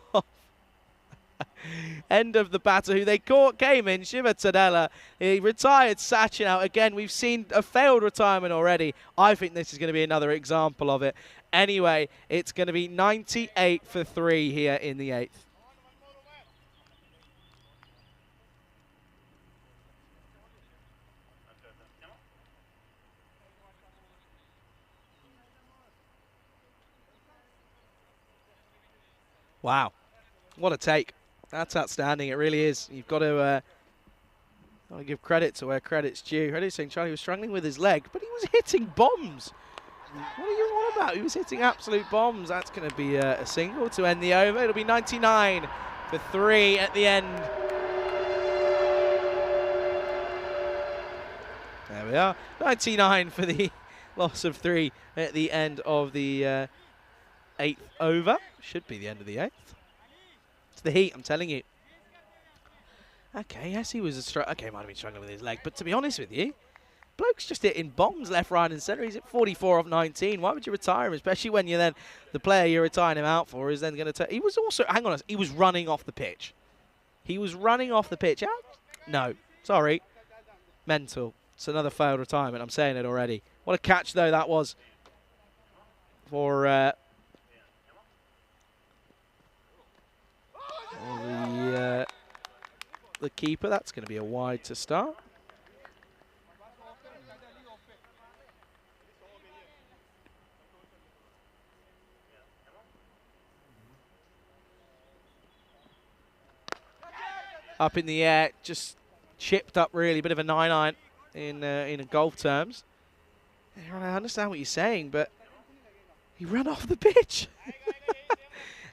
the batter, who they came in, Shiva Tadella. He retired Sachin out. Again, we've seen a failed retirement already. I think this is going to be another example of it. Anyway, it's going to be 98 for 3 here in the 8th. Wow, what a take. That's outstanding, it really is. You've got to give credit to where credit's due. Credit saying Charlie was struggling with his leg, but he was hitting bombs. What are you on about? He was hitting absolute bombs. That's going to be a single to end the over. It'll be 99 for 3 at the end. There we are, 99 for the loss of 3 at the end of the 8th over. Should be the end of the 8th. It's the heat, I'm telling you. Okay, yes, he was might have been struggling with his leg, but to be honest with you, bloke's just hitting bombs left, right, and centre. He's at 44 of 19. Why would you retire him, especially when you're then the player you're retiring him out for is then going to? He was also, hang on, he was running off the pitch. He was running off the pitch. No, sorry, mental. It's another failed retirement. I'm saying it already. What a catch though that was for. The keeper. That's going to be a wide to start. Up in the air, just chipped up really, bit of a 9-iron in golf terms. I understand what you're saying, but he ran off the pitch.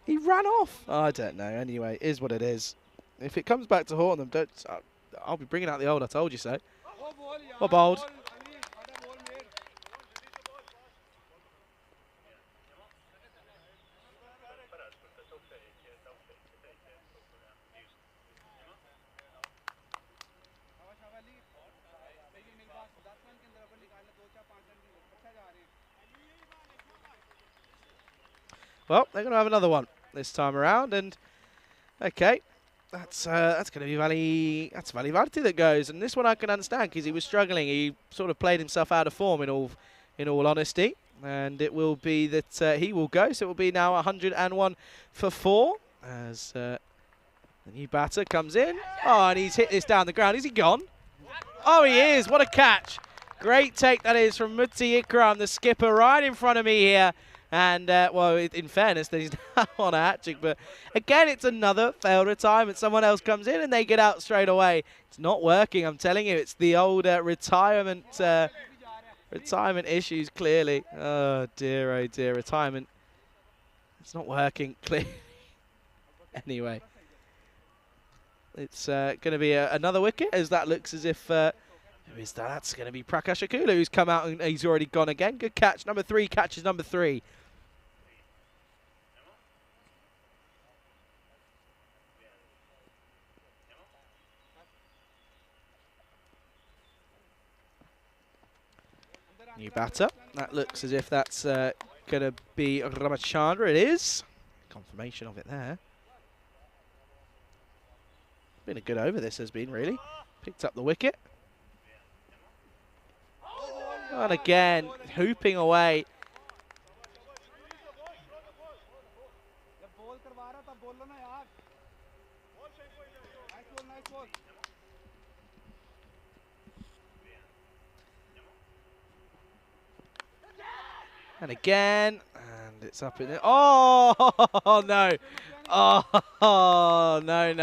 He ran off. Oh, I don't know. Anyway, it is what it is. If it comes back to haunt them, I'll be bringing out the old I told you so. Or bold. Well, they're going to have another one this time around, and okay, that's going to be Vali Varti that goes, and this one I can understand because he was struggling. He sort of played himself out of form in all honesty, and it will be that he will go. So it will be now 101 for 4 as the new batter comes in. Oh, and he's hit this down the ground. Is he gone? Oh, he is. What a catch! Great take that is from Mutti Ikram, the skipper, right in front of me here. And, well, in fairness, that he's now on a hat-trick. But, again, it's another failed retirement. Someone else comes in and they get out straight away. It's not working, I'm telling you. It's the old retirement issues, clearly. Oh, dear, retirement. It's not working, clearly. Anyway. It's going to be another wicket, as that looks as if... who is that? That's going to be Prakash Akula, who's come out and he's already gone again. Good catch. Number 3 catches number 3. New batter. That looks as if that's going to be Ramachandra. It is. Confirmation of it there. Been a good over this has been, really. Picked up the wicket. And again, hooping away. And again, and it's up in there. Oh, no. Oh, no.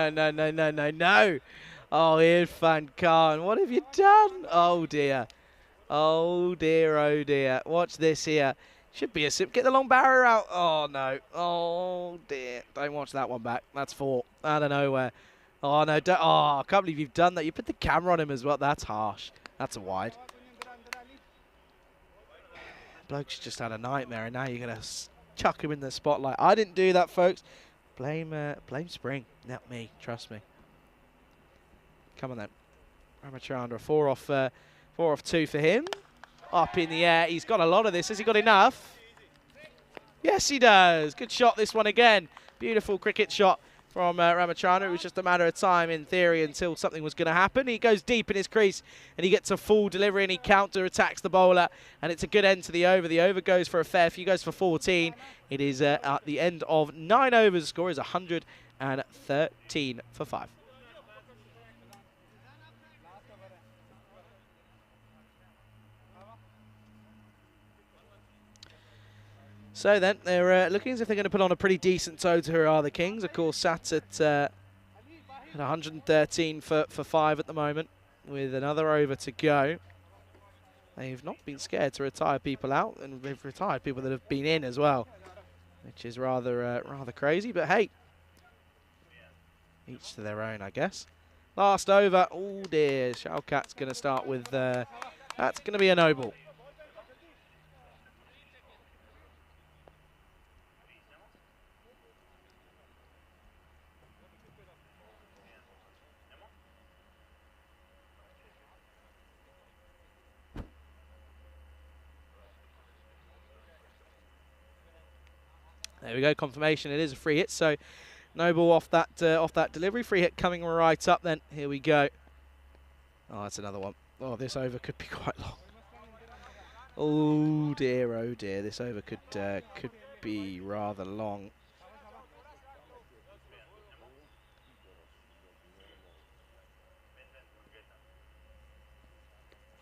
Oh, Irfan Khan, what have you done? Oh, dear. Oh, dear. Watch this here. Should be a sip. Get the long barrier out. Oh, no. Oh, dear. Don't watch that one back. That's 4. Out of nowhere. Oh, no. Don't. Oh, I can't believe you've done that. You put the camera on him as well. That's harsh. That's a wide. Bloke's just had a nightmare, and now you're going to chuck him in the spotlight. I didn't do that, folks. Blame Spring, not me. Trust me. Come on, then. Ramachandra, 4 off 2 for him. Up in the air. He's got a lot of this. Has he got enough? Yes, he does. Good shot, this one again. Beautiful cricket shot from Ramachandra. It was just a matter of time, in theory, until something was going to happen. He goes deep in his crease, and he gets a full delivery, and he counter-attacks the bowler, and it's a good end to the over. The over goes for a fair few, goes for 14. It is at the end of 9 overs. The score is 113 for 5. So then, they're looking as if they're going to put on a pretty decent total. Here are the Kings, of course, sat at 113 for 5 at the moment, with another over to go. They've not been scared to retire people out, and they've retired people that have been in as well, which is rather crazy. But hey, each to their own, I guess. Last over. Oh dear, Shalkat's going to start with. That's going to be a no ball. There we go, confirmation. It is a free hit, so no ball off that delivery. Free hit coming right up. Then here we go. Oh, that's another one. Oh, this over could be quite long. Oh dear, this over could be rather long.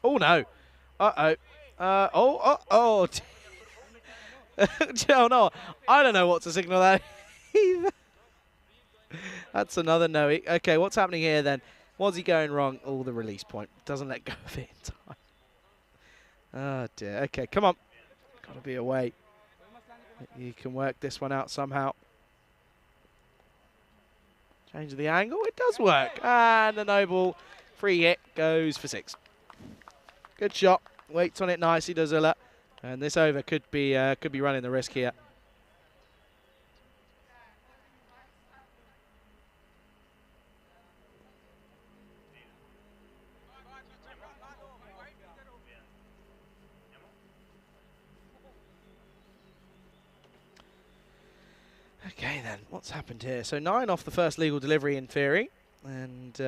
Oh no! Oh! Oh no! I don't know what to signal that either. That's another no. Okay, what's happening here then? Was he going wrong? Oh, the release point doesn't let go of it in time. Oh dear. Okay, come on. Got to be away. You can work this one out somehow. Change the angle. It does work. And the no ball free hit goes for 6. Good shot. Waits on it nicely, does Ulla. And this over could be running the risk here. Okay then, what's happened here? So 9 off the first legal delivery in theory, and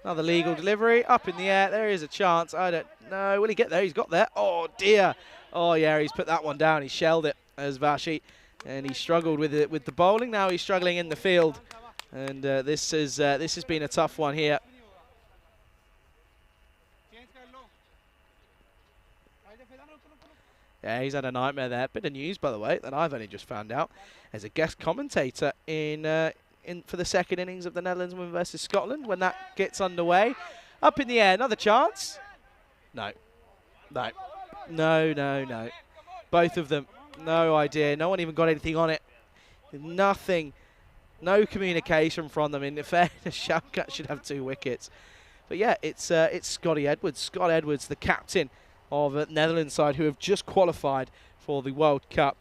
another legal delivery up in the air. There is a chance. I don't know. Will he get there? He's got there. Oh dear. Oh yeah, he's put that one down. He shelled it as Vashi, and he struggled with it with the bowling. Now he's struggling in the field, and this has been a tough one here. Yeah, he's had a nightmare there. Bit of news, by the way, that I've only just found out. As a guest commentator in for the second innings of the Netherlands women versus Scotland when that gets underway. Up in the air, another chance. No. No. No, no, no. Both of them, no idea. No one even got anything on it. Nothing. No communication from them. In fairness, Shalkat should have 2 wickets. But yeah, it's Scotty Edwards. Scott Edwards, the captain of the Netherlands side, who have just qualified for the World Cup.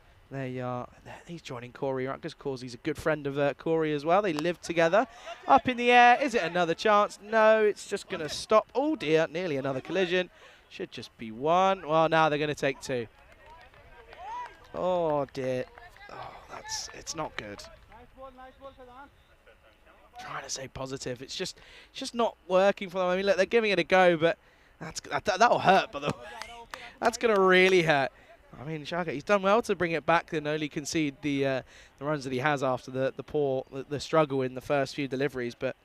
He's joining Corey Rutgers. Of course, he's a good friend of Corey as well. They live together. Up in the air. Is it another chance? No, it's just going to stop. Oh dear, nearly another collision. Should just be 1. Well, now they're going to take 2. Oh dear. Oh, it's not good. Trying to say positive. It's just not working for them. I mean, look, they're giving it a go, but that'll hurt. By the way, that's going to really hurt. I mean, Shalkat, he's done well to bring it back and only concede the runs that he has after the struggle in the first few deliveries. But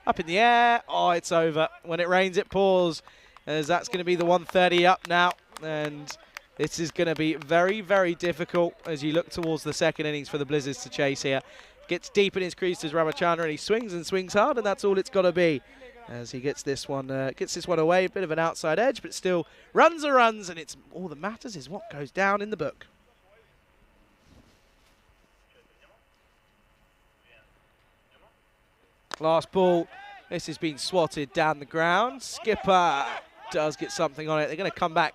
up in the air. Oh, it's over. When it rains, it pours. As that's going to be the 130 up now, and this is going to be very, very difficult as you look towards the second innings for the Blizzards to chase here. Gets deep in his crease as Ramachandra, and he swings and swings hard, and that's all it's got to be. As he gets this one away, a bit of an outside edge, but still runs are runs, and it's all that matters is what goes down in the book. Last ball. This has been swatted down the ground. Skipper does get something on it. They're going to come back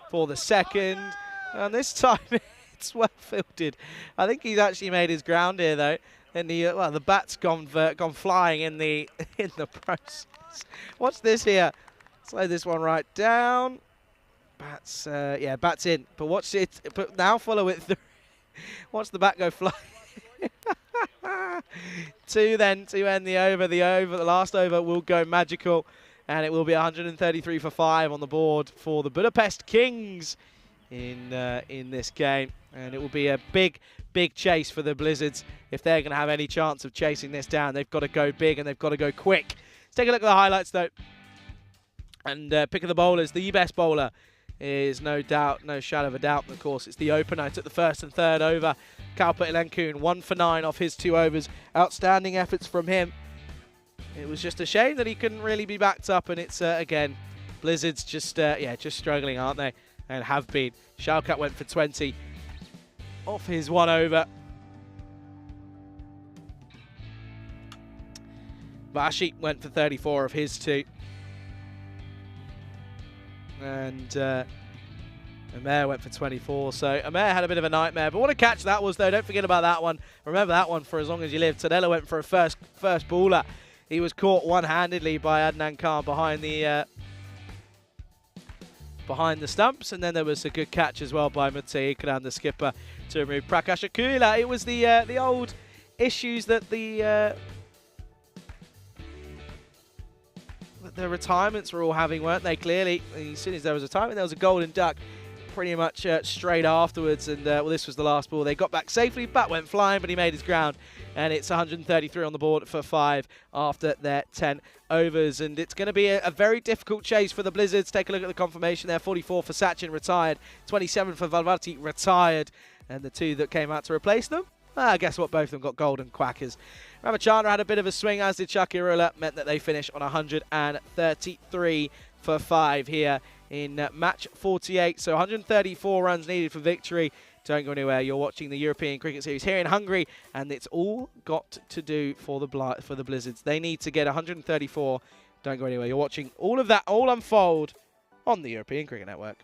for the second, and this time it's well fielded. I think he's actually made his ground here though, and the bat's gone flying in the process. Watch this here. Slow this one right down. Bat's bat's in, but watch it. But now follow it through. Watch the bat go flying. 2 then to end the over. The last over will go magical, and it will be 133 for 5 on the board for the Budapest Kings in this game, and it will be a big chase for the Blizzards if they're going to have any chance of chasing this down. They've got to go big and they've got to go quick. Let's take a look at the highlights though, and pick of the bowlers. The best bowler is no shadow of a doubt. Of course, it's the opener. I took the first and third over. Kalpa Ilankun, 1 for 9 off his 2 overs. Outstanding efforts from him. It was just a shame that he couldn't really be backed up, and it's again, Blizzards just struggling, aren't they? And have been. Shalkat went for 20 off his 1 over. Vashi went for 34 of his 2. And Amer went for 24, so Amer had a bit of a nightmare. But what a catch that was, though. Don't forget about that one. Remember that one for as long as you live. Tadella went for a first baller. He was caught one-handedly by Adnan Khan behind the stumps, and then there was a good catch as well by Mutsi Ikram, the skipper, to remove Prakash Akula. It was the old issues that the retirements were all having, weren't they? Clearly, as soon as there was a retirement, there was a golden duck pretty much straight afterwards, and well, this was the last ball. They got back safely. Bat went flying, but he made his ground, and it's 133 on the board for 5 after their 10 overs, and it's going to be a very difficult chase for the Blizzards. Take a look at the confirmation there. 44 for Sachin, retired. 27 for Valvati, retired, and the 2 that came out to replace them, guess what? Both of them got golden quackers. Ramachandra had a bit of a swing, as did Shakirullah, meant that they finished on 133 for 5 here in match 48. So 134 runs needed for victory. Don't go anywhere. You're watching the European Cricket Series here in Hungary, and it's all got to do for the Blizzards. They need to get 134. Don't go anywhere. You're watching all of that all unfold on the European Cricket Network.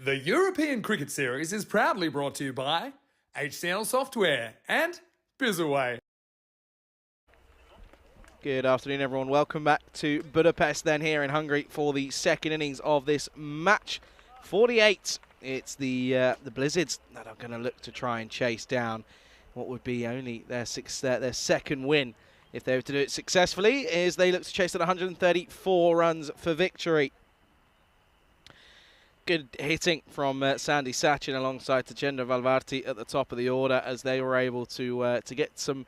The European Cricket Series is proudly brought to you by HCL Software and Bizaway. Good afternoon, everyone. Welcome back to Budapest then here in Hungary for the second innings of this match. 48. It's the Blizzards that are going to look to try and chase down what would be only their second win if they were to do it successfully, as they look to chase at 134 runs for victory. Good hitting from Sandy Sachin alongside Tejendra Valvarti at the top of the order, as they were able to get some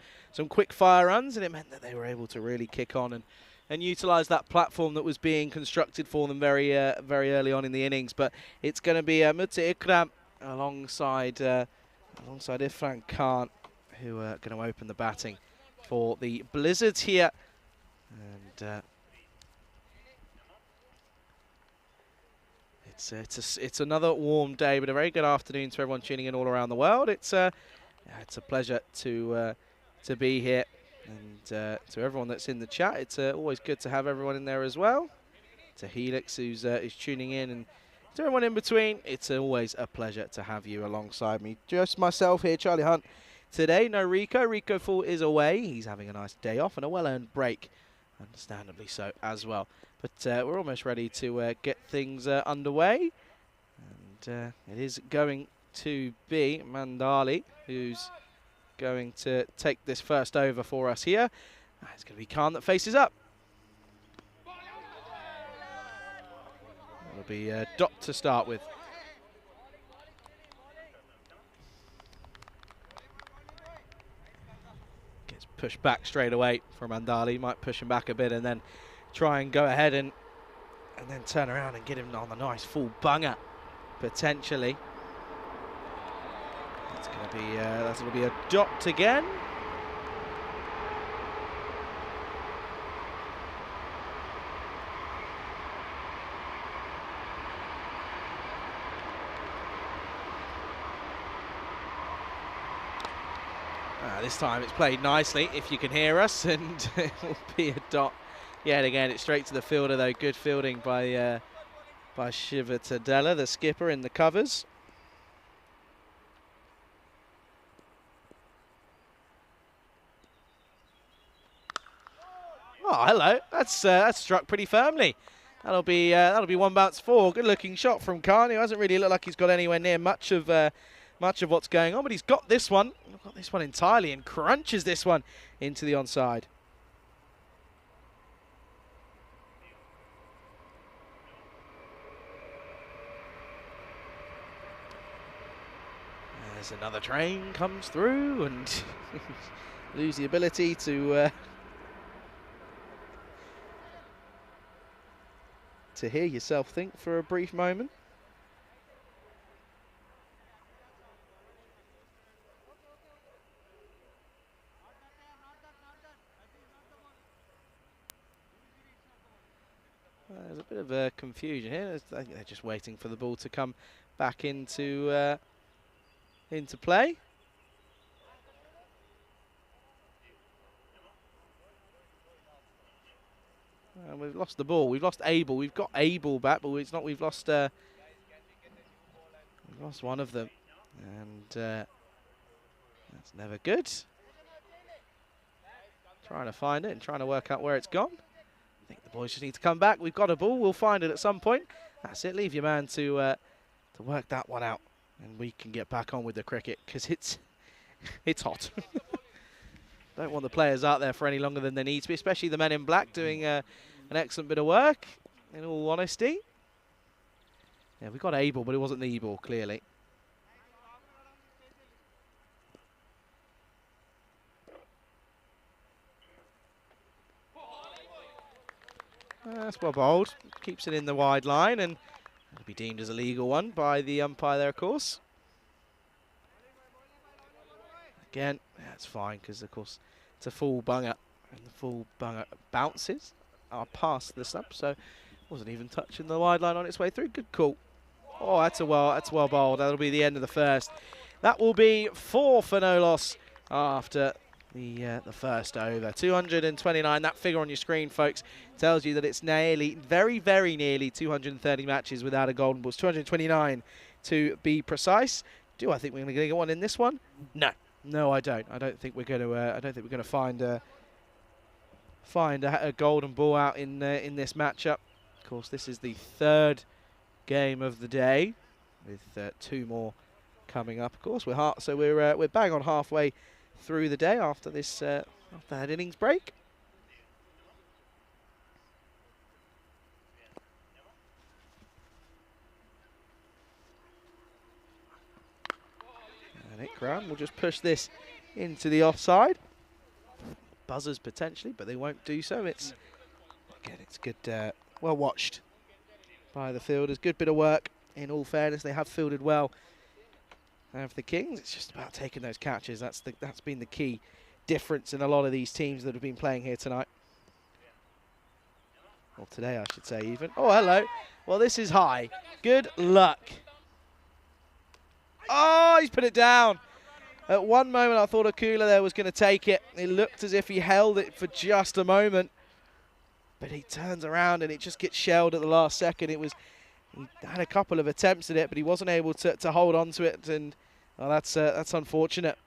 quick fire runs, and it meant that they were able to really kick on and utilise that platform that was being constructed for them very early on in the innings. But it's going to be Mutsi Ikram alongside Irfan Khan, who are going to open the batting for the Blizzards here. And it's another warm day, but a very good afternoon to everyone tuning in all around the world. It's a pleasure to be here, and to everyone that's in the chat, it's always good to have everyone in there as well. To Helix, who's tuning in, and to everyone in between, it's always a pleasure to have you alongside me. Just myself here, Charlie Hunt. Today, no Rico. Rico Full is away. He's having a nice day off and a well-earned break, understandably so as well. But we're almost ready to get things underway. And it is going to be Mandali who's going to take this first over for us here. It's going to be Khan that faces up. It'll be Dot to start with. Gets pushed back straight away from Mandali. Might push him back a bit and then try and go ahead and then turn around and get him on the nice full bunger, potentially. That's going to be a Dot again. This time it's played nicely, if you can hear us, and it will be a Dot. Yet again, it's straight to the fielder, though. Good fielding by Shiva Tadella, the skipper, in the covers. Oh, hello. That's struck pretty firmly. That'll be one bounce four. Good-looking shot from Khan, who hasn't really looked like he's got anywhere near much of what's going on, but he's got this one. Got this one entirely and crunches this one into the onside. There's another train comes through and lose the ability to hear yourself think for a brief moment. There's a bit of confusion here. I think they're just waiting for the ball to come back into play. We've lost the ball. We've lost Abel. We've got Abel back, but it's not. We've lost one of them, and that's never good. Trying to find it and trying to work out where it's gone. I think the boys just need to come back. We've got a ball. We'll find it at some point. That's it. Leave your man to work that one out, and we can get back on with the cricket because it's hot. Don't want the players out there for any longer than they need to be, especially the men in black doing an excellent bit of work, in all honesty. Yeah, we got Abel, but it wasn't the ball, clearly. That's well bowled. Keeps it in the wide line, and it'll be deemed as a legal one by the umpire there, of course. Again, that's fine, because, of course, it's a full bunger, and the full bunger bounces are past the stump, so wasn't even touching the wide line on its way through. Good call. Oh, that's well bowled. That'll be the end of the first. That will be 4 for no loss after the first over. 229, that figure on your screen, folks, tells you that it's nearly, very, very nearly 230 matches without a golden ball. It's 229 to be precise. Do I think we're going to get one in this one? No. No, I don't. I don't think we're going to. I don't think we're going to find a golden ball out in this matchup. Of course, this is the third game of the day, with 2 more coming up. Of course, we're bang on halfway through the day after this after that innings break. And Ikram will just push this into the offside. Buzzers potentially, but they won't do so. It's good, well watched by the fielders. Good bit of work. In all fairness, they have fielded well And for the Kings, it's just about taking those catches. That's been the key difference in a lot of these teams that have been playing here tonight. Well, today, I should say, even. Oh, hello. Well, this is high. Good luck. Oh, he's put it down. At one moment, I thought Akula there was going to take it. It looked as if he held it for just a moment. But he turns around and it just gets shelled at the last second. He had a couple of attempts at it, but he wasn't able to hold on to it. And well, that's unfortunate.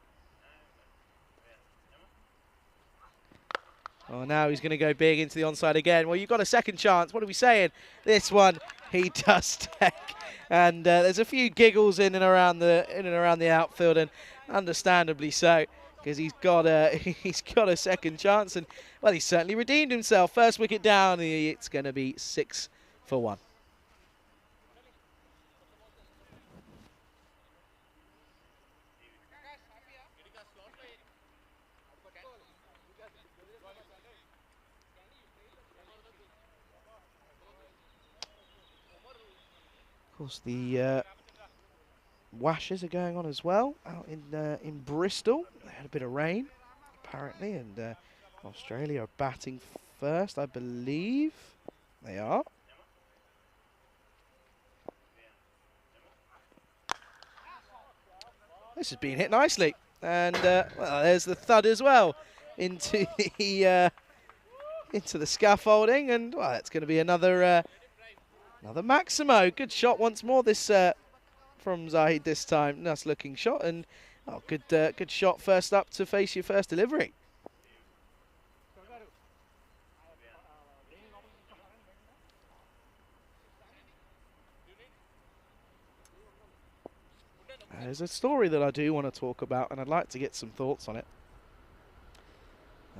Oh, now he's going to go big into the onside again. Well, you've got a second chance. What are we saying? This one he does take, and there's a few giggles in and around the outfield, and understandably so, because he's got a second chance, and well, he's certainly redeemed himself. First wicket down. It's going to be 6 for 1. Of course, the washes are going on as well out in Bristol. They had a bit of rain, apparently, and Australia are batting first, I believe. They are. This has been hit nicely, and well, there's the thud as well into the scaffolding, and well, it's going to be another Maximo. Good shot once more this from Zahid this time. Nice looking shot, and oh, good shot first up to face your first delivery. There's a story that I do want to talk about, and I'd like to get some thoughts on it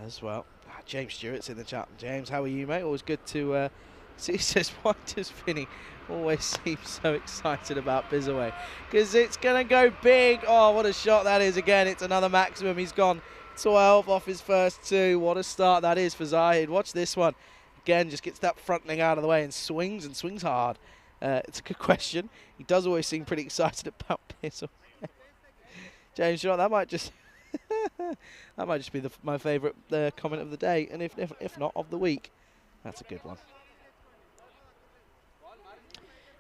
as well. James Stewart's in the chat. James, how are you, mate? Always good to see. He says, why does Vinny always seem so excited about Bizaway? Because it's going to go big. Oh, what a shot that is. Again, it's another maximum. He's gone 12 off his first 2. What a start that is for Zahid. Watch this one. Again, just gets that front leg out of the way and swings hard. It's a good question. He does always seem pretty excited about Bizaway. James Shot, that might just be my favourite comment of the day, and if not of the week. That's a good one.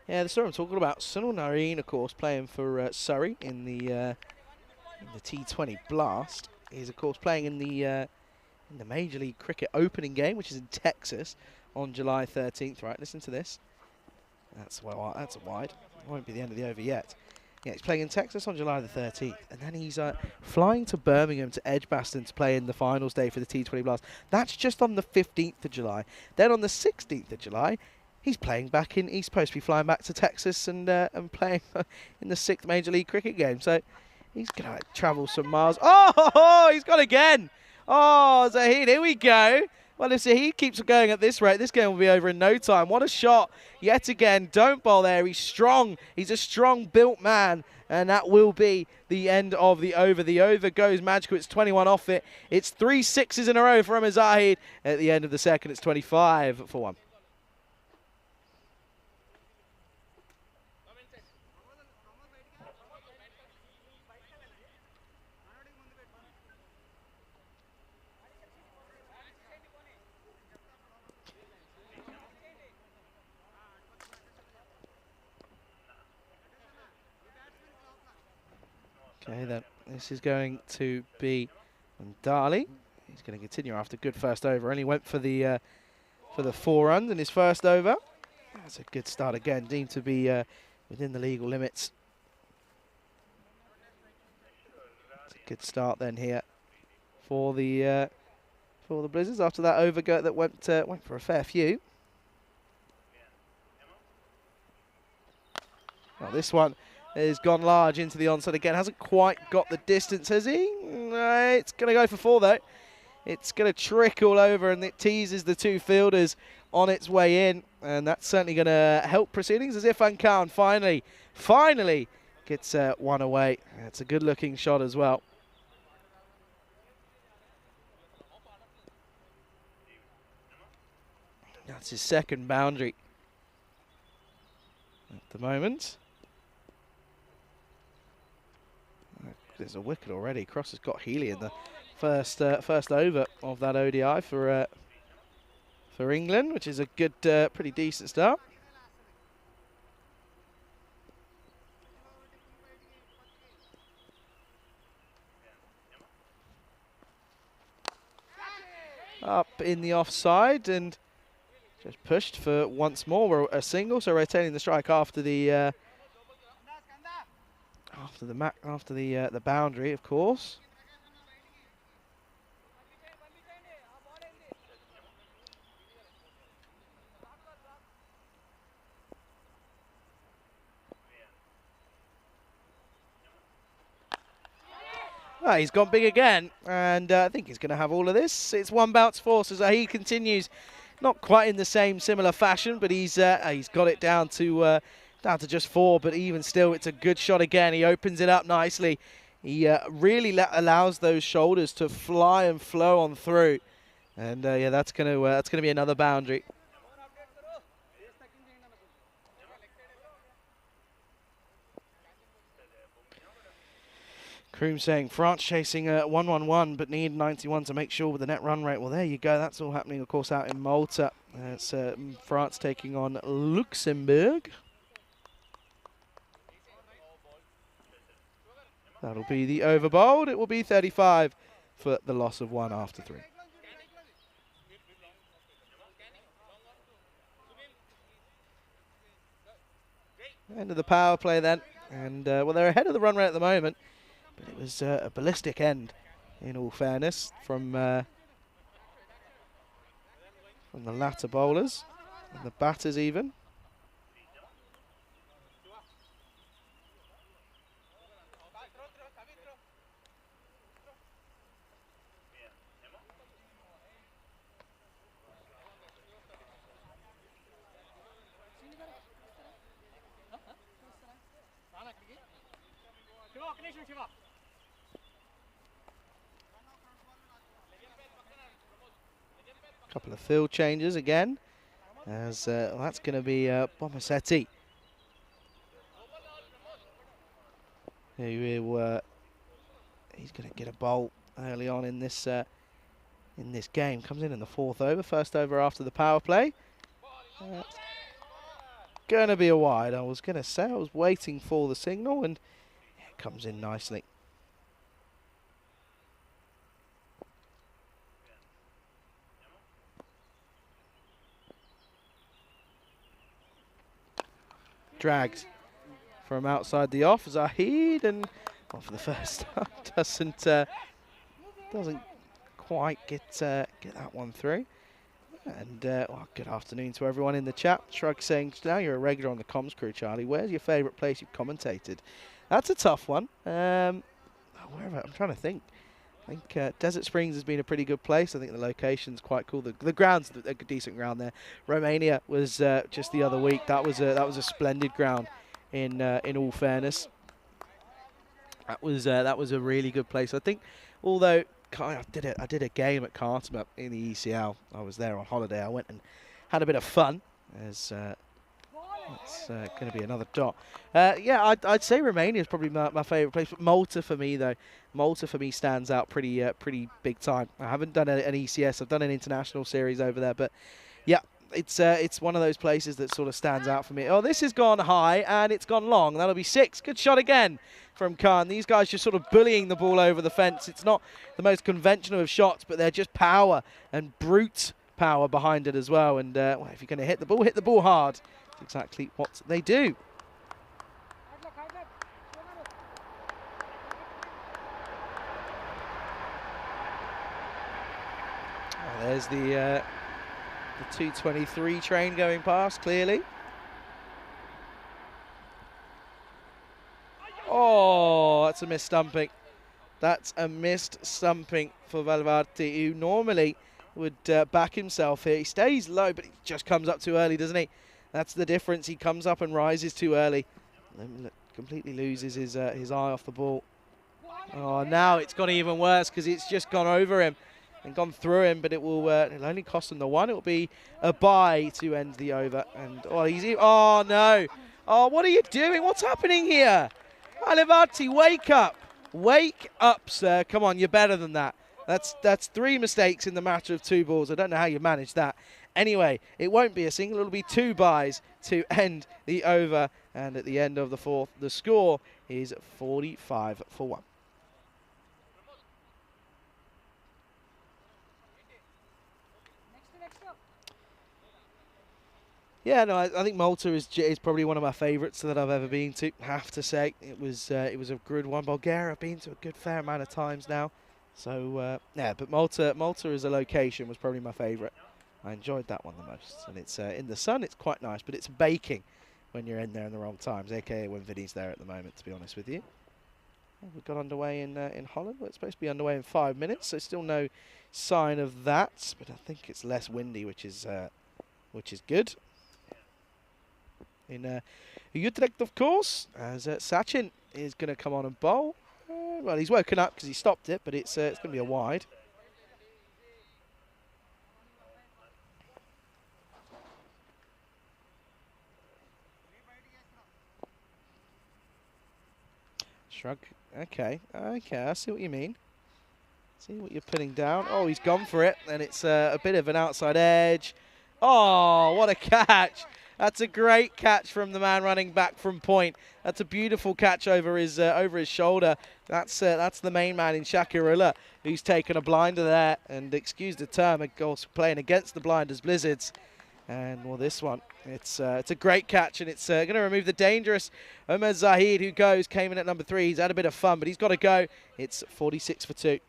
Yeah, the story I'm talking about, Sunil Narine, of course, playing for Surrey in the T20 Blast. He's, of course, playing in the Major League Cricket opening game, which is in Texas on July 13th. Right, listen to this. That's a wide. It won't be the end of the over yet. Yeah, he's playing in Texas on July the 13th, and then he's flying to Birmingham to Edgbaston to play in the finals day for the T20 Blast. That's just on the 15th of July. Then on the 16th of July, he's playing back in East Coast. He's flying back to Texas and playing in the 6th Major League Cricket game. So he's going to travel some miles. Oh, he's gone again. Oh, Zahid, here we go. Well, if Zahid keeps going at this rate, this game will be over in no time. What a shot. Yet again, don't bowl there. He's strong. He's a strong-built man. And that will be the end of the over. The over goes magical. It's 21 off it. It's 3 sixes in a row for Zahid. At the end of the second, it's 25 for 1. Okay, then this is going to be Dali. He's going to continue after good first over. Only went for the 4 runs in his first over. That's a good start again, deemed to be within the legal limits. It's a good start then here for the Blizzards after that over that went for a fair few. Well, this one has gone large into the onside again. Hasn't quite got the distance, has he? No, it's going to go for 4, though. It's going to trickle over, and it teases the 2 fielders on its way in. And that's certainly going to help proceedings as Irfan Khan finally gets 1 away. It's a good-looking shot as well. That's his second boundary at the moment. there's a wicket already. Cross has got Healy in the first over of that ODI for England, which is a good, pretty decent start. Up in the offside and just pushed for once more a single, so retaining the strike after the boundary, of course. Oh, he's gone big again, and I think he's going to have all of this. It's one bounce force as he continues, not quite in the same similar fashion, but he's got it down to just 4. But even still, it's a good shot again. He opens it up nicely. He really allows those shoulders to fly and flow on through, and yeah, that's going to be another boundary. Kroom saying France chasing 111 but need 91 to make sure with the net run rate. Well, there you go. That's all happening, of course, out in Malta. It's France taking on Luxembourg. That'll be the over bowled. It will be 35 for the loss of 1 after 3. End of the power play then. And, well, they're ahead of the run rate at the moment. But it was a ballistic end, in all fairness, from the latter bowlers and the batters even. Couple of field changes again, as well, that's going to be Bomasetti, he's going to get a bowl early on in this game. Comes in the 4th over, first over after the power play. Going to be a wide. I was going to say I was waiting for the signal, and it comes in nicely. Dragged from outside the off, Zahid, and well, for the first time doesn't quite get that one through. And well, good afternoon to everyone in the chat. Shrug saying, now you're a regular on the comms crew, Charlie. Where's your favourite place you've commentated? That's a tough one. Wherever, I'm trying to think. I think Desert Springs has been a pretty good place. I think the location's quite cool. The ground's a decent ground there. Romania was just the other week. That was a splendid ground. In all fairness, that was a really good place. I think, although I did a game at Cartmel in the ECL. I was there on holiday. I went and had a bit of fun. As it's going to be another dot. Yeah, I'd say Romania is probably my favourite place. But Malta for me, though, Malta for me stands out pretty big time. I haven't done an ECS. I've done an international series over there, but yeah, it's one of those places that sort of stands out for me. Oh, this has gone high and it's gone long. That'll be 6. Good shot again from Khan. These guys just sort of bullying the ball over the fence. It's not the most conventional of shots, but they're just power and brute power behind it as well. And well, if you're going to hit the ball hard. That's exactly what they do. Oh, there's the 223 train going past, clearly. Oh, that's a missed stumping. That's a missed stumping for Valverde, who normally would back himself here. He stays low, but he just comes up too early, doesn't he? That's the difference. He comes up and rises too early. Completely loses his eye off the ball. Oh, now it's gone even worse because it's just gone over him and gone through him, but it'll only cost him the 1. It'll be a bye to end the over. And oh no! Oh, what are you doing? What's happening here? Alivati, wake up! Wake up, sir. Come on, you're better than that. That's 3 mistakes in the matter of 2 balls. I don't know how you managed that. Anyway, it won't be a single. It'll be 2 byes to end the over. And at the end of the 4th, the score is 45 for 1. Yeah, no, I think Malta is probably one of my favourites that I've ever been to. Have to say, it was a good one. Bulgaria I've been to a good fair amount of times now, so yeah. But Malta as a location was probably my favourite. I enjoyed that one the most, and it's in the sun. It's quite nice, but it's baking when you're in there in the wrong times, aka when Vinny's there at the moment. To be honest with you, we've got underway in Holland. Well, it's supposed to be underway in 5 minutes, so still no sign of that. But I think it's less windy, which is good. In Utrecht, of course, as Sachin is going to come on and bowl. Well, he's woken up because he stopped it, but it's going to be a wide. Shrug. Okay, I see what you mean. See what you're putting down. Oh, he's gone for it, and it's a bit of an outside edge. Oh, what a catch! That's a great catch from the man running back from point. That's a beautiful catch over his shoulder. That's the main man in Shakirullah who's taken a blinder there. And excuse the term, of course, playing against the blinders Blizzards. And well, this one, it's a great catch, and it's going to remove the dangerous Omar Zahid, who came in at number 3. He's had a bit of fun, but he's got to go. It's 46 for 2.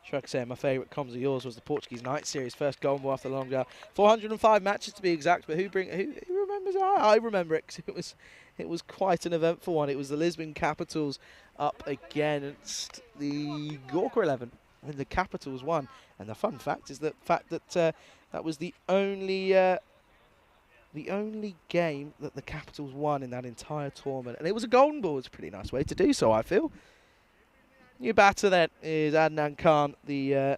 Shrug saying my favourite comms of yours was the Portuguese Night Series, first golden ball after a long 405 matches to be exact. But who remembers? I remember it because it was quite an eventful one. It was the Lisbon Capitals up against the Gorka 11, and the Capitals won. And the fun fact is that that was the only game that the Capitals won in that entire tournament, and it was a golden ball. It's a pretty nice way to do so, I feel. New batter then is Adnan Khan, the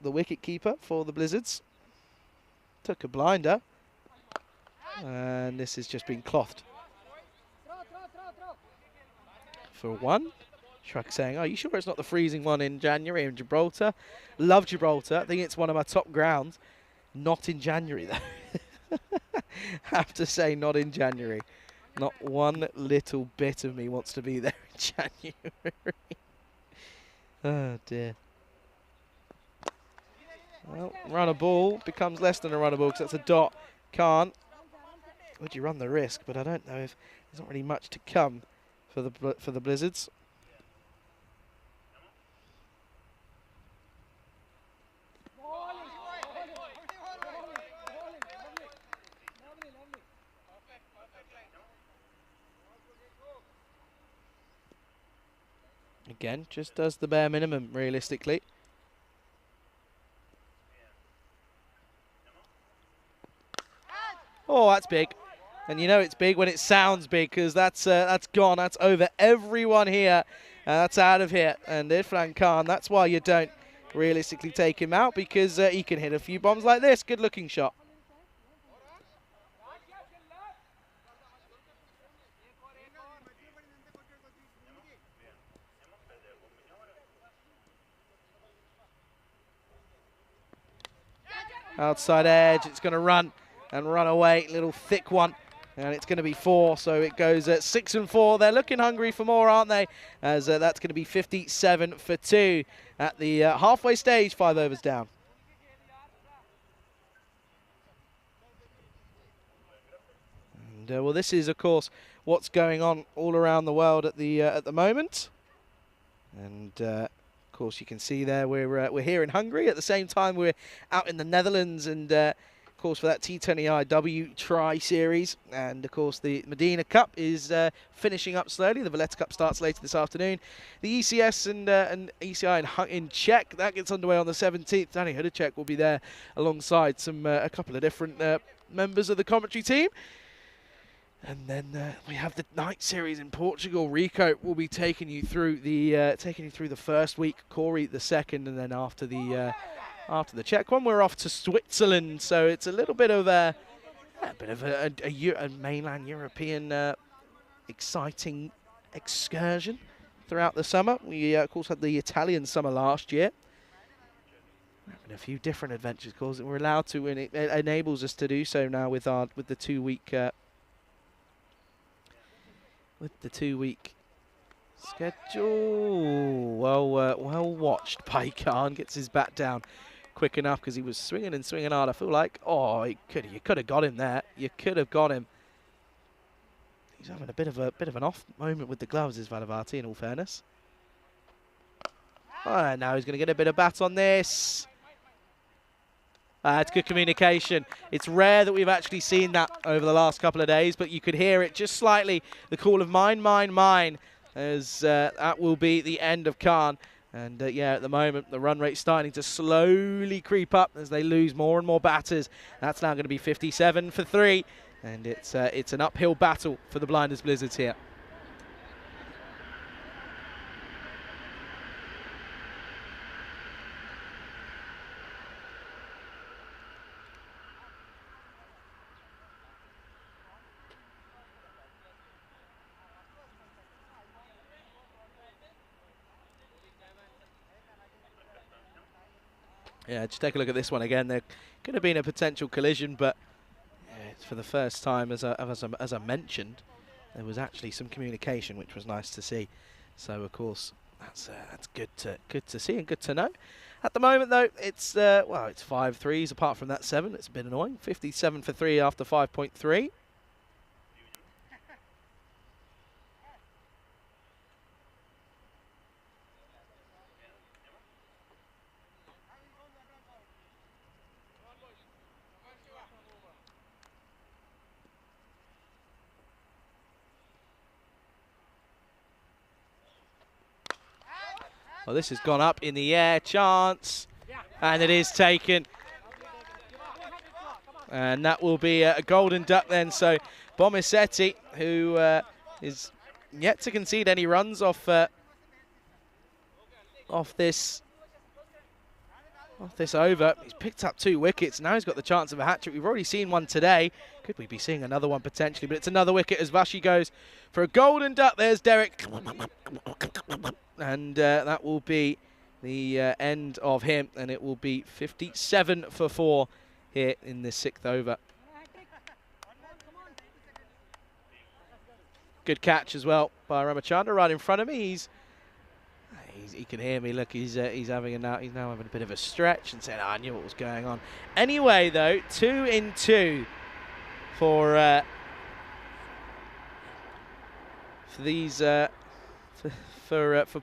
wicket keeper for the Blizzards. Took a blinder, and this has just been clothed for 1. Shrug saying, "Oh, you sure it's not the freezing one in January in Gibraltar?" Love Gibraltar. I think it's one of my top grounds. Not in January though. Have to say, not in January. Not one little bit of me wants to be there in January. Oh dear. Well, run a ball becomes less than a run a ball because that's a dot. Can't. Would you run the risk? But I don't know if there's not really much to come for the Blizzards. Again, just does the bare minimum, realistically. Oh, that's big. And you know it's big when it sounds big, because that's gone. That's over everyone here. That's out of here. And Irfan Khan, that's why you don't realistically take him out, because he can hit a few bombs like this. Good looking shot. Outside edge, it's going to run and run away. Little thick one, and it's going to be 4. So it goes at 6 and 4. They're looking hungry for more, aren't they? As that's going to be 57 for 2 at the halfway stage. 5 overs down. And well, this is of course what's going on all around the world at the moment. And of course, you can see there we're here in Hungary. At the same time, we're out in the Netherlands, and of course for that T10 EIW Tri-Series. And of course the Medina Cup is finishing up slowly. The Valletta Cup starts later this afternoon. The ECS and ECI in Czech, that gets underway on the 17th. Danny Hudacek will be there alongside a couple of different members of the commentary team. And then we have the night series in Portugal. Rico will be taking you through the first week. Corey the second, and then after the Czech one, we're off to Switzerland. So it's a little bit of a mainland European exciting excursion throughout the summer. We, of course, had the Italian summer last year. Having a few different adventures, of course, and we're allowed to, and it enables us to do so now with the 2 week schedule. Well watched by Khan. Gets his bat down quick enough because he was swinging and swinging hard. I feel like, oh, you could have got him there. You could have got him. He's having a bit of an off moment with the gloves, is Valavati, in all fairness. And now he's going to get a bit of bat on this. It's good communication. It's rare that we've actually seen that over the last couple of days, but you could hear it just slightly. The call of mine, mine, mine, as that will be the end of Khan. And yeah, at the moment, the run rate's starting to slowly creep up as they lose more and more batters. That's now going to be 57 for 3. And it's an uphill battle for the Blinders Blizzards here. Yeah, just take a look at this one again. There could have been a potential collision, but yeah, it's for the first time, as I mentioned, there was actually some communication, which was nice to see. So of course, that's good to see and good to know. At the moment, though, it's well, it's 5 threes. Apart from that 7, it's a bit annoying. 57 for 3 after 5.3. Well, this has gone up in the air, chance, and it is taken. And that will be a golden duck then. So Bomisetti, who is yet to concede any runs off this over. He's picked up 2 wickets. Now he's got the chance of a hat-trick. We've already seen one today. Could we be seeing another one potentially? But it's another wicket as Vashi goes for a golden duck. There's Derek. And that will be the end of him. And it will be 57 for 4 here in the 6th over. Good catch as well by Ramachandra right in front of me. He can hear me. Look, he's now having a bit of a stretch and saying, oh, I knew what was going on. Anyway, though, 2 in 2 for these for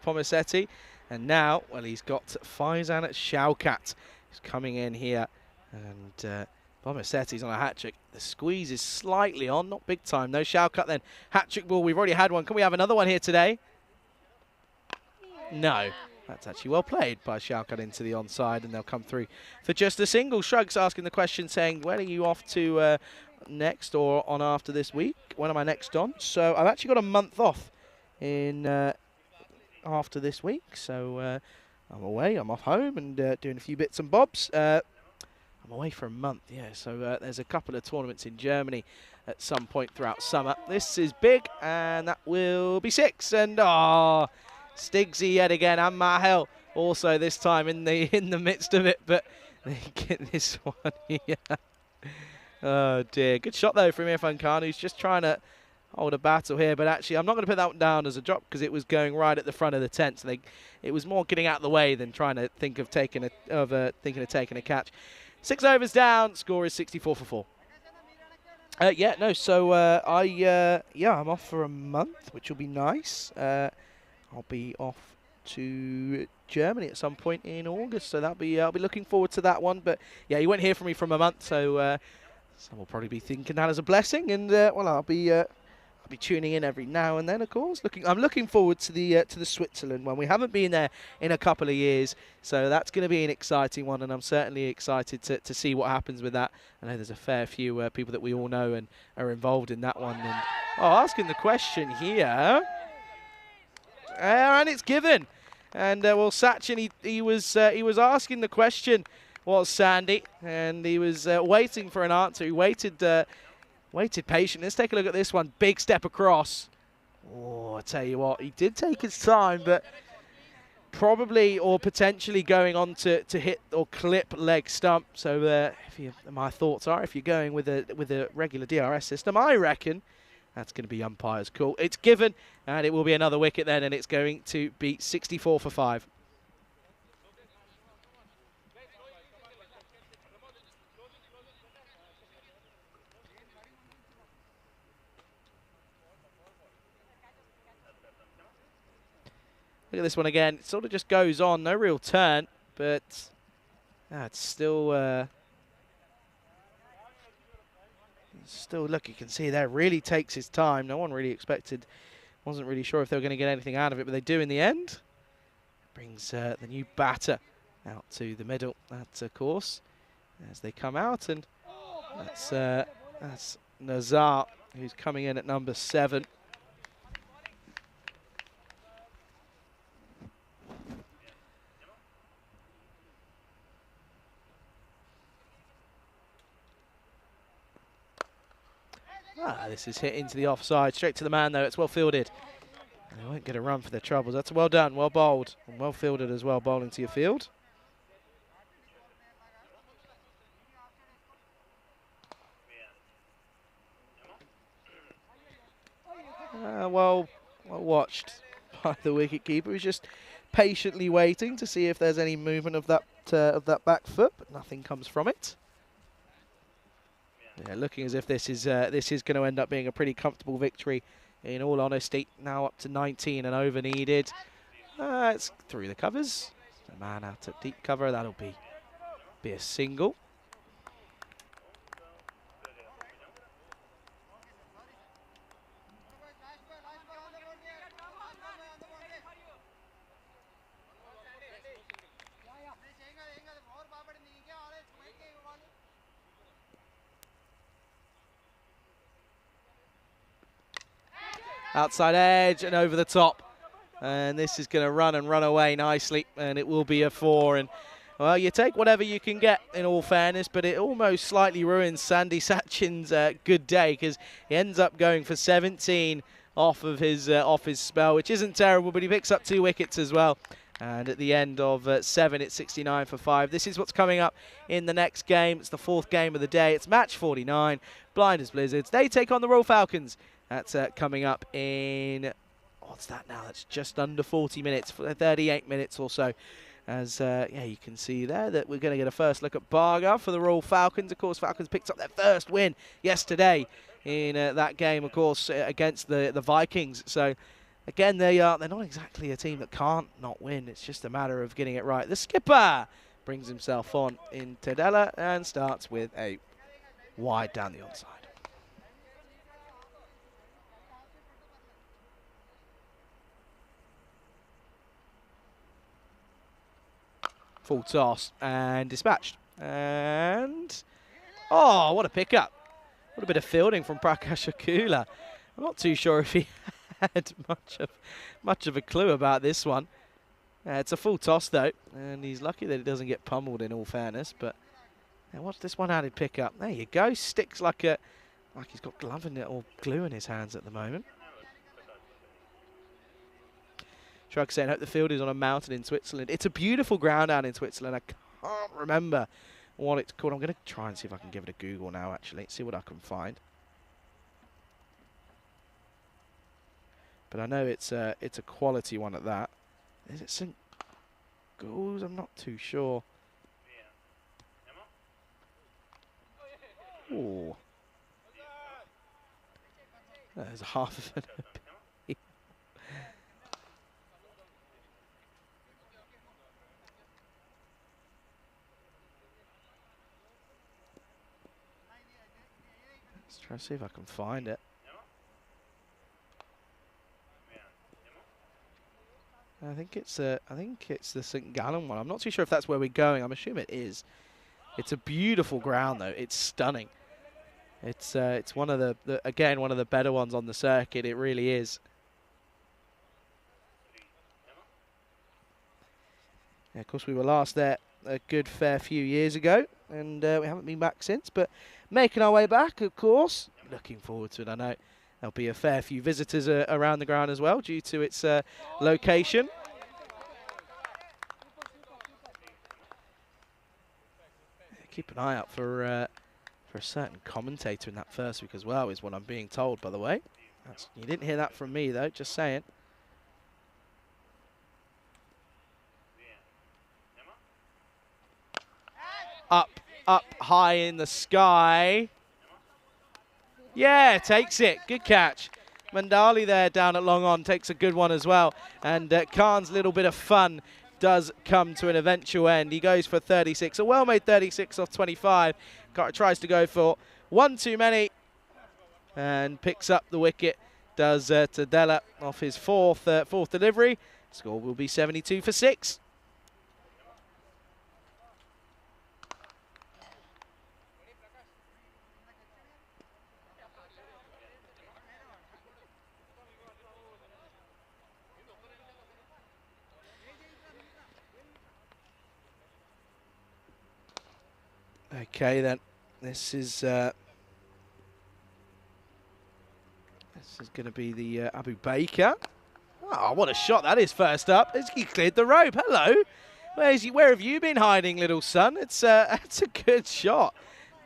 Pomisetti. And now, well, he's got Faizan Shaukat who's coming in here, and Pomisetti's on a hat-trick. The squeeze is slightly on, not big time. No Shaukat then. Hat-trick ball. We've already had one. Can we have another one here today? No. That's actually well played by Shaukat into the onside, and they'll come through for just a single. Shrugs asking the question, saying, when are you off to next or on after this week? When am I next on? So I've actually got a month off in after this week. So I'm away. I'm off home and doing a few bits and bobs. I'm away for a month, yeah. So there's a couple of tournaments in Germany at some point throughout summer. This is big, and that will be 6. And Stigsy yet again, and Mahel also this time in the midst of it, but they get this one here. Oh dear, good shot though from Irfan Khan, who's just trying to hold a battle here, but actually I'm not going to put that one down as a drop because it was going right at the front of the tent. So it was more getting out of the way than trying to think of taking a catch. 6 overs down, score is 64 for 4. So I'm off for a month, which will be nice. I'll be off to Germany at some point in August, so I'll be looking forward to that one. But yeah, you won't hear from me from a month, so some will probably be thinking that as a blessing. And well, I'll be tuning in every now and then, of course. I'm looking forward to the Switzerland one. We haven't been there in a couple of years, so that's going to be an exciting one, and I'm certainly excited to see what happens with that. I know there's a fair few people that we all know and are involved in that one. And asking the question here. And it's given. And well, Sachin, he was asking the question, was Sandy, and he was waiting for an answer. He waited patiently. Let's take a look at this one. Big step across. Oh, I tell you what, he did take his time, but probably or potentially going on to hit or clip leg stump. So my thoughts are, if you're going with a regular DRS system, I reckon that's going to be umpire's call. It's given, and it will be another wicket then, and it's going to be 64 for 5. Look at this one again. It sort of just goes on. No real turn, but it's still... look, you can see there, really takes his time. No one really expected, wasn't really sure if they were going to get anything out of it, but they do in the end. Brings the new batter out to the middle. That's, of course, as they come out, and that's Nazar, who's coming in at number 7. This is hit into the offside, straight to the man though. It's well fielded. And they won't get a run for their troubles. That's well done, well bowled, and well fielded as well, bowling to your field. Well watched by the wicketkeeper. He's just patiently waiting to see if there's any movement of that back foot, but nothing comes from it. Yeah, looking as if this is going to end up being a pretty comfortable victory. In all honesty, now up to 19 and over needed. It's through the covers. The man out at deep cover. That'll be a single. Outside edge and over the top. And this is going to run away nicely. And it will be a 4. And, well, you take whatever you can get, in all fairness. But it almost slightly ruins Sandy Sachin's good day, because he ends up going for 17 off his spell, which isn't terrible. But he picks up 2 wickets as well. And at the end of 7, it's 69 for 5. This is what's coming up in the next game. It's the 4th game of the day. It's match 49. Blinders Blizzards. They take on the Royal Falcons. That's coming up in, what's that now? That's just under 40 minutes, 38 minutes or so. As, yeah, you can see there that we're going to get a first look at Barga for the Royal Falcons. Of course, Falcons picked up their first win yesterday in that game, of course, against the Vikings. So, again, they're not exactly a team that can't not win. It's just a matter of getting it right. The skipper brings himself on in Tadella and starts with a wide down the onside. Full toss and dispatched. And, oh, what a pickup. What a bit of fielding from Prakash Akula. I'm not too sure if he had much of a clue about this one. It's a full toss though, and he's lucky that it doesn't get pummeled, in all fairness. But watch this one-handed pickup. There you go. Sticks like he's got glove in it or glue in his hands at the moment. Shrug saying, hope the field is on a mountain in Switzerland. It's a beautiful ground down in Switzerland. I can't remember what it's called. I'm going to try and see if I can give it a Google now, actually. See what I can find. But I know it's a quality one at that. Is it St. Gauls? I'm not too sure. Ooh. There's half of it. Try to see if I can find it. I think it's the St. Gallen one. I'm not too sure if that's where we're going. I'm assuming it is. It's a beautiful ground though. It's stunning. It's one of the again one of the better ones on the circuit. It really is. Yeah, of course, we were last there a good fair few years ago, and we haven't been back since. But making our way back, of course. Looking forward to it, I know. There'll be a fair few visitors around the ground as well due to its location. Keep an eye out for a certain commentator in that first week as well, is what I'm being told, by the way. You didn't hear that from me, though, just saying. Up high in the sky. Yeah, takes it. Good catch. Mandali there down at long on takes a good one as well. And Khan's little bit of fun does come to an eventual end. He goes for 36, a well-made 36 off 25. Tries to go for one too many and picks up the wicket. Does Tadella off his fourth delivery. Score will be 72 for 6. Okay then, this is going to be the Abu Baker. Oh, what a shot that is! First up, he cleared the rope. Hello, where have you been hiding, little son? It's a good shot.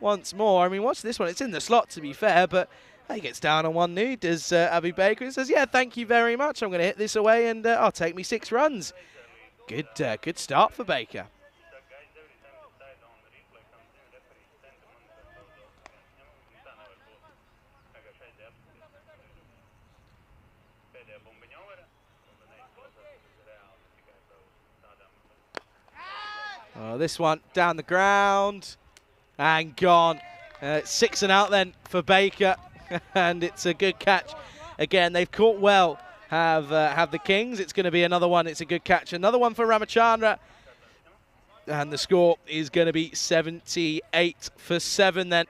Once more, I mean, watch this one. It's in the slot, to be fair, but he gets down on one knee. Does Abu Baker and says, "Yeah, thank you very much. I'm going to hit this away, and I'll take me 6 runs." Good start for Baker. Oh, this one down the ground and gone. 6 and out then for Baker, and it's a good catch. Again, they've caught well. Have the Kings. It's going to be another one. It's a good catch. Another one for Ramachandra, and the score is going to be 78 for 7 then.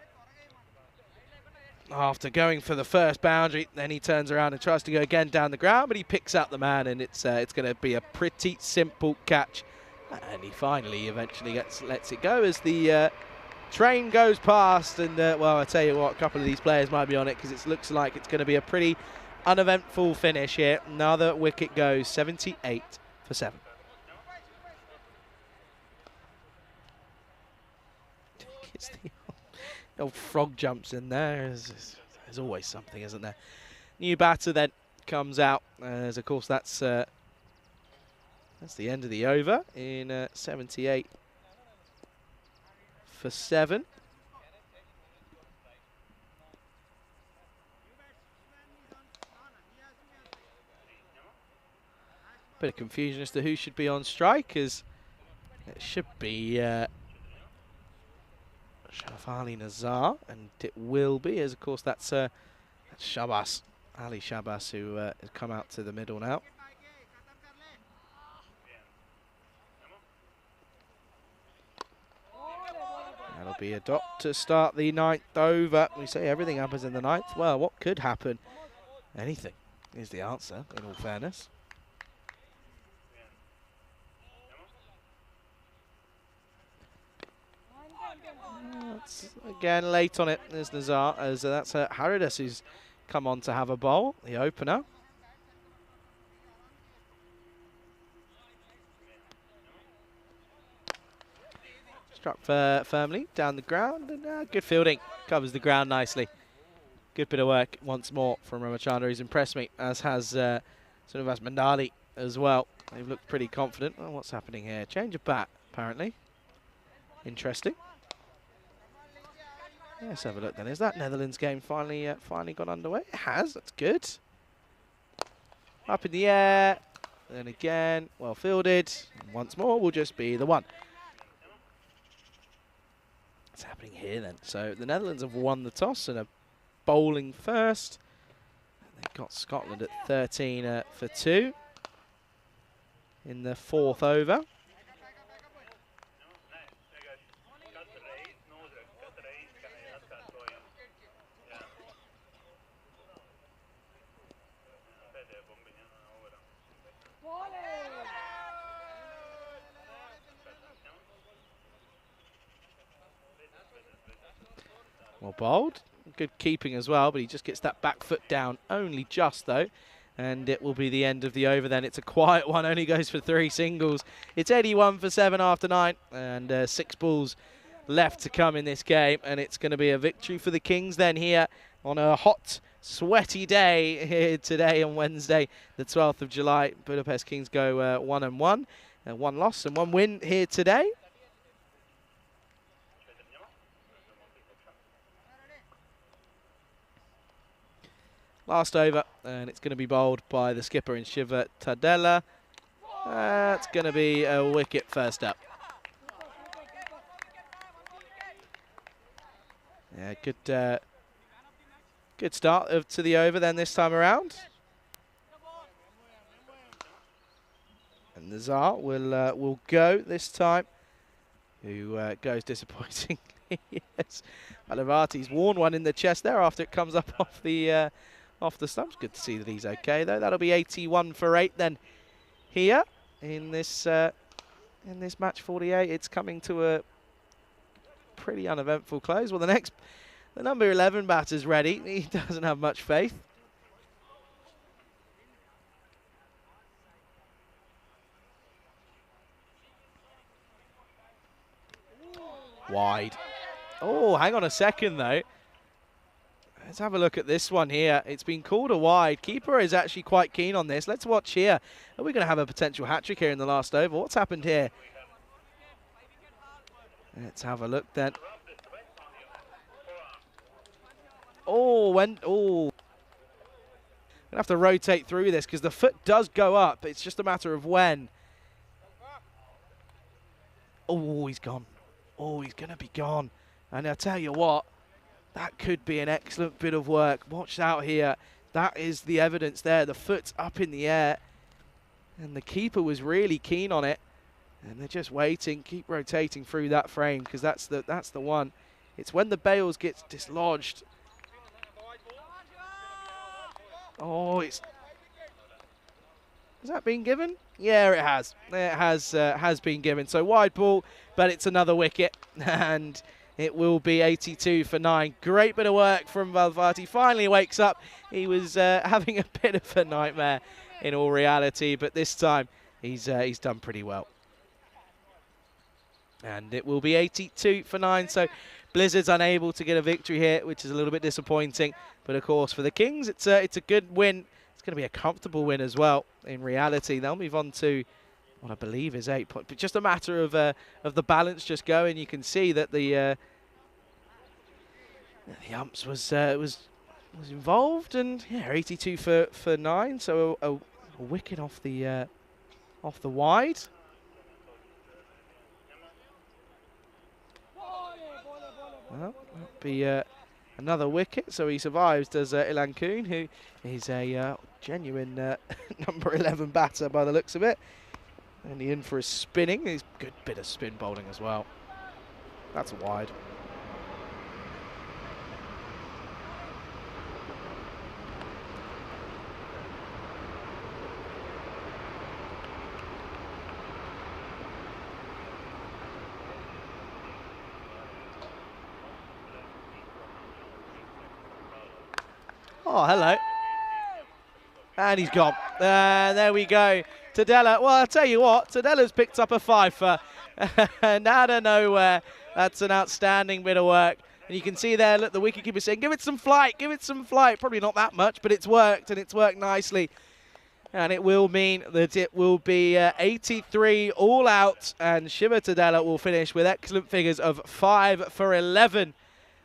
After going for the first boundary, then he turns around and tries to go again down the ground, but he picks out the man, and it's going to be a pretty simple catch. And he finally eventually lets it go as the train goes past. And, well, I tell you what, a couple of these players might be on it because it looks like it's going to be a pretty uneventful finish here. Another wicket goes, 78 for 7. It's the old frog jumps in there. There's always something, isn't there? New batter then comes out, as of course that's the end of the over in 78 for 7. Bit of confusion as to who should be on strike, as it should be Sharaf Nazar, and it will be, as of course that's Shabas, Ali Shabas, who has come out to the middle now. That'll be a dot to start the 9th over. We say everything happens in the 9th. Well, what could happen? Anything is the answer, in all fairness. Again, late on it is Nazar, as that's Haridas who's come on to have a bowl, the opener. Struck firmly down the ground, and good fielding. Covers the ground nicely. Good bit of work once more from Ramachandra. He's impressed me, as has Srinivas Mandali as well. They've looked pretty confident. Oh, what's happening here? Change of bat, apparently. Interesting. Let's have a look then. Is that Netherlands game finally got underway? It has. That's good. Up in the air. Then again, well fielded. And once more will just be the one. What's happening here then? So the Netherlands have won the toss and are bowling first. And they've got Scotland at 13 for 2 in the 4th over. Well bowled. Good keeping as well, but he just gets that back foot down only just, though. And it will be the end of the over then. It's a quiet one, only goes for 3 singles. It's 81 for 7 after 9, and 6 balls left to come in this game. And it's going to be a victory for the Kings then here on a hot, sweaty day here today on Wednesday, the 12th of July. Budapest Kings go 1-1, 1 loss and 1 win here today. Last over, and it's going to be bowled by the skipper in Shiva Tadella. That's going to be a wicket first up. Yeah, good start to the over then this time around. And Nazar will go this time. Who goes disappointingly? Yes, Alavati's worn one in the chest there after it comes up off the stumps. Good to see that he's okay though. That'll be 81 for 8 then here in this match 48. It's coming to a pretty uneventful close. Well, the number 11 batter's ready. He doesn't have much faith. Wide. Oh, hang on a second though. Let's have a look at this one here. It's been called a wide. Keeper is actually quite keen on this. Let's watch here. Are we going to have a potential hat-trick here in the last over? What's happened here? Let's have a look then. Oh, I'm going to have to rotate through this because the foot does go up. It's just a matter of when. Oh, he's gone. Oh, he's going to be gone. And I'll tell you what, that could be an excellent bit of work. Watch out here. That is the evidence there. The foot's up in the air. And the keeper was really keen on it. And they're just waiting. Keep rotating through that frame because that's the one. It's when the bails gets dislodged. Oh, has that been given? Yeah, it has. It has been given. So wide ball, but it's another wicket. And it will be 82 for 9. Great bit of work from Valvati. Finally wakes up. He was having a bit of a nightmare in all reality, but this time he's done pretty well. And it will be 82 for 9. So Blizzard's unable to get a victory here, which is a little bit disappointing. But of course, for the Kings, it's a good win. It's going to be a comfortable win as well. In reality, they'll move on to what I believe is 8 points. But just a matter of the balance just going. You can see that the umps was involved, and yeah, 82 for 9. So a wicket off the wide. Well, that'll be another wicket, so he survives, does Ilan Kuhn, who is a genuine number 11 batter by the looks of it. And he in for his spinning. He's a good bit of spin bowling as well. That's wide. Oh, hello. And he's gone. There we go. Tadella, well, I'll tell you what, Tadella's picked up a fifer. And out of nowhere, that's an outstanding bit of work. And you can see there, look, the wicketkeeper saying, give it some flight, give it some flight. Probably not that much, but it's worked, and it's worked nicely. And it will mean that it will be 83 all out, and Shiva Tadella will finish with excellent figures of 5 for 11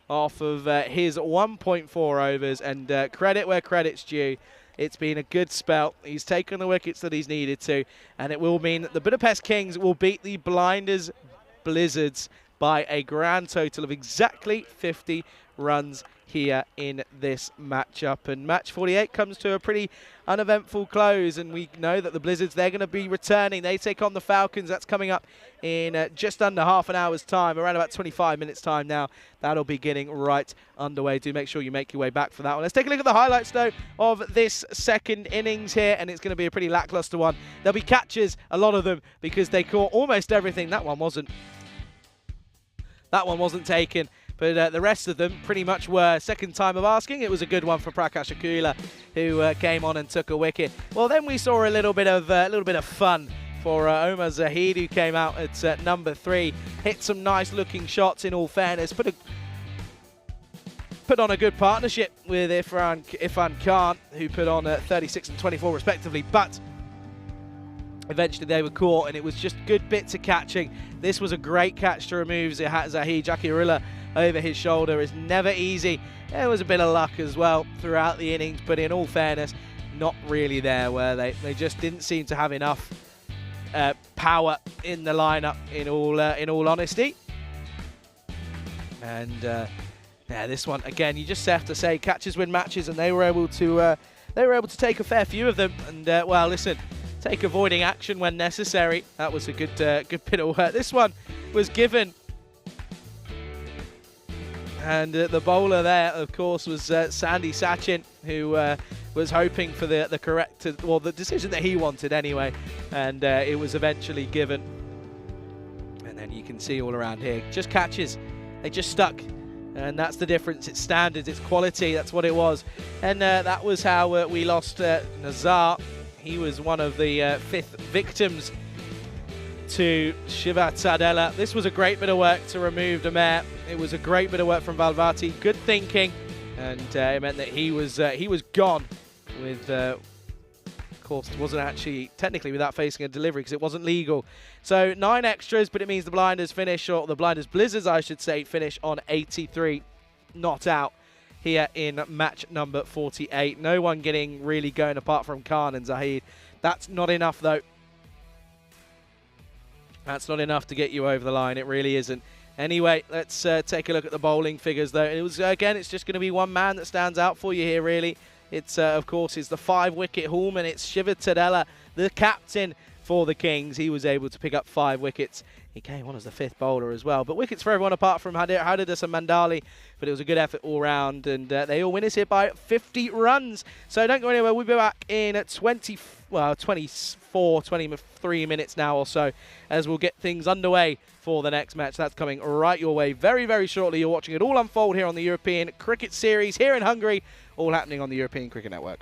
off of his 1.4 overs. And credit where credit's due. It's been a good spell. He's taken the wickets that he's needed to, and it will mean that the Budapest Kings will beat the Blinders Blizzards by a grand total of exactly 50 runs here in this matchup. And match 48 comes to a pretty uneventful close, and we know that the Blizzards, they're going to be returning. They take on the Falcons. That's coming up in just under half an hour's time, around about 25 minutes time now. That'll be getting right underway. Do make sure you make your way back for that one. Let's take a look at the highlights, though, of this second innings here, and it's going to be a pretty lackluster one. There'll be catches, a lot of them, because they caught almost everything. That one wasn't taken. but the rest of them pretty much were second time of asking. It was a good one for Prakash Akula, who came on and took a wicket. Well, then we saw a little bit of fun for Omar Zahid, who came out at number 3, hit some nice looking shots in all fairness, put on a good partnership with Irfan Khan, who put on 36 and 24 respectively, but eventually they were caught, and it was just good bits of catching. This was a great catch to remove Zahid. Jackie Arilla over his shoulder is never easy. There was a bit of luck as well throughout the innings, but in all fairness, not really there, were they? They just didn't seem to have enough power in the lineup, in all honesty. And yeah, this one again, you just have to say catches win matches, and they were able to take a fair few of them. And well, listen, take avoiding action when necessary. That was a good bit of work. This one was given, and the bowler there, of course, was Sandy Sachin, who was hoping for the decision that he wanted anyway, and it was eventually given. And then you can see all around here, just catches, they just stuck, and that's the difference. It's standards, it's quality, that's what it was. And that was how we lost Nazar. He was one of the 5th victims to Shiva Tsadela. This was a great bit of work to remove Damer. It was a great bit of work from Valvati, good thinking, and it meant that he was gone with, of course, it wasn't actually technically without facing a delivery because it wasn't legal. So 9 extras, but it means the Blinders finish, or the Blinders Blizzards, I should say, finish on 83 not out here in match number 48. No one getting really going apart from Khan and Zahid. That's not enough, though. That's not enough to get you over the line. It really isn't. Anyway, let's take a look at the bowling figures, though. It was, again, it's just going to be one man that stands out for you here, really. It's, of course, it's the 5-wicket haulman. It's Shiva Tsadela, the captain for the Kings. He was able to pick up 5 wickets. He came on as the 5th bowler as well. But wickets for everyone apart from Hadidas and Mandali. But it was a good effort all round. And they all win us here by 50 runs. So don't go anywhere. We'll be back in 23 minutes now or so, as we'll get things underway for the next match. That's coming right your way very, very shortly. You're watching it all unfold here on the European Cricket Series here in Hungary, all happening on the European Cricket Network.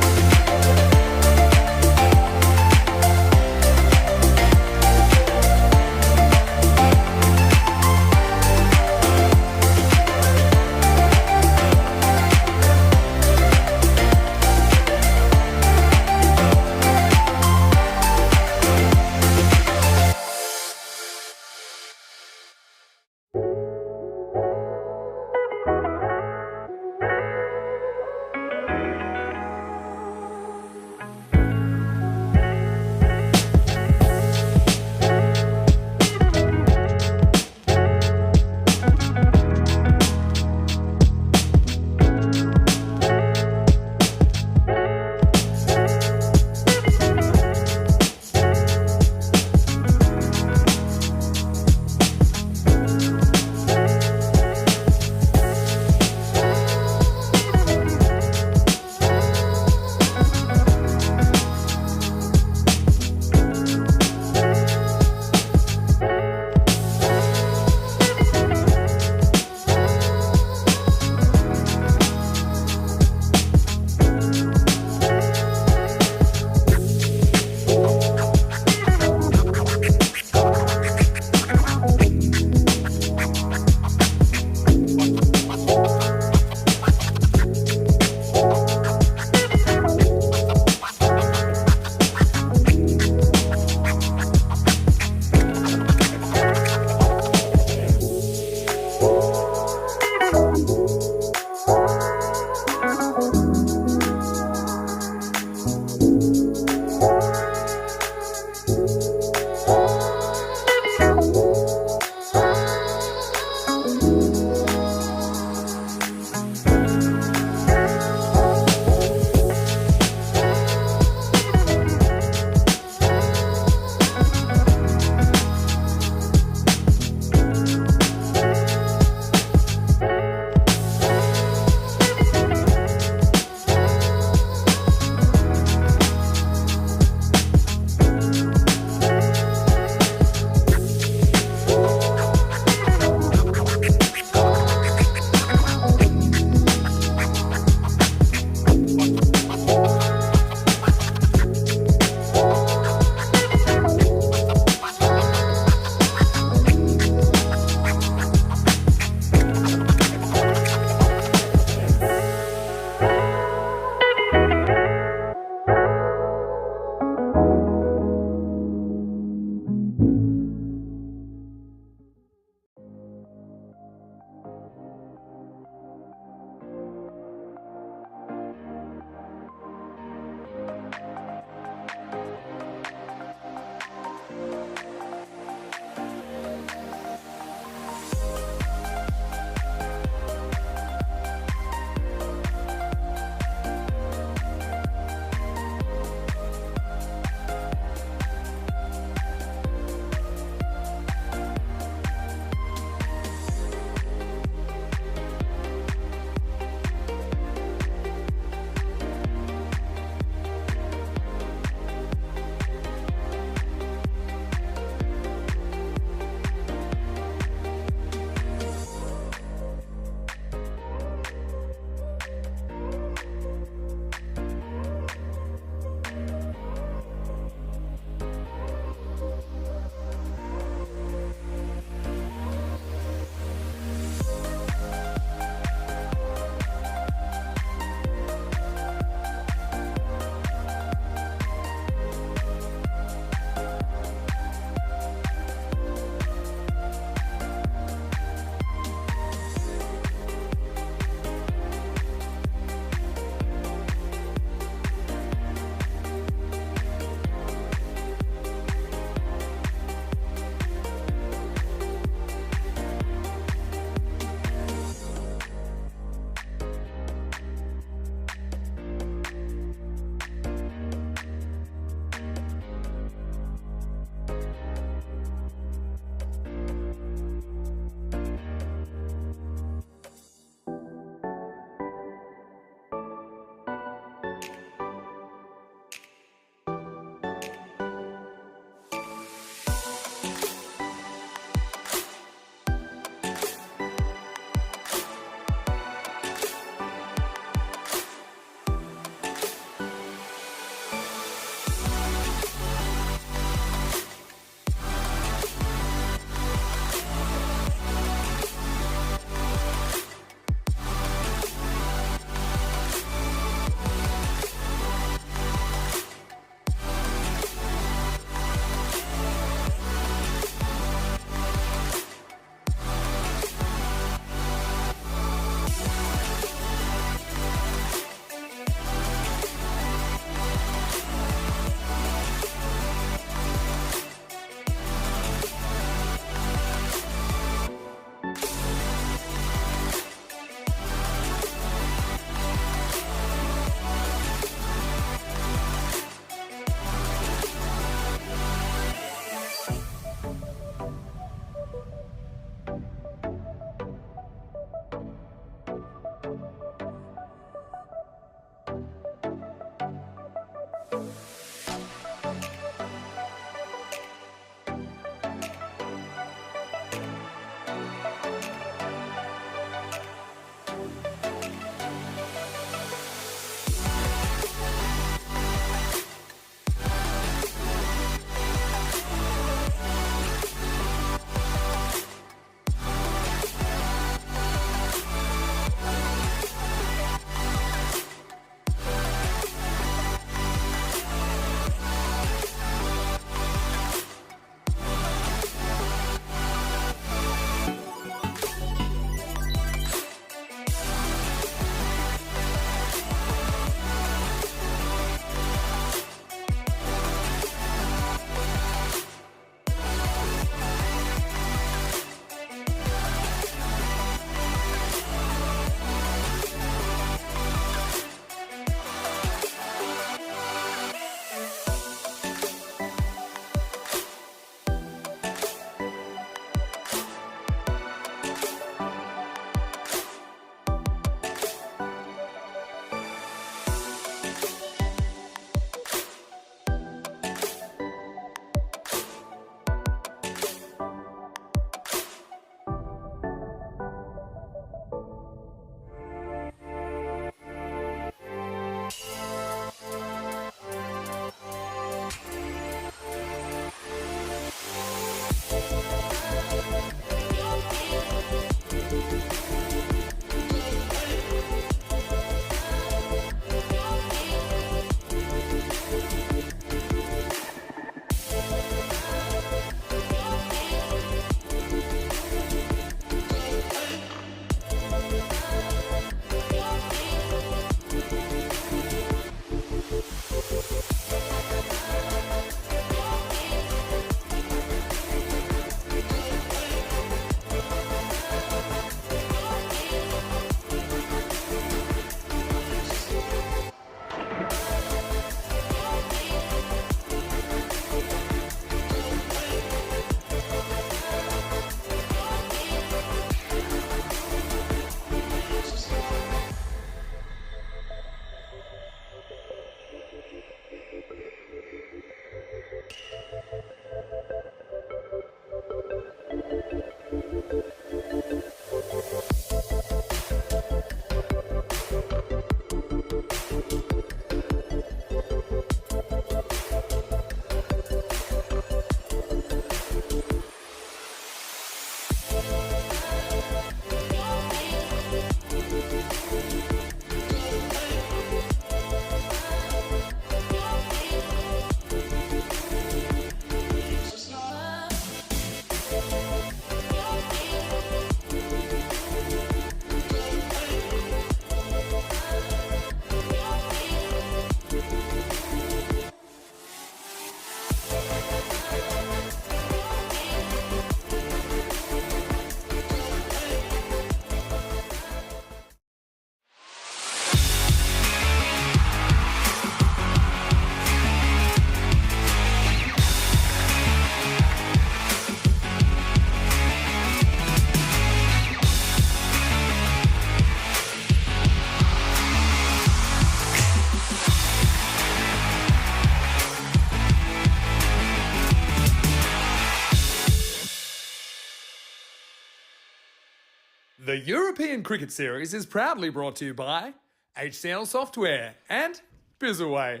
The European Cricket Series is proudly brought to you by HCL Software and Bizaway.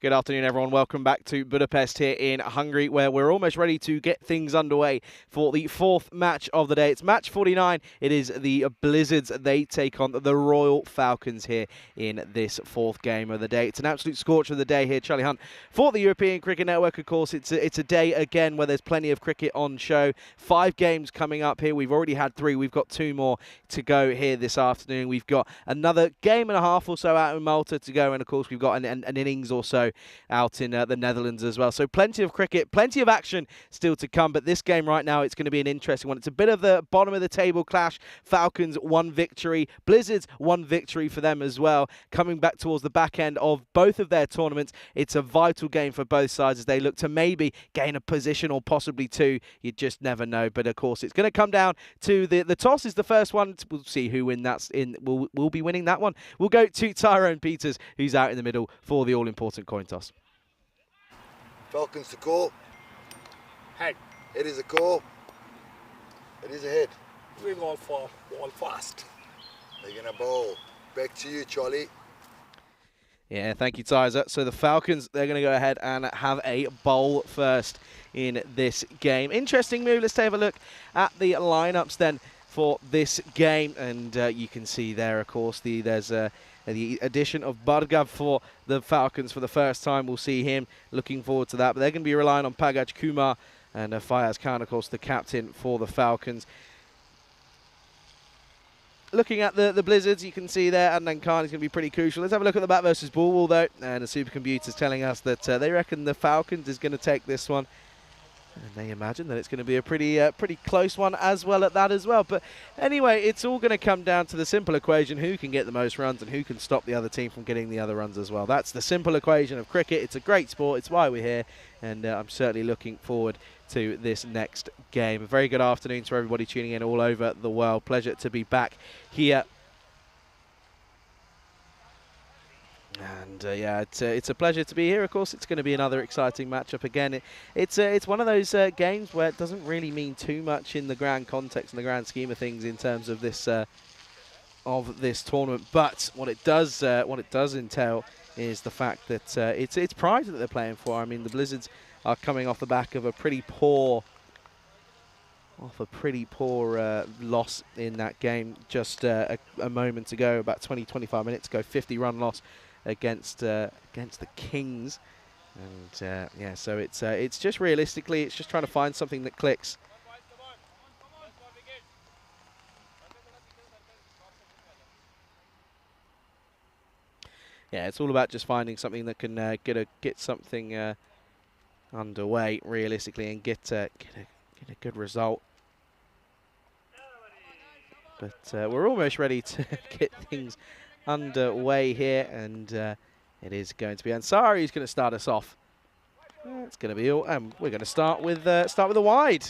Good afternoon, everyone. Welcome back to Budapest here in Hungary, where we're almost ready to get things underway for the fourth match of the day. It's match 49. It is the Blizzards. They take on the Royal Falcons here in this fourth game of the day. It's an absolute scorcher of the day here, Charlie Hunt, for the European Cricket Network. Of course, it's a day again where there's plenty of cricket on show. 5 games coming up here. We've already had 3. We've got 2 more to go here this afternoon. We've got another game and a half or so out in Malta to go, and of course we've got an innings or so out in the Netherlands as well. So plenty of cricket, plenty of action still to come. But this game right now, it's going to be an interesting one. It's a bit of the bottom of the table clash. Falcons 1 victory, Blizzards 1 victory for them as well. Coming back towards the back end of both of their tournaments, it's a vital game for both sides as they look to maybe gain a position or possibly 2. You just never know. But of course, it's going to come down to the toss is the first one. We'll see who will be winning that one. We'll go to Tyrone Peters, who's out in the middle for the all-important coin toss. Falcons to call. Head. It is a call. It is a hit. We go for ball fast. They're going to bowl. Back to you, Charlie. Yeah, thank you, Tyzer. So the Falcons, they're going to go ahead and have a bowl first in this game. Interesting move. Let's take a look at the lineups then for this game. And you can see there, of course, there's the addition of Bhargav for the Falcons for the first time. We'll see him. Looking forward to that. But they're going to be relying on Pagaj Kumar and Fayaz Khan, of course, the captain for the Falcons. Looking at the Blizzards, you can see there, Adnan Khan is going to be pretty crucial. Let's have a look at the bat versus ball though. And the supercomputer's telling us that they reckon the Falcons is going to take this one. And they imagine that it's going to be a pretty close one as well at that as well. But anyway, it's all going to come down to the simple equation: who can get the most runs and who can stop the other team from getting the other runs as well. That's the simple equation of cricket. It's a great sport. It's why we're here. And I'm certainly looking forward to this next game. A very good afternoon to everybody tuning in all over the world. Pleasure to be back here. And yeah, it's a pleasure to be here. Of course, it's going to be another exciting matchup again. It's one of those games where it doesn't really mean too much in the grand context and the grand scheme of things in terms of this tournament. But what it does entail is the fact that it's pride that they're playing for. I mean, the Blizzards are coming off the back of a pretty poor loss in that game just a moment ago, about 20-25 minutes ago. 50-run loss against the Kings, and yeah, so it's just realistically, it's just trying to find something that clicks. Yeah, it's all about just finding something that can get something underway realistically and get a good result. But we're almost ready to get things underway here, and it is going to be Ansari who's going to start us off. It's going to be all, and we're going to start with a wide.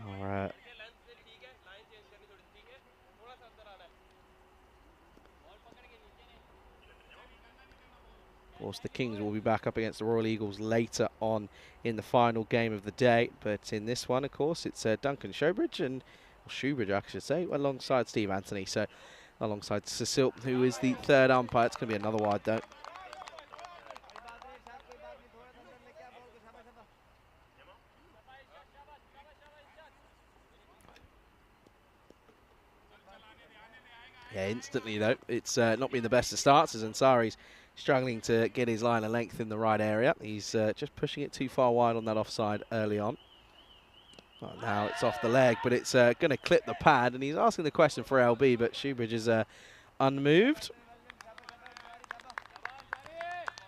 All right. Of course, the Kings will be back up against the Royal Eagles later on in the final game of the day, but in this one, of course, it's Duncan Showbridge and Shoebridge, I should say, alongside Steve Anthony. So alongside Cecil, who is the third umpire. It's going to be another wide, though. Yeah, instantly, though. It's not been the best of starts as Ansari's struggling to get his line of length in the right area. He's just pushing it too far wide on that offside early on. Well, now it's off the leg, but it's going to clip the pad, and he's asking the question for LB, but Shoebridge is unmoved.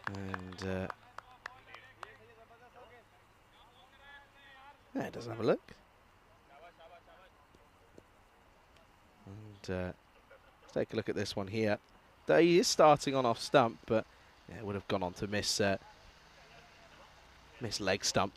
And yeah, it doesn't have a look. And let's take a look at this one here. He is starting on off stump, but yeah, would have gone on to miss leg stump.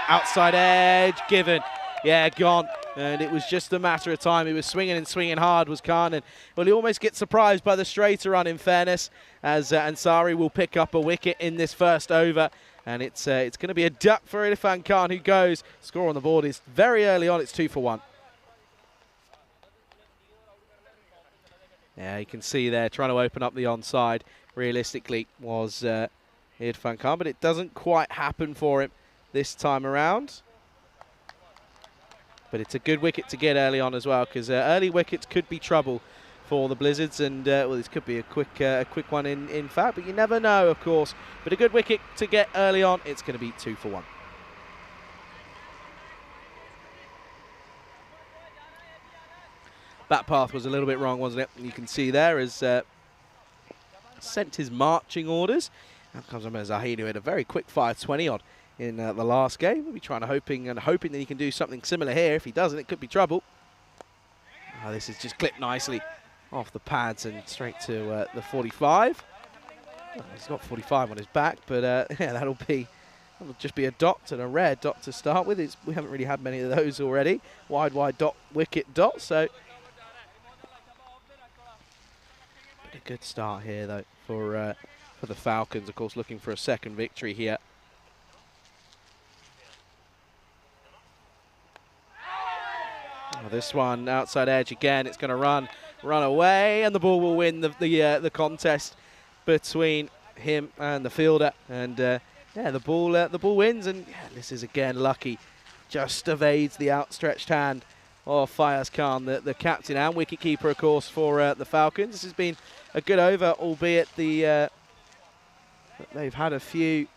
Outside edge given. Yeah, gone. And it was just a matter of time. He was swinging and swinging hard, was Khan. And, well, he almost gets surprised by the straighter run, in fairness, as Ansari will pick up a wicket in this first over. And it's going to be a duck for Irfan Khan, who goes. Score on the board is very early on. It's 2-for-1. Yeah, you can see there trying to open up the onside. Realistically, was Irfan Khan, but it doesn't quite happen for him this time around. But it's a good wicket to get early on as well, because early wickets could be trouble for the Blizzards, and well, this could be a quick one in fact, but you never know, of course. But a good wicket to get early on. It's going to be 2-for-1. Bat path was a little bit wrong, wasn't it? You can see there as sent his marching orders. Now comes Zahid, who had a very quick fire 20 odd in the last game. We'll be hoping that he can do something similar here. If he doesn't, it could be trouble. Oh, this is just clipped nicely off the pads and straight to the 45. Well, he's got 45 on his back, but yeah, that'll just be a dot and a rare dot to start with. We haven't really had many of those already. Wide dot, wicket dot. So but a good start here though for the Falcons. Of course, looking for a second victory here. Oh, this one outside edge again. It's going to run away, and the ball will win the contest between him and the fielder. And yeah, the ball wins, and yeah, this is again lucky. Just evades the outstretched hand of Fayaz Khan, the captain and wicketkeeper, of course, for the Falcons. This has been a good over, albeit they've had a few.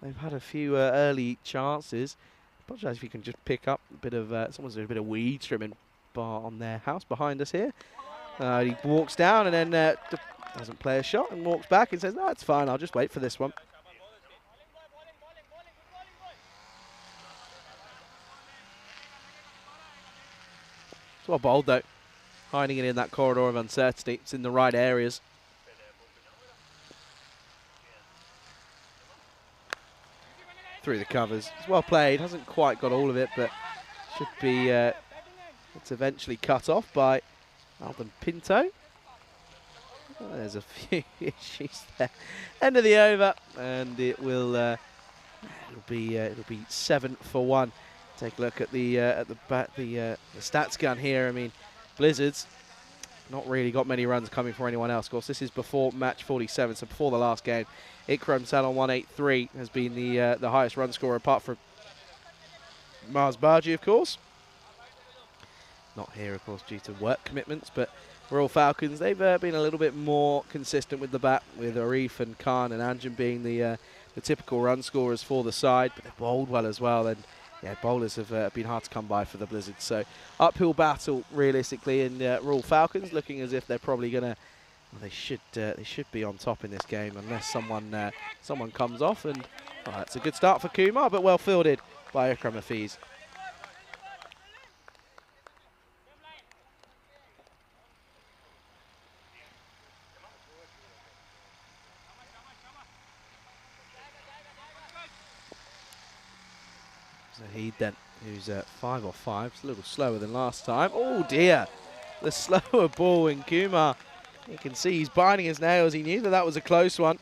They've had a few early chances. Apologise if you can just pick up a bit of someone's doing a bit of weed trimming on their house behind us here. He walks down and then doesn't play a shot and walks back and says, "No, it's fine. I'll just wait for this one." It's well bowled though, hiding it in that corridor of uncertainty. It's in the right areas. Through the covers. It's well played. Hasn't quite got all of it, but should be. It's eventually cut off by Alden Pinto. Oh, there's a few issues there. End of the over, and it will. It'll be 7-for-1. Take a look at the stats gun here. I mean, Blizzards not really got many runs coming for anyone else. Of course, this is before match 47, so before the last game. Ikram Salon 183 has been the highest run scorer, apart from Mars Baji, of course. Not here, of course, due to work commitments, but Royal Falcons, they've been a little bit more consistent with the bat, with Arif and Khan and Anjan being the typical run scorers for the side, but they've bowled well as well. And yeah, bowlers have been hard to come by for the Blizzards. So uphill battle, realistically, and Royal Falcons looking as if they're probably going to. Well, they should be on top in this game unless someone comes off. And oh, that's a good start for Kumar, but well fielded by Ikram Hafiz. Zahid then, who's 5 off 5. It's a little slower than last time. Oh dear, the slower ball in Kumar. You can see he's biting his nails. He knew that was a close one.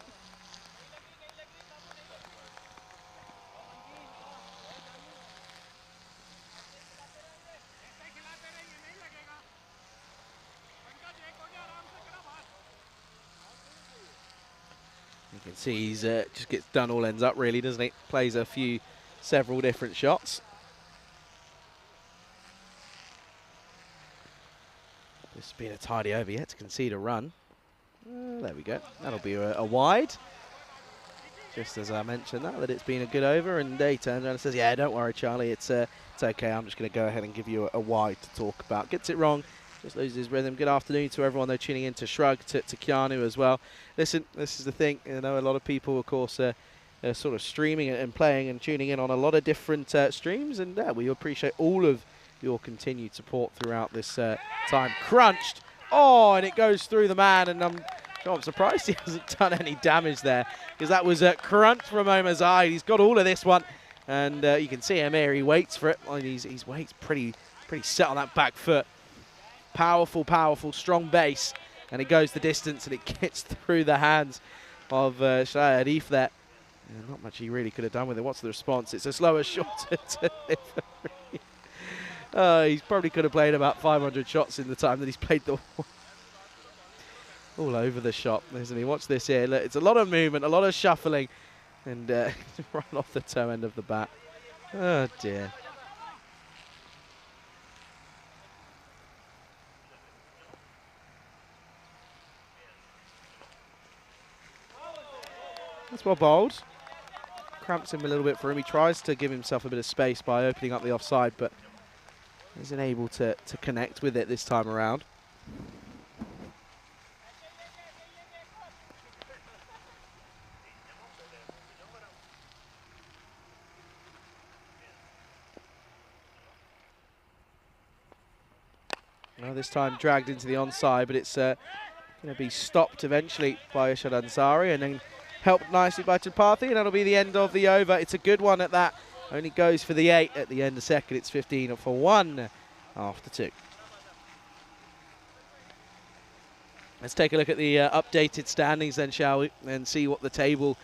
You can see he's just gets done all ends up, really, doesn't he? Plays several different shots. This has been a tidy over yet to concede a run. There we go. That'll be a wide. Just as I mentioned that it's been a good over, and he turns around and says, "Yeah, don't worry, Charlie. It's okay. I'm just going to go ahead and give you a wide to talk about." Gets it wrong. Just loses his rhythm. Good afternoon to everyone though tuning in, to Shrug, to Keanu as well. Listen, this is the thing. You know, a lot of people, of course, sort of streaming and playing and tuning in on a lot of different streams, and we appreciate all of your continued support throughout this time. Crunched. Oh, and it goes through the man, and I'm surprised he hasn't done any damage there, because that was a crunch from Omar Zahid. He's got all of this one, and you can see him here. He waits for it. Well, he's waits pretty set on that back foot. Powerful, strong base and it goes the distance, and it gets through the hands of Shahid there. Not much he really could have done with it. What's the response? It's a slower shot to delivery. He probably could have played about 500 shots in the time that he's played the all over the shot, isn't he? Watch this here. Look, it's a lot of movement, a lot of shuffling, and right off the toe end of the bat. Oh dear. That's well bowled. Cramps him a little bit for him. He tries to give himself a bit of space by opening up the offside, but isn't able to connect with it this time around. Well, this time dragged into the onside, but it's going to be stopped eventually by Ishad Ansari, and then helped nicely by Tripathi, and that'll be the end of the over. It's a good one at that. Only goes for the 8 at the end of the second. It's 15 for 1 after 2. Let's take a look at the updated standings then, shall we, and see what the table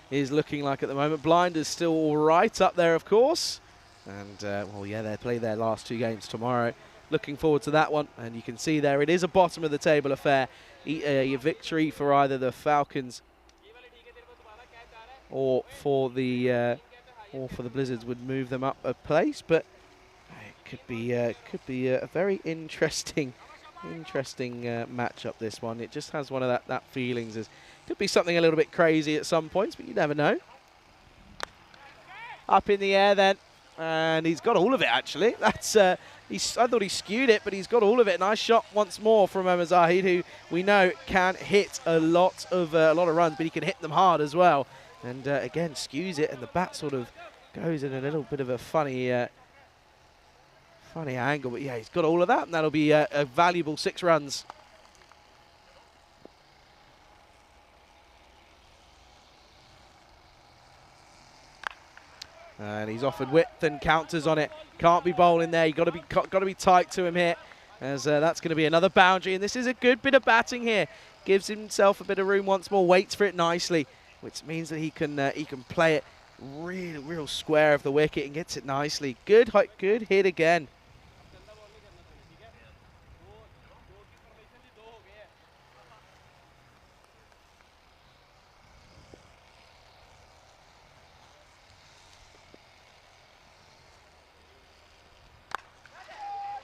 is looking like at the moment. Blinders still all right up there, of course. And, well, yeah, they play their last 2 games tomorrow. Looking forward to that one. And you can see there it is a bottom of the table affair. A victory for either the Falcons or for the Blizzards would move them up a place, but it could be a very interesting matchup. This one, it just has one of that feelings. As could be something a little bit crazy at some points, but you never know. Up in the air then, and he's got all of it actually. That's I thought he skewed it, but he's got all of it. Nice shot once more from Zahid, who we know can hit a lot of runs, but he can hit them hard as well. And again, skews it, and the bat sort of goes in a little bit of a funny angle. But yeah, he's got all of that, and that'll be a valuable 6 runs. And he's offered width and counters on it. Can't be bowling there. You got to be tight to him here, as that's going to be another boundary. And this is a good bit of batting here. Gives himself a bit of room once more. Waits for it nicely, which means that he can play it real square of the wicket and gets it nicely. Good hit again.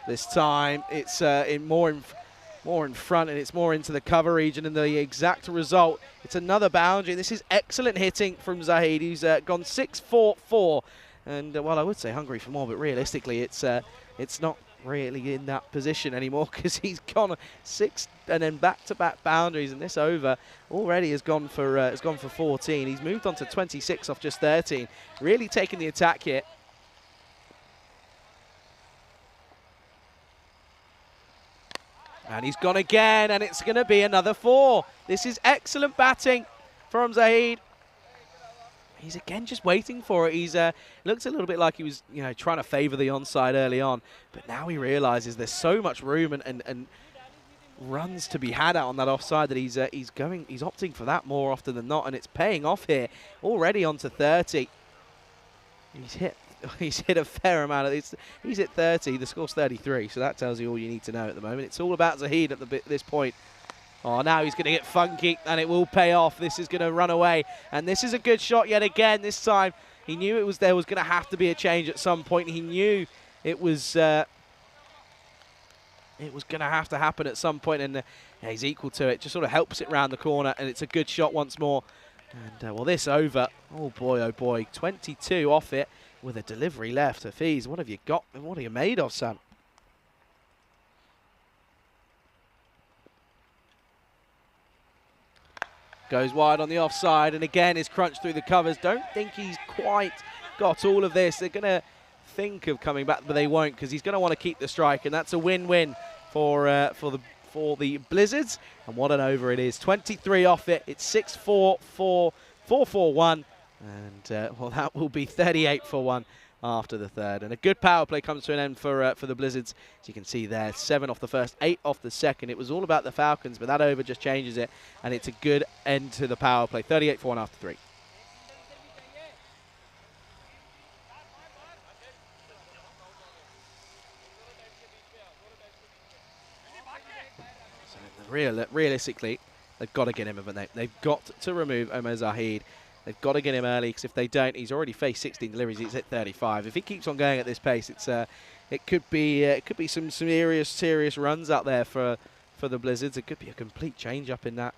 This time it's more in front, and it's more into the cover region, and the exact result, it's another boundary. This is excellent hitting from Zahid, who's gone 6-4-4, and well, I would say hungry for more, but realistically it's not really in that position anymore, because he's gone 6 and then back-to-back boundaries, and this over already has gone for 14. He's moved on to 26 off just 13, really taking the attack here. And he's gone again, and it's going to be another 4. This is excellent batting from Zahid. He's again just waiting for it. He's looks a little bit like he was, trying to favour the onside early on, but now he realises there's so much room and runs to be had out on that offside that he's opting for that more often than not, and it's paying off here. Already on to 30. He's hit a fair amount of it. He's hit 30. The score's 33, so that tells you all you need to know at the moment. It's all about Zahid at this point. Oh, now he's going to get funky, and it will pay off. This is going to run away, and this is a good shot yet again. This time, he knew there was going to have to be a change at some point. He knew it was going to have to happen at some point, and he's equal to it. Just sort of helps it round the corner, and it's a good shot once more. And well, this over. Oh boy, 22 off it. With a delivery left. Hafiz, what have you got and what are you made of, son? Goes wide on the offside, and again is crunched through the covers. Don't think he's quite got all of this. They're going to think of coming back, but they won't, because he's going to want to keep the strike, and that's a win-win for the Blizzards. And what an over it is. 23 off it. It's 6-4, 4-4-1. And, well, that will be 38 for 1 after the third. And a good power play comes to an end for the Blizzards. As you can see there, 7 off the first, 8 off the second. It was all about the Falcons, but that over just changes it, and it's a good end to the power play. 38-4 after 3. So realistically, they've got to get him, haven't they? They've got to remove Omer Zahid. They've got to get him early, because if they don't, he's already faced 16 deliveries. He's at 35. If he keeps on going at this pace, it could be some serious runs out there for the Blizzards. It could be a complete change up in that,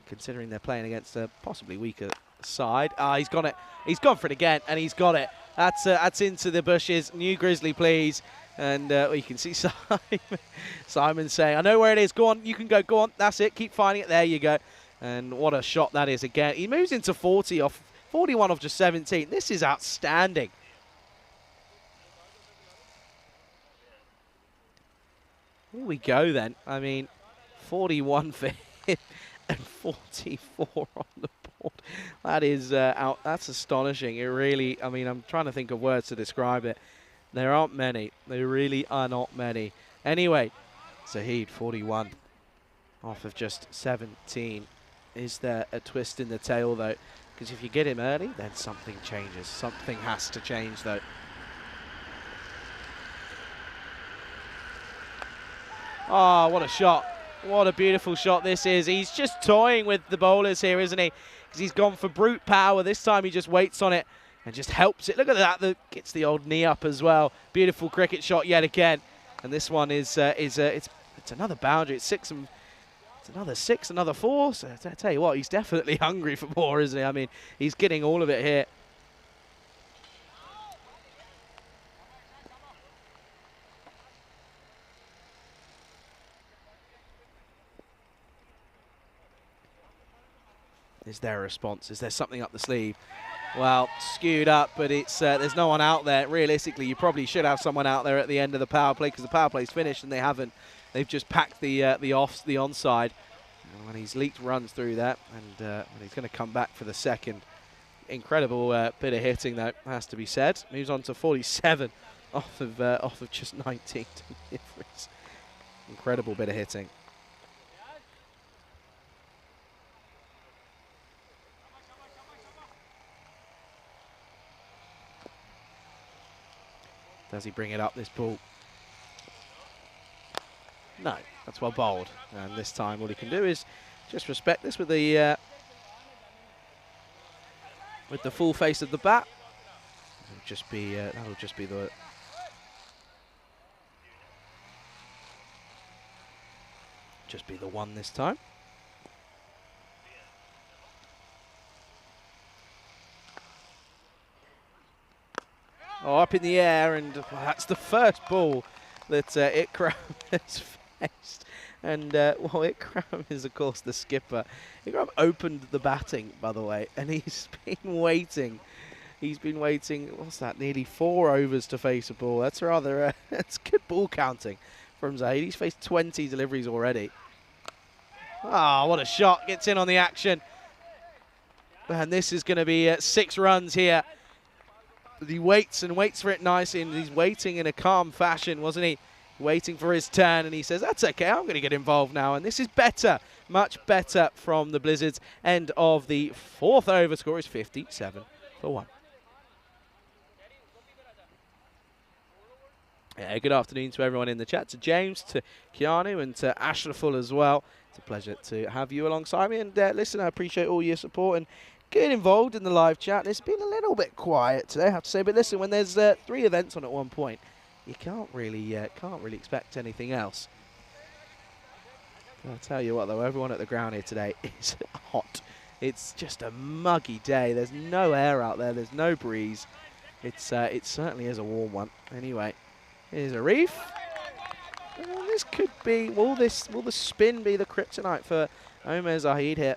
considering they're playing against a possibly weaker side. He's got it. He's gone for it again, and he's got it. That's into the bushes. New Grizzly, please. And you can see Simon saying, I know where it is. Go on, you can go. Go on. That's it. Keep finding it. There you go. And what a shot that is again. He moves into 41 off just 17. This is outstanding. Here we go then. I mean, 41 for him and 44 on the board. That is that's astonishing. It really, I mean, I'm trying to think of words to describe it. There aren't many. There really are not many. Anyway, Zahid, 41 off of just 17. Is there a twist in the tail, though? Because if you get him early, then something changes. Something has to change, though. Oh, what a shot. What a beautiful shot this is. He's just toying with the bowlers here, isn't he? Because he's gone for brute power. This time he just waits on it and just helps it. Look at that. Gets the old knee up as well. Beautiful cricket shot yet again. And this one is it's another boundary. It's another 6, another 4. So I tell you what, he's definitely hungry for more, isn't he? I mean, he's getting all of it here. Is there a response? Is there something up the sleeve? Well, skewed up, but it's there's no one out there. Realistically, you probably should have someone out there at the end of the power play, because the power play's finished, and they haven't. They've just packed the onside. And he's leaked runs through that, and he's going to come back for the second. Incredible bit of hitting, though, has to be said. Moves on to 47 off of just 19 deliveries. Incredible bit of hitting. Does he bring it up, this ball? No, that's well bowled. And this time all he can do is just respect this with the full face of the bat. It'll just be that'll just be the one this time. Oh, up in the air, and that's the first ball that Ikram has faced. And Ikram is, of course, the skipper. Ikram opened the batting, by the way, and he's been waiting. He's been waiting, what's that, nearly 4 overs to face a ball. That's rather, that's good ball counting from Zahid. He's faced 20 deliveries already. Ah, what a shot. Gets in on the action. And this is going to be 6 runs here. He waits and waits for it nicely, and he's waiting in a calm fashion, wasn't he? Waiting for his turn, and he says, that's okay, I'm going to get involved now. And this is better, much better from the Blizzards. End of the 4th over. Score is 57 for 1. Yeah, good afternoon to everyone in the chat, to James, to Keanu, and to Ashraful as well. It's a pleasure to have you alongside me. And listen, I appreciate all your support and get involved in the live chat. It's been a little bit quiet today, I have to say. But listen, when there's 3 events on at one point, you can't really expect anything else. I'll tell you what, though, everyone at the ground here today is hot. It's just a muggy day. There's no air out there. There's no breeze. It certainly is a warm one. Anyway, here's a reef. This could be. Will the spin be the kryptonite for Omer Zahid here?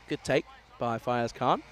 Good take by Fayaz Khan.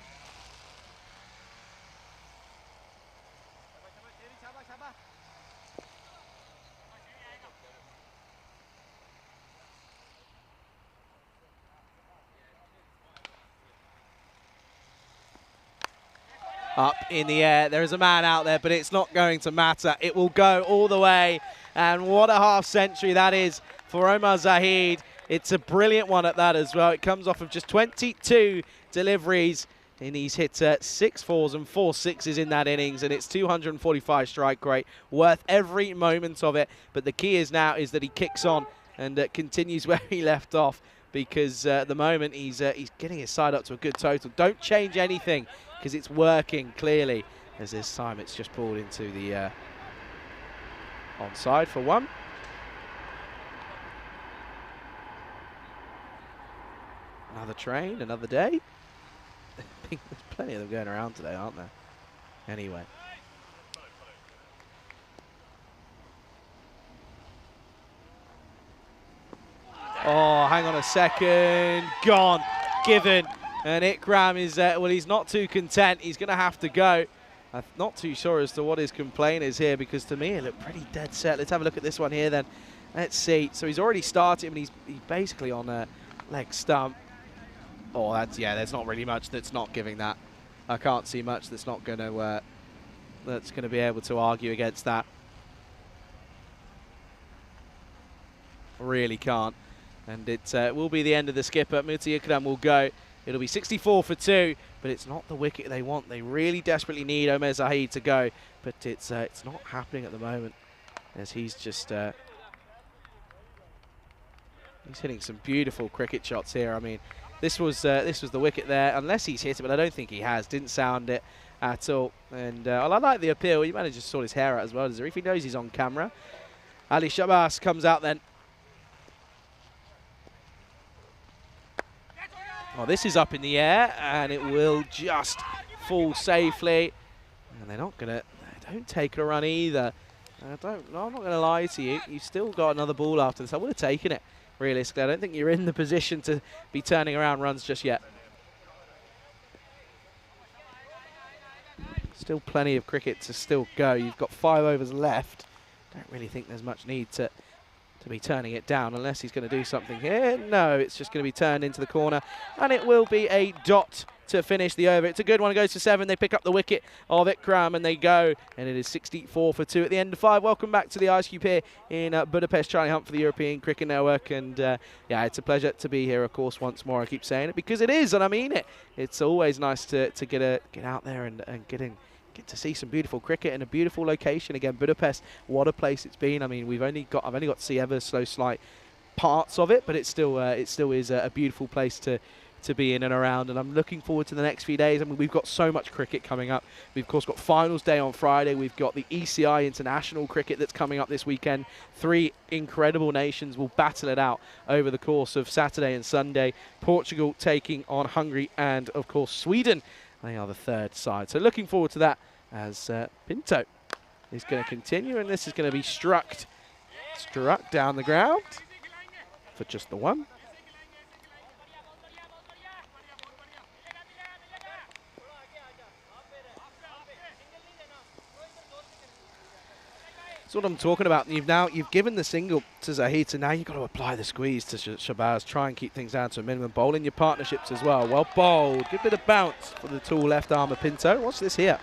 up in the air. There is a man out there, but it's not going to matter. It will go all the way. And what a half century that is for Omar Zahid. It's a brilliant one at that as well. It comes off of just 22 deliveries. And he's hit 6 fours and 4 sixes in that innings, and it's 245 strike rate, worth every moment of it. But the key is now is that he kicks on and continues where he left off, because at the moment he's getting his side up to a good total. Don't change anything because it's working clearly. As this time it's just pulled into the onside for one. Another train, another day. There's plenty of them going around today, aren't there? Anyway. Oh, hang on a second. Gone. Given. And Ikram is, well, he's not too content. He's going to have to go. I'm not too sure as to what his complaint is here, because to me it looked pretty dead set. Let's have a look at this one here then. Let's see. So he's already started, and he's basically on a leg stump. Oh, that's, yeah, there's not really much that's not giving that. I can't see much that's not going to be able to argue against that. Really can't. And it will be the end of the skipper. Muti Ikram will go. It'll be 64 for 2, but it's not the wicket they want. They really desperately need Omar Zahid to go, but it's not happening at the moment, as he's just he's hitting some beautiful cricket shots here. I mean, this was the wicket there, unless he's hit it, but I don't think he has. Didn't sound it at all. And I like the appeal. He managed to sort his hair out as well, as if he knows he's on camera. Ali Shabazz comes out then. Oh, this is up in the air, and it will just fall safely. And they're not gonna. They don't take a run either. I'm not gonna lie to you. You've still got another ball after this. I would have taken it. Realistically, I don't think you're in the position to be turning around runs just yet. Still plenty of cricket to still go. You've got 5 overs left. Don't really think there's much need to be turning it down, unless he's going to do something here. No, it's just going to be turned into the corner, and it will be a dot to finish the over. It's a good one. It goes to 7. They pick up the wicket of Ikram, and they go, and it is 64 for 2 at the end of 5. Welcome back to the Ice Cube here in Budapest. Charlie Hunt for the European Cricket Network, and yeah, it's a pleasure to be here, of course, once more. I keep saying it because it is, and I mean it. It's always nice to get out there and get to see some beautiful cricket in a beautiful location again. Budapest, what a place it's been. I mean, I've only got to see ever so slight parts of it, but it still is a beautiful place to be in and around, and I'm looking forward to the next few days. I mean, we've got so much cricket coming up. We've of course got finals day on Friday. We've got the ECI international cricket that's coming up this weekend. 3 incredible nations will battle it out over the course of Saturday and Sunday. Portugal taking on Hungary, and of course Sweden. They are the 3rd side. So looking forward to that, as Pinto is going to continue, and this is going to be struck down the ground for just the 1. That's what I'm talking about. You've given the single to Zahid, so now you've got to apply the squeeze to Shabazz. Try and keep things down to a minimum. Bowl in your partnerships as well. Well bowled. Good bit of bounce for the tall left arm of Pinto. What's this here?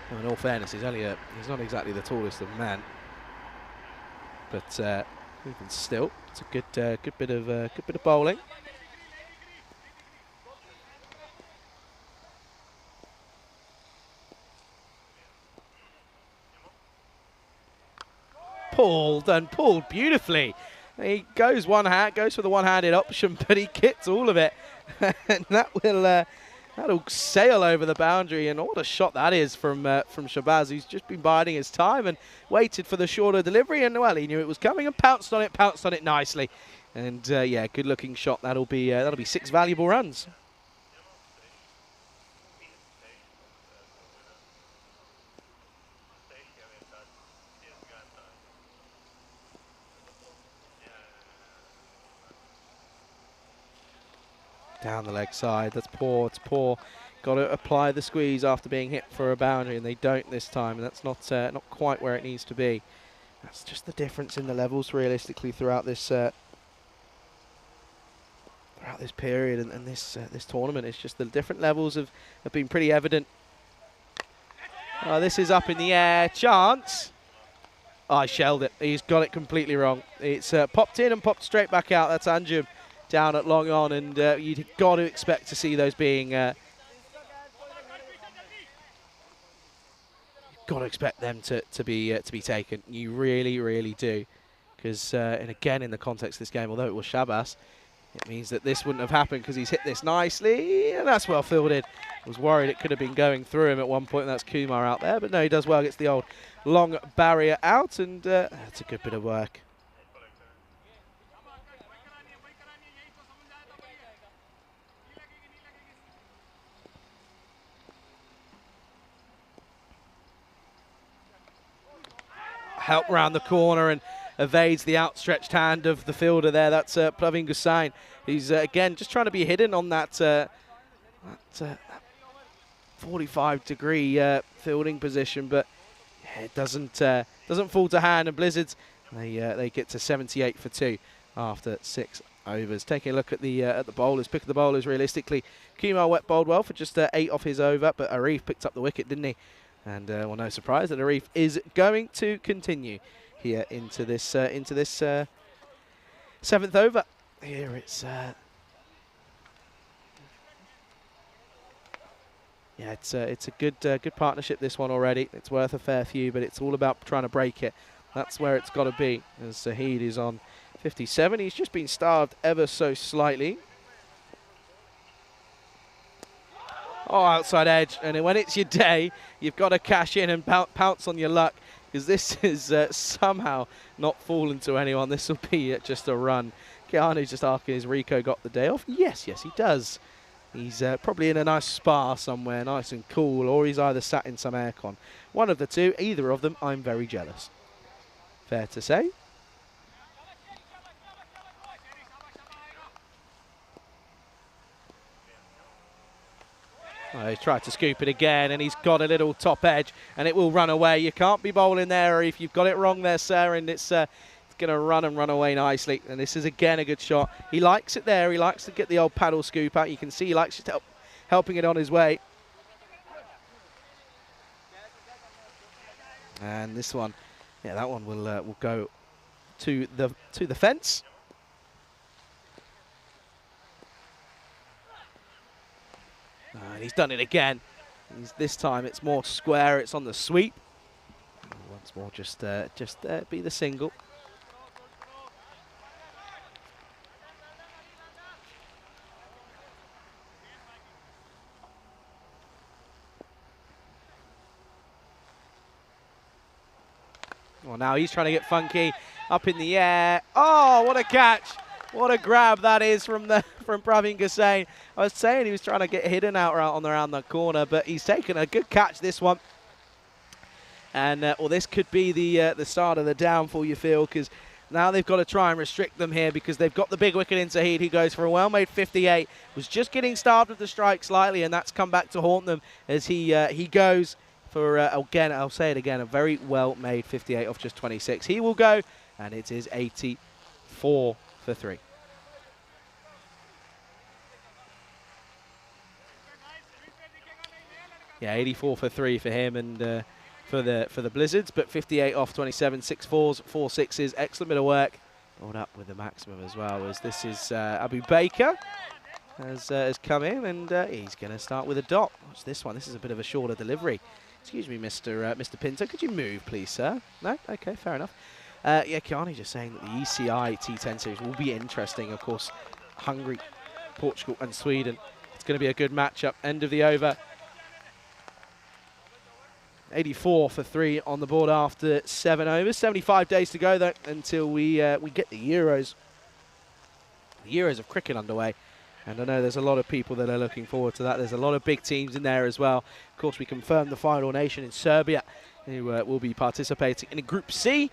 Well, in all fairness, he's not exactly the tallest of men, but even still, it's a good bit of bowling. Pulled beautifully. He goes for the one-handed option, but he gets all of it, and that'll sail over the boundary. And what a shot that is from Shabazz, who's just been biding his time and waited for the shorter delivery. And well, he knew it was coming and pounced on it nicely. And yeah, good-looking shot. That'll be 6 valuable runs. Down the leg side, that's poor, it's poor. Got to apply the squeeze after being hit for a boundary, and they don't this time, and that's not quite where it needs to be. That's just the difference in the levels realistically throughout this throughout this period and this this tournament. It's just the different levels have been pretty evident. Oh, this is up in the air. Chance. Oh, I shelled it. He's got it completely wrong. It's popped in and popped straight back out. That's Anjum down at long on, and you've got to expect to see those being... you've got to expect them to be taken. You really, really do. Because, and again, in the context of this game, although it was Shabas, it means that this wouldn't have happened because he's hit this nicely, and that's well fielded. Was worried it could have been going through him at one point, and that's Kumar out there, but no, he does well, gets the old long barrier out, and that's a good bit of work. Help round the corner and evades the outstretched hand of the fielder there. That's Pravin Gusain. He's, again, just trying to be hidden on that 45-degree fielding position, but yeah, it doesn't fall to hand. And Blizzards, they get to 78 for 2 after 6 overs. Taking a look at the bowlers, pick of the bowlers realistically. Kumar wet bowled well for just 8 off his over, but Arif picked up the wicket, didn't he? And well, no surprise that Arif is going to continue here into this 7th over. Here it's yeah, it's a good partnership, this one already. It's worth a fair few, but it's all about trying to break it. That's where it's got to be. As Saheed is on 57, he's just been starved ever so slightly. Oh, outside edge, and when it's your day, you've got to cash in and pounce on your luck, because this is somehow not fallen to anyone. This will be just a run. Keanu's just asking, has Rico got the day off? Yes, he does. He's probably in a nice spa somewhere, nice and cool, or he's either sat in some aircon. One of the two, either of them, I'm very jealous. Fair to say. Oh, he's tried to scoop it again, and he's got a little top edge, and it will run away. You can't be bowling there if you've got it wrong there, sir, and it's going to run away nicely. And this is, again, a good shot. He likes it there. He likes to get the old paddle scoop out. You can see he likes it helping it on his way. And this one, yeah, that one will go to the fence. And he's done it again. This time it's more square. It's on the sweep. Once more, just be the single. Well, now he's trying to get funky up in the air. Oh, what a catch! What a grab that is from Pravin Gusain. I was saying he was trying to get hidden out around the corner, but he's taken a good catch, this one. And well, this could be the start of the downfall, you feel, because now they've got to try and restrict them here, because they've got the big wicket in Saheed, who goes for a well-made 58. Was just getting starved with the strike slightly, and that's come back to haunt them as he goes for, again, I'll say it again, a very well-made 58 off just 26. He will go, and it is 84 for 3. Yeah, 84 for 3 for him and for the Blizzards, but 58 off 27, 6 fours, 4 sixes. Excellent bit of work. Brought up with the maximum as well, as this is Abu Baker has come in, and he's going to start with a dot. Watch this one. This is a bit of a shorter delivery. Excuse me, Mr. Pinto. Could you move, please, sir? No? Okay, fair enough. Yeah, Kiani just saying that the ECI T10 series will be interesting. Of course, Hungary, Portugal and Sweden. It's going to be a good matchup. End of the over. 84 for 3 on the board after 7 overs. 75 days to go, though, until we get the Euros. The Euros of cricket underway. And I know there's a lot of people that are looking forward to that. There's a lot of big teams in there as well. Of course, we confirmed the final nation in Serbia, who will be participating in Group C.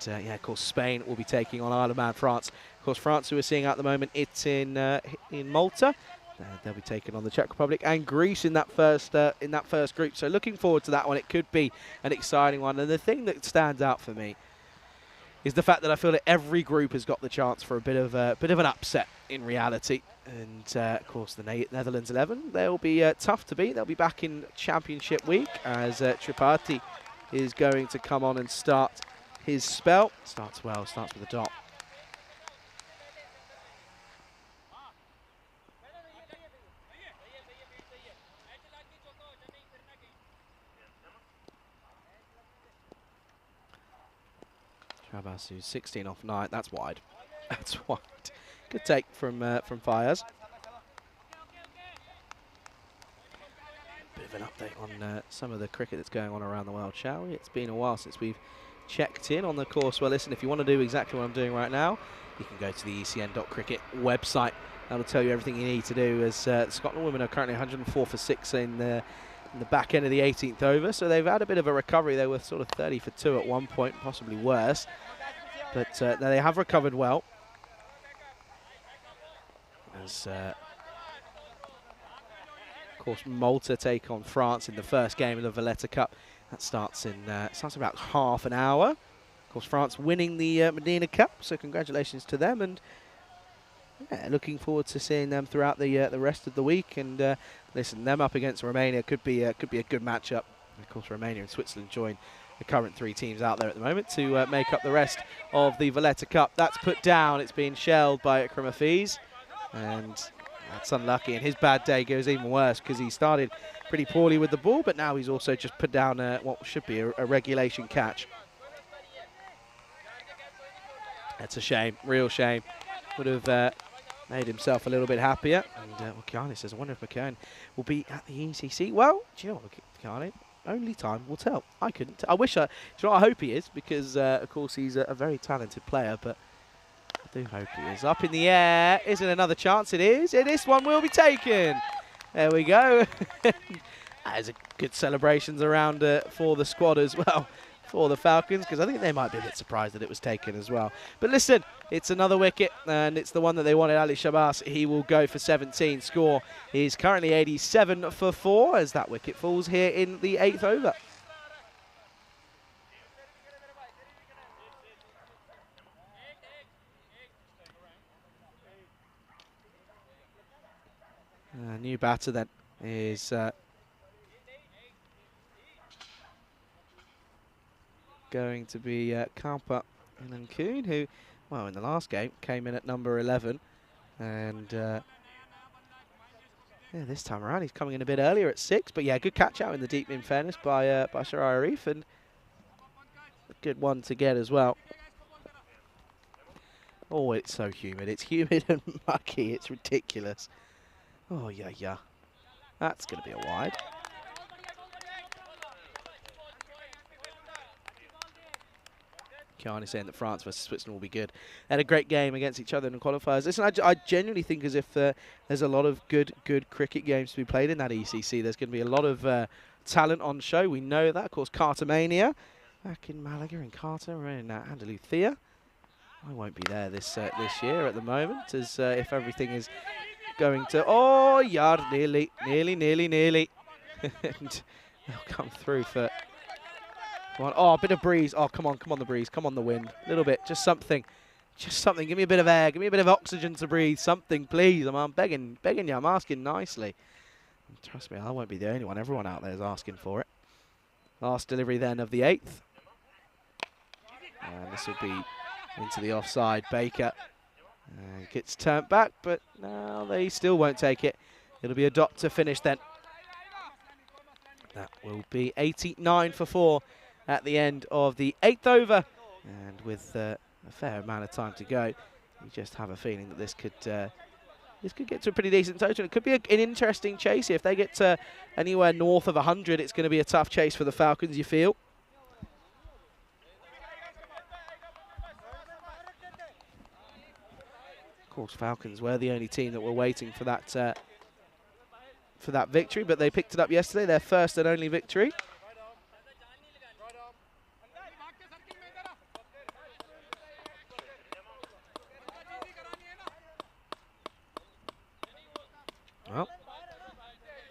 And, yeah, of course, Spain will be taking on Isle of Man, France. Of course, France, who we're seeing at the moment, it's in Malta. They'll be taking on the Czech Republic and Greece in that first group. So looking forward to that one. It could be an exciting one. And the thing that stands out for me is the fact that I feel that every group has got the chance for a bit of an upset in reality. And of course, the Netherlands 11, they'll be tough to beat. They'll be back in Championship week as Tripathi is going to come on and start his spell. Starts well, starts with a dot. Trabasu 16 off 9. That's wide. That's wide. Good take from Fires. Bit of an update on some of the cricket that's going on around the world, shall we? It's been a while since we've checked in on the course. Well, listen, if you want to do exactly what I'm doing right now, you can go to the ECN.cricket website. That'll tell you everything you need to do, as Scotland women are currently 104 for 6 in the back end of the 18th over. So they've had a bit of a recovery. They were sort of 30 for 2 at one point, possibly worse. But they have recovered well. As, of course, Malta take on France in the first game of the Valletta Cup. That starts in about half an hour. Of course, France winning the Medina Cup, so congratulations to them. And yeah, looking forward to seeing them throughout the rest of the week. And listen, them up against Romania could be a good matchup. And of course, Romania and Switzerland join the current 3 teams out there at the moment to make up the rest of the Valletta Cup. That's put down. It's been shelled by Ikram Hafiz, and that's unlucky. And his bad day goes even worse because he started pretty poorly with the ball, but now he's also just put down what should be a regulation catch. That's a shame, real shame. Would have made himself a little bit happier. And well, Kiani says, I wonder if McKeown will be at the ECC. Well, do you know what, Kiani? Only time will tell. I couldn't. I wish I. Do you know what I hope he is? Because of course he's a very talented player. But I do hope he is. Up in the air. Isn't another chance? It is. And this one will be taken. There we go. That is a good celebrations around for the squad as well, for the Falcons, because I think they might be a bit surprised that it was taken as well. But listen, it's another wicket, and it's the one that they wanted, Ali Shabazz. He will go for 17. Score is currently 87 for 4 as that wicket falls here in the 8th over. New batter then is going to be Kalpa Inankoon, who, well, in the last game came in at number 11, and yeah, this time around he's coming in a bit earlier at 6. But yeah, good catch out in the deep, in fairness, by Sharai Arif, and a good one to get as well. Oh, it's so humid. It's humid and mucky. It's ridiculous. Oh, yeah, yeah. That's going to be a wide. Kiani saying that France versus Switzerland will be good. They had a great game against each other in the qualifiers. Listen, I genuinely think as if there's a lot of good cricket games to be played in that ECC. There's going to be a lot of talent on show. We know that. Of course, Carter Mania back in Malaga, and Carter in Andalusia. I won't be there this year at the moment, as if everything is going to... Oh, yard, nearly. And they'll come through for... One. Oh, a bit of breeze. Oh, come on the breeze. Come on the wind. A little bit, just something. Just something. Give me a bit of air. Give me a bit of oxygen to breathe. Something, please. I'm begging you. I'm asking nicely. And trust me, I won't be the only one. Everyone out there is asking for it. Last delivery then of the 8th. And this will be into the offside. Baker gets turned back, but no, they still won't take it. It'll be a dot to finish then. That will be 89 for 4 at the end of the 8th over. And with a fair amount of time to go, you just have a feeling that this could get to a pretty decent total. It could be an interesting chase. If they get to anywhere north of 100, it's going to be a tough chase for the Falcons, you feel. Of course, Falcons were the only team that were waiting for that victory, but they picked it up yesterday, their first and only victory. Well,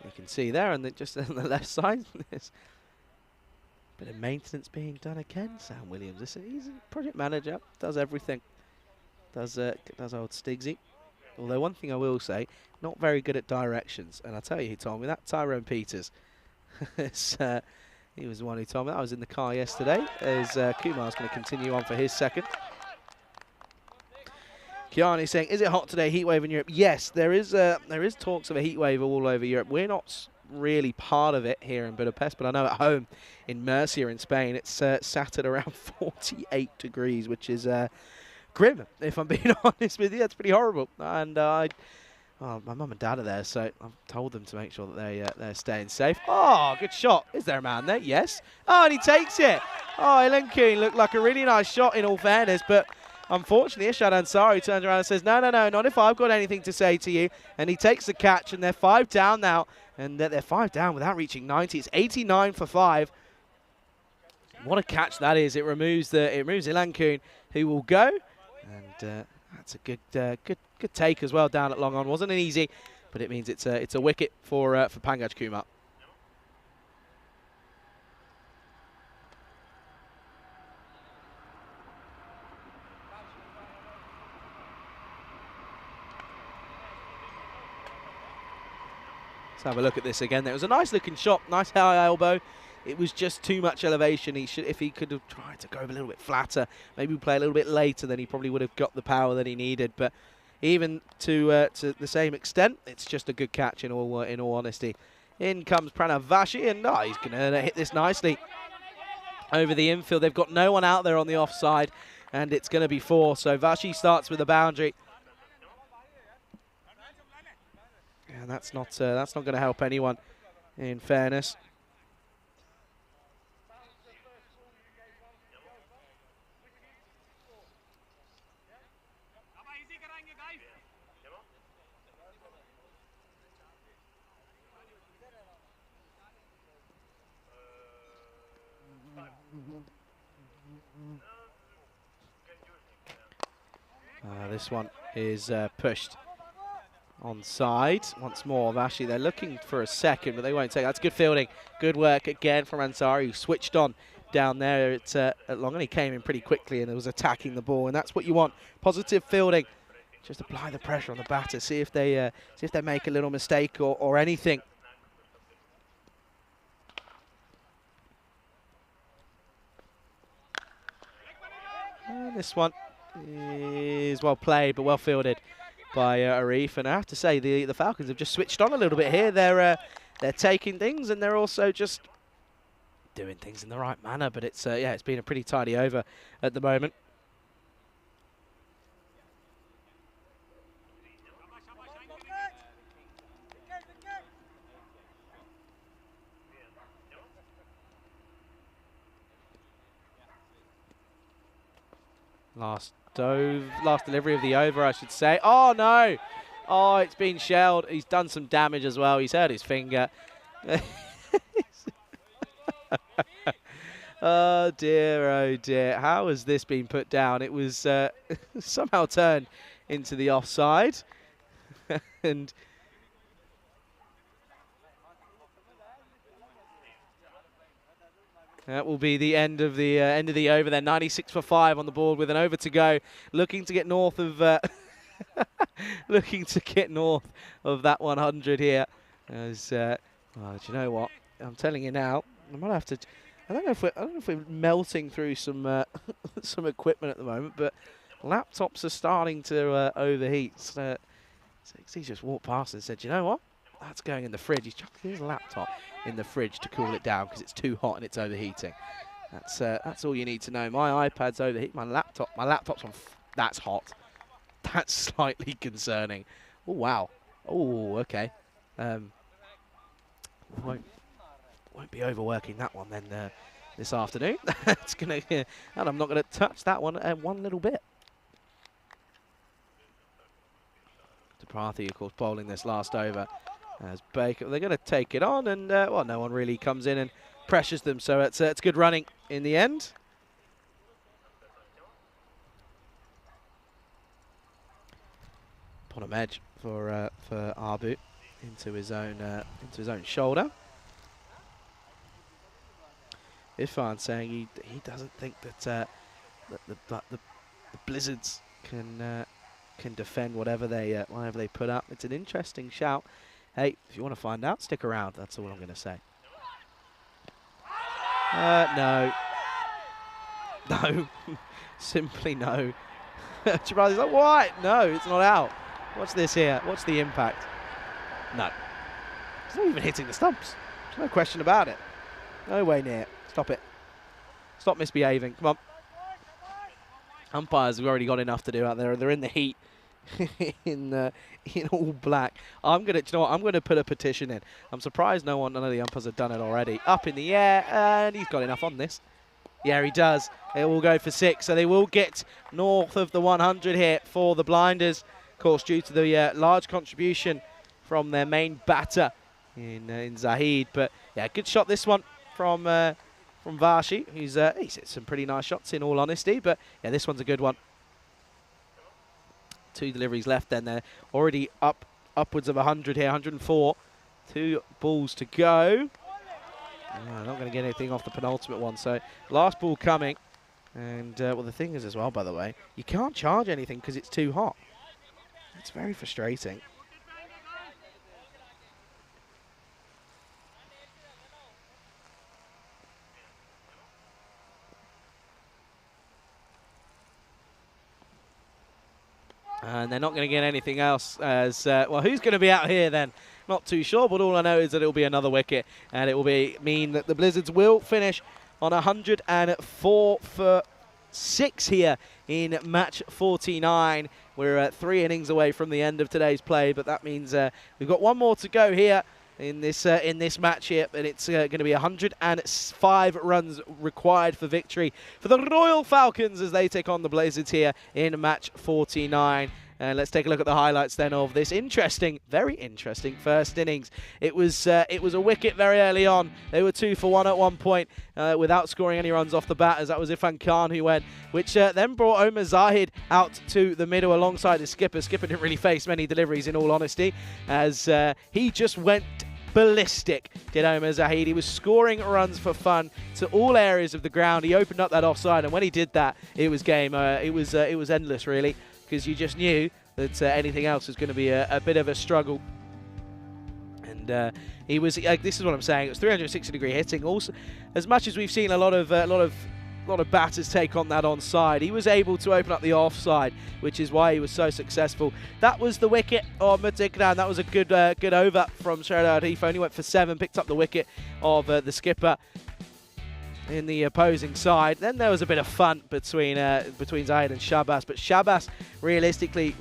you can see there, and just on the left side, there's a Bit of maintenance being done again. Sam Williams, he's a project manager, does everything. Does old Stigsy. Although one thing I will say, not very good at directions. And I'll tell you who told me that, Tyrone Peters. He was the one who told me that. I was in the car yesterday as Kumar's going to continue on for his second. Kiani saying, is it hot today, heat wave in Europe? Yes, there is talks of a heat wave all over Europe. We're not really part of it here in Budapest, but I know at home in Murcia in Spain, it's sat at around 48 degrees, which is grim, if I'm being honest with you. That's pretty horrible. And my mum and dad are there, so I've told them to make sure that they're staying safe. Oh, good shot. Is there a man there? Yes. Oh, and he takes it. Oh, Elenkin looked like a really nice shot in all fairness, but unfortunately, Ishad Ansari turns around and says, no, not if I've got anything to say to you. And he takes the catch, and they're 5 down now. And they're 5 down without reaching 90. It's 89 for 5. What a catch that is. It removes Ilankun, who will go. And that's a good take as well down at long on. Wasn't an easy, but it means it's a wicket for Pankaj Kumar. Let's have a look at this again. There was a nice looking shot, nice high elbow. It was just too much elevation. If he could have tried to go a little bit flatter, maybe play a little bit later, then he probably would have got the power that he needed. But even to the same extent, it's just a good catch in all honesty. In comes Pranav Vashi, and he's going to hit this nicely over the infield. They've got no one out there on the offside, and it's going to be 4. So Vashi starts with a boundary. And that's not going to help anyone, in fairness. This one is pushed onside once more. Vashi, they're looking for a second, but they won't take it. That's good fielding. Good work again from Ansari, who switched on down there at long, and he came in pretty quickly and was attacking the ball, and that's what you want. Positive fielding. Just apply the pressure on the batter, see if they make a little mistake or anything. And this one is well played, but well fielded by Arif. And I have to say, the Falcons have just switched on a little bit here. They're taking things, and they're also just doing things in the right manner. But it's been a pretty tidy over at the moment. Last delivery of the over, I should say. Oh, no. Oh, it's been shelled. He's done some damage as well. He's hurt his finger. Oh, dear, oh, dear. How has this been put down? It was somehow turned into the offside. And that will be the end of the over. Then 96 for 5 on the board with an over to go, looking to get north of that 100 here. As do you know what? I'm telling you now, I might have to. I don't know if we're melting through some some equipment at the moment, but laptops are starting to overheat. So he just walked past and said, "You know what? That's going in the fridge." He's chucked his laptop in the fridge to cool it down because it's too hot and it's overheating. That's all you need to know. My iPad's overheating. My laptop's on. That's hot. That's slightly concerning. Oh wow. Oh okay. Won't be overworking that one then this afternoon. It's gonna, and I'm not gonna touch that one one little bit. Departhy, of course, bowling this last over. As Baker, they're going to take it on, and well, no one really comes in and pressures them, so it's good running in the end. Bottom edge for Arbu into his own shoulder. Ifan saying he doesn't think that the Blizzards can defend whatever they put up. It's an interesting shout. Hey, if you want to find out, stick around. That's all I'm going to say. No. No. Simply no. Chibrali's like, what? No, it's not out. What's this here? What's the impact? No. It's not even hitting the stumps. There's no question about it. No way near. Stop it. Stop misbehaving. Come on. Umpires have already got enough to do out there. They're in the heat in all black. I'm gonna put a petition in. I'm surprised none of the umpires have done it already. Up in the air, and he's got enough on this. Yeah, he does. It will go for 6, so they will get north of the 100 here for the Blinders. Of course, due to the large contribution from their main batter in Zahid. But yeah, good shot this one from Vashi, who's he's hit some pretty nice shots in all honesty. But yeah, this one's a good one. 2 deliveries left, then they're already upwards of 100 here, 104. 2 balls to go. Not going to get anything off the penultimate one, so last ball coming. And well, the thing is as well, by the way, you can't charge anything because it's too hot. It's very frustrating. And they're not going to get anything else as, well, who's going to be out here then? Not too sure, but all I know is that it will be another wicket, and it will mean that the Blizzards will finish on 104 for 6 here in match 49. We're 3 innings away from the end of today's play, but that means we've got 1 more to go here in this match here, and it's going to be 105 runs required for victory for the Royal Falcons as they take on the Blizzards here in match 49. And let's take a look at the highlights then of this interesting, very interesting first innings. It was a wicket very early on. They were 2 for 1 at one point without scoring any runs off the bat, as that was Irfan Khan who went, which then brought Omar Zahid out to the middle alongside his skipper. Skipper didn't really face many deliveries in all honesty, as he just went ballistic, did Omar Zahid. He was scoring runs for fun to all areas of the ground. He opened up that offside, and when he did that, it was game. It was endless, really, because you just knew that anything else was going to be a bit of a struggle. And he was. This is what I'm saying. It was 360-degree hitting. Also, as much as we've seen a lot of batters take on that onside, he was able to open up the offside, which is why he was so successful. That was the wicket of Mutikran. That was a good over from Sherlock. He only went for 7, picked up the wicket of the skipper in the opposing side. Then there was a bit of fun between Zahid and Shabas, but Shabas, realistically,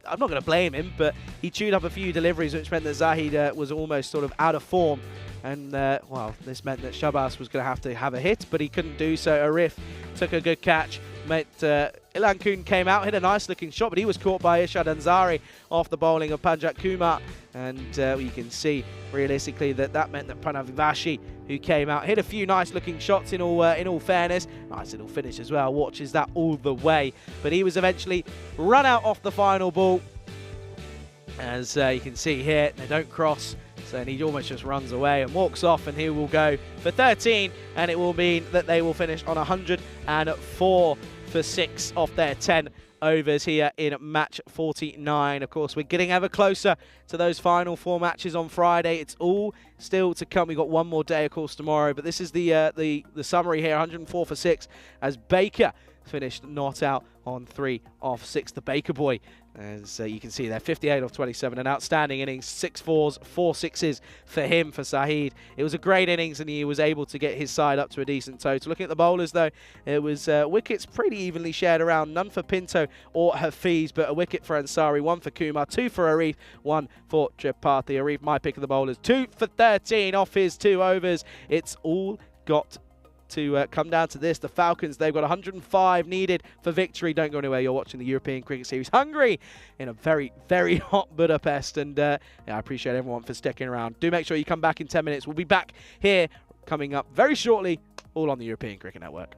I'm not going to blame him, but he chewed up a few deliveries, which meant that Zahid was almost sort of out of form. And, well, this meant that Shabas was going to have a hit, but he couldn't do so. Arif took a good catch. Ilan Kun came out, hit a nice-looking shot, but he was caught by Ishad Ansari off the bowling of Panjat Kumar. And you can see, realistically, that meant that Pranav Vashi, who came out, hit a few nice-looking shots in all fairness. Nice little finish as well, watches that all the way. But he was eventually run out off the final ball. As you can see here, they don't cross. So he almost just runs away and walks off, and he will go for 13, and it will mean that they will finish on 104 for 6 off their 10 overs here in match 49. Of course, we're getting ever closer to those final 4 matches on Friday. It's all still to come. We've got 1 more day, of course, tomorrow, but this is the summary here. 104 for 6 as Baker finished not out on 3 off 6. The Baker boy, as you can see there, 58 off 27, an outstanding innings, 6 fours, 4 sixes for him, for Zahid. It was a great innings, and he was able to get his side up to a decent total. Looking at the bowlers, though, it was wickets pretty evenly shared around. None for Pinto or Hafiz, but a wicket for Ansari, 1 for Kumar, 2 for Arif, 1 for Tripathi. Arif, my pick of the bowlers, 2 for 13 off his 2 overs. It's all got to come down to this. The Falcons, they've got 105 needed for victory. Don't go anywhere. You're watching the European Cricket Series. Hungary in a very, very hot Budapest. And yeah, I appreciate everyone for sticking around. Do make sure you come back in 10 minutes. We'll be back here coming up very shortly, all on the European Cricket Network.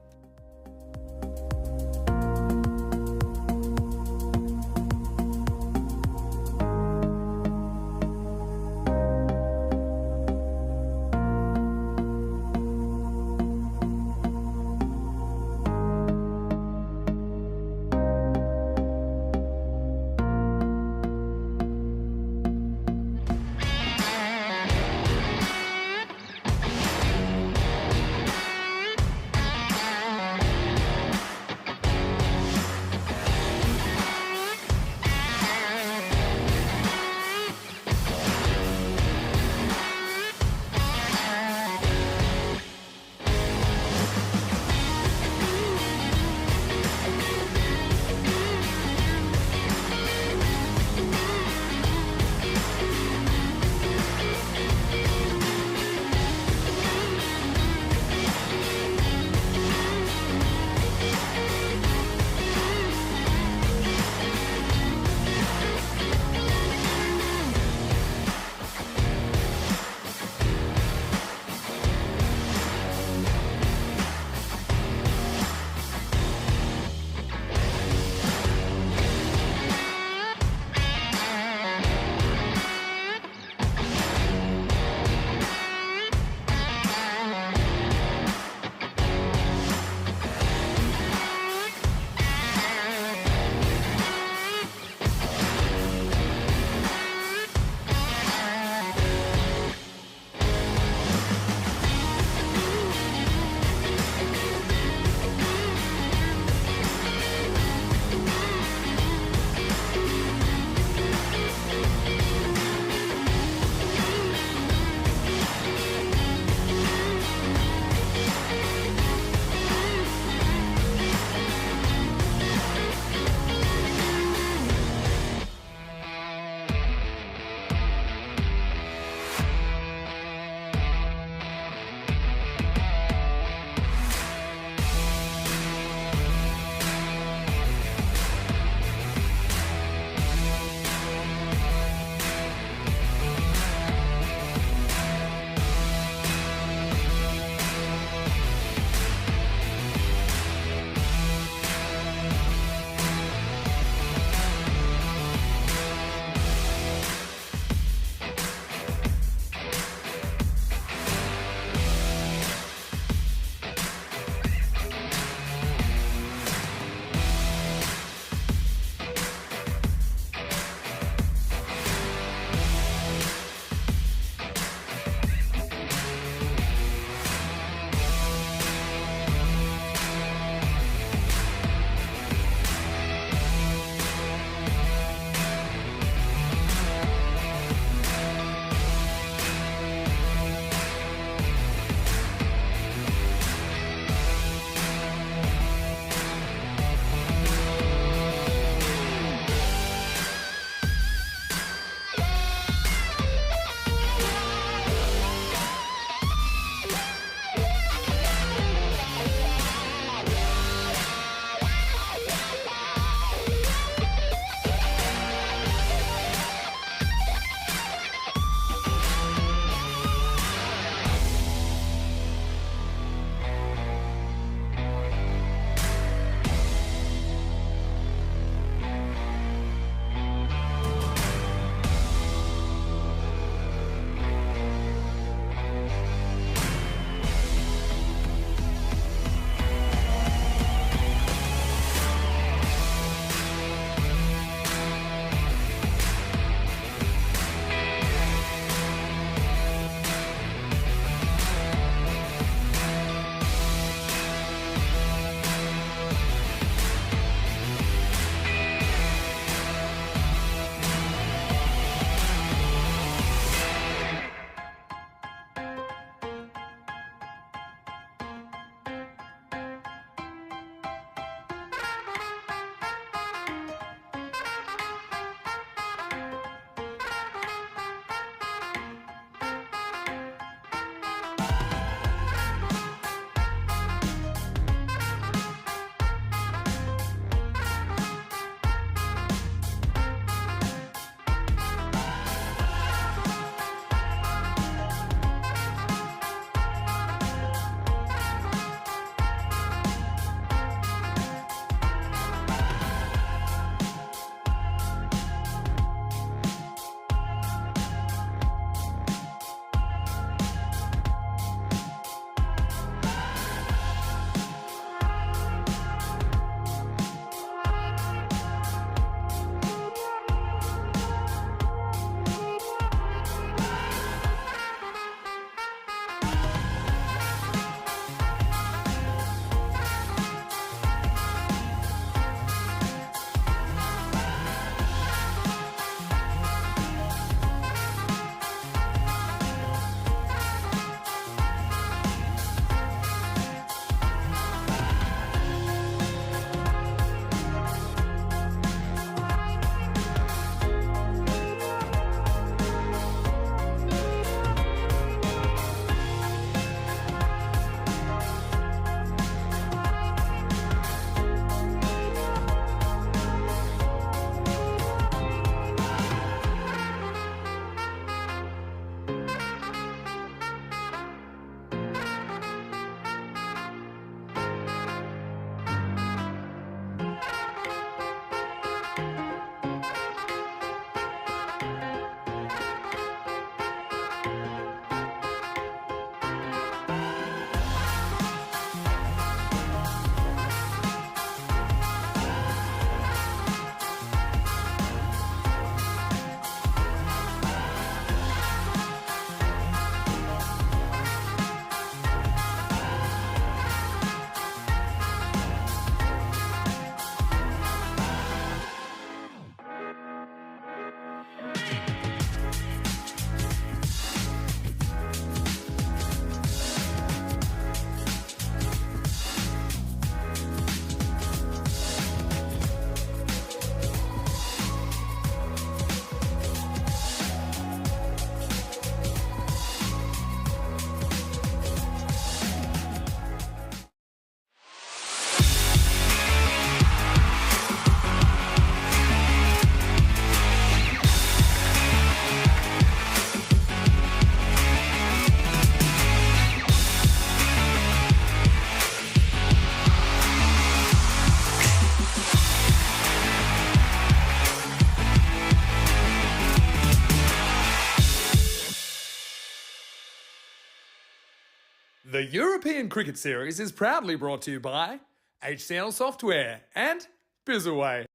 The European Cricket Series is proudly brought to you by HCL Software and Bizaway.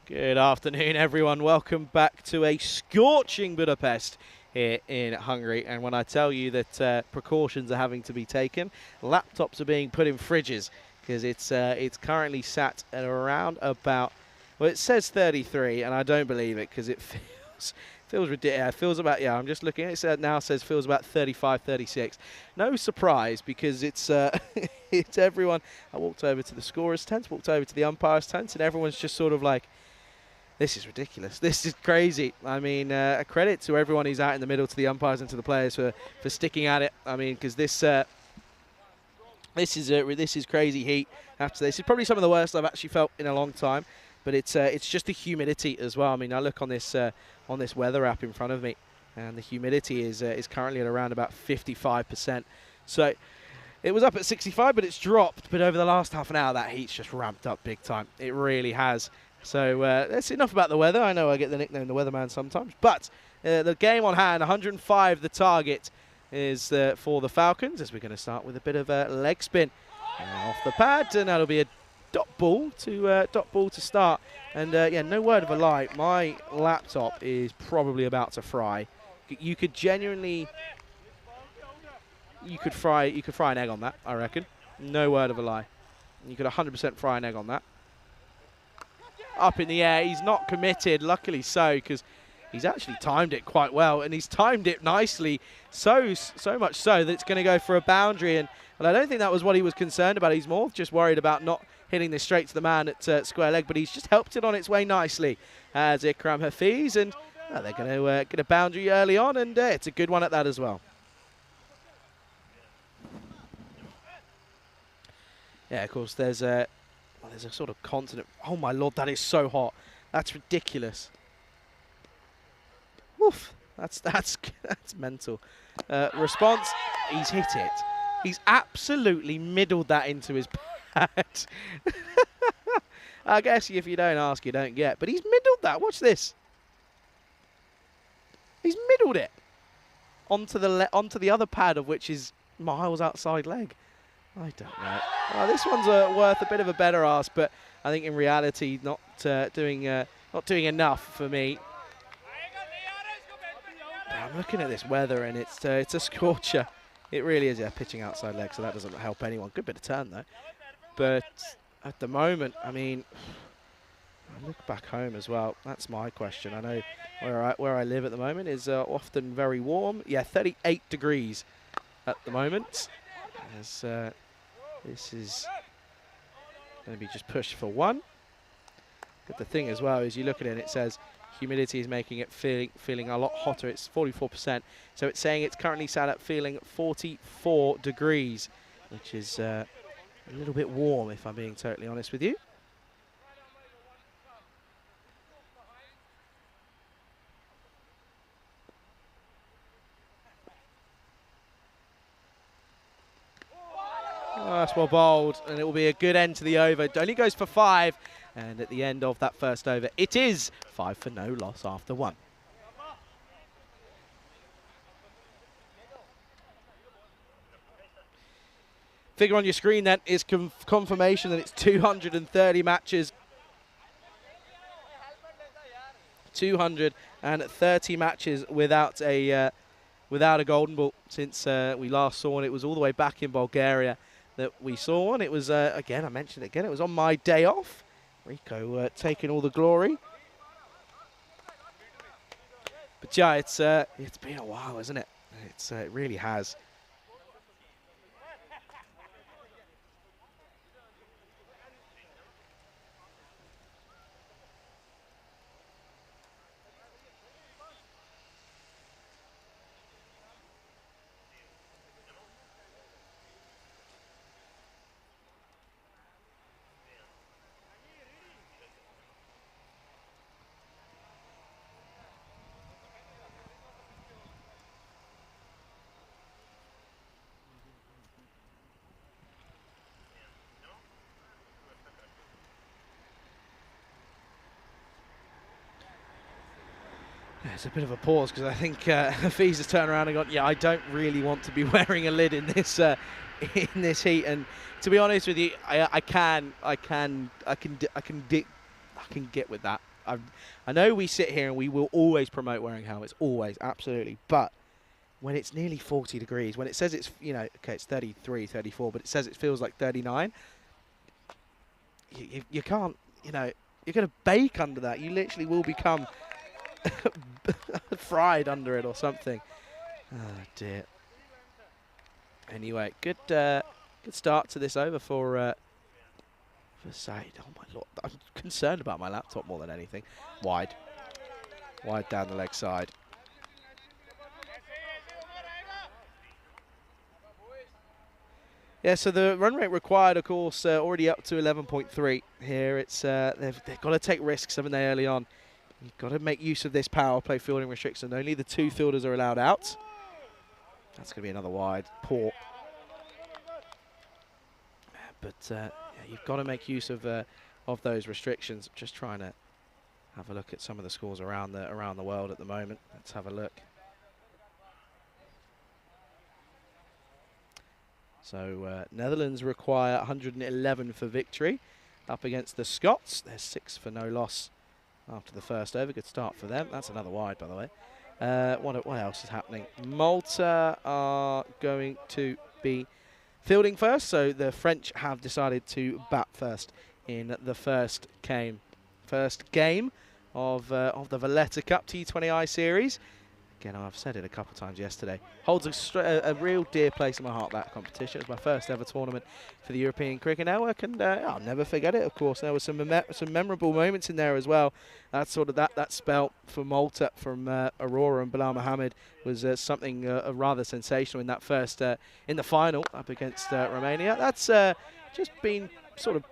Good afternoon, everyone. Welcome back to a scorching Budapest here in Hungary. And when I tell you that precautions are having to be taken, laptops are being put in fridges because it's currently sat at around about, well, it says 33, and I don't believe it because it feels ridiculous. It feels about, yeah, I'm just looking at it. It now says feels about 35, 36. No surprise because it's it's everyone. I walked over to the scorer's tent, walked over to the umpire's tent, and everyone's just sort of like, this is ridiculous. This is crazy. I mean, a credit to everyone who's out in the middle, to the umpires and to the players for sticking at it. I mean, because this is crazy heat. After this is probably some of the worst I've actually felt in a long time. But it's just the humidity as well. I mean, I look on this weather app in front of me, and the humidity is currently at around about 55%. So it was up at 65, but it's dropped. But over the last half an hour, that heat's just ramped up big time. It really has. So that's enough about the weather. I know I get the nickname the Weatherman sometimes. But the game on hand, 105 the target, is for the Falcons, as we're going to start with a bit of a leg spin off the pad. And that'll be a dot ball to start. And yeah, no word of a lie, my laptop is probably about to fry. You could genuinely, you could fry an egg on that, I reckon. No word of a lie. You could 100% fry an egg on that. Up in the air, he's not committed, luckily so, because he's actually timed it quite well, and he's timed it nicely, so much so that it's going to go for a boundary. And well, I don't think that was what he was concerned about. He's more just worried about not hitting this straight to the man at square leg, but he's just helped it on its way nicely as Ikram Hafiz, and they're going to get a boundary early on, and it's a good one at that as well. Yeah, of course, there's a sort of continent. Oh my lord, that is so hot. That's ridiculous. Woof. That's mental. Response, he's hit it. He's absolutely middled that into his pad. I guess if you don't ask, you don't get. But he's middled that. Watch this. He's middled it onto the other pad, of which is miles outside leg. I don't know. This one's worth a bit of a better ask, but I think in reality not doing enough for me. But I'm looking at this weather, and it's a scorcher. It really is. Yeah, pitching outside leg, so that doesn't help anyone. Good bit of turn though. But at the moment, I mean, I look back home as well. That's my question. I know where I live at the moment is often very warm. Yeah, 38 degrees at the moment. As this is going to be just pushed for one. But the thing as well is, you look at it and it says humidity is making it feeling a lot hotter. It's 44%. So it's saying it's currently sat at feeling 44 degrees, which is a little bit warm, if I'm being totally honest with you. Oh, that's well bowled, and it will be a good end to the over. It only goes for 5, and at the end of that first over, it is 5 for no loss after 1. Figure on your screen then is confirmation that it's 230 matches. 230 matches without a golden ball since we last saw one. It was all the way back in Bulgaria that we saw one. It was, again, I mentioned it again, it was on my day off. Rico taking all the glory. But yeah, it's been a while, isn't it? It really has. It's a bit of a pause because I think Hafiz has turned around and gone, yeah, I don't really want to be wearing a lid in this heat. And to be honest with you, I can get with that. I know we sit here and we will always promote wearing helmets, always, absolutely. But when it's nearly 40 degrees, when it says it's, you know, okay, it's 33, 34, but it says it feels like 39, you can't, you know, you're going to bake under that. You literally will become fried under it or something. Oh, dear. Anyway, good start to this over for Said. Oh, my Lord. I'm concerned about my laptop more than anything. Wide down the leg side. Yeah, so the run rate required, of course, already up to 11.3 here. It's they've got to take risks, haven't they, early on. You've got to make use of this power play fielding restriction. Only the 2 fielders are allowed out. That's going to be another wide. Poor. But yeah, you've got to make use of those restrictions. Just trying to have a look at some of the scores around the world at the moment. Let's have a look. So Netherlands require 111 for victory up against the Scots. They're 6 for no loss after the first over. Good start for them. That's another wide, by the way. What else is happening? Malta are going to be fielding first, so the French have decided to bat first in the first game of the Valletta Cup T20I series. Again, I've said it a couple of times yesterday. Holds a real dear place in my heart, that competition. It was my first ever tournament for the European Cricket Network, and I'll never forget it, of course. There were some memorable moments in there as well. That's sort of that spell for Malta from Aurora and Bilal Mohammed was something rather sensational in that first, in the final up against Romania. That's just been sort of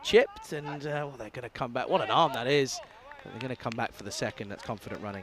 chipped, and well, they're going to come back. What an arm that is. They're going to come back for the second. That's confident running.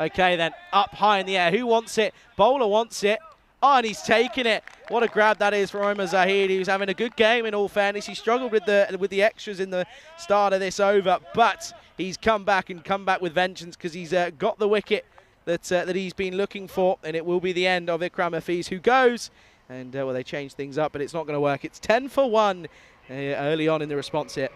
Okay, then, up high in the air. Who wants it? Bowler wants it. Oh, and he's taking it. What a grab that is for Omar Zahid. He was having a good game, in all fairness. He struggled with the extras in the start of this over, but he's come back with vengeance because he's got the wicket that he's been looking for, and it will be the end of Ikram Hafiz, who goes. And, well, they changed things up, but it's not going to work. It's 10 for 1 early on in the response here.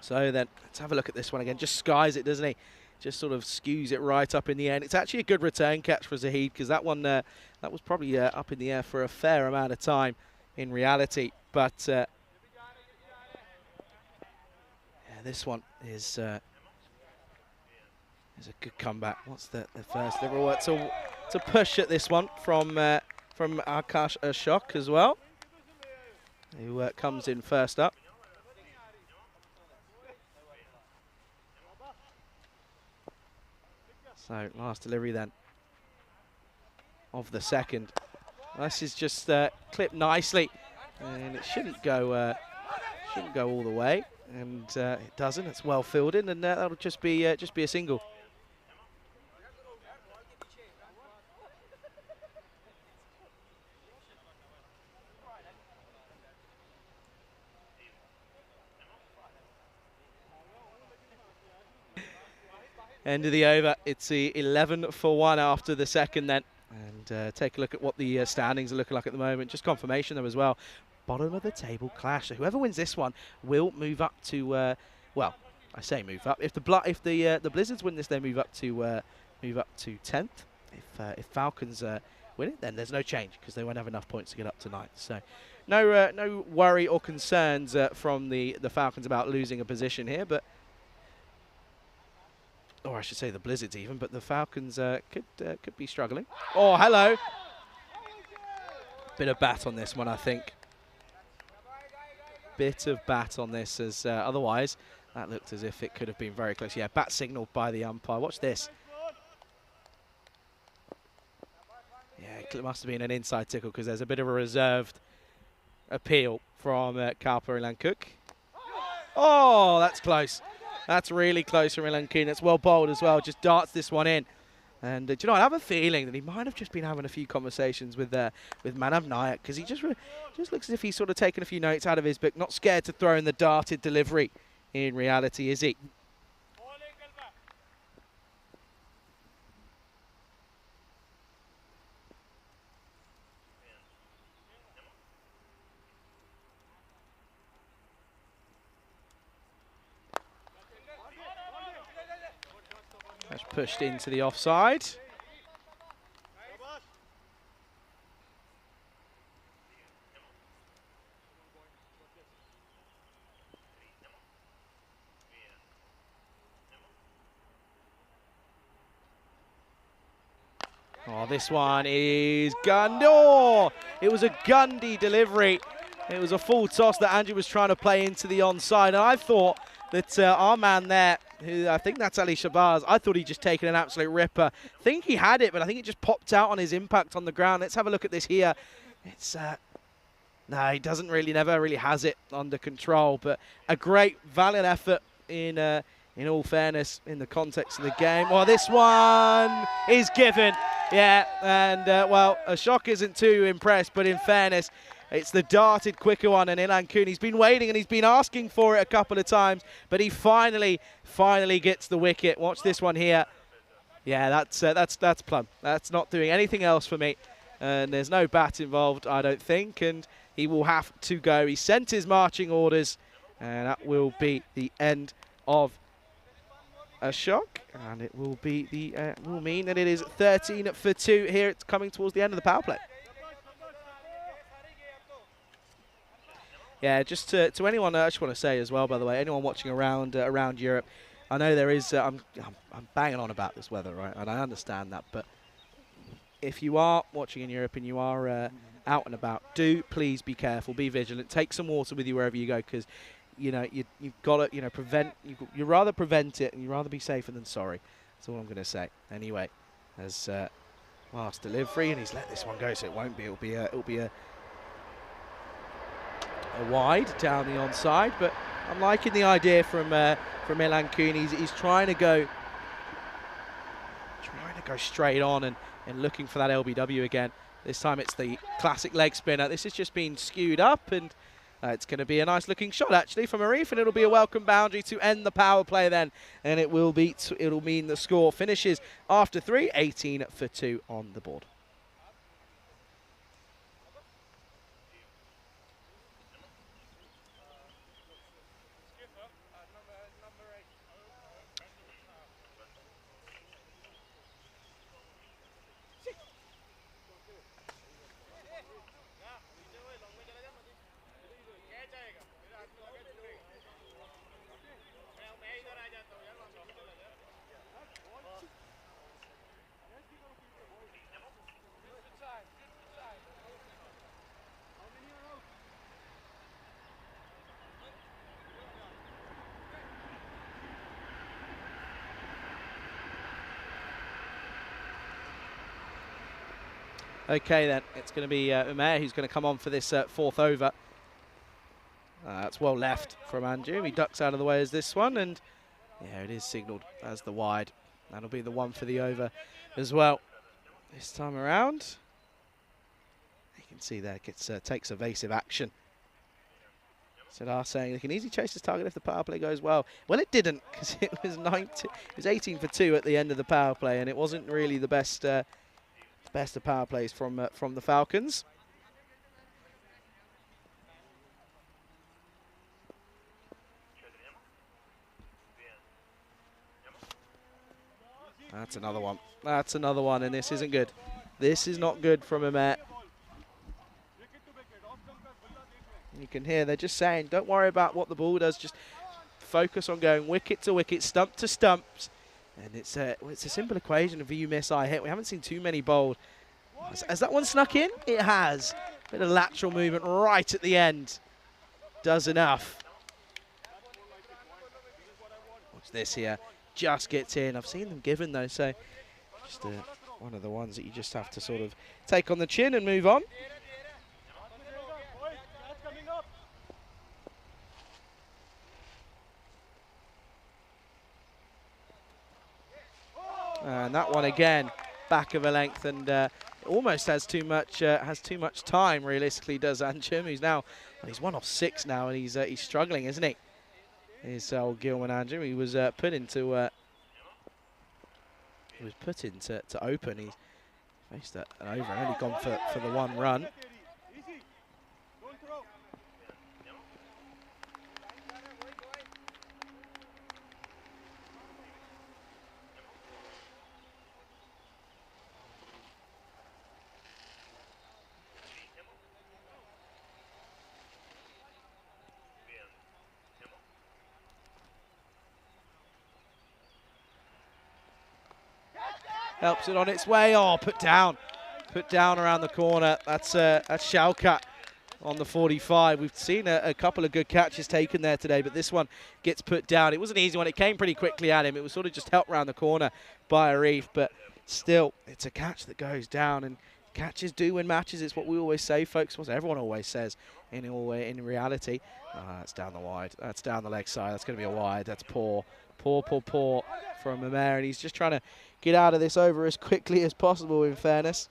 So then, let's have a look at this one again. Just skies it, doesn't he? Just sort of skews it right up in the air. And it's actually a good return catch for Zahid, because that one, that was probably up in the air for a fair amount of time in reality. But yeah, this one is a good comeback. What's the first liberal work? So to push at this one from Akash Ashok as well, who comes in first up. So last delivery then of the second. This is just clipped nicely, and it shouldn't go all the way, and it doesn't. It's well fielded, and that'll just be a single. End of the over. It's the 11 for 1 after the second then. And take a look at what the standings are looking like at the moment. Just confirmation though as well. Bottom of the table clash. So whoever wins this one will move up to, well, I say move up. If the Blizzards win this, they move up to 10th. If Falcons win it, then there's no change because they won't have enough points to get up to 9th. So no worry or concerns from the Falcons about losing a position here, but. Or I should say the Blizzards even, but the Falcons could be struggling. Oh, hello. Bit of bat on this one, I think. bit of bat on this, as otherwise that looked as if it could have been very close. Yeah, bat signaled by the umpire. Watch this. Yeah, it must have been an inside tickle because there's a bit of a reserved appeal from Karpa Ilankuk. Oh, that's close. That's really close from Ilankuk. That's well bowled as well. Just darts this one in. And do you know, I have a feeling that he might have just been having a few conversations with Manav Nayak, because he just looks as if he's sort of taken a few notes out of his book. Not scared to throw in the darted delivery. In reality, is he? That's pushed into the offside. Oh, this one is Gundy. Oh, it was a Gundy delivery. It was a full toss that Andrew was trying to play into the onside. And I thought that our man there, who I think that's Ali Shabazz, I thought he'd just taken an absolute ripper. I think he had it, but I think it just popped out on his impact on the ground. Let's have a look at this here. It's no, he doesn't really, never really has it under control. But a great, valiant effort in all fairness, in the context of the game. Well, this one is given. Yeah, and well, Ashok isn't too impressed, but in fairness, it's the darted quicker one, and Ilan Kuhn, he's been waiting and he's been asking for it a couple of times, but he finally gets the wicket. Watch this one here. Yeah, that's plumb. That's not doing anything else for me, and there's no bat involved, I don't think, and he will have to go. He sent his marching orders, and that will be the end of Ashok, and it will be will mean that it is 13 for 2 here. It's coming towards the end of the power play. Yeah, just to anyone, I just want to say as well, by the way, anyone watching around Europe, I know there is, I'm banging on about this weather, right, and I understand that, but if you are watching in Europe and you are out and about, do please be careful, be vigilant, take some water with you wherever you go, because you know you've got to prevent. You rather prevent it, and you rather be safer than sorry. That's all I'm going to say. Anyway, as last delivery, and he's let this one go, so it won't be. It'll be a wide down the onside, but I'm liking the idea from Ilan Kuhn. He's trying to go straight on and looking for that LBW again. This time it's the classic leg spinner. This has just been skewed up, and it's going to be a nice looking shot actually from Arif, and it'll be a welcome boundary to end the power play then, and it'll mean the score finishes after 3, 18 for 2 on the board. Okay then, it's going to be Umair who's going to come on for this 4th over. That's well left from Andrew. He ducks out of the way as this one, and yeah, it is signalled as the wide. That'll be the one for the over as well. This time around, you can see there, takes evasive action. Sadar saying they can easily chase this target if the power play goes well. Well, it didn't, because it was 18 for 2 at the end of the power play, and it wasn't really the best of power plays from the Falcons. That's another one. That's another one, and this isn't good. This is not good from Umair. You can hear they're just saying, don't worry about what the ball does, just focus on going wicket to wicket, stump to stumps. And it's a simple equation of you miss, I hit. We haven't seen too many bowled. Has that one snuck in? It has. Bit of lateral movement right at the end. does enough. Watch this here. Just gets in. I've seen them given though, so just one of the ones that you just have to sort of take on the chin and move on. And that one again, back of a length, and almost has too much time. Realistically, does Anjum, who's now, well, he's 1 off 6 now, and he's struggling, isn't he? Is old Gilman Anjum. He was put into open. He faced an over and only gone for the one run. Helps it on its way. Oh, put down around the corner. That's Schalke on the 45. We've seen a couple of good catches taken there today, but this one gets put down. It was an easy one. It came pretty quickly at him. It was sort of just helped around the corner by Arif, but still, it's a catch that goes down, and catches do win matches. It's what we always say, folks. What everyone always says in reality. That's down the wide. That's down the leg side. That's going to be a wide. That's poor from Mamer, and he's just trying to get out of this over as quickly as possible, in fairness.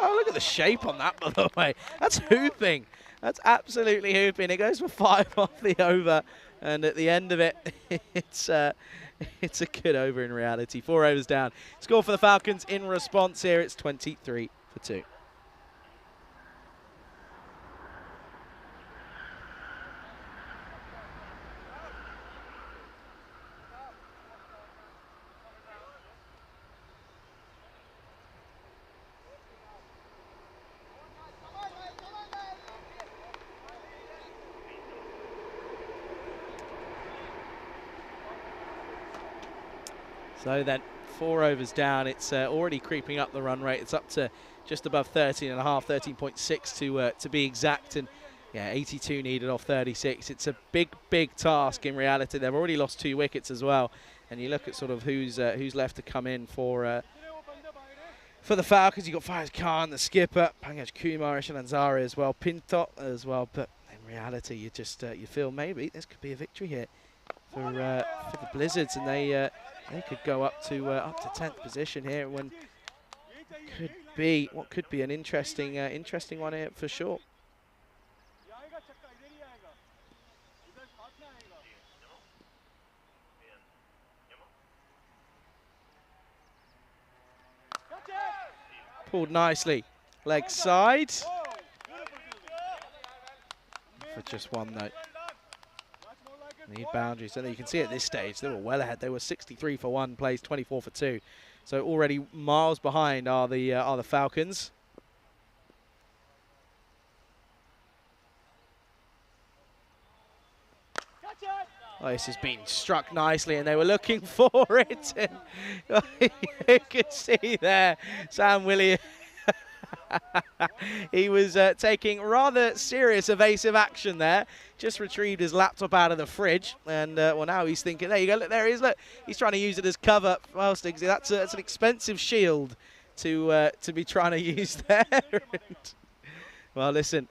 Oh, look at the shape on that, by the way. That's hooping. That's absolutely hooping. It goes for 5 off the over, and at the end of it, it's a good over in reality. 4 overs down. Score for the Falcons in response here. It's 23-2. So then 4 overs down. It's already creeping up the run rate. It's up to just above 13.5, 13.6 to be exact. And yeah, 82 needed off 36. It's a big task in reality. They've already lost 2 wickets as well. And you look at sort of who's left to come in for the Falcons. You've got Faiz Khan, the skipper, Pankaj Kumar, Ishan Ansari as well, Pinto as well. But in reality, you just you feel maybe this could be a victory here for the Blizzards, and they could go up to 10th position here when what could be an interesting one here for sure. Pulled nicely, leg side for just one though. Need boundaries, and you can see at this stage they were well ahead. They were 63 for 1 plays, 24 for 2, so already miles behind are the Falcons. Oh, this has been struck nicely, and they were looking for it. And you can see there, Sam Williams. He was taking rather serious evasive action there. Just retrieved his laptop out of the fridge, and well, now he's thinking, there you go, look, there he is, look. He's trying to use it as cover. Well, that's an expensive shield to be trying to use there. Well, listen,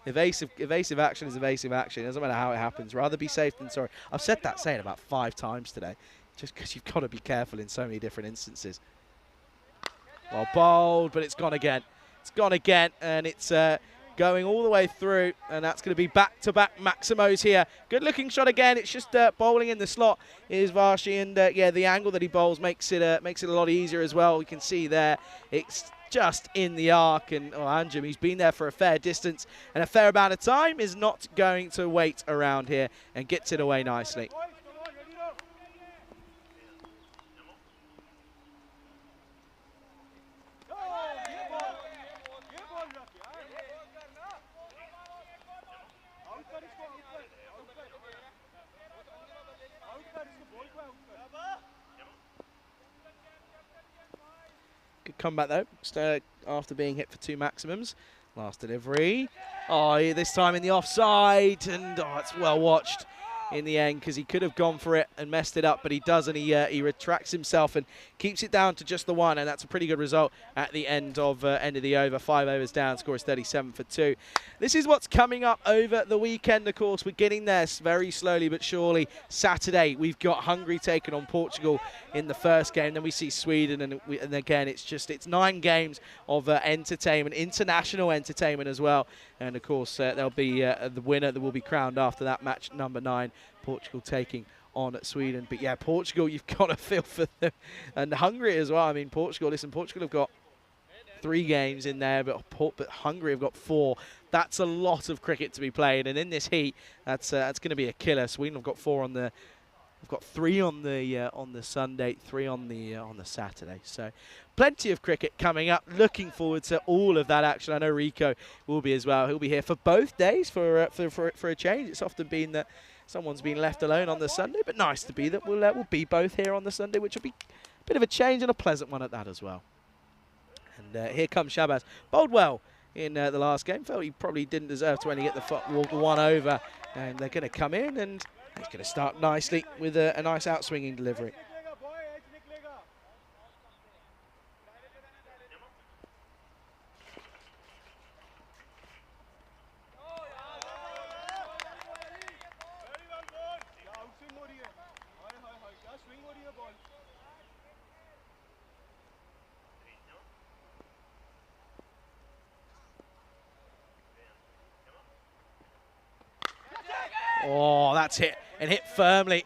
evasive action is evasive action. It doesn't matter how it happens. Rather be safe than sorry. I've said that saying about 5 times today, just because you've got to be careful in so many different instances. Well, bowled, but it's gone again. It's gone again, and it's going all the way through, and that's going to be back-to-back Maximos here. Good-looking shot again. It's just bowling in the slot is Vashi, and yeah, the angle that he bowls makes it a lot easier as well. We can see there it's just in the arc, and Anjum, he's been there for a fair distance and a fair amount of time, is not going to wait around here and gets it away nicely. Good comeback though, after being hit for 2 maximums. Last delivery. Oh, this time in the offside, and it's well watched in the end because he could have gone for it and messed it up, but he doesn't. He retracts himself and keeps it down to just the 1, and that's a pretty good result at the end of the over. 5 overs down, score is 37 for 2. This is what's coming up over the weekend, of course. We're getting there very slowly but surely. Saturday, we've got Hungary taking on Portugal in the first game. Then we see Sweden, and again, it's 9 games of entertainment, international entertainment as well. And of course, there'll be the winner that will be crowned after that match number 9, Portugal taking on Sweden. But yeah, Portugal, you've got to feel for them. And Hungary as well. I mean, Portugal have got 3 games in there, but Hungary have got 4. That's a lot of cricket to be played. And in this heat, that's going to be a killer. Sweden have got 4 on the... We've got 3 on the Sunday, 3 on the Saturday. So plenty of cricket coming up. Looking forward to all of that action. I know Rico will be as well. He'll be here for both days for a change. It's often been that someone's been left alone on the Sunday, but nice to be that we'll be both here on the Sunday, which will be a bit of a change and a pleasant one at that as well. And here comes Shabazz. Bowled well in the last game. Felt he probably didn't deserve to only get the 1 over, and they're going to come in and. He's going to start nicely with a nice outswinging delivery. Oh, that's hit. And hit firmly.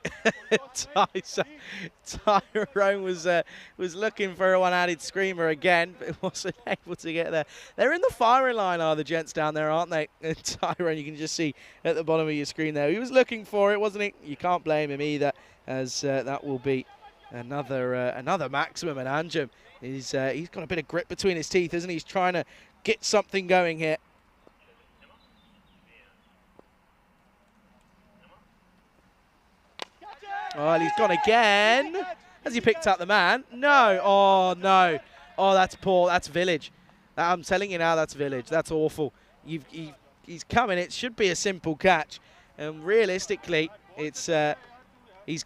Tyrone was looking for a 1-handed screamer again, but wasn't able to get there. They're in the firing line, are the gents down there, aren't they? And Tyrone, you can just see at the bottom of your screen there. He was looking for it, wasn't he? You can't blame him either, as that will be another maximum. And Anjem, he's got a bit of grit between his teeth, isn't he? He's trying to get something going here. Oh, he's gone again. Has he picked up the man? No. Oh, no. Oh, that's poor. That's Village. I'm telling you now, that's Village. That's awful. He's coming. It should be a simple catch. And realistically, he's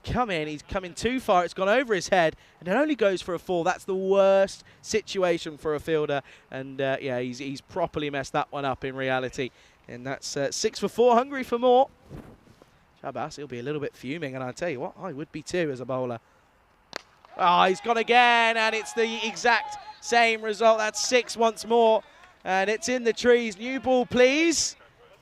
coming too far. It's gone over his head, and it only goes for a 4. That's the worst situation for a fielder. And, yeah, he's properly messed that one up in reality. And that's 6 for 4. Hungry for more. Shabazz, he'll be a little bit fuming, and I tell you what, I would be too as a bowler. Oh, he's gone again, and it's the exact same result. That's 6 once more, and it's in the trees. New ball, please.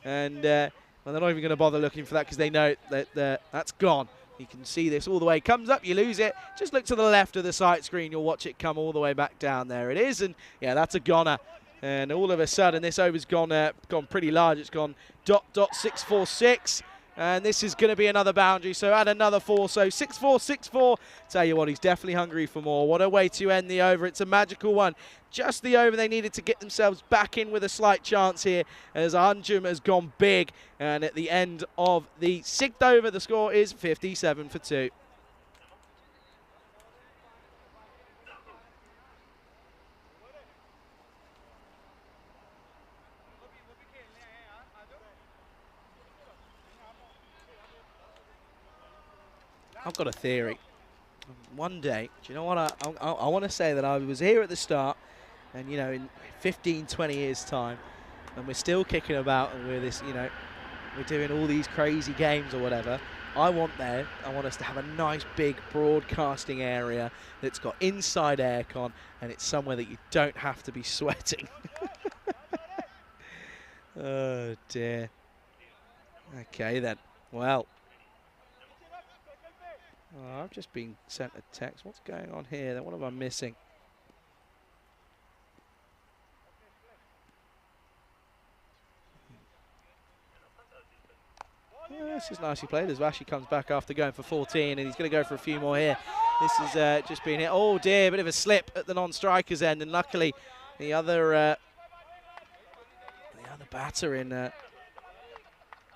And well, they're not even going to bother looking for that because they know that that's gone. You can see this all the way. Comes up, you lose it. Just look to the left of the sight screen. You'll watch it come all the way back down. There it is, and yeah, that's a goner. And all of a sudden, this over's gone pretty large. It's gone ... 646. And this is going to be another boundary, so add another 4, so 6-4, 6-4. Tell you what, he's definitely hungry for more. What a way to end the over. It's a magical one. Just the over they needed to get themselves back in with a slight chance here, as Anjem has gone big. And at the end of the 6th over, the score is 57 for 2. I've got a theory. One day, do you know what? I want to say that I was here at the start, and, you know, in 15, 20 years' time, and we're still kicking about, and we're doing all these crazy games or whatever. I want us to have a nice big broadcasting area that's got inside aircon, and it's somewhere that you don't have to be sweating. Oh, dear. Okay, then. Well. Oh, I've just been sent a text. What's going on here? Then what am I missing? Yeah, this is nicely played as Vashi comes back after going for 14, and he's going to go for a few more here. This has just been hit. Oh dear, bit of a slip at the non-striker's end, and luckily the other batter in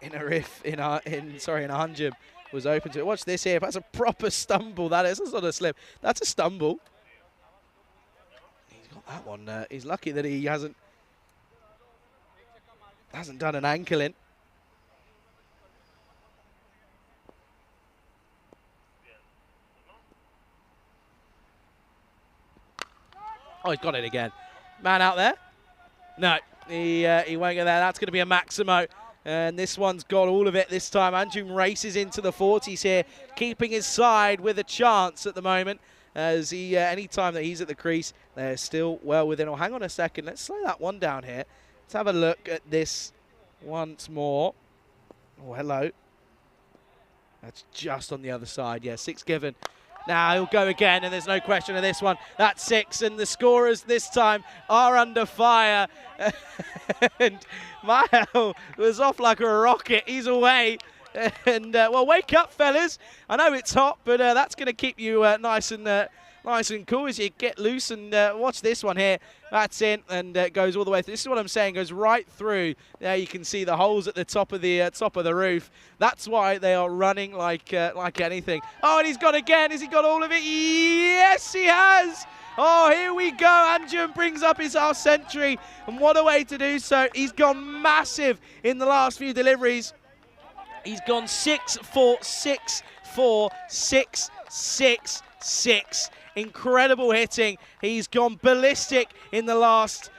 Anjem was open to it. Watch this here. That's a proper stumble. That is. That's not a slip. That's a stumble. He's That one, he's lucky that he hasn't done an ankle in. Oh, he's got it again. Man out there? No, he won't get there. That's going to be a Maximo. And this one's got all of it this time. Anjum races into the 40s here, keeping his side with a chance at the moment. As he, any time that he's at the crease, they're still well within. Oh, hang on a second. Let's slow that one down here. Let's have a look at this once more. Oh, hello. That's just on the other side. Yeah, 6 given. Now he'll go again, and there's no question of this one. That's 6, and the scorers this time are under fire. And Mael was off like a rocket. He's away. And, well, wake up, fellas. I know it's hot, but that's going to keep you nice and cool as you get loose. And watch this one here. That's in, and it goes all the way through. This is what I'm saying, goes right through. There you can see the holes at the top of the roof. That's why they are running like anything. Oh, and he's got again. Has he got all of it? Yes, he has. Oh, here we go. Anjum brings up his half century, and what a way to do so. He's gone massive in the last few deliveries. He's gone 6-4, 6-4, 6, 6, 6. Incredible hitting. He's gone ballistic in the last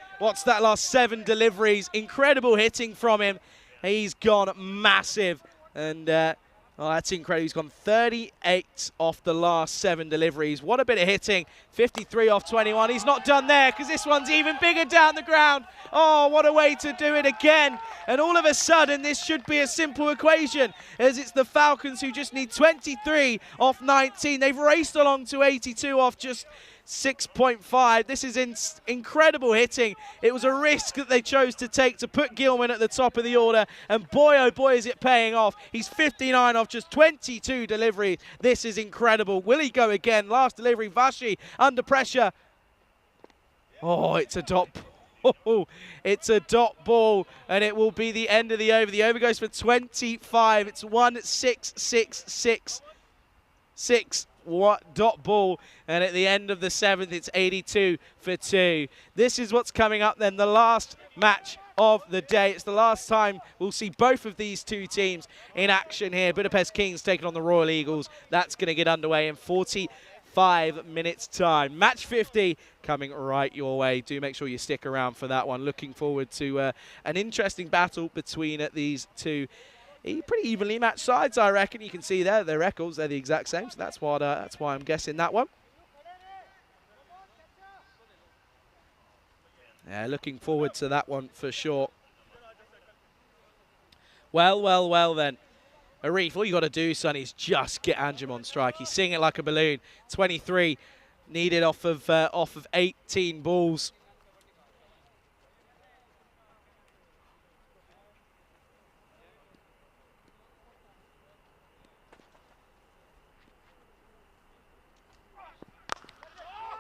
7 deliveries. Incredible hitting from him. He's gone massive. And oh, that's incredible. He's gone 38 off the last 7 deliveries. What a bit of hitting. 53 off 21. He's not done there because this one's even bigger down the ground. Oh, what a way to do it again. And all of a sudden, this should be a simple equation, as it's the Falcons who just need 23 off 19. They've raced along to 82 off just 6.5. This is incredible hitting. It was a risk that they chose to take to put Gilman at the top of the order, and boy, oh boy, is it paying off. He's 59 off just 22 deliveries. This is incredible. Will he go again? Last delivery, Vashi under pressure. Oh, it's a dot ball. It's a dot ball, and it will be the end of the over. The over goes for 25. It's 1-6-6-6. 6 dot ball, and at the end of the 7th, it's 82 for 2. This is what's coming up then, the last match of the day. It's the last time we'll see both of these two teams in action here. Budapest Kings taking on the Royal Eagles. That's going to get underway in 45 minutes time. Match 50 coming right your way. Do make sure you stick around for that one. Looking forward to an interesting battle between these two pretty evenly matched sides, I reckon. You can see there their records, they're the exact same, so that's why I'm guessing that one. Yeah, looking forward to that one for sure. Well then. Arif, all you got to do, son, is just get Anjum on strike. He's seeing it like a balloon. 23 needed off of 18 balls.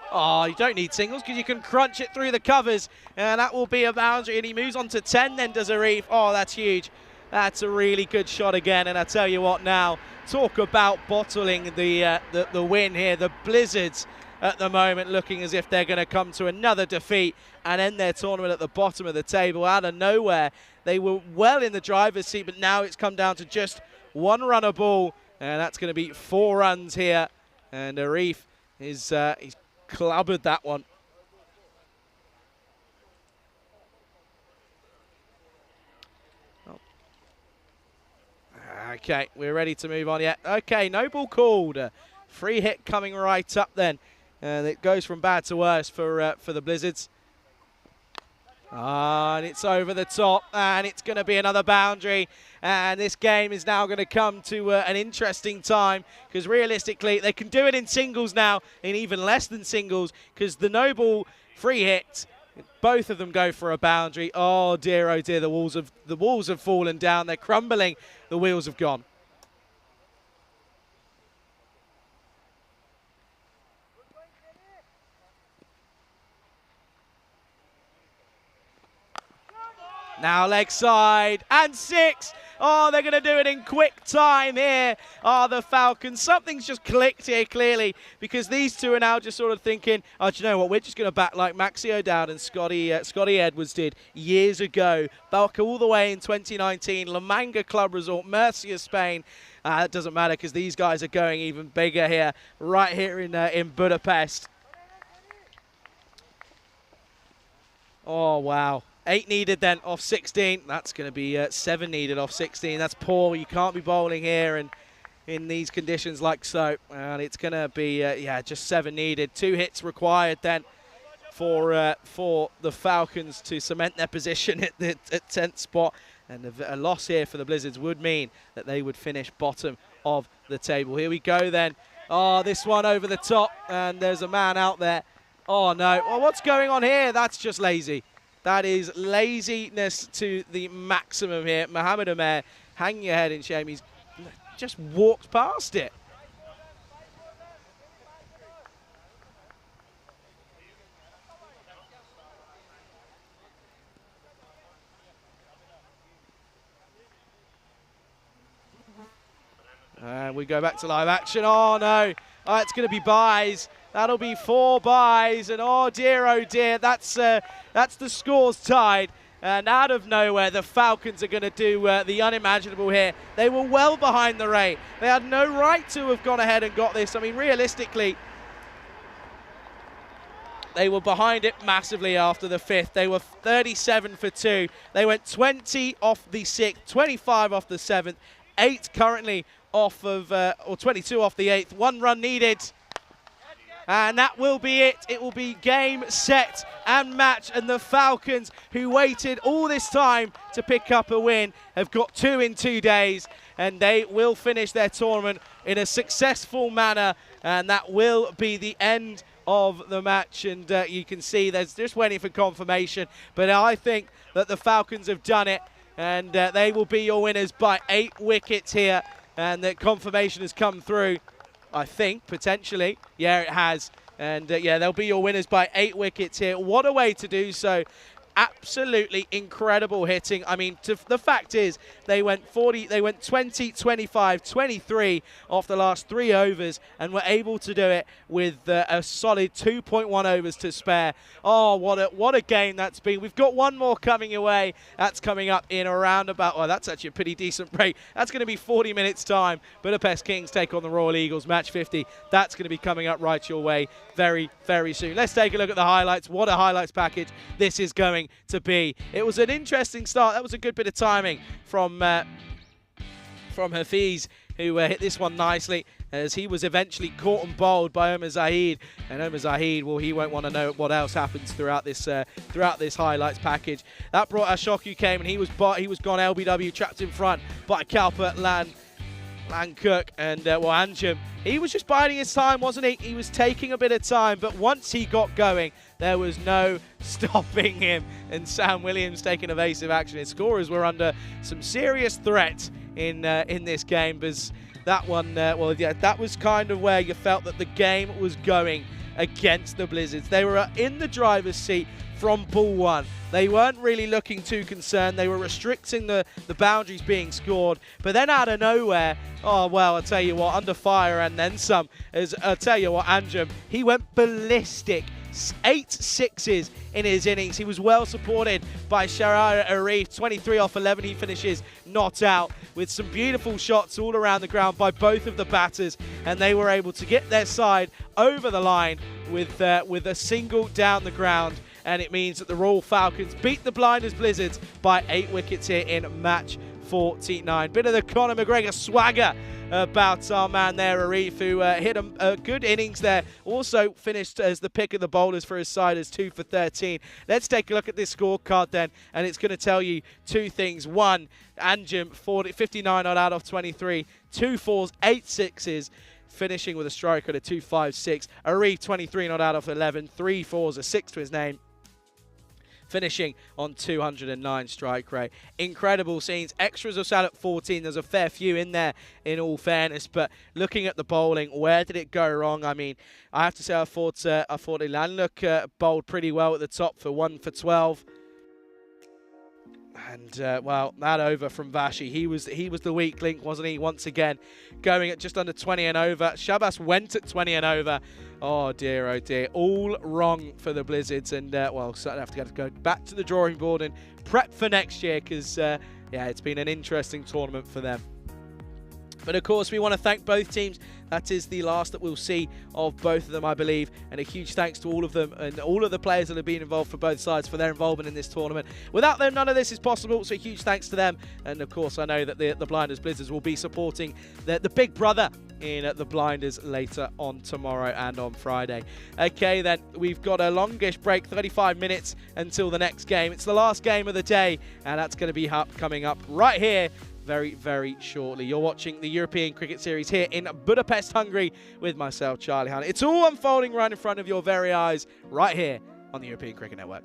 Oh, you don't need singles because you can crunch it through the covers, and that will be a boundary. And he moves on to 10 then, does Arif. Oh, that's huge. That's a really good shot again. And I tell you what now, talk about bottling the win here. The Blizzards at the moment looking as if they're going to come to another defeat and end their tournament at the bottom of the table out of nowhere. They were well in the driver's seat, but now it's come down to just 1 run a ball, and that's going to be 4 runs here. And Arif is he's clobbered that one. Oh. Okay, we're ready to move on yet. Okay, no ball called. Free hit coming right up then. And it goes from bad to worse for the Blizzards. And it's over the top, and it's going to be another boundary. And this game is now going to come to an interesting time, because realistically they can do it in singles now, in even less than singles, because the no ball free hit, both of them go for a boundary. Oh dear, the walls have fallen down. They're crumbling. The wheels have gone. Now leg side, and 6, Oh, they're going to do it in quick time here. The Falcons. Something's just clicked here, clearly, because these two are now just sort of thinking, oh, do you know what? We're just going to back like Maxi O'Dowd and Scotty Edwards did years ago, back all the way in 2019, La Manga Club Resort, Murcia, Spain. It doesn't matter because these guys are going even bigger here, right here in Budapest. Oh, wow. 8 needed then off 16. That's going to be 7 needed off 16. That's poor. You can't be bowling here and in these conditions like so. And it's going to be, yeah, just 7 needed. 2 hits required then for the Falcons to cement their position at 10th spot. And a loss here for the Blizzards would mean that they would finish bottom of the table. Here we go then. Oh, this one over the top. And there's a man out there. Oh, no. Well, what's going on here? That's just lazy. That is laziness to the maximum here. Mohamed Omer, hang your head in shame. He's just walked past it. And we go back to live action. Oh, no. Oh, it's going to be buys. That'll be 4 buys. And oh, dear, that's the scores tied. And out of nowhere, the Falcons are going to do the unimaginable here. They were well behind the rate. They had no right to have gone ahead and got this. I mean, realistically, they were behind it massively after the 5th. They were 37 for 2. They went 20 off the 6th, 25 off the 7th, 8 currently off of, or 22 off the 8th. 1 run needed. And that will be it. It will be game, set, and match. And the Falcons, who waited all this time to pick up a win, have got 2 in 2 days. And they will finish their tournament in a successful manner. And that will be the end of the match. And you can see there's just waiting for confirmation. But I think that the Falcons have done it. And they will be your winners by 8 wickets here. And that confirmation has come through. I think, potentially. Yeah, it has. And, yeah, they'll be your winners by 8 wickets here. What a way to do so. Absolutely incredible hitting. I mean, the fact is, they went 20, 25, 23 off the last 3 overs and were able to do it with a solid 2.1 overs to spare. Oh, what a game that's been. We've got one more coming away. That's coming up in around about, well, that's actually a pretty decent break. That's going to be 40 minutes time. Budapest Kings take on the Royal Eagles, match 50. That's going to be coming up right your way very, very soon. Let's take a look at the highlights. What a highlights package this is going to be. It was an interesting start. That was a good bit of timing from Hafiz, who hit this one nicely as he was eventually caught and bowled by Omar Zahid. And Omar Zahid, well, he won't want to know what else happens throughout this highlights package. That brought Ashok, who came, and he was gone LBW, trapped in front by Kalpa Lancook, and well, Anjem, he was just biding his time, wasn't he? He was taking a bit of time, but once he got going, there was no stopping him. And Sam Williams taking evasive action. His scorers were under some serious threat in this game, because that one, well, yeah, that was kind of where you felt that the game was going against the Blizzards. They were in the driver's seat from ball 1. They weren't really looking too concerned. They were restricting the boundaries being scored. But then out of nowhere, oh, well, I'll tell you what, under fire and then some. I'll tell you what, Anjem, he went ballistic. 8 sixes in his innings. He was well supported by Shahrar Arif. 23 off 11. He finishes not out with some beautiful shots all around the ground by both of the batters. And they were able to get their side over the line with a single down the ground. And it means that the Royal Falcons beat the Blinders Blizzards by 8 wickets here in match 49. Bit of the Conor McGregor swagger about our man there, Arif, who hit a good innings there. Also finished as the pick of the bowlers for his side as 2 for 13. Let's take a look at this scorecard then, and it's going to tell you 2 things. 1, Anjem 59 not out of 23, 2 fours, 8 sixes. Finishing with a strike at a 2.56. Arif 23 not out of 11, 3 fours, a 6 to his name. Finishing on 209 strike rate. Incredible scenes. Extras are sat at 14. There's a fair few in there, in all fairness. But looking at the bowling, where did it go wrong? I mean, I have to say I thought Ilanluk bowled pretty well at the top for 1 for 12. And well, that over from Vashi. He was the weak link, wasn't he? Once again, going at just under 20 and over. Shabas went at 20 and over. Oh dear, all wrong for the Blizzards, and well, certainly have to go back to the drawing board and prep for next year, because yeah, it's been an interesting tournament for them. But of course, we want to thank both teams. That is the last that we'll see of both of them, I believe. And a huge thanks to all of them and all of the players that have been involved for both sides for their involvement in this tournament. Without them, none of this is possible. So huge thanks to them. And of course, I know that the Blinders Blizzards will be supporting the big brother in the Blinders later on tomorrow and on Friday. Okay, then we've got a longish break, 35 minutes until the next game. It's the last game of the day, and that's going to be coming up right here very, very shortly. You're watching the European Cricket Series here in Budapest, Hungary, with myself, Charlie Hunt. It's all unfolding right in front of your very eyes, right here on the European Cricket Network.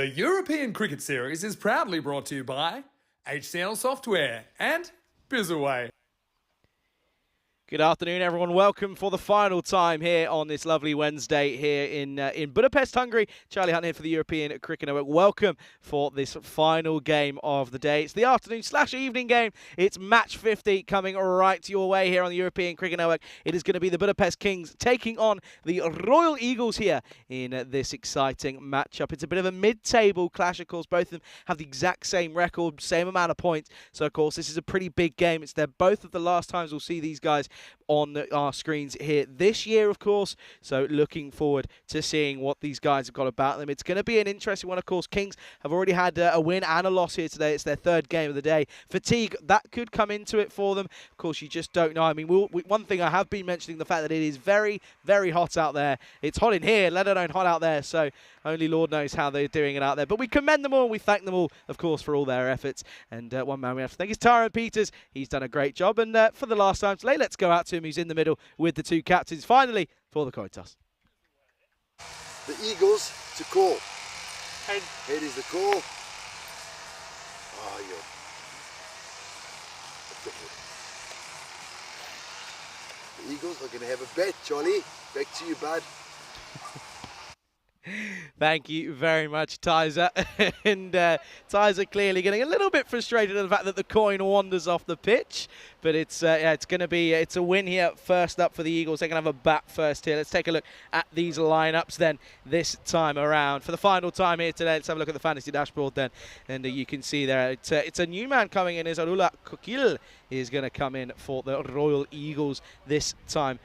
The European Cricket Series is proudly brought to you by HCL Software and Bizaway. Good afternoon, everyone. Welcome for the final time here on this lovely Wednesday here in Budapest, Hungary. Charlie Hunt here for the European Cricket Network. Welcome for this final game of the day. It's the afternoon/evening game. It's match 50 coming right your way here on the European Cricket Network. It is going to be the Budapest Kings taking on the Royal Eagles here in this exciting matchup. It's a bit of a mid-table clash, of course. Both of them have the exact same record, same amount of points. So, of course, this is a pretty big game. It's both of the last times we'll see these guys on our screens here this year, of course. So looking forward to seeing what these guys have got about them. It's going to be an interesting one, of course. Kings have already had a win and a loss here today. It's their third game of the day. Fatigue, that could come into it for them. Of course, you just don't know. I mean, one thing I have been mentioning, the fact that it is very, very hot out there. It's hot in here, let alone hot out there. So only Lord knows how they're doing it out there. But we commend them all and we thank them all, of course, for all their efforts. And one man we have to thank is Tyrone Peters. He's done a great job. And for the last time today, let's go out to him. He's in the middle with the two captains. Finally, for the coin toss. The Eagles to call. Head. Head is the call. Oh, yeah. The Eagles are going to have a bet, Charlie. Back to you, bud. Thank you very much, Tyser. And Tyser clearly getting a little bit frustrated at the fact that the coin wanders off the pitch. But it's going to be it's a win here. First up for the Eagles. They're going to have a bat first here. Let's take a look at these lineups then this time around. For the final time here today, let's have a look at the fantasy dashboard then. And you can see there, it's a new man coming in. Is Arula Kokil is going to come in for the Royal Eagles this time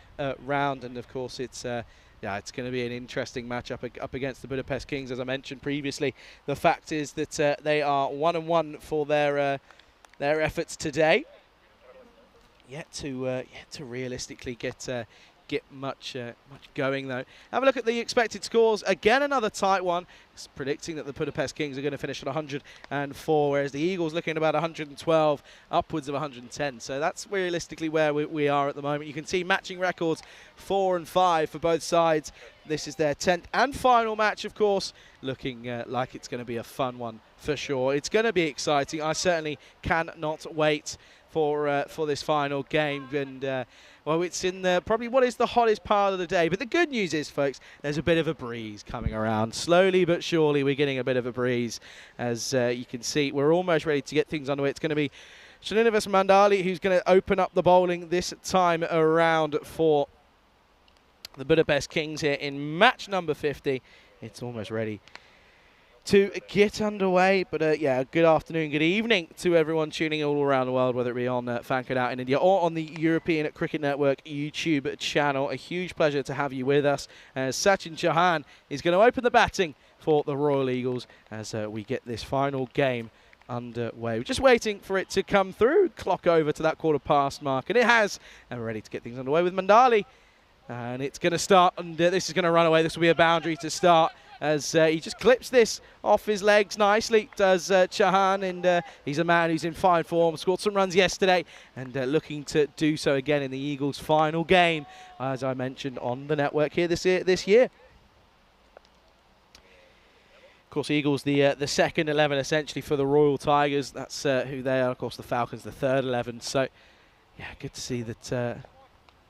round. And of course, it's going to be an interesting matchup up against the Budapest Kings, as I mentioned previously. The fact is that they are 1-1 for their efforts today. Yet to realistically get much going though. Have a look at the expected scores. Again, another tight one. It's predicting that the Budapest Kings are going to finish at 104, whereas the Eagles looking at about 112, upwards of 110. So that's realistically where we are at the moment. You can see matching records 4 and 5 for both sides. This is their 10th and final match, of course, looking like it's going to be a fun one for sure. It's going to be exciting. I certainly cannot wait for this final game. And well, it's in probably what is the hottest part of the day. But the good news is, folks, there's a bit of a breeze coming around. Slowly but surely, we're getting a bit of a breeze. As you can see, we're almost ready to get things underway. It's going to be Srinivas Mandali who's going to open up the bowling this time around for the Budapest Kings here in match number 50. It's almost ready to get underway. But yeah, good afternoon, good evening to everyone tuning all around the world, whether it be on Fancode out in India or on the European Cricket Network YouTube channel. A huge pleasure to have you with us. Sachin Chauhan is going to open the batting for the Royal Eagles as we get this final game underway. We're just waiting for it to come through, clock over to that 1/4 mark, and it has. And we're ready to get things underway with Mandali. And it's going to start, and this is going to run away. This will be a boundary to start as he just clips this off his legs nicely, does Chauhan, and he's a man who's in fine form, scored some runs yesterday, and looking to do so again in the Eagles' final game, as I mentioned on the network here this year. Of course, Eagles, the second 11 essentially for the Royal Tigers. That's who they are. Of course, the Falcons, the third 11. So, yeah, good to see that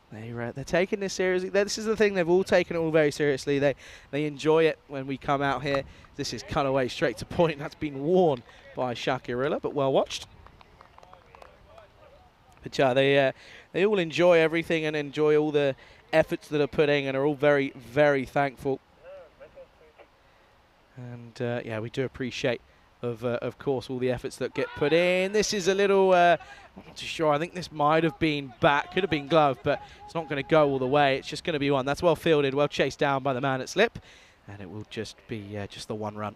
they're taking this seriously. This is the thing, they've all taken it all very seriously. They enjoy it when we come out here. This is cut away straight to point. That's been worn by Shakirilla, but well watched. But yeah, they all enjoy everything and enjoy all the efforts that are put in and are all very, very thankful. And yeah, we do appreciate of course all the efforts that get put in. This is a little I'm not too sure. I think this might have been back, could have been glove, but it's not going to go all the way. It's just going to be one. That's well fielded, well chased down by the man at slip, and it will just be just the one run.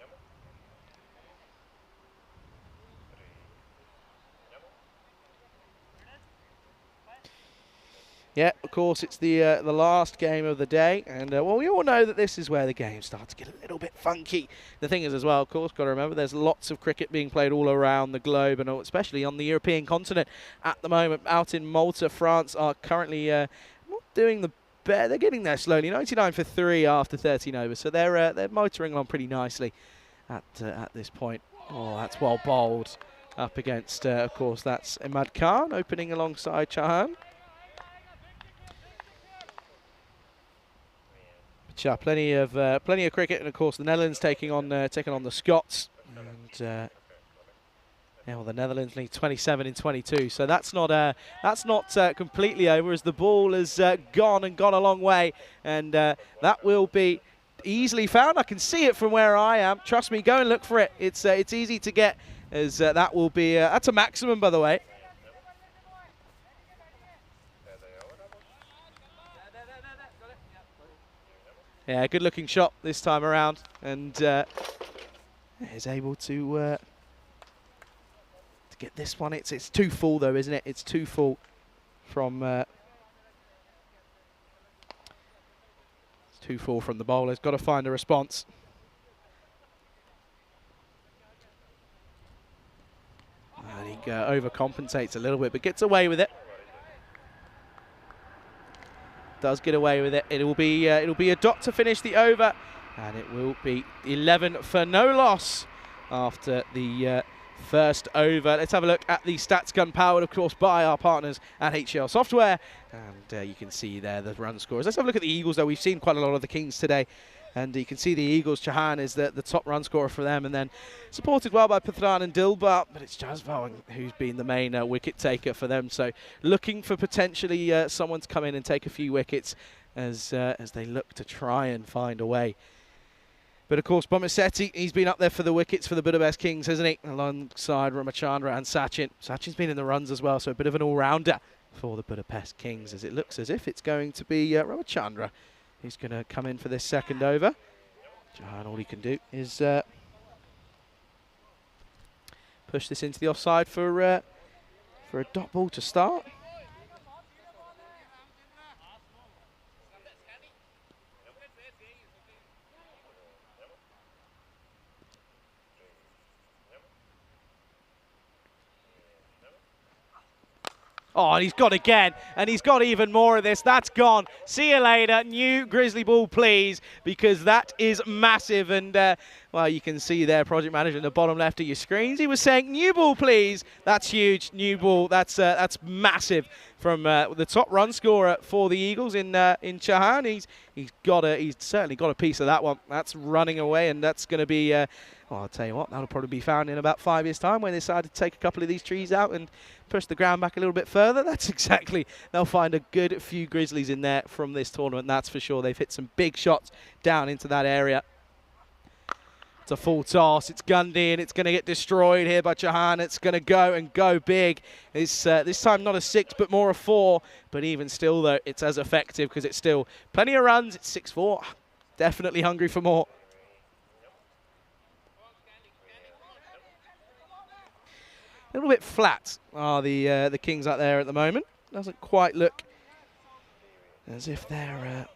Yeah, of course, it's the last game of the day, and well, we all know that this is where the game starts to get a little bit funky. The thing is, as well, of course, got to remember, there's lots of cricket being played all around the globe, and especially on the European continent at the moment. Out in Malta, France are currently not doing the best. They're getting there slowly. 99 for 3 after 13 overs, so they're motoring along pretty nicely. at this point. Oh, that's well bowled up against, of course, that's Imad Khan opening alongside Chauhan. But yeah, plenty of cricket, and of course the Netherlands taking on the Scots. And yeah, well, the Netherlands lead 27 in 22, so that's not completely over, as the ball has gone a long way, and that will be easily found. I can see it from where I am. Trust me, go and look for it. It's easy to get, as that will be that's a maximum, by the way. Yeah, good looking shot this time around, and is able to get this one. It's too full though, isn't it? It's too full from it's too full from the bowler. He's got to find a response. And he overcompensates a little bit, but gets away with it. Does get away with it. It'll be a dot to finish the over, and it will be 11 for no loss after the first over. Let's have a look at the stats gun, powered of course by our partners at HCL Software, and you can see there the run scores. Let's have a look at the Eagles though. We've seen quite a lot of the Kings today, and you can see the Eagles, Chauhan is the top run scorer for them, and then supported well by Pathan and Dilbar, but it's Jasval who's been the main wicket taker for them. So looking for potentially someone to come in and take a few wickets as they look to try and find a way. But of course, Bomasetti, he's been up there for the wickets for the Budapest Kings, hasn't he? Alongside Ramachandra and Sachin. Sachin's been in the runs as well, so a bit of an all-rounder for the Budapest Kings, as it looks as if it's going to be Ramachandra who's going to come in for this second over. Chauhan, all he can do is push this into the offside for a dot ball to start. Oh, and he's got again, and he's got even more of this. That's gone. See you later. New Grizzly ball, please, because that is massive. And, well, you can see there, project manager in the bottom left of your screens. He was saying, new ball, please. That's huge. New ball. That's massive from the top run scorer for the Eagles in Chauhan. He's certainly got a piece of that one. That's running away, and that's going to be... well, I'll tell you what, that'll probably be found in about 5 years' time when they decide to take a couple of these trees out and push the ground back a little bit further. That's exactly, they'll find a good few Grizzlies in there from this tournament, that's for sure. They've hit some big shots down into that area. It's a full toss, it's gunned in, it's going to get destroyed here by Chauhan. It's going to go big. It's, this time not a 6, but more a 4. But even still, though, it's as effective because it's still plenty of runs. It's 6-4. Definitely hungry for more. A little bit flat are the Kings out there at the moment. Doesn't quite look as if they're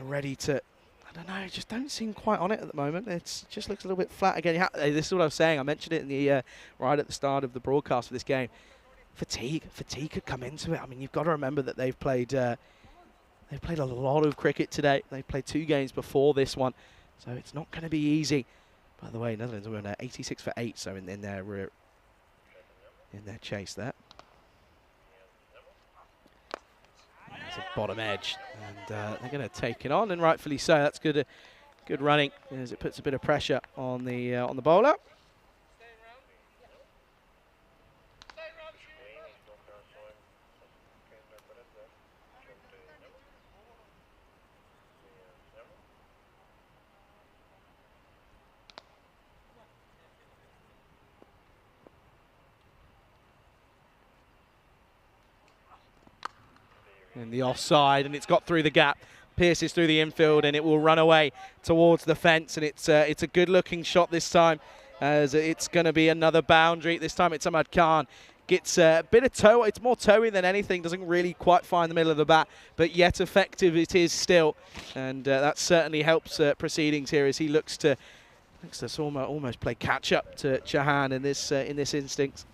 ready to. I don't know. Just don't seem quite on it at the moment. It just looks a little bit flat again. This is what I was saying. I mentioned it in the right at the start of the broadcast for this game. Fatigue could come into it. I mean, you've got to remember that they've played a lot of cricket today. They played 2 games before this one, so it's not going to be easy. By the way, Netherlands were in 86 for 8, so in their chase there. There's a bottom edge, and they're going to take it on, and rightfully so. That's good running, as it puts a bit of pressure on the bowler. In the offside, and it's got through the gap, pierces through the infield, and it will run away towards the fence. And it's a good-looking shot this time, as it's going to be another boundary. This time it's Imad Khan. Gets a bit of toe. It's more toey than anything. Doesn't really quite find the middle of the bat, but yet effective it is still. And that certainly helps proceedings here, as he looks to almost play catch-up to Chauhan in this instinct.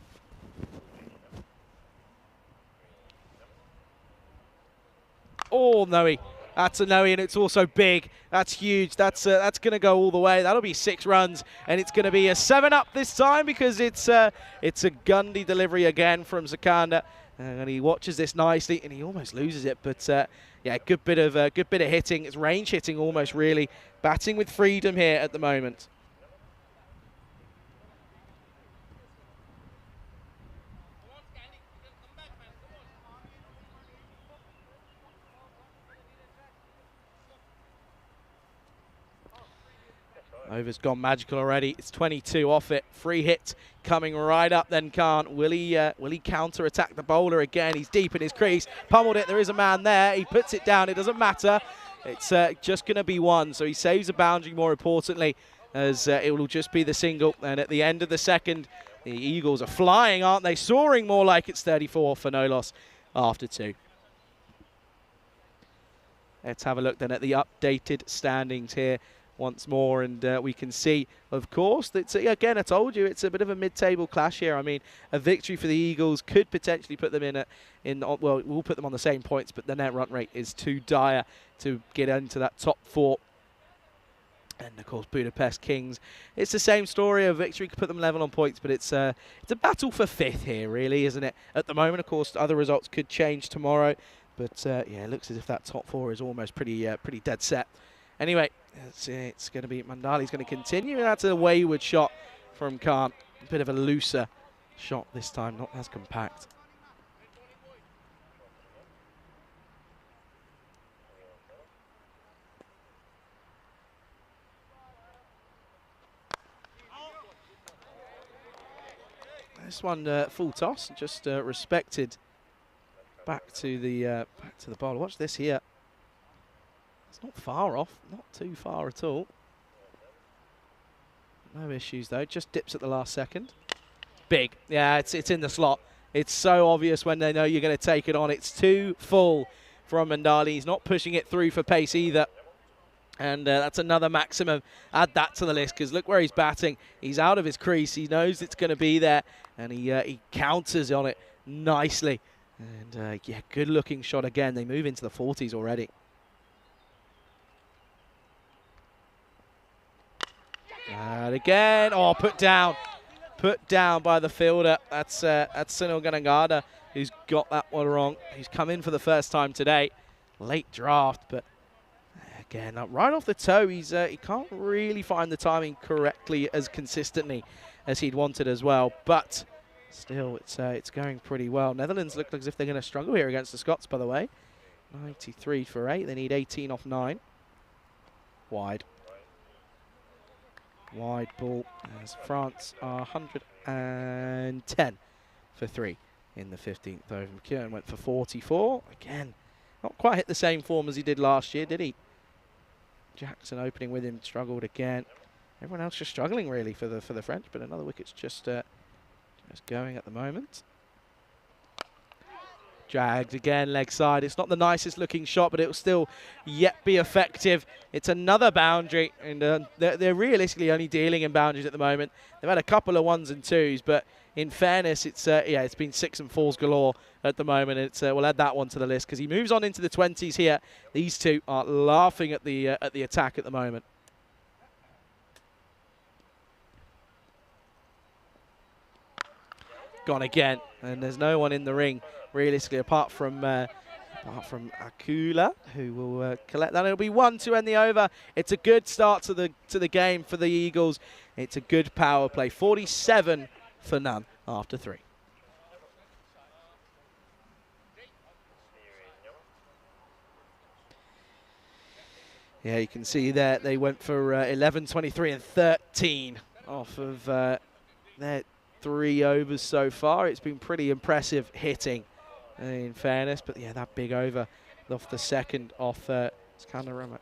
Oh, no, That's a no, and it's also big. That's huge. That's going to go all the way. That'll be 6 runs, and it's going to be a 7-up this time because it's a Gundy delivery again from Zakanda, and he watches this nicely, and he almost loses it. But yeah, good bit of hitting. It's range hitting almost, really. Batting with freedom here at the moment. Over's gone magical already. It's 22 off it. Free hit coming right up then Khan. Will he counter-attack the bowler again? He's deep in his crease. Pummeled it. There is a man there. He puts it down. It doesn't matter. It's just going to be 1. So he saves a boundary, more importantly, as it will just be the single. And at the end of the second, the Eagles are flying, aren't they? Soaring more like it's 34 for no loss after 2. Let's have a look then at the updated standings here once more, and we can see, of course, that again, I told you, it's a bit of a mid-table clash here. I mean, a victory for the Eagles could potentially put them well, we'll put them on the same points, but the net run rate is too dire to get into that top 4. And of course, Budapest Kings, it's the same story. A victory could put them level on points, but it's a battle for 5th here, really, isn't it? At the moment, of course, other results could change tomorrow, but yeah, it looks as if that top 4 is almost pretty dead set. Anyway, it's going to be Mandali's going to continue. That's a wayward shot from Khan. A bit of a looser shot this time, not as compact. This one full toss, just respected back to the bowler. Watch this here. It's not far off, not too far at all. No issues though, just dips at the last second. Big, yeah, it's in the slot. It's so obvious when they know you're going to take it on. It's too full from Mandali. He's not pushing it through for pace either. And that's another maximum. Add that to the list because look where he's batting. He's out of his crease. He knows it's going to be there, and he counters on it nicely. And yeah, good looking shot again. They move into the 40s already. And again, oh, put down by the fielder. That's Sunil Ganagada who's got that one wrong. He's come in for the first time today. Late draft, but again, right off the toe, he can't really find the timing correctly as consistently as he'd wanted as well. But still, it's going pretty well. Netherlands look as if they're going to struggle here against the Scots, by the way. 93 for 8. They need 18 off 9. Wide ball as France are 110 for 3 in the 15th over. McKeown went for 44. Again, not quite hit the same form as he did last year, did he? Jackson opening with him, struggled again. Everyone else just struggling really for the French, but another wicket's just going at the moment. Dragged again, leg side. It's not the nicest looking shot, but it will still yet be effective. It's another boundary, and they're realistically only dealing in boundaries at the moment. They've had a couple of 1s and 2s, but in fairness, it's been 6 and 4s galore at the moment. It's we'll add that one to the list because he moves on into the 20s here. These two are laughing at the attack at the moment. Gone again, and there's no one in the ring realistically apart from Akula, who will collect that. It'll be 1 to end the over. It's a good start to the game for the Eagles. It's a good power play. 47 for none after 3. Yeah, you can see there they went for 11, 23 and 13 off of their 3 overs so far. It's been pretty impressive hitting, in fairness. But yeah, that big over off the second off Skandar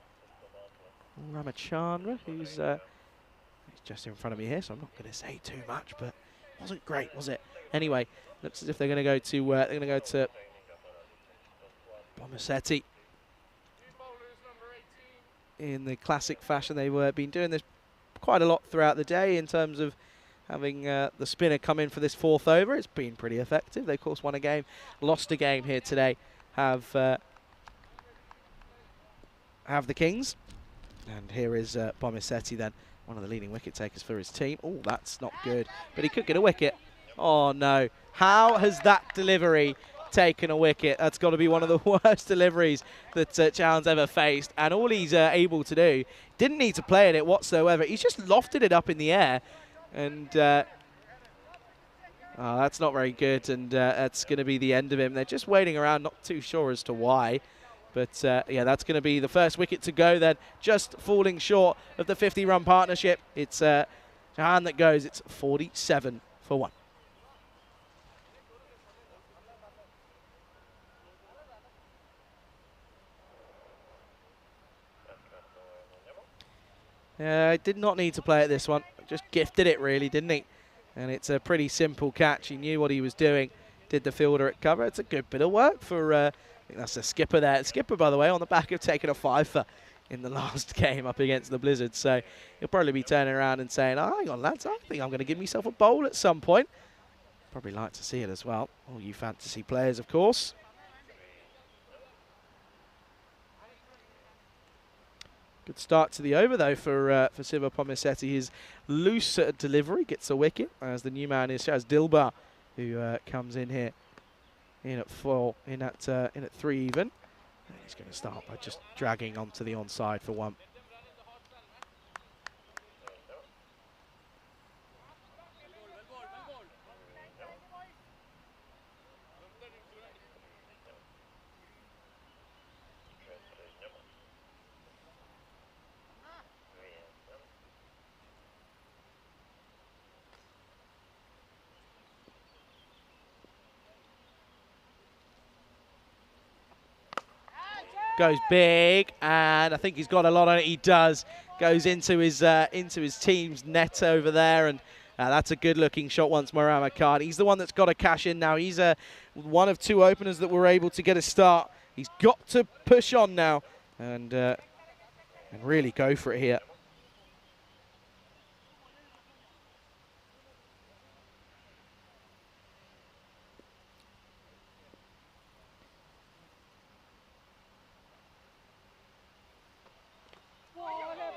Ramachandra, who's he's just in front of me here, so I'm not going to say too much, but it wasn't great, was it? Anyway, looks as if they're going to go to Bomasetti in the classic fashion. They've been doing this quite a lot throughout the day in terms of having the spinner come in for this 4th over. It's been pretty effective. They, of course, won a game, lost a game here today. Have have the Kings. And here is Bomisetti then, one of the leading wicket takers for his team. Oh, that's not good, but he could get a wicket. Oh no, how has that delivery taken a wicket? That's got to be one of the worst deliveries that Chauhan's ever faced, and all he's able to do, didn't need to play at it whatsoever, he's just lofted it up in the air, and oh, that's not very good, and that's going to be the end of him. They're just waiting around, not too sure as to why. But, yeah, that's going to be the first wicket to go then, just falling short of the 50-run partnership. It's Chauhan that goes. It's 47 for 1. Did not need to play at this one. Just gifted it, really, didn't he? And it's a pretty simple catch. He knew what he was doing. Did the fielder at cover. It's a good bit of work for... I think that's the skipper there. Skipper, by the way, on the back of taking a fifer in the last game up against the Blizzard. So he'll probably be turning around and saying, oh, hang on, lads, I think I'm going to give myself a bowl at some point. Probably like to see it as well. All you fantasy players, of course. Good start to the over, though, for Siva Pomisetti. His loose delivery gets a wicket, as the new man is Shaz Dilbar, who comes in here. In at 4, in at 3 even. And he's going to start by just dragging onto the onside for 1. Goes big, and I think he's got a lot on it. He does. Goes into his team's net over there, and that's a good-looking shot once more. Muhammad Khan. He's the one that's got to cash in now. He's one of 2 openers that were able to get a start. He's got to push on now and really go for it here.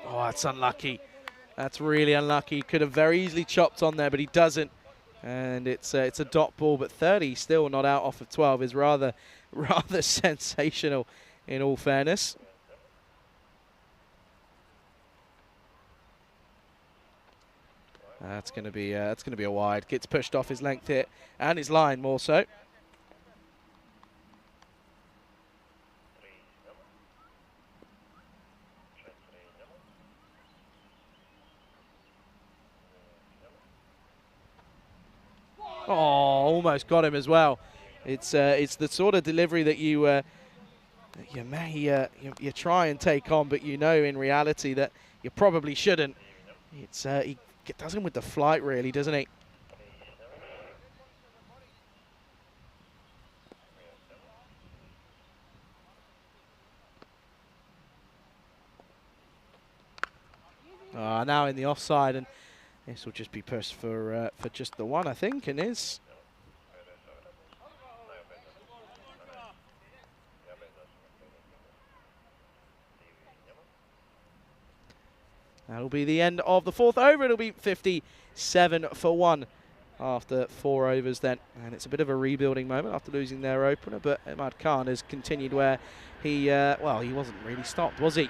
Oh, that's unlucky. That's really unlucky. Could have very easily chopped on there, but he doesn't. And it's a dot ball, but 30 still not out off of 12 is rather sensational, in all fairness. That's going to be a wide. Gets pushed off his length here and his line more so. Oh, almost got him as well. It's the sort of delivery that you try and take on, but you know in reality that you probably shouldn't. It's he does him with the flight, really, doesn't he? Now in the offside, and this will just be pushed for just the 1, I think, and is. That'll be the end of the 4th over. It'll be 57 for 1 after 4 overs then. And it's a bit of a rebuilding moment after losing their opener, but Ahmad Khan has continued where he, well, he wasn't really stopped, was he?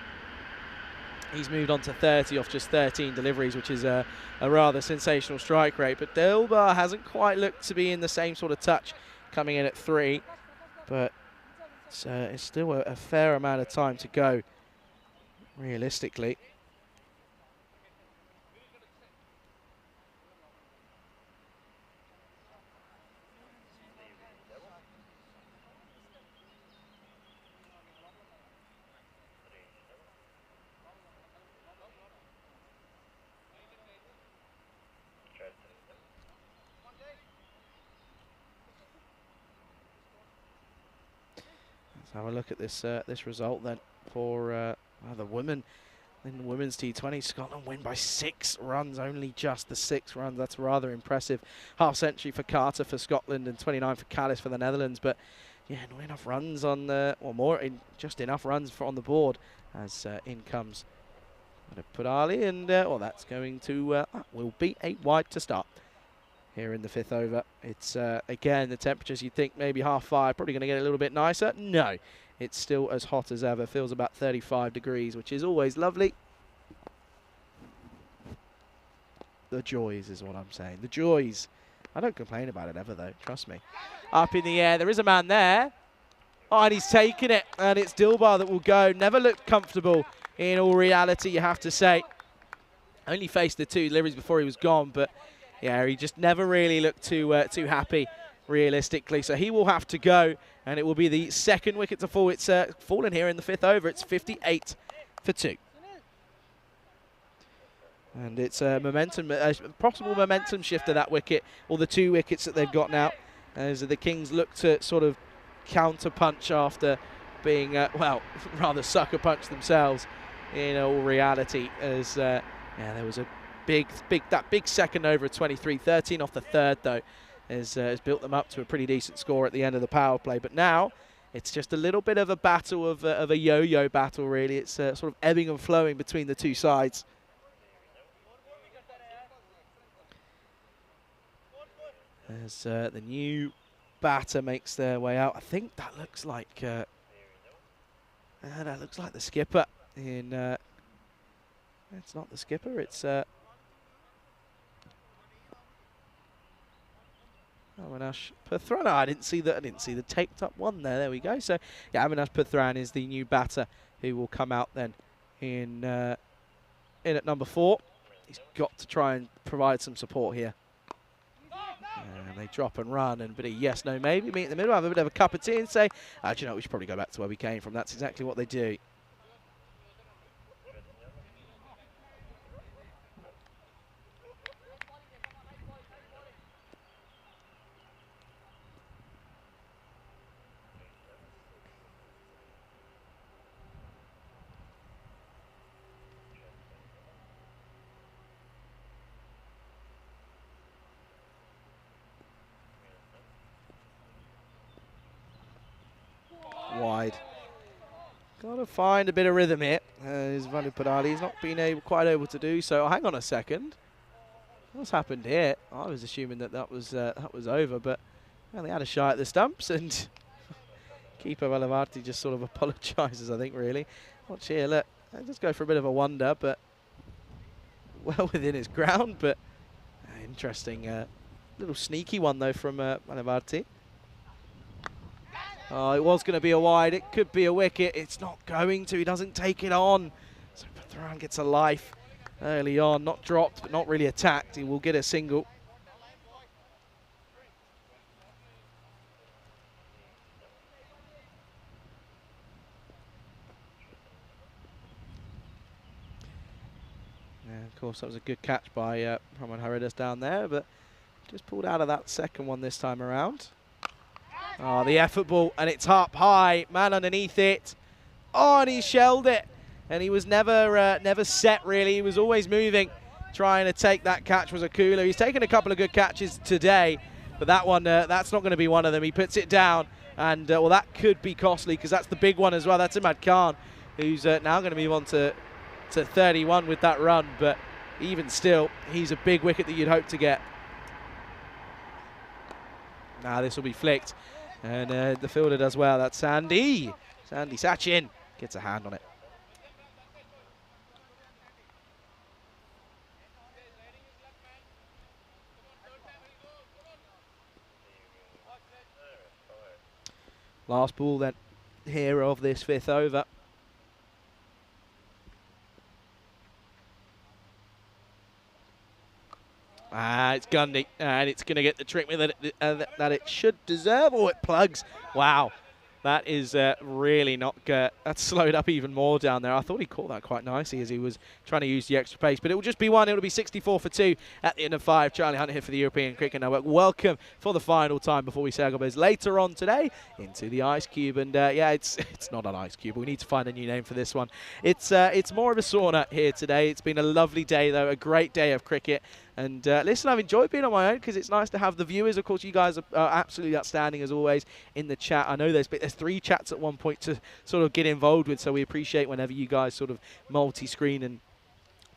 He's moved on to 30 off just 13 deliveries, which is a rather sensational strike rate. But Dilbar hasn't quite looked to be in the same sort of touch coming in at 3. But it's still a fair amount of time to go, realistically. Have a look at this this result then for the women in the women's T20. Scotland win by 6 runs, only just the 6 runs. That's rather impressive. Half century for Carter for Scotland and 29 for Callis for the Netherlands. But yeah, not enough runs on the, or more, just enough runs on the board as in comes Padali, and well, that's going to will be a wide to start here in the 5th over. It's again, the temperatures you'd think maybe half 5, probably going to get a little bit nicer. No, it's still as hot as ever. Feels about 35 degrees, which is always lovely. The joys is what I'm saying. The joys. I don't complain about it ever, though. Trust me. Up in the air. There is a man there. Oh, and he's taken it. And it's Dilbar that will go. Never looked comfortable in all reality, you have to say. Only faced the 2 deliveries before he was gone. But, yeah, he just never really looked too happy, realistically. So he will have to go. And it will be the 2nd wicket to fall. It's fallen here in the 5th over. It's 58 for 2. And it's a possible momentum shift to that wicket, or the 2 wickets that they've got now, as the Kings look to sort of counter punch after being, well, rather sucker punch themselves in all reality. As yeah, there was a big 2nd over of 23, 13 off the 3rd though, has built them up to a pretty decent score at the end of the power play. But now it's just a little bit of a battle of a yo-yo battle, really. It's sort of ebbing and flowing between the 2 sides. As the new batter makes their way out, I think that looks like the skipper. In it's not the skipper. It's Avinash Pathrana. I didn't see the taped up one there. There we go. So yeah, Avinash Pathran is the new batter who will come out then in at number 4. He's got to try and provide some support here. And they drop and run, and a bit of yes, no, maybe. Meet in the middle, have a bit of a cup of tea and say, do you know, we should probably go back to where we came from. That's exactly what they do. Wide. Got to find a bit of rhythm here. Is Vanu Padali. He's not been quite able to do so. Oh, hang on a second. What's happened here? I was assuming that was over, but well, they had a shy at the stumps, and keeper Valavarti just sort of apologises, I think, really. Watch here, look. They just go for a bit of a wonder, but well within his ground. But interesting, little sneaky one, though, from Valavarti. Oh, it was going to be a wide. It could be a wicket. It's not going to. He doesn't take it on. So Patharan gets a life early on. Not dropped, but not really attacked. He will get a single. Yeah, of course, that was a good catch by Roman Haridas down there, but just pulled out of that 2nd one this time around. Oh, the effort ball, and it's up high, man underneath it. Oh, and he shelled it, and he was never set, really. He was always moving, trying to take that catch. Was a cooler. He's taken a couple of good catches today, but that one, that's not going to be one of them. He puts it down, and well, that could be costly, because that's the big one as well. That's Imad Khan, who's now going to move on to 31 with that run, but even still, he's a big wicket that you'd hope to get. Now this will be flicked. And the fielder does well. That's Sandy. Sandy Sachin gets a hand on it. Last ball then here of this 5th over. It's Gundy, and it's going to get the treatment that it should deserve. Oh, it plugs. Wow. That is really not good. That's slowed up even more down there. I thought he caught that quite nicely as he was trying to use the extra pace. But it will just be 1. It will be 64 for 2 at the end of 5. Charlie Hunt here for the European Cricket Network. Welcome for the final time before we say our goodbyes later on today into the Ice Cube. And yeah, it's not an Ice Cube. We need to find a new name for this one. It's more of a sauna here today. It's been a lovely day, though, a great day of cricket. And listen, I've enjoyed being on my own because it's nice to have the viewers. Of course, you guys are absolutely outstanding as always in the chat. I know there's 3 chats at one point to sort of get involved with, so we appreciate whenever you guys sort of multi-screen and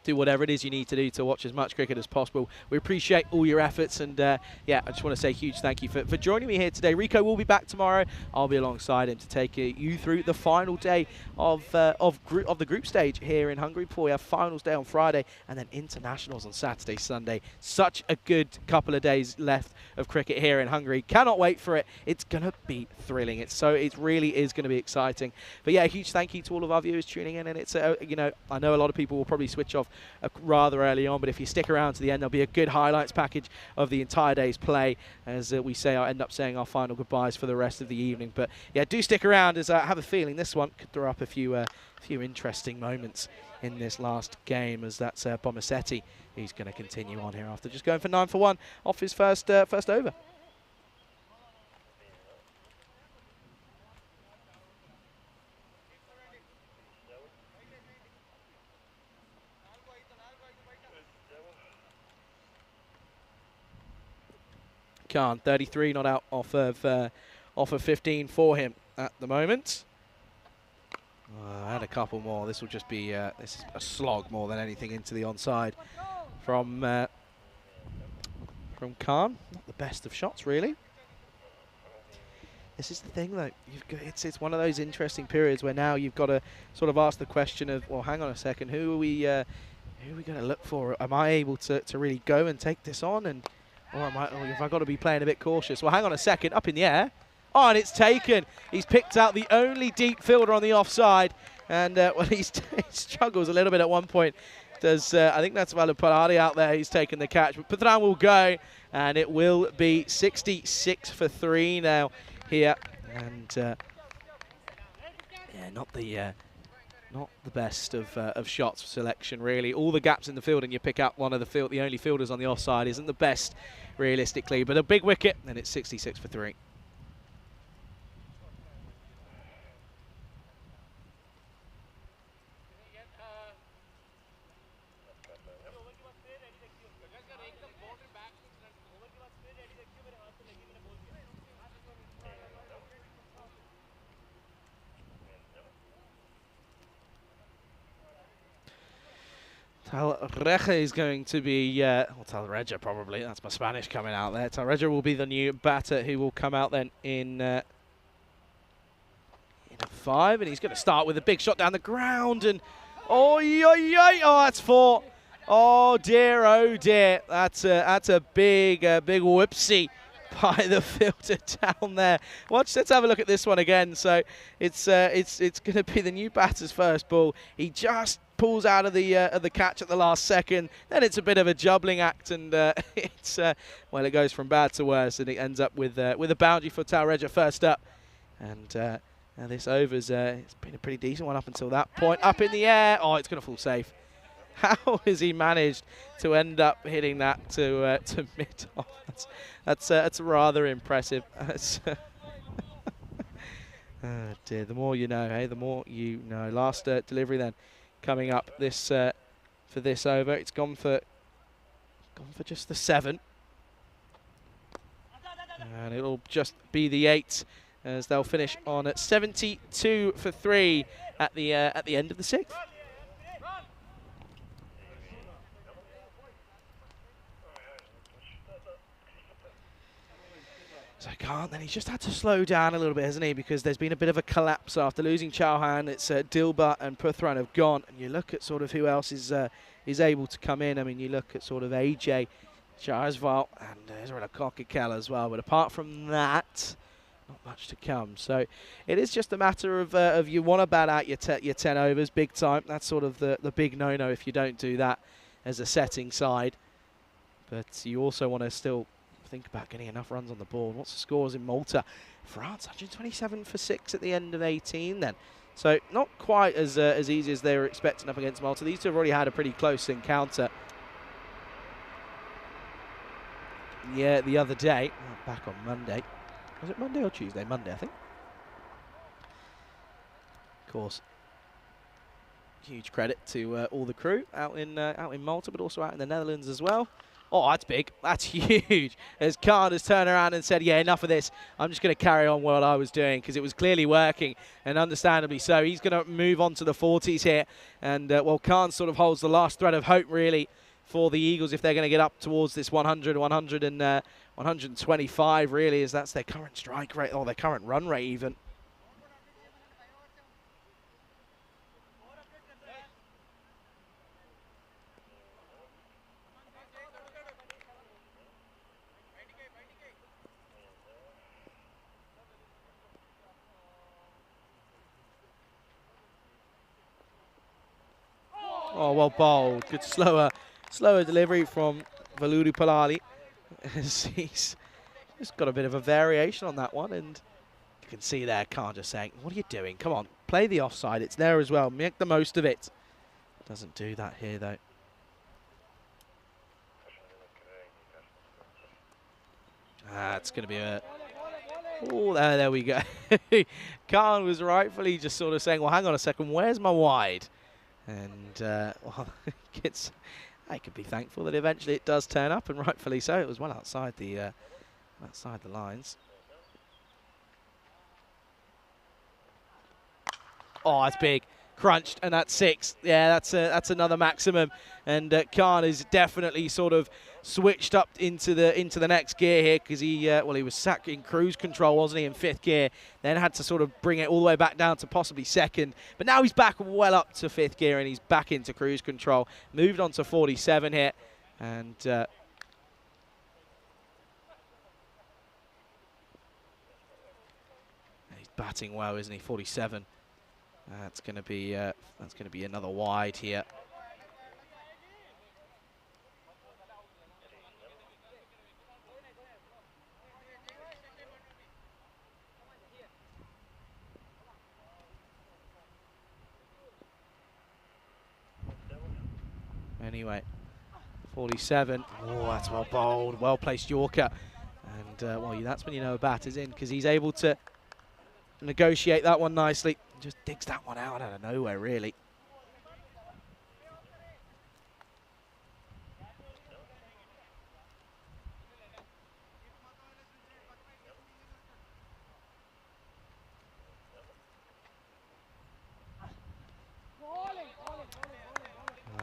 do whatever it is you need to do to watch as much cricket as possible. We appreciate all your efforts, and yeah, I just want to say a huge thank you for joining me here today. Rico will be back tomorrow. I'll be alongside him to take you through the final day of the group stage here in Hungary before we have finals day on Friday and then internationals on Saturday, Sunday. Such a good couple of days left of cricket here in Hungary. Cannot wait for it. It's going to be thrilling. It really is going to be exciting. But yeah, a huge thank you to all of our viewers tuning in, and it's you know, I know a lot of people will probably switch off rather early on, but if you stick around to the end, there'll be a good highlights package of the entire day's play. As we say, I'll end up saying our final goodbyes for the rest of the evening. But yeah, do stick around, as I have a feeling this one could throw up a few interesting moments in this last game, as that's Bomasetti. He's going to continue on here after just going for 9 for 1 off his first over. Khan, 33, not out off of 15 for him at the moment. I had a couple more. This will just be this is a slog more than anything into the onside from Khan. Not the best of shots, really. This is the thing, though. It's one of those interesting periods where now you've got to sort of ask the question of, well, hang on a second, who are we going to look for? Am I able to really go and take this on, or have I got to be playing a bit cautious? Well, hang on a second. Up in the air. Oh, and it's taken. He's picked out the only deep fielder on the offside. And, well, he struggles a little bit at one point. I think that's Valapaladi out there. He's taken the catch. But Patran will go. And it will be 66 for 3 now here. And, yeah, not the best of shots selection, really. All the gaps in the field, and you pick out one of the only fielders on the offside isn't the best, realistically. But a big wicket, and it's 66 for 3. Talreja is going to be, well, Talreja probably, that's my Spanish coming out there. Talreja will be the new batter who will come out then in a 5, and he's going to start with a big shot down the ground, and oh, that's 4. Oh dear, that's a big whoopsie by the fielder down there. Let's have a look at this one again. So it's going to be the new batter's first ball. He just pulls out of the catch at the last second. Then it's a bit of a jubbling act, and well, it goes from bad to worse, and it ends up with a boundary for Talreja first up. And this over's it's been a pretty decent one up until that point. Up in the air. Oh, it's going to fall safe. How has he managed to end up hitting that to mid-off? That's rather impressive. Oh dear, the more you know, hey, the more you know. Last delivery then coming up this for this over. It's gone for just the 7, and it'll just be the 8 as they'll finish on at 72 for 3 at the end of the 6th. So Khan, then he's just had to slow down a little bit, hasn't he? Because there's been a bit of a collapse after losing Chauhan. It's Dilba and Puthran have gone, and you look at sort of who else is able to come in. I mean, you look at sort of AJ, Jaisval, and Israel Kokikela as well. But apart from that, not much to come. So it is just a matter of you want to bat out your 10 overs big time. That's sort of the big no-no if you don't do that as a setting side. But you also want to still think about getting enough runs on the board. What's the scores in Malta? France, 127 for 6 at the end of 18 then. So not quite as easy as they were expecting up against Malta. These two have already had a pretty close encounter. Yeah, the other day, back on Monday. Was it Monday or Tuesday? Monday, I think. Of course, huge credit to all the crew out in Malta, but also out in the Netherlands as well. Oh, that's big. That's huge. As Khan has turned around and said, yeah, enough of this. I'm just going to carry on what I was doing because it was clearly working, and understandably so. He's going to move on to the 40s here. And, well, Khan sort of holds the last thread of hope, really, for the Eagles if they're going to get up towards this 100, 100 and 125, really, as that's their current strike rate, or their current run rate even. Oh, well bowled. Good slower delivery from Valuru Palali. He's just got a bit of a variation on that one, and you can see there Khan just saying, what are you doing? Come on, play the offside. It's there as well. Make the most of it. Doesn't do that here, though. It's going to be a... Oh, there we go. Khan was rightfully just sort of saying, well, hang on a second, where's my wide? And, well, I could be thankful that eventually it does turn up, and rightfully so. It was well outside the lines. Oh, that's big. Crunched, and that's 6. Yeah, that's another maximum. And Khan is definitely sort of switched up into the next gear here, because he was sat in cruise control, wasn't he, in 5th gear, then had to sort of bring it all the way back down to possibly 2nd, but now he's back well up to 5th gear and he's back into cruise control. Moved on to 47 here, and he's batting well, isn't he? 47. That's going to be another wide here. Anyway, 47. Oh, that's well bowled, well placed Yorker, and well, that's when you know a batter's in, because he's able to negotiate that one nicely. Just digs that one out of nowhere, really.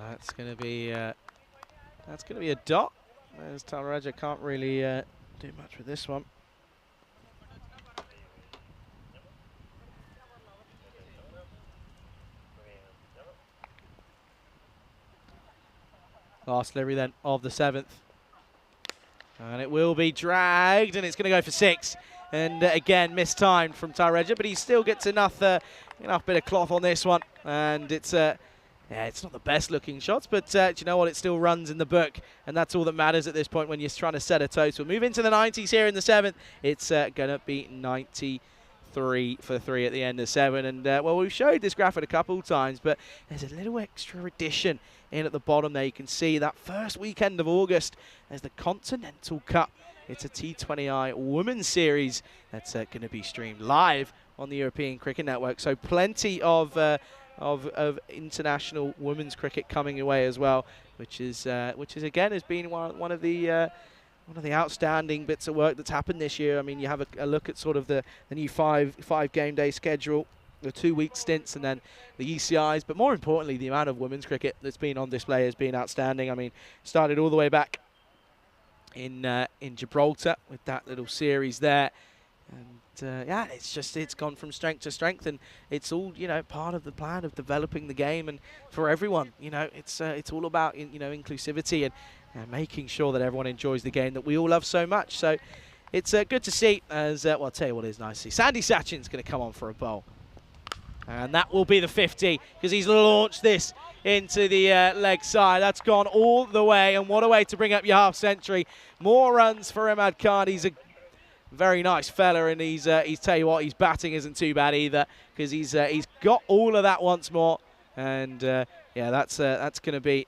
That's going to be a dot. As Talreja can't really do much with this one. Last delivery then of the 7th. And it will be dragged, and it's going to go for 6. And again, mistimed from Talreja, but he still gets enough bit of cloth on this one. And it's it's not the best looking shots, but do you know what? It still runs in the book, and that's all that matters at this point when you're trying to set a total. Move into the 90s here in the 7th. It's going to be 93 for 3 at the end of 7. And, well, we've showed this graphic a couple times, but there's a little extra addition in at the bottom there. You can see that first weekend of August as the Continental Cup. It's a T20I Women's Series that's going to be streamed live on the European Cricket Network. So plenty of international women's cricket coming away as well, which is again has been one of the outstanding bits of work that's happened this year. I mean, you have a look at sort of the new five game day schedule, the 2-week stints, and then the ECIs. But more importantly, the amount of women's cricket that's been on display has been outstanding. I mean, started all the way back in Gibraltar with that little series there. And yeah, it's gone from strength to strength, and it's all part of the plan of developing the game, and for everyone, it's all about inclusivity and making sure that everyone enjoys the game that we all love so much. So it's good to see. As well, I'll tell you what is nice to see. Sandy Sachin's going to come on for a bowl, and that will be the 50, because he's launched this into the leg side. That's gone all the way, and what a way to bring up your half century. More runs for Imad Khan. He's a very nice fella, and he's tell you what, his batting isn't too bad either, because he's got all of that once more. And yeah, that's going to be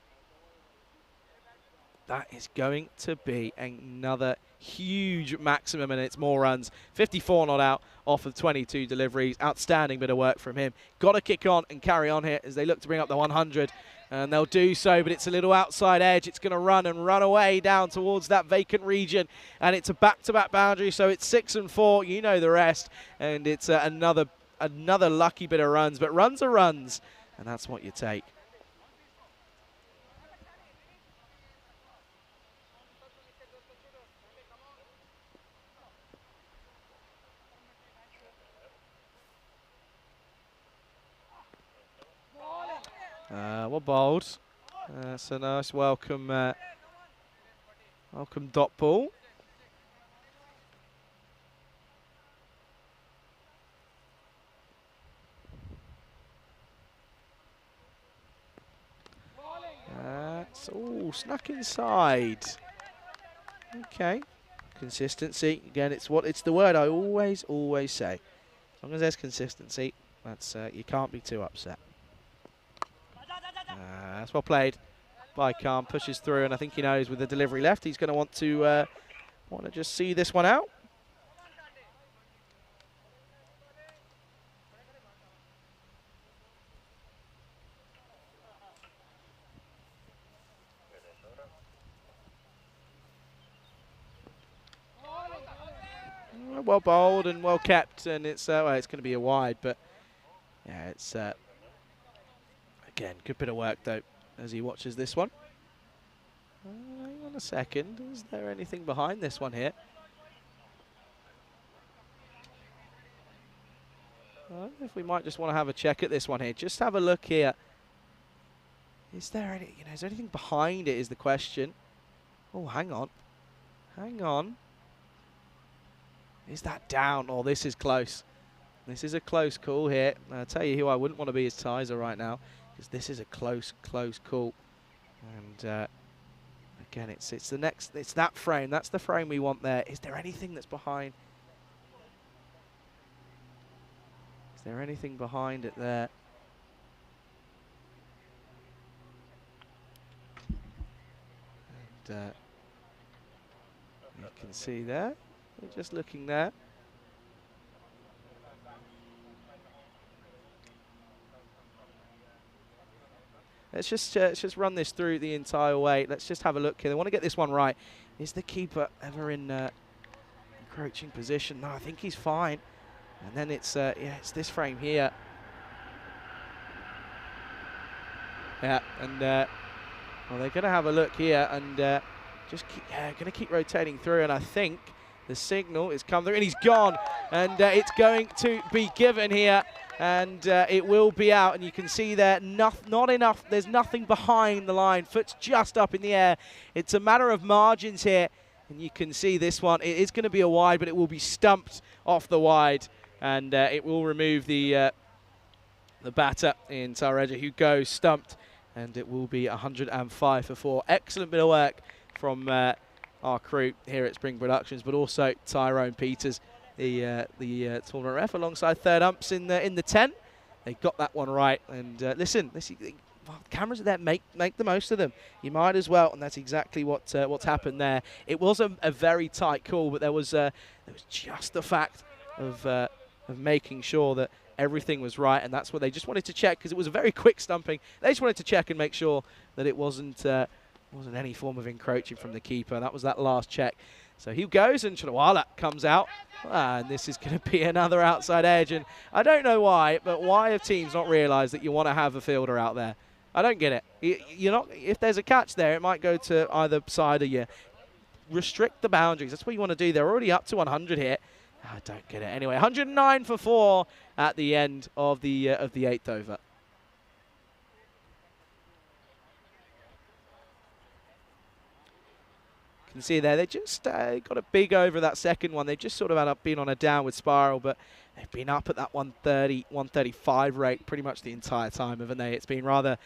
that is going to be another huge maximum, and it's more runs. 54 not out off of 22 deliveries. Outstanding bit of work from him. Got to kick on and carry on here as they look to bring up the 100. And they'll do so, but it's a little outside edge. It's going to run and run away down towards that vacant region. And it's a back-to-back boundary, so it's 6 and 4. You know the rest. And it's another lucky bit of runs. But runs are runs, and that's what you take. Well bowled. That's a nice welcome dot ball. That's all snuck inside. Okay, consistency again. It's the word I always say. As long as there's consistency, that's you can't be too upset. That's well played by Khan. Pushes through, and I think he knows with the delivery left, he's going to want to just see this one out. Well bowled and well kept, and it's well, it's going to be a wide, but yeah, it's again good bit of work though as he watches this one. Hang on a second, is there anything behind this one here? I don't know if we might just want to have a check at this one here. Just have a look here. Is there any, is there anything behind it is the question. Oh, hang on. Hang on. Is that down? Oh, this is close. This is a close call here. I'll tell you who I wouldn't want to be as Tizer right now, because this is a close call. And again, it's that frame. That's the frame we want there. Is there anything that's behind? Is there anything behind it there? And you can see there. We're just looking there. Let's just run this through the entire way. Let's just have a look here. They want to get this one right. Is the keeper ever in encroaching position? No, I think he's fine. And then it's it's this frame here. Yeah, and well, they're going to have a look here and just going to keep rotating through. And I think the signal is come through, and he's gone. And it's going to be given here. And it will be out, and you can see there, not enough. There's nothing behind the line. Foot's just up in the air. It's a matter of margins here, and you can see this one. It is going to be a wide, but it will be stumped off the wide, and it will remove the batter in Tareja, who goes stumped, and it will be 105 for 4. Excellent bit of work from our crew here at Spring Productions, but also Tyrone Peters, the tournament ref, alongside third umps in the 10. They got that one right, and listen, cameras are there, make the most of them. You might as well, and that's exactly what's happened there. It was a very tight call, but there was just the fact of making sure that everything was right, and that's what they just wanted to check, because it was a very quick stumping. They just wanted to check and make sure that it wasn't any form of encroaching from the keeper. That was that last check. So he goes, and Chadawala comes out, and this is going to be another outside edge. And I don't know why, but why have teams not realised that you want to have a fielder out there? I don't get it. You're not. If there's a catch there, it might go to either side of you. Restrict the boundaries. That's what you want to do. They're already up to 100 here. I don't get it. Anyway, 109 for 4 at the end of the 8th over. Can see there, they just got a big over that second one. They've just sort of been on a downward spiral, but they've been up at that 130, 135 rate pretty much the entire time, haven't they? It's been rather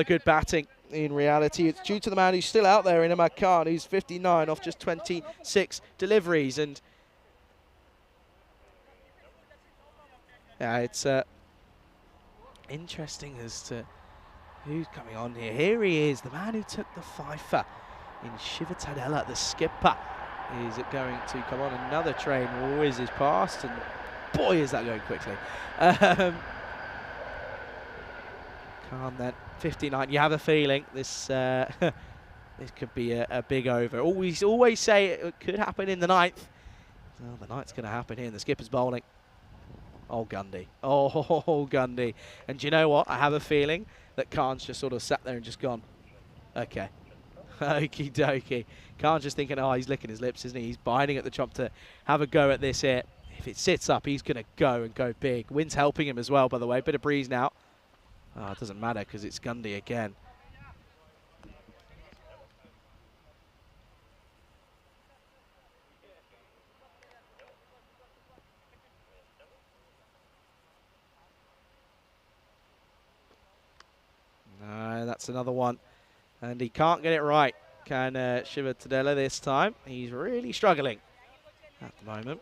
good batting in reality. It's due to the man who's still out there in Ahmad Khan, who's 59 off just 26 deliveries. And yeah, it's interesting as to who's coming on here. Here he is, the man who took the fifer in Shivatadella. The skipper is going to come on. Another train whizzes past, and boy, is that going quickly. Khan then, 59. You have a feeling this this could be a big over. Always say it could happen in the 9th. Well, the 9th's going to happen here, and the skipper's bowling. Oh, Gundy. Oh, Gundy. And do you know what? I have a feeling that Khan's just sort of sat there and just gone, okay. Okie dokie. Khan's just thinking, oh, he's licking his lips, isn't he? He's biting at the chop to have a go at this here. If it sits up, he's going to go big. Wind's helping him as well, by the way. Bit of breeze now. Oh, it doesn't matter because it's Gundy again. No, that's another one. And he can't get it right, can Shivatadella this time. He's really struggling at the moment.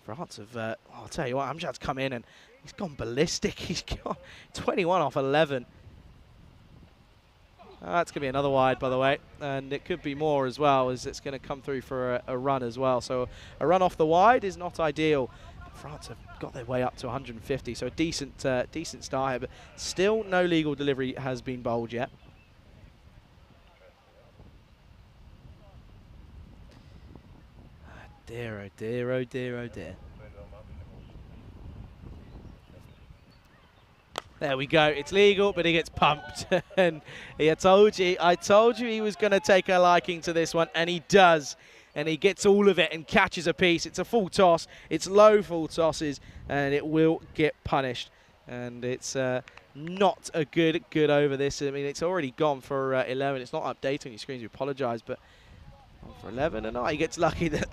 France have, I'll tell you what, Amjad's come in and he's gone ballistic. He's got 21 off 11. That's going to be another wide, by the way. And it could be more as well, as it's going to come through for a run as well. So a run off the wide is not ideal. France have got their way up to 150, so a decent start here, but still no legal delivery has been bowled yet. Dear, oh dear, oh dear, oh dear. There we go. It's legal, but he gets pumped. And I told you he was going to take a liking to this one, and he does. And he gets all of it and catches a piece. It's a full toss. It's low full tosses, and it will get punished. And it's not a good over this. I mean, it's already gone for 11. It's not updating your screens. We apologise, but for 11, and he gets lucky that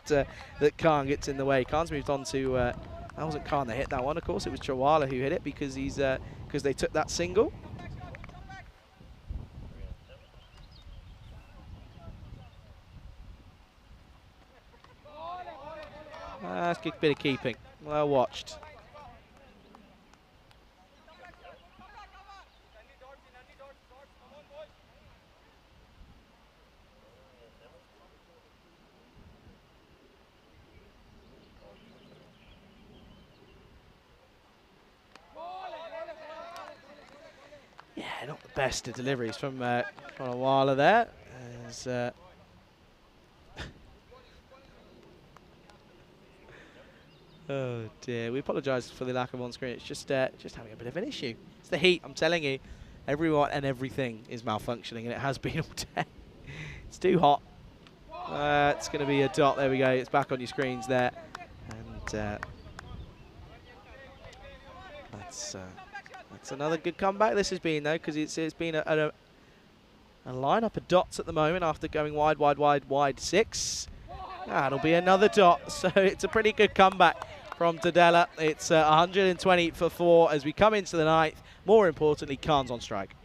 that Khan gets in the way. Khan's moved on to that wasn't Khan that hit that one, of course. It was Chawala who hit it because they took that single. That's a good bit of keeping. Well watched. Yeah, not the best of deliveries from Chawala there. As, oh dear, we apologise for the lack of on-screen. It's just having a bit of an issue. It's the heat, I'm telling you. Everyone and everything is malfunctioning, and it has been all day. It's too hot. It's going to be a dot. There we go. It's back on your screens there. And that's another good comeback this has been, though, because it's been a line-up of dots at the moment after going wide 6. That'll be another dot, so it's a pretty good comeback from Tadella. It's 120 for 4 as we come into the 9th. More importantly, Khan's on strike.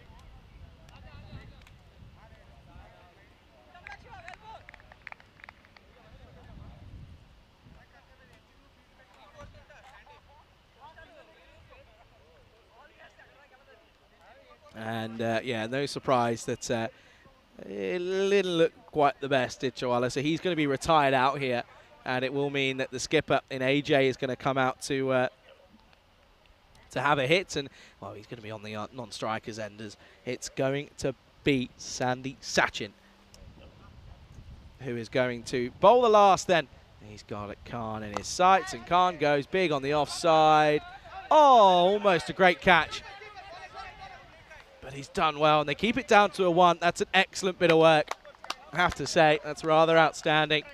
And yeah, no surprise that it didn't look quite the best, did Chawala? So he's going to be retired out here, and it will mean that the skipper in AJ is going to come out to have a hit, and well, he's going to be on the non-strikers end as it's going to be Sandy Sachin who is going to bowl the last. Then he's got Khan in his sights, and Khan goes big on the offside. Oh, almost a great catch. But he's done well, and they keep it down to a 1. That's an excellent bit of work, I have to say. That's rather outstanding.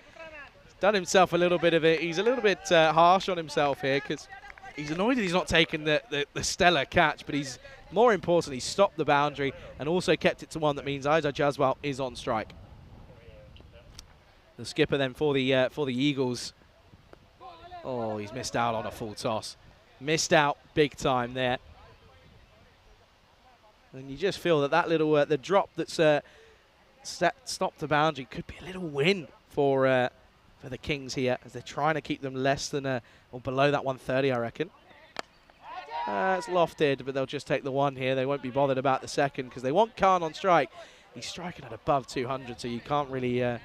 He's done himself a little bit of it. He's a little bit harsh on himself here because he's annoyed that he's not taken the stellar catch, but he's, more importantly, stopped the boundary and also kept it to 1. That means Aizad Jaswal is on strike. The skipper then for the Eagles. Oh, he's missed out on a full toss. Missed out big time there. And you just feel that little the drop that's stopped the boundary could be a little win for the Kings here, as they're trying to keep them less than or below that 130, I reckon. It's lofted, but they'll just take the 1 here. They won't be bothered about the second because they want Khan on strike. he's striking at above 200, so you can't really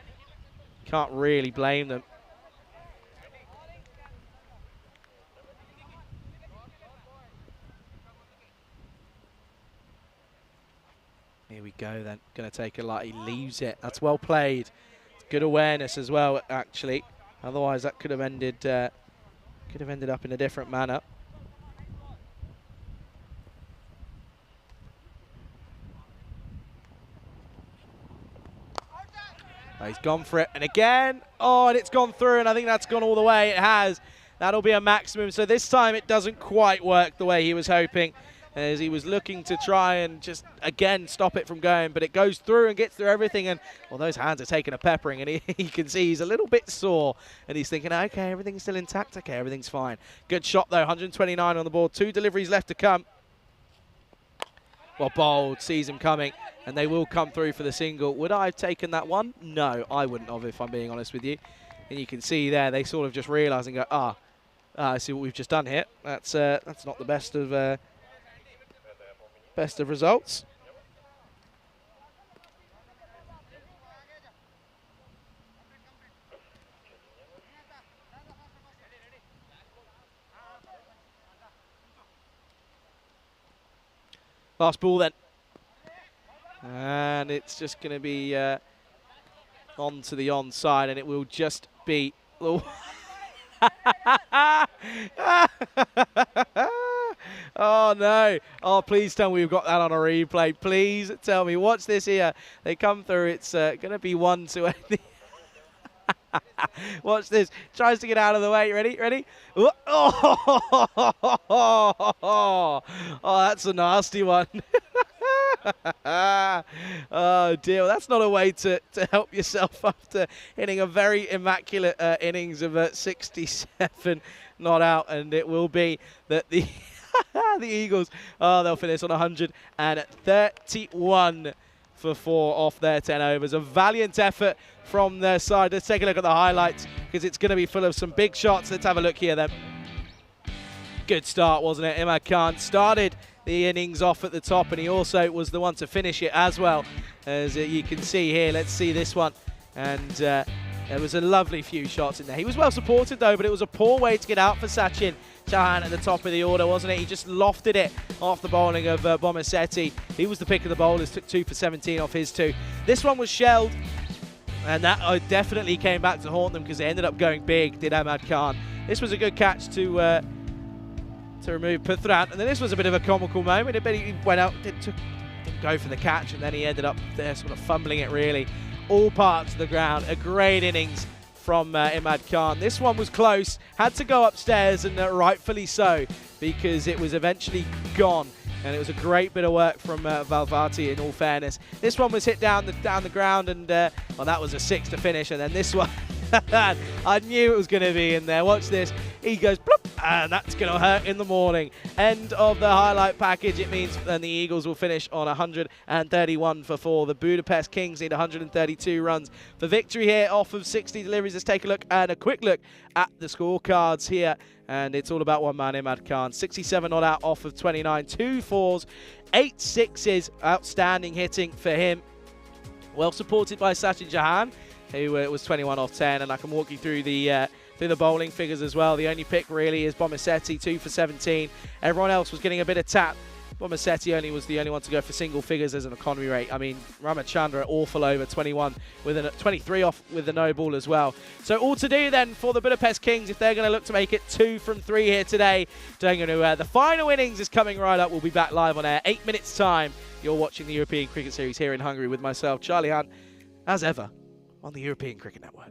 blame them. Here we go then, going to take a light, he leaves it. That's well played. Good awareness as well, actually. Otherwise that could have ended up in a different manner. Oh, he's gone for it, and again, oh, and it's gone through, and I think that's gone all the way. It has. That'll be a maximum, so this time it doesn't quite work the way he was hoping, as he was looking to try and just, again, stop it from going, but it goes through and gets through everything, and, well, those hands are taking a peppering, and he can see he's a little bit sore, and he's thinking, okay, everything's still intact, okay, everything's fine. Good shot, though, 129 on the board, 2 deliveries left to come. Well, Bold sees him coming, and they will come through for the single. Would I have taken that one? No, I wouldn't have, if I'm being honest with you. And you can see there, they sort of just realise and go, I see what we've just done here. That's not the best of results. Last ball then. And it's just going to be on to the onside, and it will just be... Oh, oh no. Oh, please tell me we've got that on a replay. Please tell me. Watch this here. They come through. It's going to be 1-2. Watch this. Tries to get out of the way. Ready? Ready? Oh, that's a nasty one. Oh dear, well, that's not a way to help yourself after hitting a very immaculate innings of 67 not out, and it will be that the the Eagles, they'll finish on 131 for 4 off their 10 overs. A valiant effort from their side. Let's take a look at the highlights, because it's going to be full of some big shots. Let's have a look here then. Good start, wasn't it? Imad Khan started the innings off at the top, and he also was the one to finish it as well, as you can see here. Let's see this one, and there was a lovely few shots in there. He was well supported though, but it was a poor way to get out for Sachin Chauhan at the top of the order, wasn't it? He just lofted it off the bowling of Bomasetti. He was the pick of the bowlers, took 2 for 17 off his 2. This one was shelled, and that definitely came back to haunt them, because it ended up going big, did Imad Khan. This was a good catch to remove Puthran, and then this was a bit of a comical moment. He went out, didn't go for the catch, and then he ended up there sort of fumbling it really. All parts of the ground. A great innings from Imad Khan. This one was close, had to go upstairs, and rightfully so, because it was eventually gone. And it was a great bit of work from Valvati, in all fairness. This one was hit down the ground, and well, that was a 6 to finish. And then this one, I knew it was going to be in there. Watch this. He goes bloop, and that's going to hurt in the morning. End of the highlight package. It means then the Eagles will finish on 131 for 4. The Budapest Kings need 132 runs for victory here off of 60 deliveries. Let's take a look, and a quick look at the scorecards here. And it's all about one man, Imad Khan. 67 not out off of 29. 2 4s, 8 6s. Outstanding hitting for him. Well supported by Sachin Chauhan, who was 21 off 10. And I can walk you through the bowling figures as well. The only pick really is Bomasetti, 2 for 17. Everyone else was getting a bit of tap. Bomasetti was the only one to go for single figures as an economy rate. I mean, Ramachandra awful over 21 with a 23 off with the no ball as well. So all to do then for the Budapest Kings if they're going to look to make it 2 from 3 here today. The final innings is coming right up. We'll be back live on air 8 minutes time. You're watching the European Cricket Series here in Hungary with myself, Charlie Hunt, as ever, on the European Cricket Network.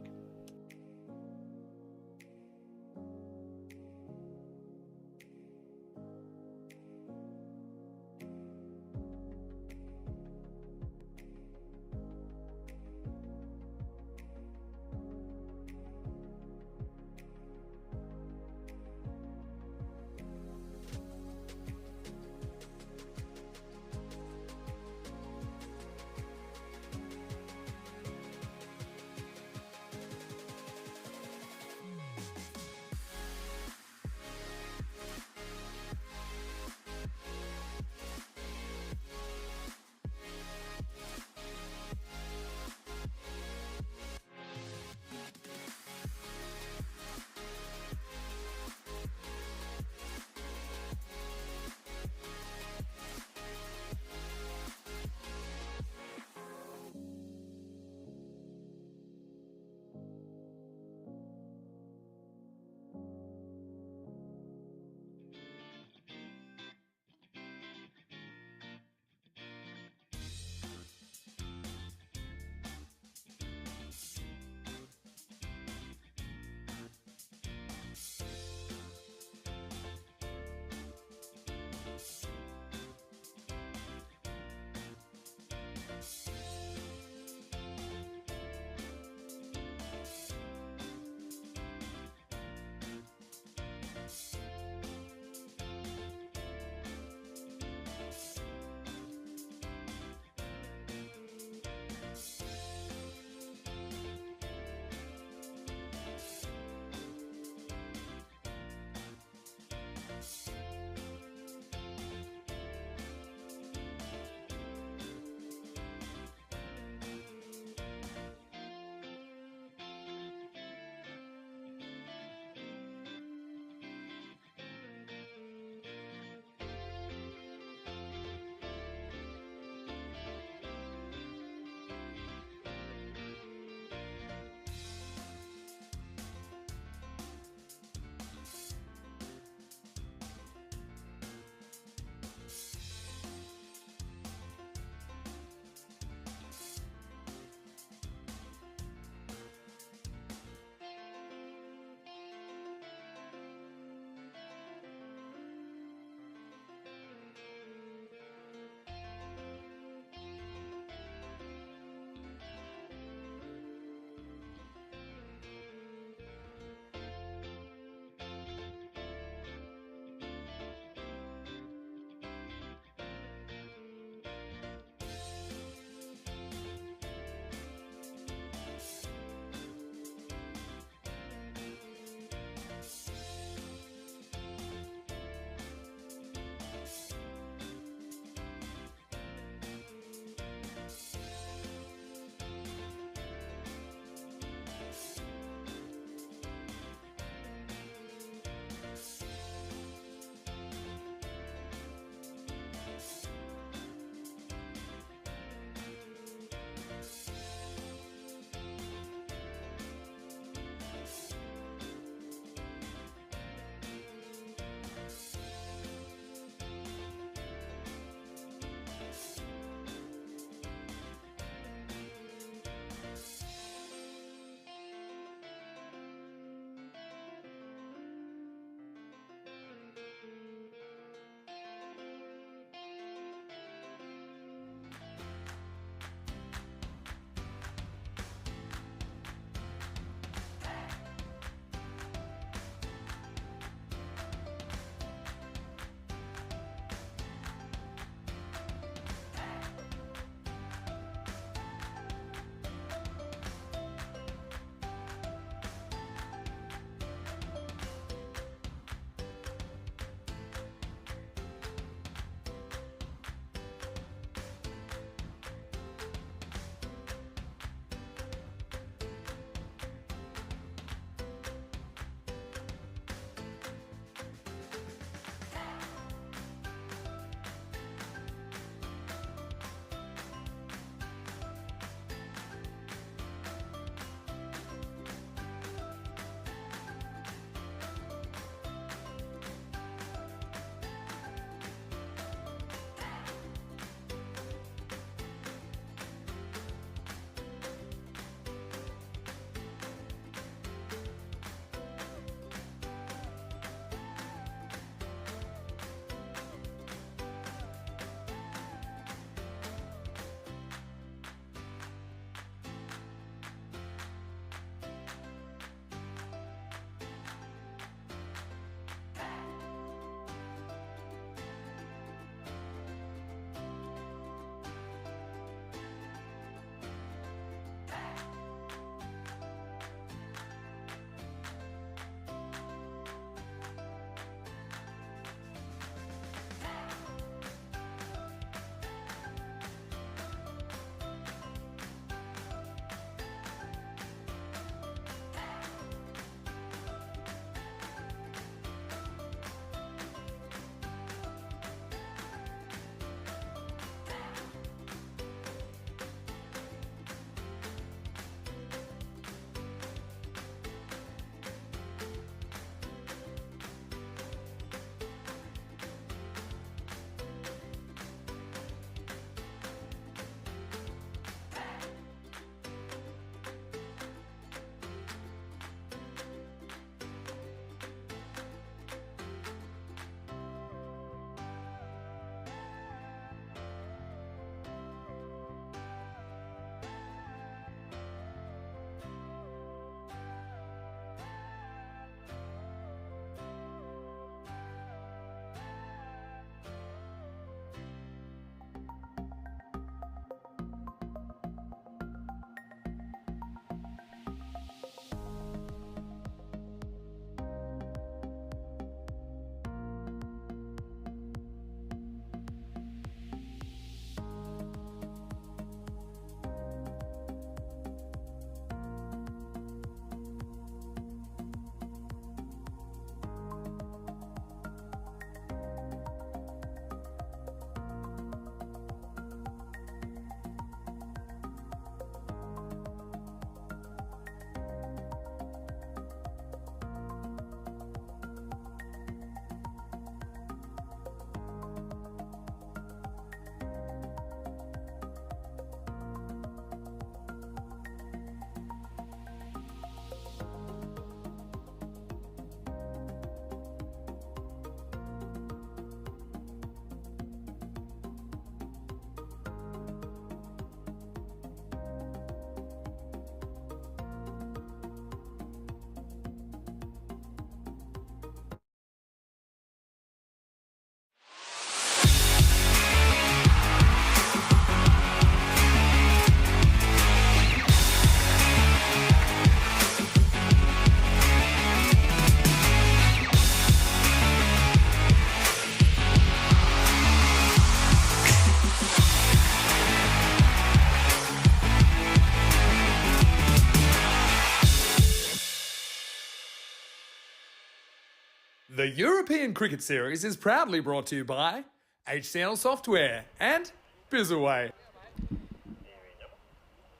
The European Cricket Series is proudly brought to you by HCL Software and Bizaway.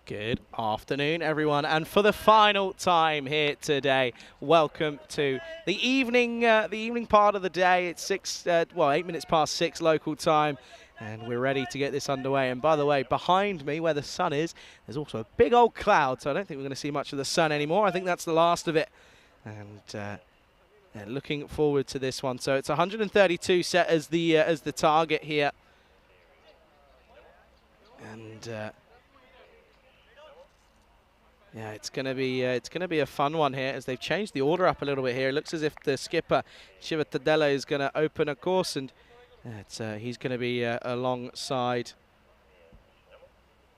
Good afternoon, everyone, and for the final time here today, welcome to the evening part of the day. It's 8 minutes past 6 local time, and we're ready to get this underway. And by the way, behind me, where the sun is, there's also a big old cloud, so I don't think we're going to see much of the sun anymore. I think that's the last of it, and yeah, looking forward to this one. So it's 132 set as the target here, and. Yeah, it's gonna be a fun one here as they've changed the order up a little bit here. It looks as if the skipper Shiva Tadella is gonna open a course, and he's gonna be alongside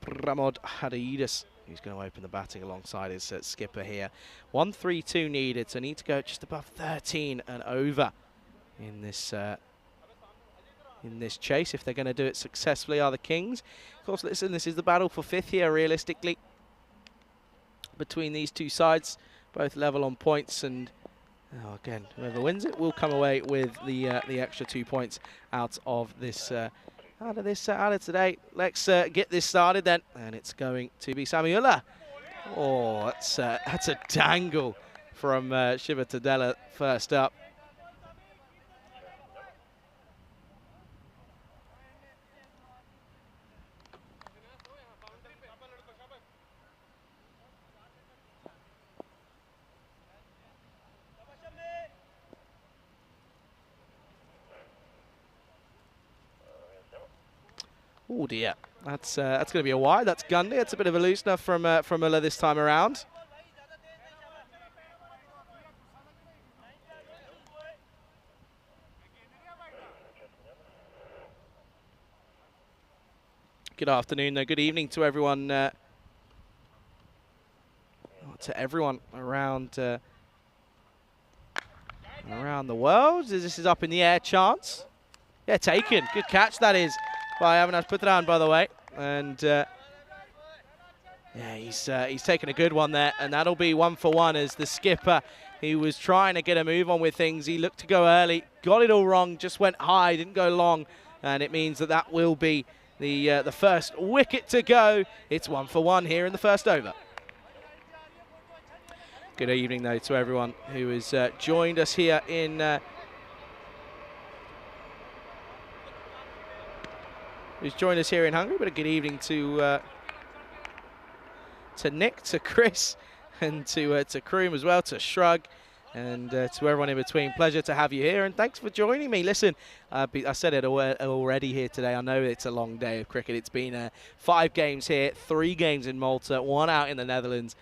Pramod Hadaidis, who's going to open the batting alongside his skipper here. 132 needed, so need to go just above 13 and over in this chase if they're going to do it successfully. Are the Kings? Of course, listen, this is the battle for fifth here, realistically, between these two sides, both level on points, and again, whoever wins it will come away with the extra 2 points out of this out of today. Let's get this started then, and it's going to be Samuela. Oh, that's a dangle from Shiva Tadella first up. Oh dear, that's going to be a wide. That's Gundy. It's a bit of a loosener from Muller this time around. Good afternoon, though. Good evening to everyone. To everyone around around the world. This is up in the air. Chance. Yeah, taken. Good catch that is by Avinash Putran, by the way, and yeah, he's taken a good one there, and that'll be 1 for 1 as the skipper, he was trying to get a move on with things. He looked to go early, got it all wrong, just went high, didn't go long, and it means that will be the first wicket to go. It's 1 for 1 here in the first over. Good evening, though, to everyone who has joined us here in. Who's joined us here in Hungary, but a good evening to Nick, to Chris, and to Kroom as well, to Shrug, and to everyone in between. Pleasure to have you here, and thanks for joining me. Listen, I said it already here today. I know it's a long day of cricket. It's been 5 games here, 3 games in Malta, 1 out in the Netherlands.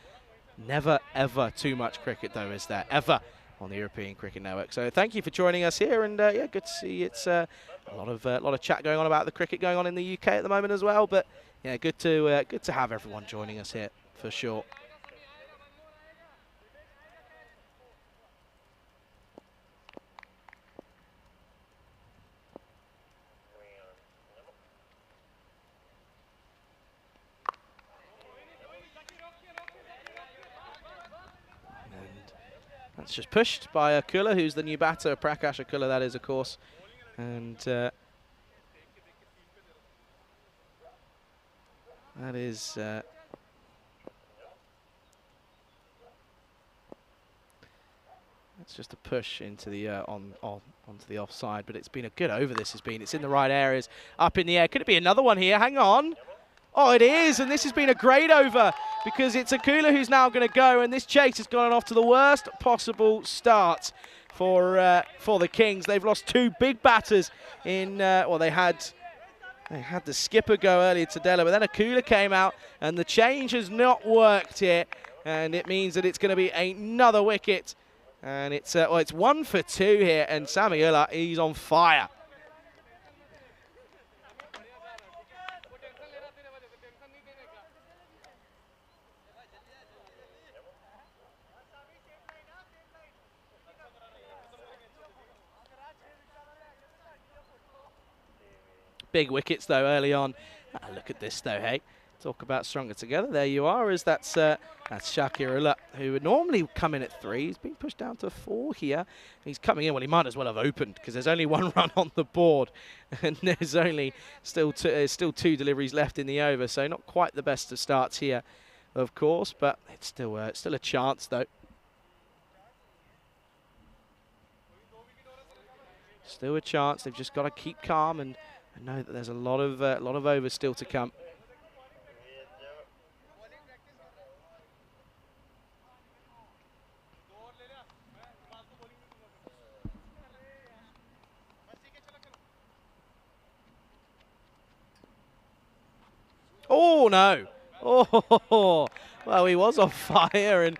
Never, ever too much cricket, though, is there? Ever on the European Cricket Network. So thank you for joining us here, and yeah, good to see. It's a lot of chat going on about the cricket going on in the UK at the moment as well. But yeah, good to have everyone joining us here for sure. That's just pushed by Akula, who's the new batter, Prakash Akula, that is, of course. And that is that's just a push into the onto the offside, but it's been a good over. This has been. It's in the right areas, up in the air. Could it be another one here? Hang on. Oh, it is, and this has been a great over because it's Akula who's now going to go, and this chase has gone off to the worst possible start for the Kings. They've lost 2 big batters in. Well, they had the skipper go earlier, Tadella, but then Akula came out, and the change has not worked here, and it means that it's going to be another wicket, and it's 1 for 2 here, and Samuela, he's on fire. Big wickets, though, early on. Look at this, though, hey. Talk about stronger together. There you are, as that's Shakirullah, who would normally come in at 3. He's been pushed down to 4 here. He's coming in. Well, he might as well have opened because there's only 1 run on the board, and there's only still 2 deliveries left in the over. So not quite the best of starts here, of course, but it's still a chance though. Still a chance. They've just got to keep calm and know that there's a lot of overs still to come. Oh no! Oh, well, he was on fire, and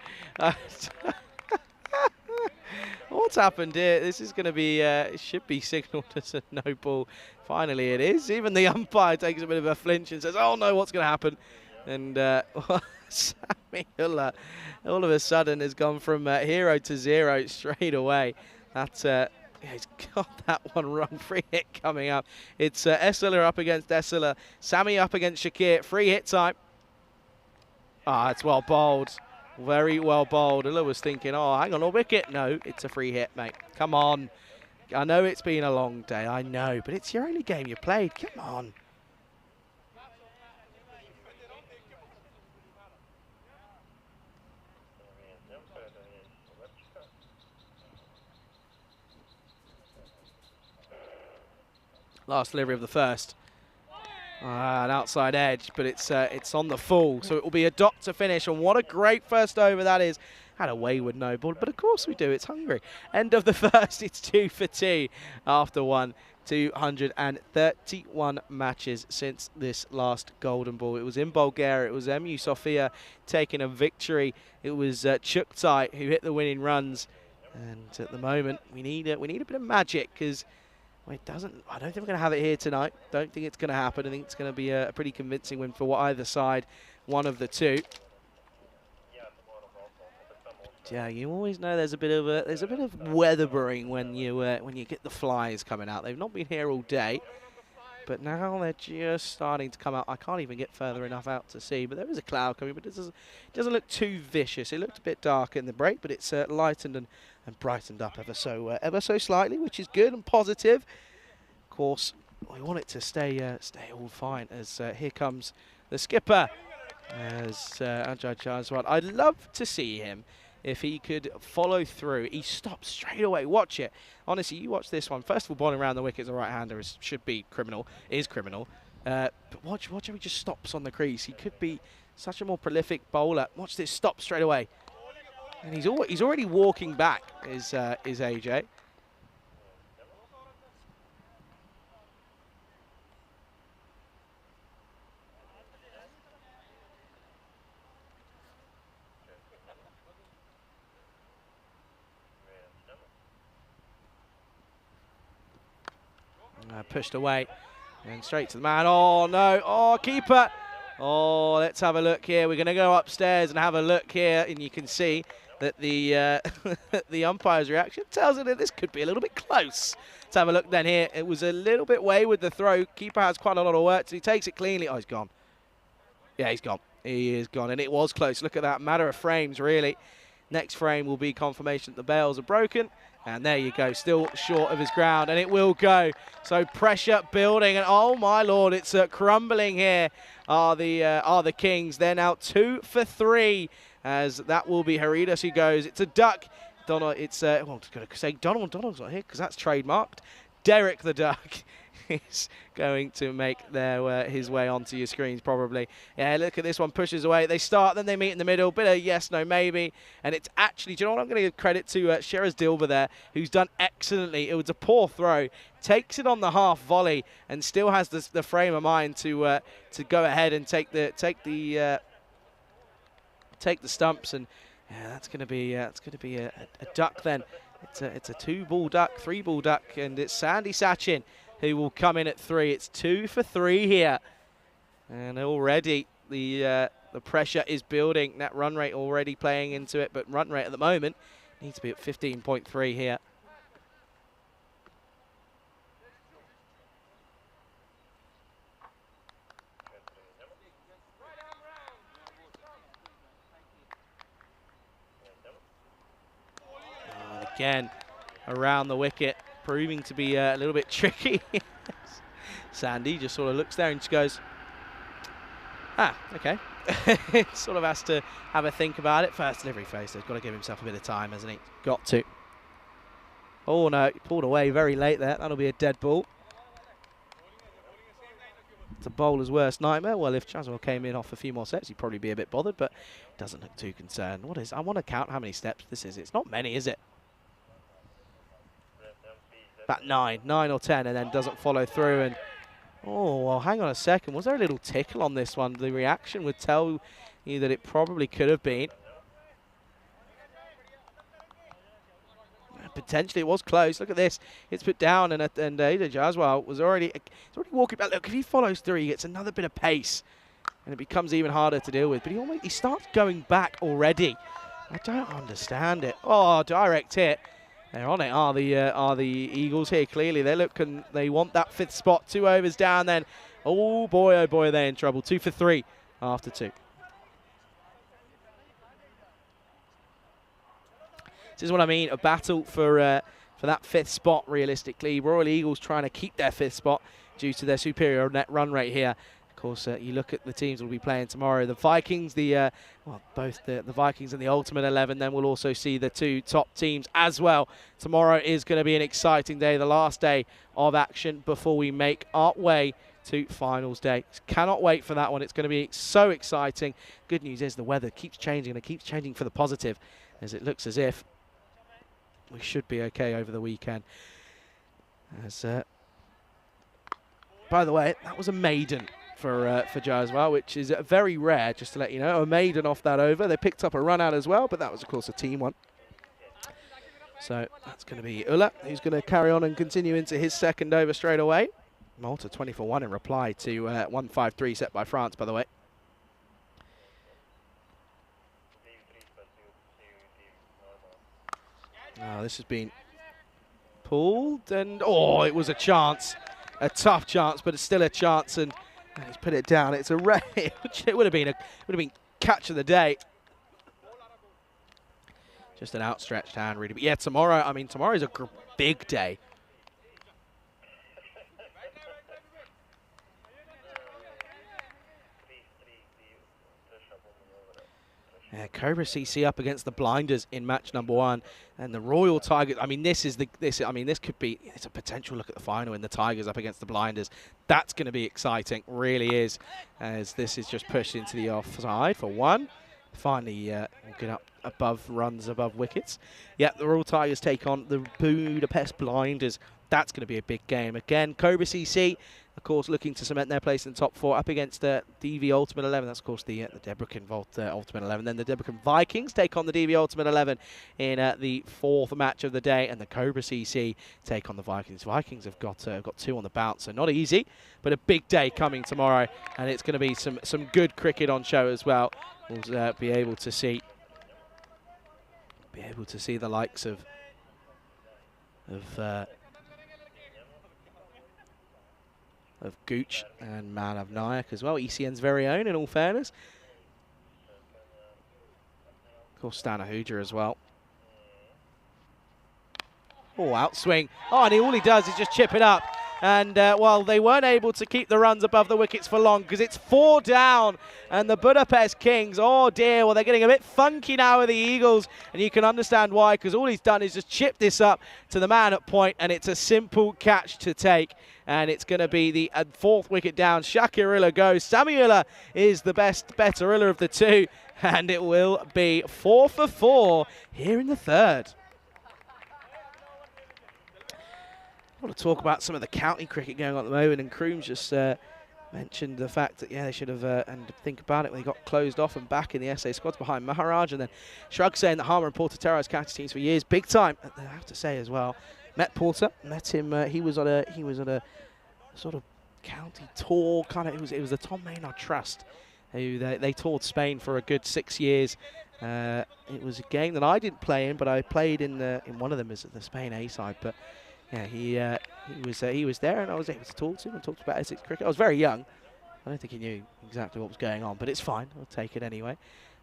what's happened here? This is going to be, it should be signalled as a no ball. Finally, it is. Even the umpire takes a bit of a flinch and says, "Oh no, what's going to happen?" And Sammy all of a sudden has gone from hero to 0 straight away. That's he's got that one wrong. Free hit coming up. It's Essler up against Essler. Sammy up against Shakir. Free hit time. Ah, it's well bowled. Very well bowled. Ula was thinking, oh, hang on, a wicket. No, it's a free hit, mate. Come on. I know it's been a long day. I know. But it's your only game you played. Come on. Last delivery of the first. An outside edge, but it's on the full, so it will be a dot to finish. And what a great first over that is. Had a wayward no ball, but of course we do. It's Hungary. End of the first. It's 2 for 2 after 231 matches since this last golden ball. It was in Bulgaria. It was MU Sofia taking a victory. It was Chuktai who hit the winning runs. And at the moment, we need a bit of magic because. Well, I don't think we're going to have it here tonight. Don't think it's going to happen. I think it's going to be a pretty convincing win for either side, one of the two. Yeah, you always know there's a bit of weathering when you get the flies coming out. They've not been here all day, but now they're just starting to come out. I can't even get further enough out to see, but there is a cloud coming, but it doesn't look too vicious. It looked a bit dark in the break, but it's lightened and brightened up ever so slightly, which is good and positive. Of course, we want it to stay all fine. As here comes the skipper, as Ajay Jaiswal. I'd love to see him if he could follow through. He stops straight away. Watch it. Honestly, you watch this one. First of all, bowling around the wicket as a right-hander should be criminal. Is criminal. But watch how he just stops on the crease. He could be such a more prolific bowler. Watch this. Stop straight away. And he's already walking back, is AJ. Pushed away and straight to the man. Oh no! Oh, keeper! Oh, let's have a look here. We're going to go upstairs and have a look here, and you can see that the the umpire's reaction tells us that this could be a little bit close. Let's have a look then here. It was a little bit wayward, the throw. Keeper has quite a lot of work, so he takes it cleanly. Oh, he's gone. Yeah, he's gone. He is gone, and it was close. Look at that. Matter of frames, really. Next frame will be confirmation that the bails are broken. And there you go, still short of his ground, and it will go. So pressure building, and oh my lord, it's crumbling here. Are the Kings? They're now 2 for 3, as that will be Haridas who goes. It's a duck. Donald, it's well, I was going to say Donald's not here because that's trademarked. Derek the duck is going to make his way onto your screens probably. Yeah, look at this one, pushes away. They start, then they meet in the middle. Bit of yes, no, maybe. And it's actually, do you know what I'm going to give credit to Sheraz Dilber there, who's done excellently. It was a poor throw. Takes it on the half volley and still has the frame of mind to go ahead and take the stumps. And yeah, that's going to be a duck then. It's a 2-ball duck, 3-ball duck, and it's Sandy Sachin who will come in at 3. It's 2 for 3 here. And already the pressure is building. That run rate already playing into it, but run rate at the moment needs to be at 15.3 here. again around the wicket, proving to be a little bit tricky. Sandy just sort of looks there and just goes, ah, okay. Sort of has to have a think about it. First delivery phase, he's got to give himself a bit of time, hasn't he? Got to. Oh no, he pulled away very late there. That'll be a dead ball. It's a bowler's worst nightmare. Well, if Chaswell came in off a few more steps, he'd probably be a bit bothered, but doesn't look too concerned. What is? I want to count how many steps this is. It's not many, is it? About 9 or 10, and then doesn't follow through. And oh, well, hang on a second. Was there a little tickle on this one? The reaction would tell you that it probably could have been. Potentially it was close. Look at this. It's put down, and Ada Jaswal was already walking back. Look, if he follows through, he gets another bit of pace, and it becomes even harder to deal with. But he starts going back already. I don't understand it. Oh, direct hit. They're on it. Are the Eagles here? Clearly, they want that 5th spot. 2 overs down. Then, oh boy, they're in trouble. 2 for 3 after 2. This is what I mean, a battle for that 5th spot, realistically. Royal Eagles trying to keep their 5th spot due to their superior net run rate here. Of course, you look at the teams we'll be playing tomorrow. The Vikings, both the Vikings and the Ultimate 11, then we'll also see the 2 top teams as well. Tomorrow is going to be an exciting day, the last day of action before we make our way to finals day. Cannot wait for that one. It's going to be so exciting. Good news is the weather keeps changing, and it keeps changing for the positive, as it looks as if we should be okay over the weekend. By the way, that was a maiden for Jaswal, which is very rare, just to let you know. A maiden off that over. They picked up a run out as well, but that was, of course, a team one. So that's going to be Ulla, who's going to carry on and continue into his 2nd over straight away. Malta 20 for 1 in reply to 1-5-3 set by France, by the way. Oh, this has been pulled, and oh, it was a chance, a tough chance, but it's still a chance, and he's put it down. It's a rare. It would have been catch of the day. Just an outstretched hand, really. But yeah, tomorrow. I mean, tomorrow's a big day. Yeah, Cobra CC up against the Blinders in match number 1, and the Royal Tigers. I mean, this could be. It's a potential look at the final in the Tigers up against the Blinders. That's going to be exciting, really is, as this is just pushed into the offside for 1. Finally, we'll get up above runs, above wickets. Yeah, the Royal Tigers take on the Budapest Blinders. That's going to be a big game again. Cobra CC, of course, looking to cement their place in the top 4 up against the DV Ultimate 11. That's, of course, the Debrecen Ultimate 11. Then the Debrecen Vikings take on the DV Ultimate 11 in the 4th match of the day. And the Cobra CC take on the Vikings. Vikings have got 2 on the bounce, so not easy, but a big day coming tomorrow. And it's going to be some good cricket on show as well. We'll be able to see the likes of Gooch and Manav Nayak as well. ECN's very own, in all fairness. Of course, Stan Ahuja as well. Oh, outswing. Oh, and all he does is just chip it up. And, well, they weren't able to keep the runs above the wickets for long because it's 4 down. And the Budapest Kings, oh dear, well, they're getting a bit funky now with the Eagles. And you can understand why, because all he's done is just chip this up to the man at point, and it's a simple catch to take. And it's going to be the 4th wicket down. Shakir Illa goes. Samuela is the better Illa of the 2. And it will be 4 for 4 here in the 3rd. I want to talk about some of the county cricket going on at the moment, and Crooms just mentioned the fact that, yeah, they should have, and think about it, when they got closed off and back in the SA squads behind Maharaj, and then Shrug saying that Harmer and Porter Terrace county teams for years, big time, I have to say as well. Met Porter, met him, he was on a sort of county tour, kind of, it was the Tom Maynard Trust, who they toured Spain for a good 6 years. It was a game that I didn't play in, but I played in one of them as the Spain A side, but yeah, he was there, and I was able to talk to him and talk about Essex cricket. I was very young. I don't think he knew exactly what was going on, but it's fine. I'll take it anyway.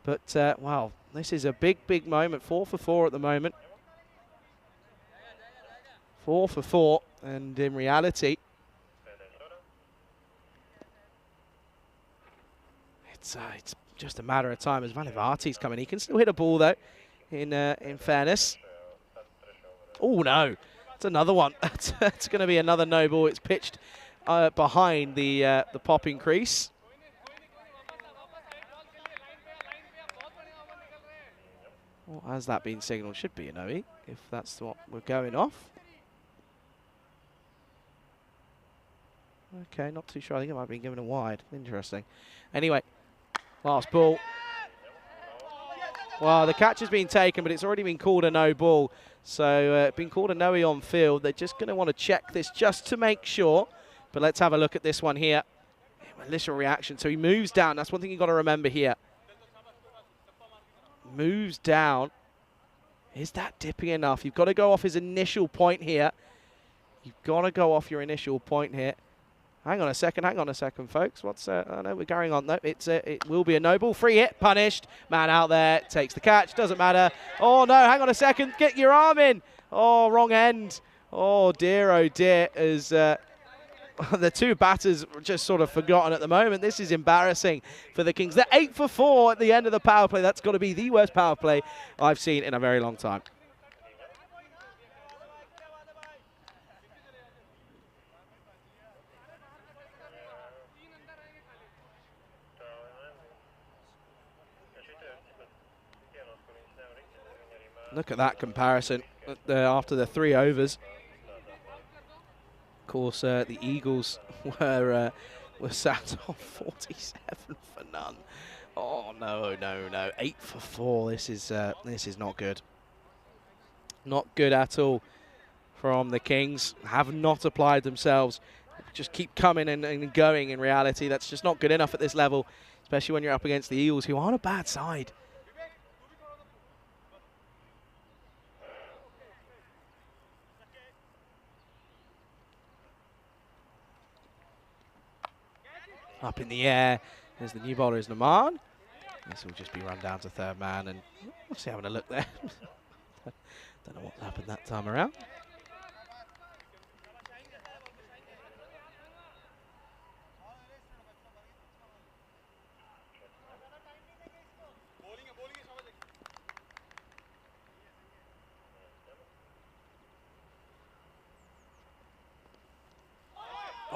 But, wow, this is a big, big moment. 4 for 4 at the moment. 4 for 4, and in reality, it's just a matter of time as Valivati's coming. He can still hit a ball though, in fairness. Oh no, it's another one. It's going to be another no ball. It's pitched behind the popping crease. What has that been signalled? Should be an OE, if that's what we're going off. Okay, not too sure. I think it might have been given a wide. Interesting. Anyway, last ball. Well, the catch has been taken, but it's already been called a no ball. So it's been called a no-e on field. They're just going to want to check this just to make sure. But let's have a look at this one here. Initial reaction. So he moves down. That's one thing you've got to remember here. Moves down. Is that dipping enough? You've got to go off his initial point here. You've got to go off your initial point here. Hang on a second, folks. What's oh no, we're carrying on. No, it will be a no ball. Free hit, punished. Man out there, takes the catch, doesn't matter. Oh no, hang on a second, get your arm in. Oh, wrong end. Oh dear, as the two batters are just sort of forgotten at the moment. This is embarrassing for the Kings. They're 8 for 4 at the end of the power play. That's got to be the worst power play I've seen in a very long time. Look at that comparison after the 3 overs. Of course, the Eagles were sat on 47 for none. Oh no, 8 for 4. This is not good. Not good at all from the Kings. Have not applied themselves. Just keep coming and going. In reality, that's just not good enough at this level, especially when you're up against the Eagles, who aren't a bad side. Up in the air, there's the new bowler is Naman. This will just be run down to third man, and what's he having a look there? Don't know what happened that time around.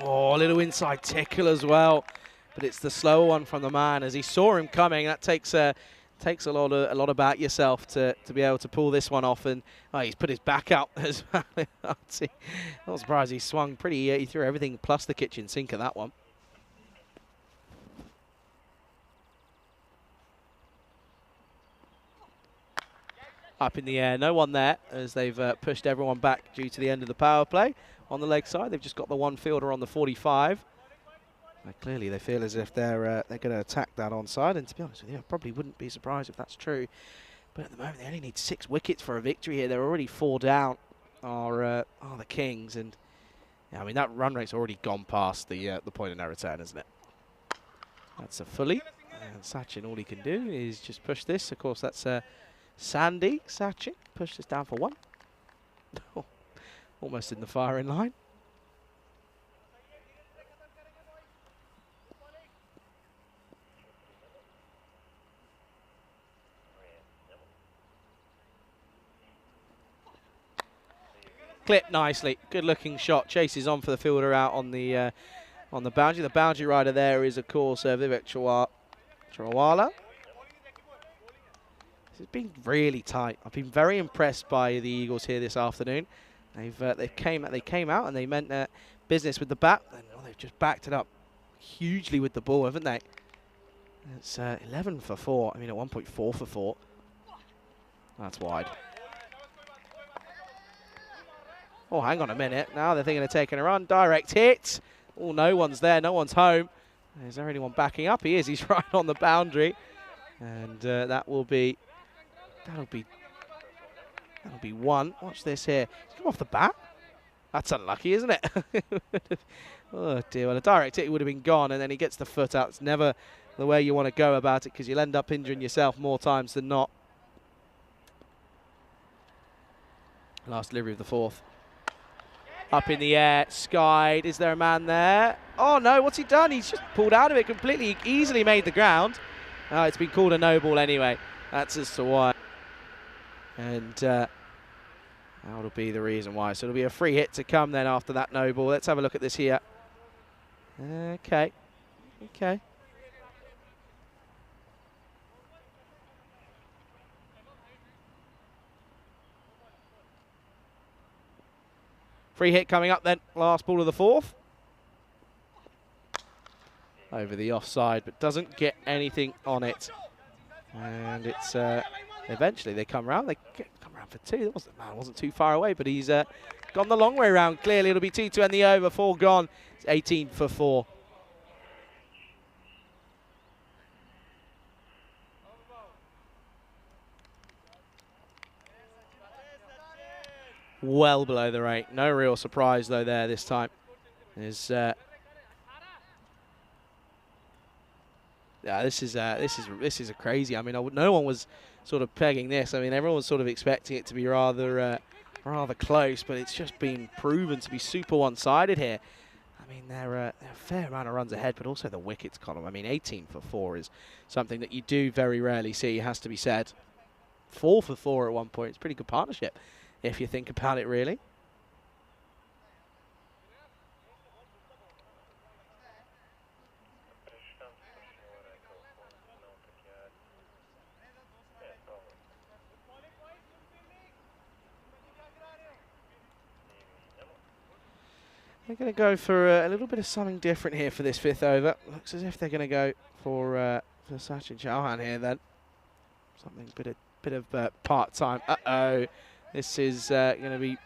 Oh, a little inside tickle as well, but it's the slower one from the man as he saw him coming. That takes a lot about yourself to be able to pull this one off, and he's put his back out as well. Not surprised he swung pretty. He threw everything plus the kitchen sink at that one. Up in the air, no one there as they've pushed everyone back due to the end of the power play. On the leg side, they've just got the one fielder on the 45. Clearly, they feel as if they're going to attack that onside. And to be honest with you, I probably wouldn't be surprised if that's true. But at the moment, they only need 6 wickets for a victory here. They're already 4 down. Are the Kings, and yeah, I mean that run rate's already gone past the point of no return, isn't it? That's a fully. And Sachin, all he can do is just push this. Of course, that's Sandy Sachin. Push this down for 1. Almost in the firing line. Clipped nicely. Good looking shot. Chases on for the fielder out on the boundary. The boundary rider there is, of course, Vivek Chawala. This has been really tight. I've been very impressed by the Eagles here this afternoon. They came out and they meant business with the bat, and they've just backed it up hugely with the ball, haven't they? It's 11 for 4. I mean, at 1.4 for 4. That's wide. Oh, hang on a minute. Now they're thinking of taking a run. Direct hit. Oh, no one's there. No one's home. Is there anyone backing up? He is. He's right on the boundary, and that'll be 1. Watch this here. He's come off the bat. That's unlucky, isn't it? Oh dear. Well, a direct hit would have been gone, and then he gets the foot out. It's never the way you want to go about it, because you'll end up injuring yourself more times than not. Last delivery of the 4th. Up in the air, skied. Is there a man there? Oh no, what's he done? He's just pulled out of it completely. He easily made the ground. It's been called a no ball anyway. That's as to why. And that'll be the reason why. So it'll be a free hit to come then after that no ball. Let's have a look at this here. Okay. Free hit coming up then. Last ball of the fourth. Over the offside, but doesn't get anything on it. And it's eventually they come round. They come round for two. Man wasn't too far away, but he's gone the long way round. Clearly it'll be 2 to end the over. 4 gone. It's 18 for 4. Well below the rate. No real surprise though there this time. There's yeah, this is a crazy. I mean, no one was sort of pegging this. I mean, everyone was sort of expecting it to be rather close, but it's just been proven to be super one-sided here. I mean, they're a fair amount of runs ahead, but also the wickets column. I mean, 18 for 4 is something that you do very rarely see, has to be said. 4 for 4 at one point. It's a pretty good partnership, if you think about it, really. They're going to go for a little bit of something different here for this 5th over. Looks as if they're going to go for Sachin Chauhan here then. Something bit of part-time. Uh-oh. This is going to be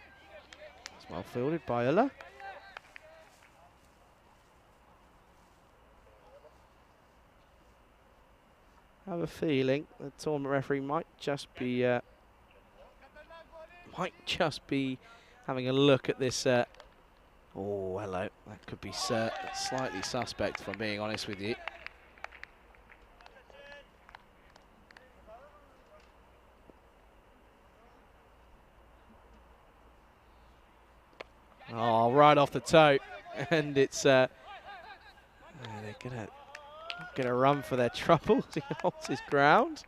well fielded by Ulla. I have a feeling the tournament referee might just be having a look at this. Oh, hello. That could be slightly suspect, if I'm being honest with you. Oh, right off the toe, and it's they're gonna run for their trouble. He holds his ground.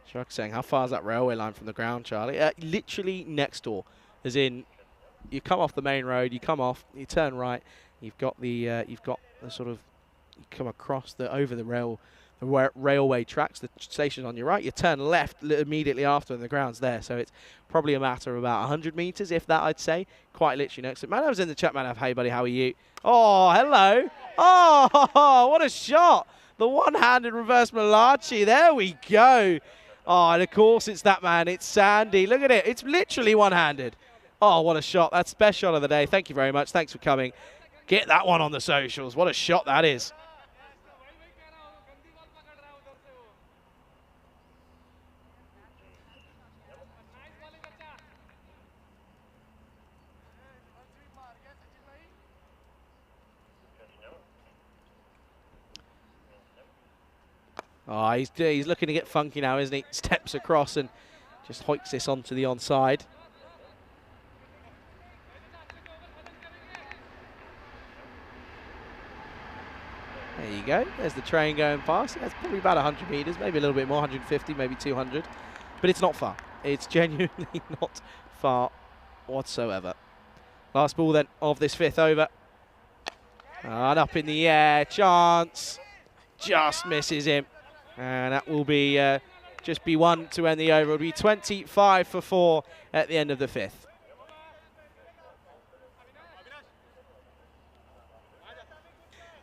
Shrug saying, "How far is that railway line from the ground, Charlie?" Literally next door. As in, you come off the main road, you come off, you turn right, you've got the sort of, you come across over the railway tracks, the station's on your right, you turn left immediately after and the ground's there. So it's probably a matter of about 100 metres, if that, I'd say. Quite literally next to it. Manav's in the chat, Manav. Hey, buddy, how are you? Oh, hello. Oh, what a shot. The one-handed reverse Malachi. There we go. Oh, and of course it's that man. It's Sandy. Look at it. It's literally one-handed. Oh, what a shot. That's the best shot of the day. Thank you very much. Thanks for coming. Get that one on the socials. What a shot that is. Oh, he's looking to get funky now, isn't he? Steps across and just hoiks this onto the onside. There you go. There's the train going past. That's probably about 100 metres, maybe a little bit more, 150, maybe 200. But it's not far. It's genuinely not far whatsoever. Last ball then of this 5th over. And up in the air, chance. Just misses him. And that will be just be 1 to end the over. It'll be 25 for 4 at the end of the 5th.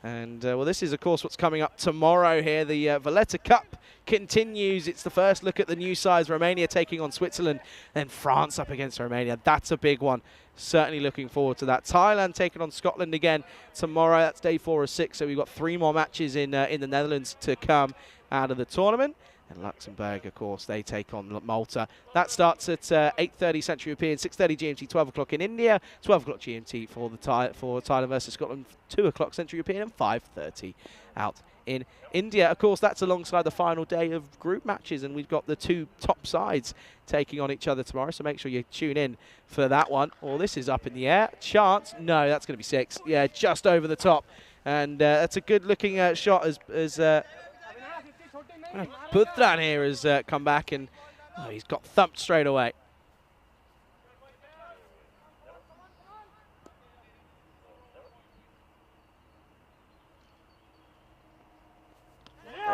And, well, this is, of course, what's coming up tomorrow here. The Valletta Cup continues. It's the first look at the new sides. Romania taking on Switzerland, then France up against Romania. That's a big one. Certainly looking forward to that. Thailand taking on Scotland again tomorrow. That's day 4 of 6, so we've got 3 more matches in the Netherlands to come out of the tournament. And Luxembourg, of course, they take on Malta. That starts at 8:30 Central European, 6:30 GMT, 12 o'clock in India, 12 o'clock GMT for Thailand versus Scotland, 2 o'clock Central European, and 5:30 out in India. Of course, that's alongside the final day of group matches, and we've got the two top sides taking on each other tomorrow, so make sure you tune in for that one. Oh, this is up in the air. Chance? No, that's going to be 6. Yeah, just over the top. And that's a good-looking shot as Putran here has come back, and he's got thumped straight away.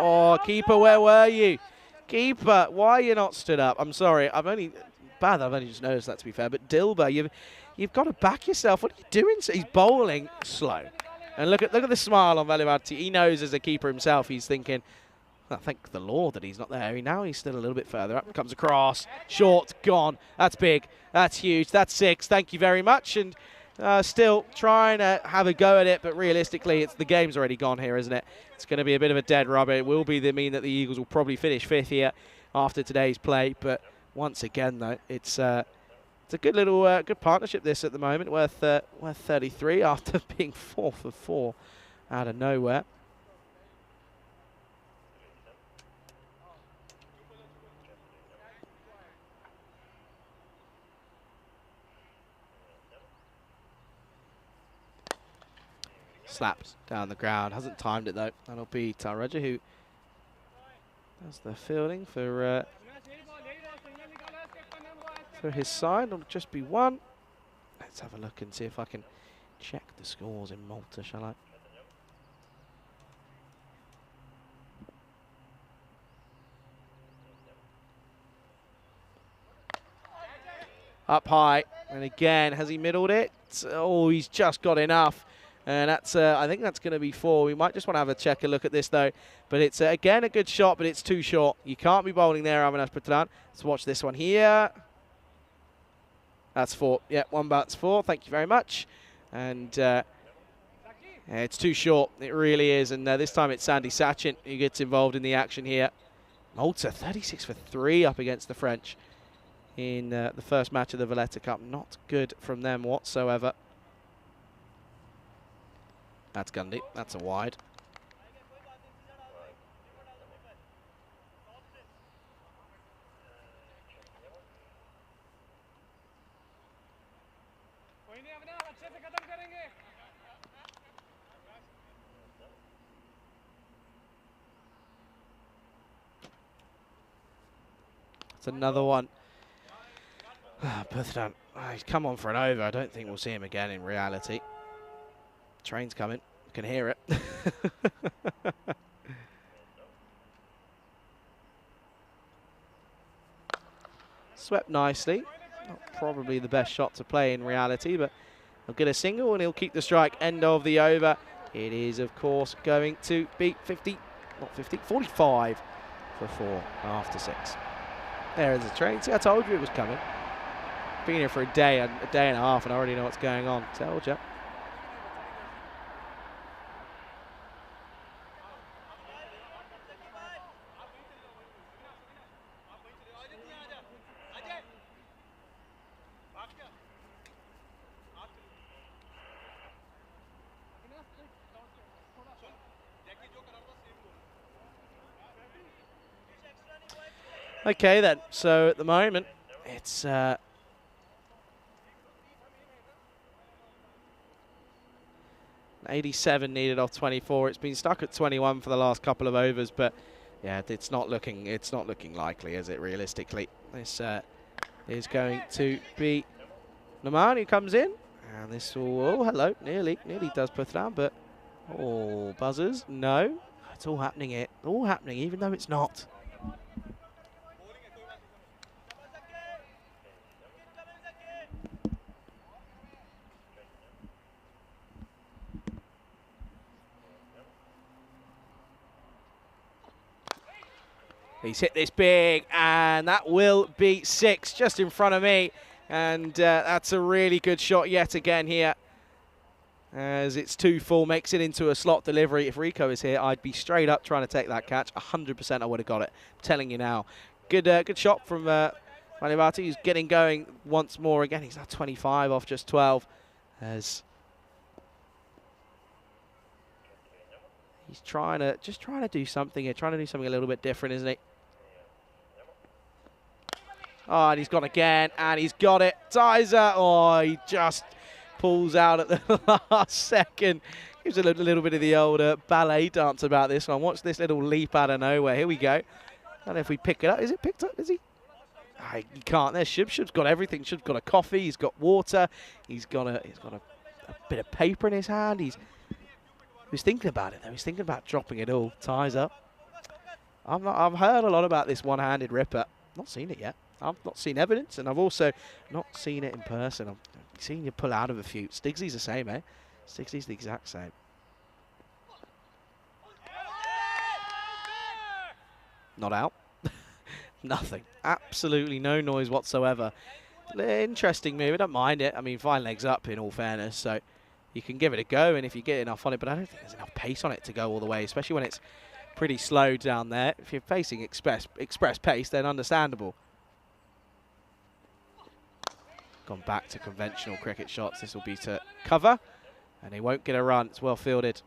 Oh, keeper, where were you? Keeper, why are you not stood up? I'm sorry, I've only just noticed that, to be fair. But Dilber, you've got to back yourself. What are you doing? So he's bowling slow, and look at the smile on Valivarti. He knows as a keeper himself. He's thinking, oh, thank the Lord that he's not there. Now he's still a little bit further up. Comes across, short, gone. That's big. That's huge. That's 6. Thank you very much. And still trying to have a go at it, but realistically, the game's already gone here, isn't it? It's going to be a bit of a dead rubber. It will mean that the Eagles will probably finish 5th here after today's play. But once again, though, it's a good little good partnership this at the moment, worth 33 after being 4 for 4 out of nowhere. Slaps down the ground. Hasn't timed it, though. That'll be Taraja, who does the fielding for his side. It'll just be 1. Let's have a look and see if I can check the scores in Malta, shall I? Up high. And again, has he middled it? Oh, he's just got enough. And that's, I think that's going to be 4. We might just want to have a look at this, though. But it's, again, a good shot, but it's too short. You can't be bowling there, Avinash Putran. Let's watch this one here. That's 4. Yeah, 1 bat's 4. Thank you very much. And it's too short. It really is. And this time it's Sandy Sachin who gets involved in the action here. Malta, 36 for 3 up against the French in the first match of the Valletta Cup. Not good from them whatsoever. That's Gundy. That's a wide. It's another one. Puthan, he's come on for an over. I don't think we'll see him again in reality. Train's coming. Can hear it. Swept nicely. Not probably the best shot to play in reality, but he'll get a single and he'll keep the strike. End of the over. It is, of course, going to be 50, not 50, 45 for 4 after 6. There is the train. See, I told you it was coming. Been here for a day and a half, and I already know what's going on. Told you. Okay then, so at the moment it's 87 needed off 24. It's been stuck at 21 for the last couple of overs, but yeah, it's not looking likely, is it, realistically? This is going to be Naman who comes in, and this will, oh hello, nearly does put it down, but oh, buzzers, no, it's all happening here, all happening even though it's not. He's hit this big, and that will be 6 just in front of me. And that's a really good shot yet again here. As it's 2 full, makes it into a slot delivery. If Rico is here, I'd be straight up trying to take that catch. 100% I would have got it. I'm telling you now. Good shot from Malivati, who's getting going once more. Again, he's now 25 off just 12. As He's just trying to do something here, trying to do something a little bit different, isn't he? Oh, and he's gone again, and he's got it. Tizer, oh, he just pulls out at the last second. Gives a little bit of the old ballet dance about this one. Watch this little leap out of nowhere. Here we go. I don't know if we pick it up. Is it picked up? Is he? Oh, you can't. There's Shub. Shub's got everything. Shub's got a coffee. He's got water. He's got a bit of paper in his hand. He was thinking about it though. He's thinking about dropping it all. Ties up. I've heard a lot about this one-handed ripper. Not seen it yet. I've not seen evidence, and I've also not seen it in person. I've seen you pull out of a few. Stigsy's the same, eh? Stigsy's the exact same. Not out. Nothing. Absolutely no noise whatsoever. Interesting move. I don't mind it. I mean, fine legs up in all fairness, so you can give it a go, and if you get enough on it, but I don't think there's enough pace on it to go all the way, especially when it's pretty slow down there. If you're facing express pace, then understandable. Gone back to conventional cricket shots. This will be to cover, and he won't get a run. It's well fielded.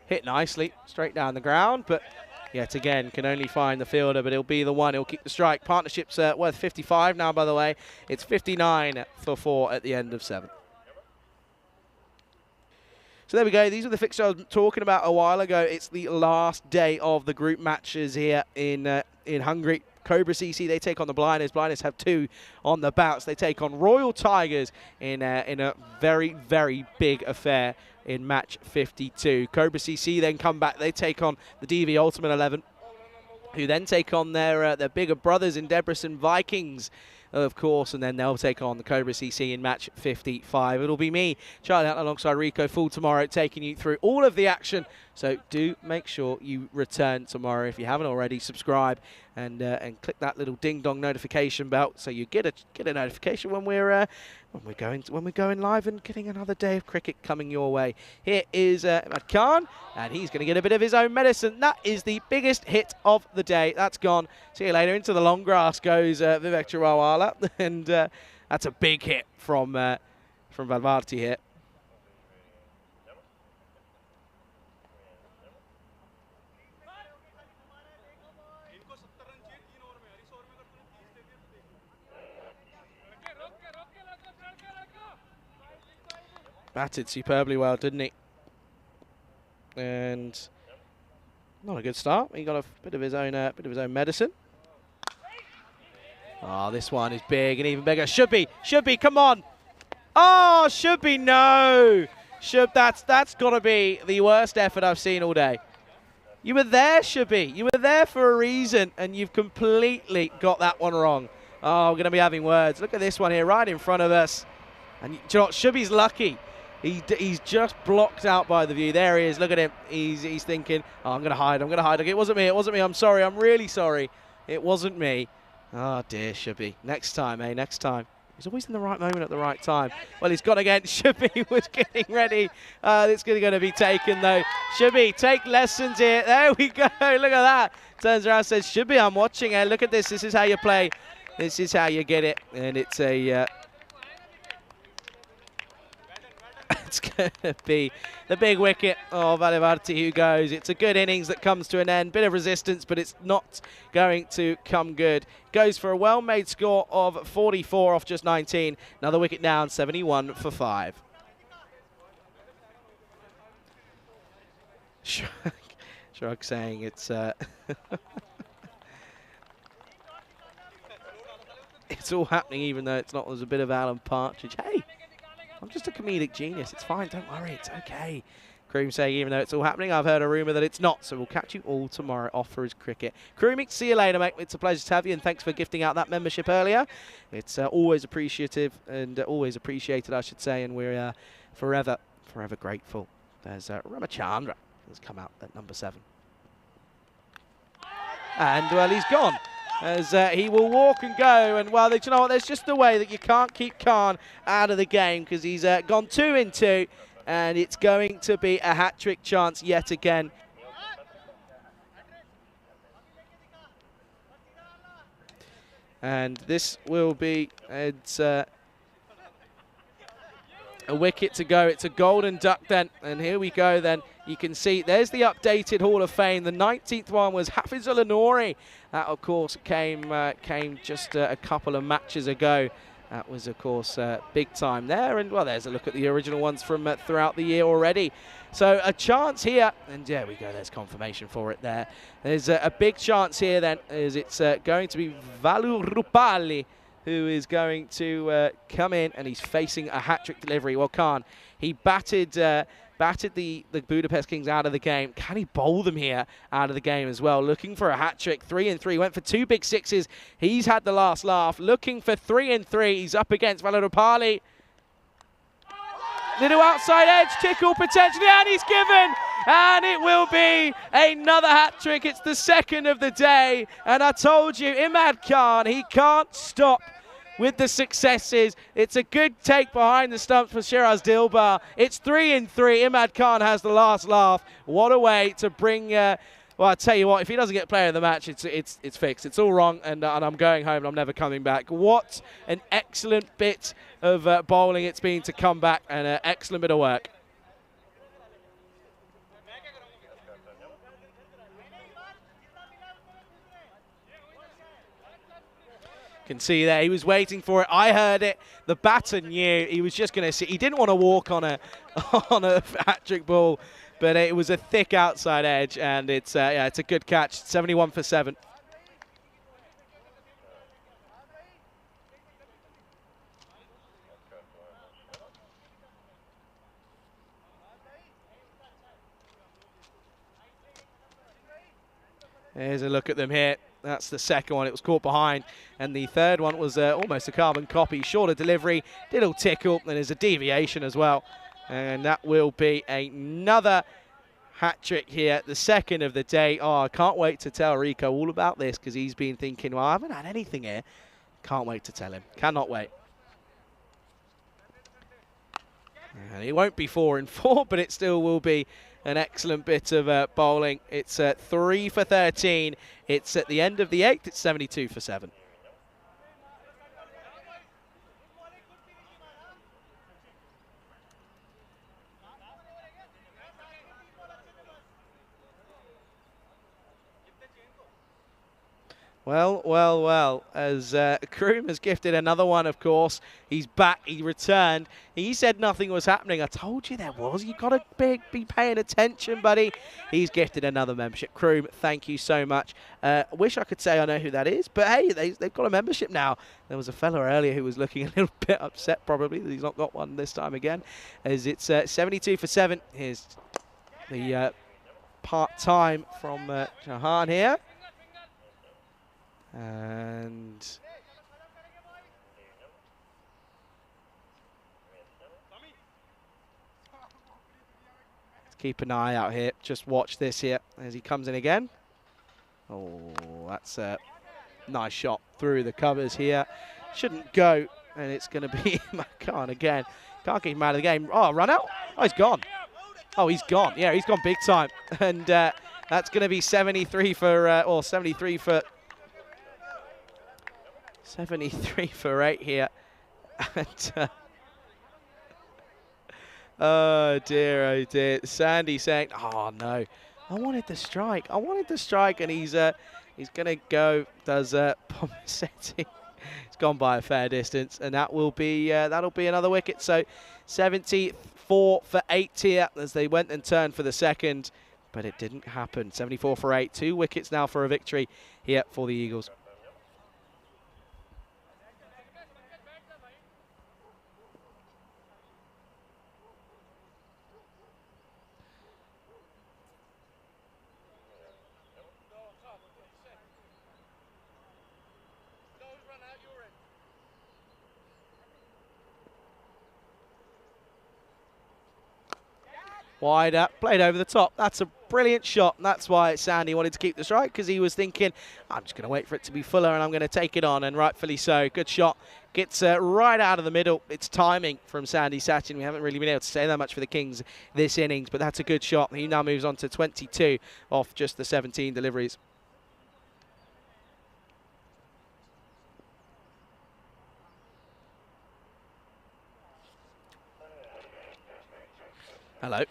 Hit nicely, straight down the ground, but yet again can only find the fielder, but he'll be the one. He'll keep the strike. Partnership's worth 55 now, by the way. It's 59 for 4 at the end of 7. So there we go. These are the fixtures I was talking about a while ago. It's the last day of the group matches here in Hungary. Cobra CC, they take on the Blinders. Blinders have 2 on the bounce. They take on Royal Tigers in a very, very big affair in match 52. Cobra CC then come back. They take on the DV Ultimate 11, who then take on their bigger brothers in Debrecen Vikings, of course, and then they'll take on the Cobra CC in match 55. It'll be me, Charlie Hunt, alongside Rico Full tomorrow, taking you through all of the action. So do make sure you return tomorrow. If you haven't already, subscribe and click that little ding-dong notification bell so you get a notification when we're going live and getting another day of cricket coming your way. Here is Ahmad Khan, and he's going to get a bit of his own medicine. That is the biggest hit of the day. That's gone. See you later. Into the long grass goes Vivek Chirawala, and that's a big hit from Valvarti here. Batted superbly well, didn't he? And not a good start. He got a bit of his own medicine. Oh, this one is big and even bigger. Should be, come on. Oh, should be, no. That's got to be the worst effort I've seen all day. You were there, Shubby. You were there for a reason, and you've completely got that one wrong. Oh, we're going to be having words. Look at this one here, right in front of us. And you know what? Shubby's lucky. He's just blocked out by the view. There he is. Look at him. He's thinking, oh, I'm going to hide. Look, it wasn't me. I'm sorry. I'm really sorry. It wasn't me. Oh, dear, Shubby. Next time, eh? Next time. He's always in the right moment at the right time. Well, he's gone again. Shubby was getting ready. It's going to be taken, though. Shubby, take lessons here. There we go. Look at that. Turns around and says, Shubby, I'm watching. Look at this. This is how you play. This is how you get it. And it's a... it's going to be the big wicket of Valvarti who goes. It's a good innings that comes to an end. Bit of resistance, but it's not going to come good. Goes for a well-made score of 44 off just 19. Another wicket down, 71 for 5. Shrug saying it's... it's all happening even though it's not. There's a bit of Alan Partridge. Hey! I'm just a comedic genius. It's fine. Don't worry. It's okay. Kroom saying, even though it's all happening, I've heard a rumour that it's not. So we'll catch you all tomorrow off for his cricket. Kroom, see you later, mate. It's a pleasure to have you, and thanks for gifting out that membership earlier. It's always appreciative and always appreciated, I should say, and we're forever grateful. There's Ramachandra who's come out at number 7. And, well, he's gone. As he will walk and go, and well, you know what, there's just a way that you can't keep Khan out of the game, because he's gone 2 in 2, and it's going to be a hat-trick chance yet again. And this will be, it's a wicket to go. It's a golden duck then, and here we go then. You can see there's the updated Hall of Fame. The 19th one was Hafizullah Nouri. That, of course, came just a couple of matches ago. That was, of course, big time there. And, well, there's a look at the original ones from throughout the year already. So a chance here, and there we go, there's confirmation for it there. There's a big chance here then, as it's going to be Valu Rupali who is going to come in, and he's facing a hat-trick delivery. Well, Khan, he batted the Budapest Kings out of the game. Can he bowl them here out of the game as well? Looking for a hat-trick, 3 and 3. Went for 2 big sixes. He's had the last laugh. Looking for 3 and 3. He's up against Valerupali. Little outside edge, tickle potentially, and he's given. And it will be another hat-trick. It's the second of the day. And I told you, Imad Khan, he can't stop with the successes. It's a good take behind the stumps for Shiraz Dilbar. It's 3 and 3. Imad Khan has the last laugh. What a way to bring... well, I tell you what, if he doesn't get player of the match, it's fixed. It's all wrong, and I'm going home and I'm never coming back. What an excellent bit of bowling it's been to come back, and an excellent bit of work. Can see there, he was waiting for it. I heard it. The batter knew he was just going to see. He didn't want to walk on a hat-trick ball, but it was a thick outside edge, and it's yeah, it's a good catch. 71 for 7. Here's a look at them here. That's the second one. It was caught behind. And the third one was almost a carbon copy. Shorter delivery. Little tickle. And there's a deviation as well. And that will be another hat-trick here. The second of the day. Oh, I can't wait to tell Rico all about this, because he's been thinking, well, I haven't had anything here. Can't wait to tell him. Cannot wait. And it won't be 4 and 4, but it still will be an excellent bit of bowling. It's 3 for 13. It's at the end of the 8th. It's 72 for 7. Well, well, well, as Kroom has gifted another one, of course. He's back, he returned. He said nothing was happening. I told you there was. You've got to be paying attention, buddy. He's gifted another membership. Kroom, thank you so much. I wish I could say I know who that is, but hey, they've got a membership now. There was a fella earlier who was looking a little bit upset, probably, that he's not got one this time again. As it's 72 for 7. Here's the part-time from Jahan here. And let's keep an eye out here. Just watch this here as he comes in again. Oh, that's a nice shot through the covers here. Shouldn't go, and it's going to be Khan again. Can't get him out of the game. Oh, run out. Oh, he's gone. Oh, he's gone. Yeah, he's gone big time. And that's going to be 73 for, or 73 for... 73 for 8 here. And, oh dear, Sandy saying, oh no, I wanted the strike. I wanted the strike, and he's going to go, does Pomasetti. It's gone by a fair distance, and that will be, that'll be another wicket. So 74 for 8 here as they went and turned for the second, but it didn't happen. 74 for 8, 2 wickets now for a victory here for the Eagles. Wide up, played over the top. That's a brilliant shot. And that's why Sandy wanted to keep the strike, because he was thinking, I'm just going to wait for it to be fuller and I'm going to take it on, and rightfully so. Good shot. Gets right out of the middle. It's timing from Sandy Sachin. We haven't really been able to say that much for the Kings this innings, but that's a good shot. He now moves on to 22 off just the 17 deliveries. Hello.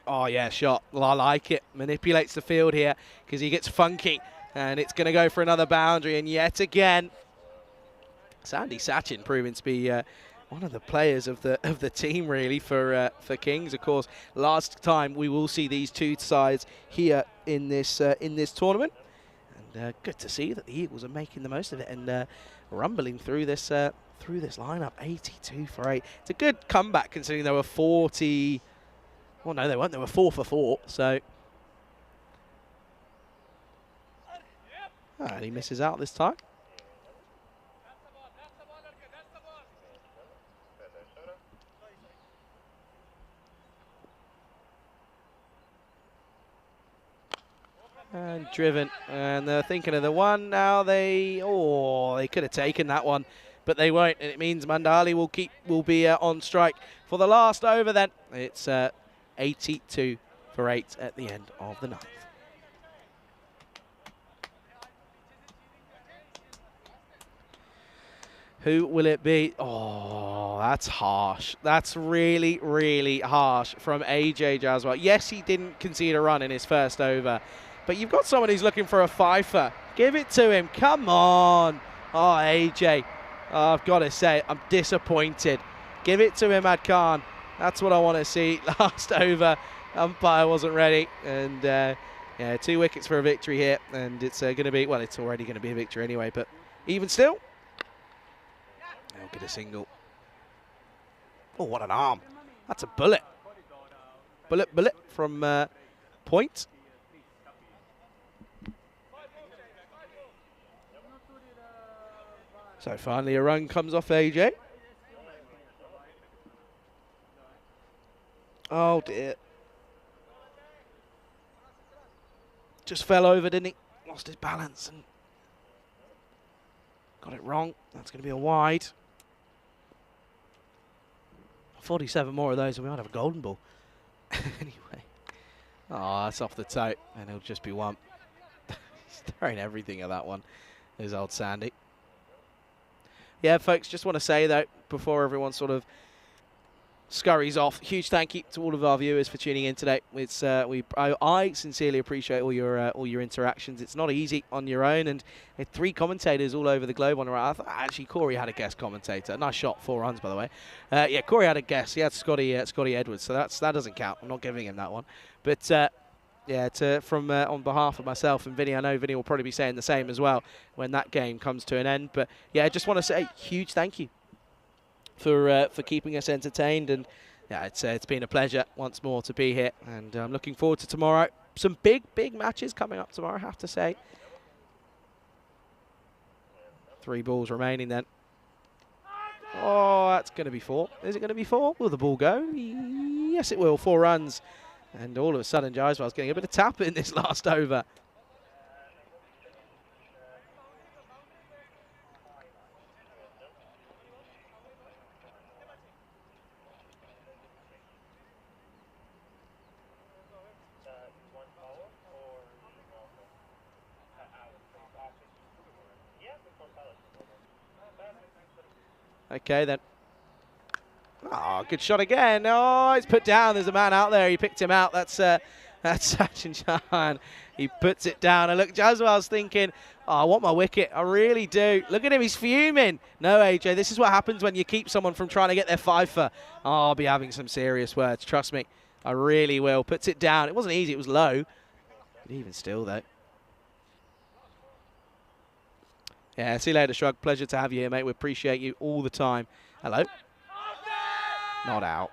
Oh, yeah, shot. Well, I like it. Manipulates the field here because he gets funky, and it's going to go for another boundary. And yet again, Sandy Sachin proving to be one of the players of the team, really, for Kings. Of course, last time we will see these two sides here in this tournament. And good to see that the Eagles are making the most of it and rumbling through this lineup. 82 for 8. It's a good comeback considering there were 40. Well, no, they weren't. They were 4 for 4. So, and he misses out this time. And driven, and they're thinking of the one now. They could have taken that one, but they won't, and it means Mandali will be on strike for the last over. Then it's 82 for 8 at the end of the 9th. Who will it be? Oh, that's harsh. That's really, really harsh from AJ Jaswal. Yes, he didn't concede a run in his first over, but you've got someone who's looking for a fifer. Give it to him. Come on. Oh, AJ. Oh, I've got to say, I'm disappointed. Give it to him, Khan. That's what I want to see. Last over. Umpire wasn't ready. And, yeah, 2 wickets for a victory here. And it's going to be, well, it's already going to be a victory anyway. But even still, they'll get a single. Oh, what an arm. That's a bullet. Bullet from point. So finally a run comes off AJ. Oh dear. Just fell over, didn't he? Lost his balance and got it wrong. That's going to be a wide. 47 more of those and we might have a golden ball. Anyway. Oh, that's off the toe and it'll just be one. He's throwing everything at that one. There's old Sandy. Yeah, folks, just want to say, though, before everyone sort of scurries off, huge thank you to all of our viewers for tuning in today. It's I sincerely appreciate all your interactions. It's not easy on your own, and 3 commentators all over the globe on the right. I thought, actually, Corey had a guest commentator. Nice shot, 4 runs, by the way. Yeah, Corey had a guest. He had Scotty Edwards, so that doesn't count. I'm not giving him that one. But yeah, on behalf of myself and Vinny, I know Vinny will probably be saying the same as well when that game comes to an end. But yeah, I just want to say huge thank you for keeping us entertained, and yeah, it's been a pleasure once more to be here, and I'm looking forward to tomorrow. Some big matches coming up tomorrow, I have to say. 3 balls remaining then. Oh, that's going to be 4. Is it going to be 4? Will the ball go? Yes, it will. 4 runs. And all of a sudden, Jaiswal's getting a bit of tap in this last over. Okay, then. Oh, good shot again. Oh, it's put down. There's a man out there. He picked him out. That's Sachin Chauhan. He puts it down. And look, Jaswal's thinking, oh, I want my wicket. I really do. Look at him. He's fuming. No, AJ, this is what happens when you keep someone from trying to get their fifer. Oh, I'll be having some serious words. Trust me. I really will. Puts it down. It wasn't easy. It was low. But even still, though. Yeah, see you later, Shrug. Pleasure to have you here, mate. We appreciate you all the time. Hello. Not out.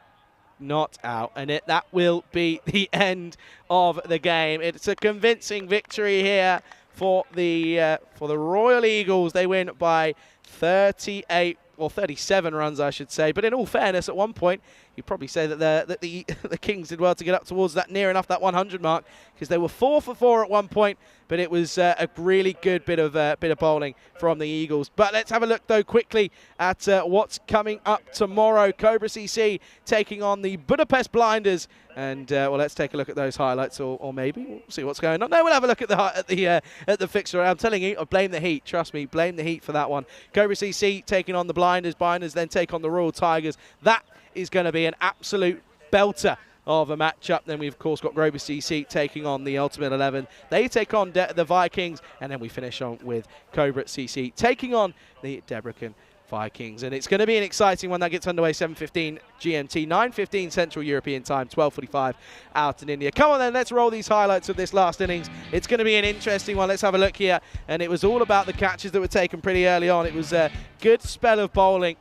Not out. And that will be the end of the game. It's a convincing victory here for the Royal Eagles. They win by 38 or 37 runs, I should say. But in all fairness, at one point, you'd probably say that the Kings did well to get up towards that, near enough that 100 mark, because they were 4 for 4 at one point. But it was a really good bit of bowling from the Eagles. But let's have a look, though, quickly at what's coming up tomorrow. Cobra CC taking on the Budapest Blinders. And, well, let's take a look at those highlights, or maybe we'll see what's going on. No, we'll have a look at the fixture. I'm telling you, blame the heat. Trust me, blame the heat for that one. Cobra CC taking on the Blinders. Blinders then take on the Royal Tigers. That is going to be an absolute belter of a matchup. Then we've, of course, got Grover CC taking on the Ultimate 11. They take on the Vikings. And then we finish on with Cobra CC taking on the Debrecen Vikings. And it's going to be an exciting one. That gets underway 7:15 GMT, 9:15 Central European Time, 12:45 out in India. Come on then, let's roll these highlights of this last innings. It's going to be an interesting one. Let's have a look here. And it was all about the catches that were taken pretty early on. It was a good spell of bowling.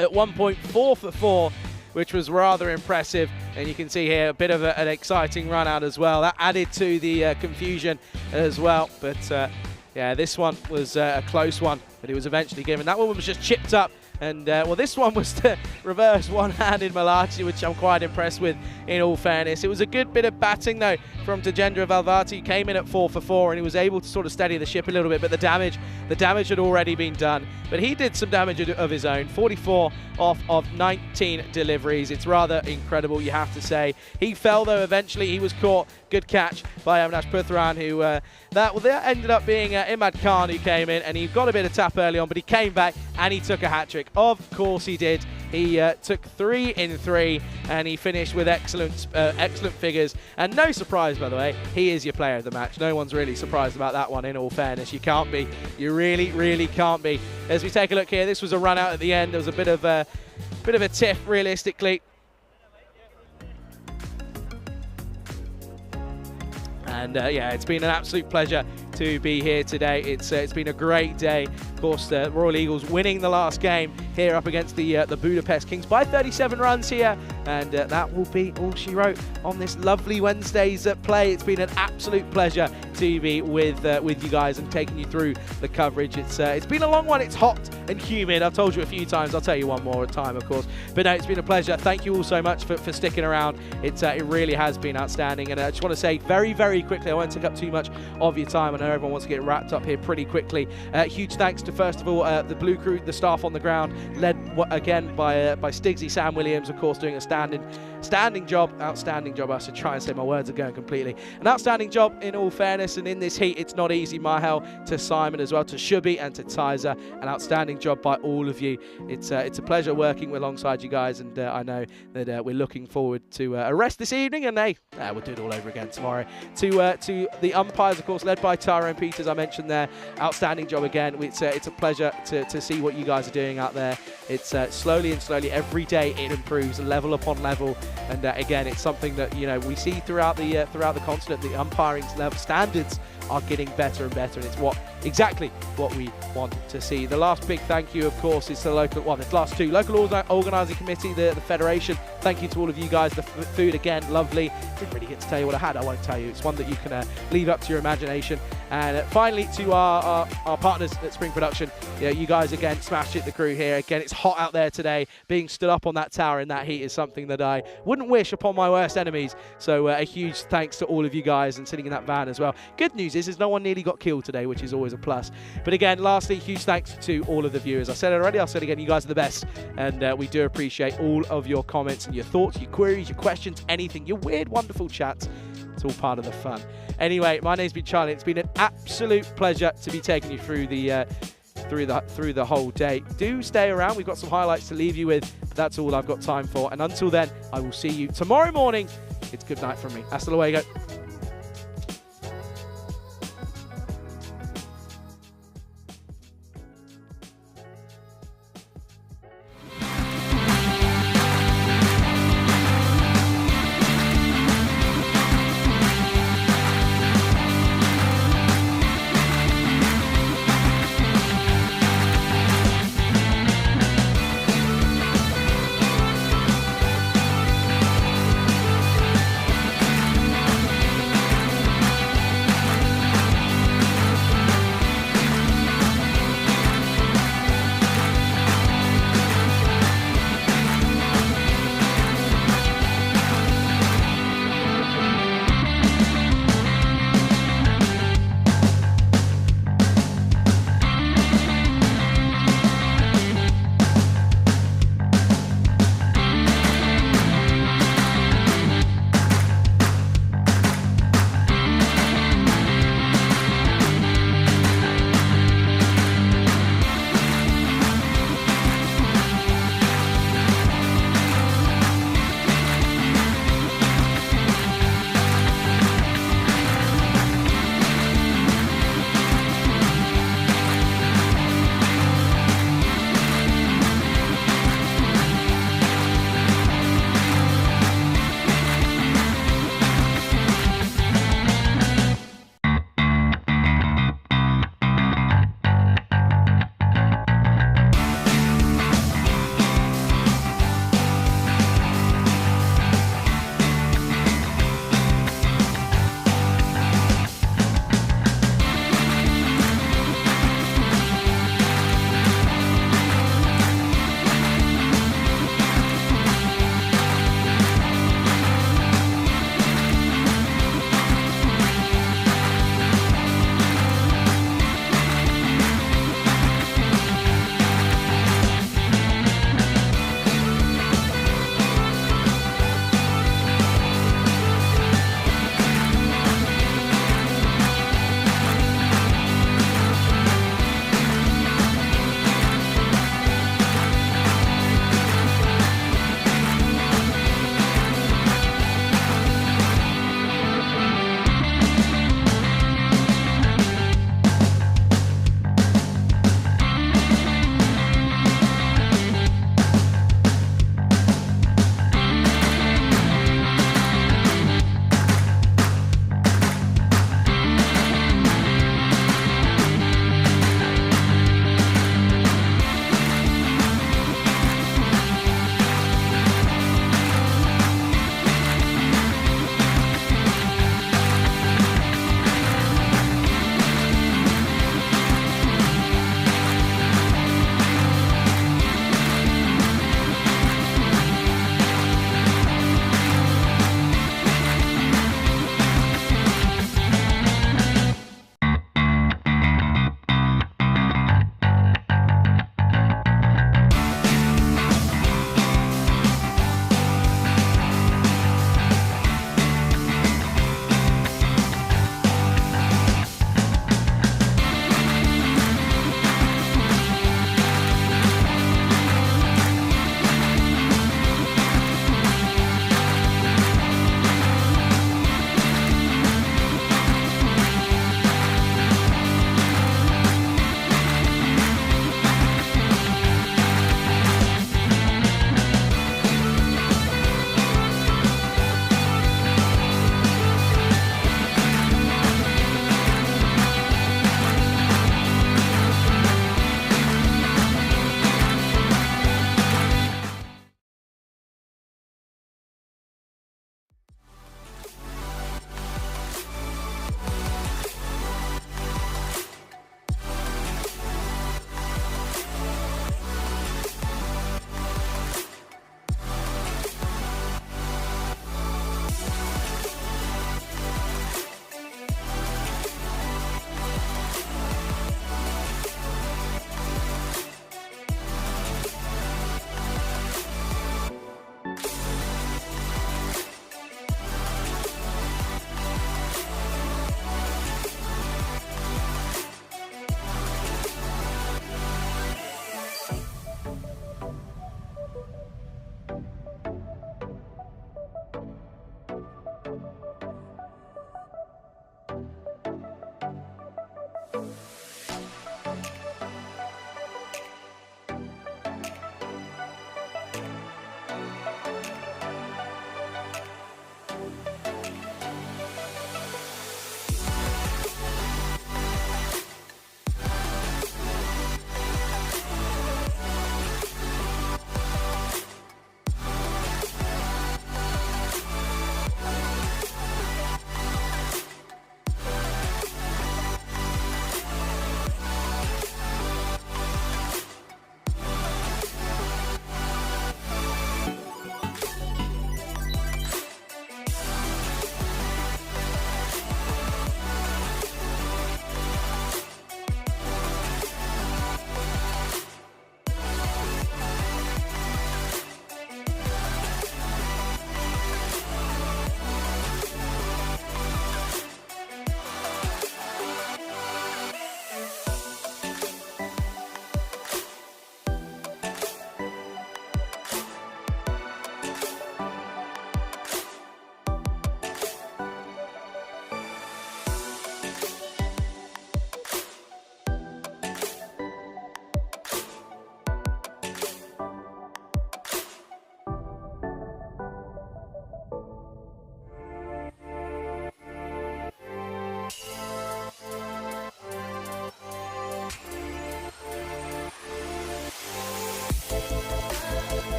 At one point, 4 for 4, which was rather impressive. And you can see here a bit of an exciting run out as well. That added to the confusion as well. But yeah, this one was a close one, but it was eventually given. That one was just chipped up. And, well, this one was the reverse one-handed Malachi, which I'm quite impressed with, in all fairness. It was a good bit of batting, though, from Tajendra Valvati, who came in at 4 for 4, and he was able to sort of steady the ship a little bit, but the damage had already been done. But he did some damage of his own, 44 off of 19 deliveries. It's rather incredible, you have to say. He fell, though, eventually. He was caught. Good catch by Avinash Puthran, who that ended up being Imad Khan, who came in, and he got a bit of tap early on, but he came back and he took a hat-trick. Of course he did. He took 3 in 3, and he finished with excellent figures. And no surprise, by the way, he is your player of the match. No one's really surprised about that one, in all fairness. You can't be. You really, really can't be. As we take a look here, this was a run out at the end. There was a bit of a tiff, realistically. And yeah, it's been an absolute pleasure to be here today. It's been a great day. Of course, the Royal Eagles winning the last game here up against the Budapest Kings by 37 runs here, and that will be all she wrote on this lovely Wednesday's play. It's been an absolute pleasure to be with you guys and taking you through the coverage. It's been a long one. It's hot and humid. I've told you a few times. I'll tell you one more time, of course. But no, it's been a pleasure. Thank you all so much for sticking around. It really has been outstanding. And I just want to say very, very quickly, I won't take up too much of your time. I know everyone wants to get wrapped up here pretty quickly. Huge thanks to, first of all, the Blue Crew, the staff on the ground, led again by Stigsy, Sam Williams, of course, doing a outstanding job. I should try and say my words are going completely. An outstanding job, in all fairness, and in this heat, it's not easy. Mahel, to Simon as well, to Shubi and to Tizer. An outstanding job by all of you. It's a pleasure working alongside you guys, and I know that we're looking forward to a rest this evening, and we'll do it all over again tomorrow. To the umpires, of course, led by Tyrone Peters, I mentioned there. Outstanding job again. It's a pleasure to see what you guys are doing out there. It's slowly and slowly, every day it improves, level upon level, and again, it's something that we see throughout the continent. The umpiring level standards are getting better and better, and it's exactly what we want to see. The last big thank you, of course, is to the last two local organising committee, the federation. Thank you to all of you guys. The food, again, lovely. Didn't really get to tell you what I had. I won't tell you. It's one that you can leave up to your imagination. And finally, to our partners at Spring Production, you guys again smashed it. The crew here again. It's hot out there today. Being stood up on that tower in that heat is something that I wouldn't wish upon my worst enemies. So a huge thanks to all of you guys, and sitting in that van as well. Good news is no one nearly got killed today, which is always a plus. But again, lastly, huge thanks to all of the viewers. I said it already, I'll say it again, you guys are the best, and we do appreciate all of your comments and your thoughts, your queries, your questions, anything, your weird, wonderful chats. It's all part of the fun. Anyway, my name's been Charlie. It's been an absolute pleasure to be taking you through the whole day. Do stay around. We've got some highlights to leave you with, but that's all I've got time for. And until then, I will see you tomorrow morning. It's good night from me. Hasta luego.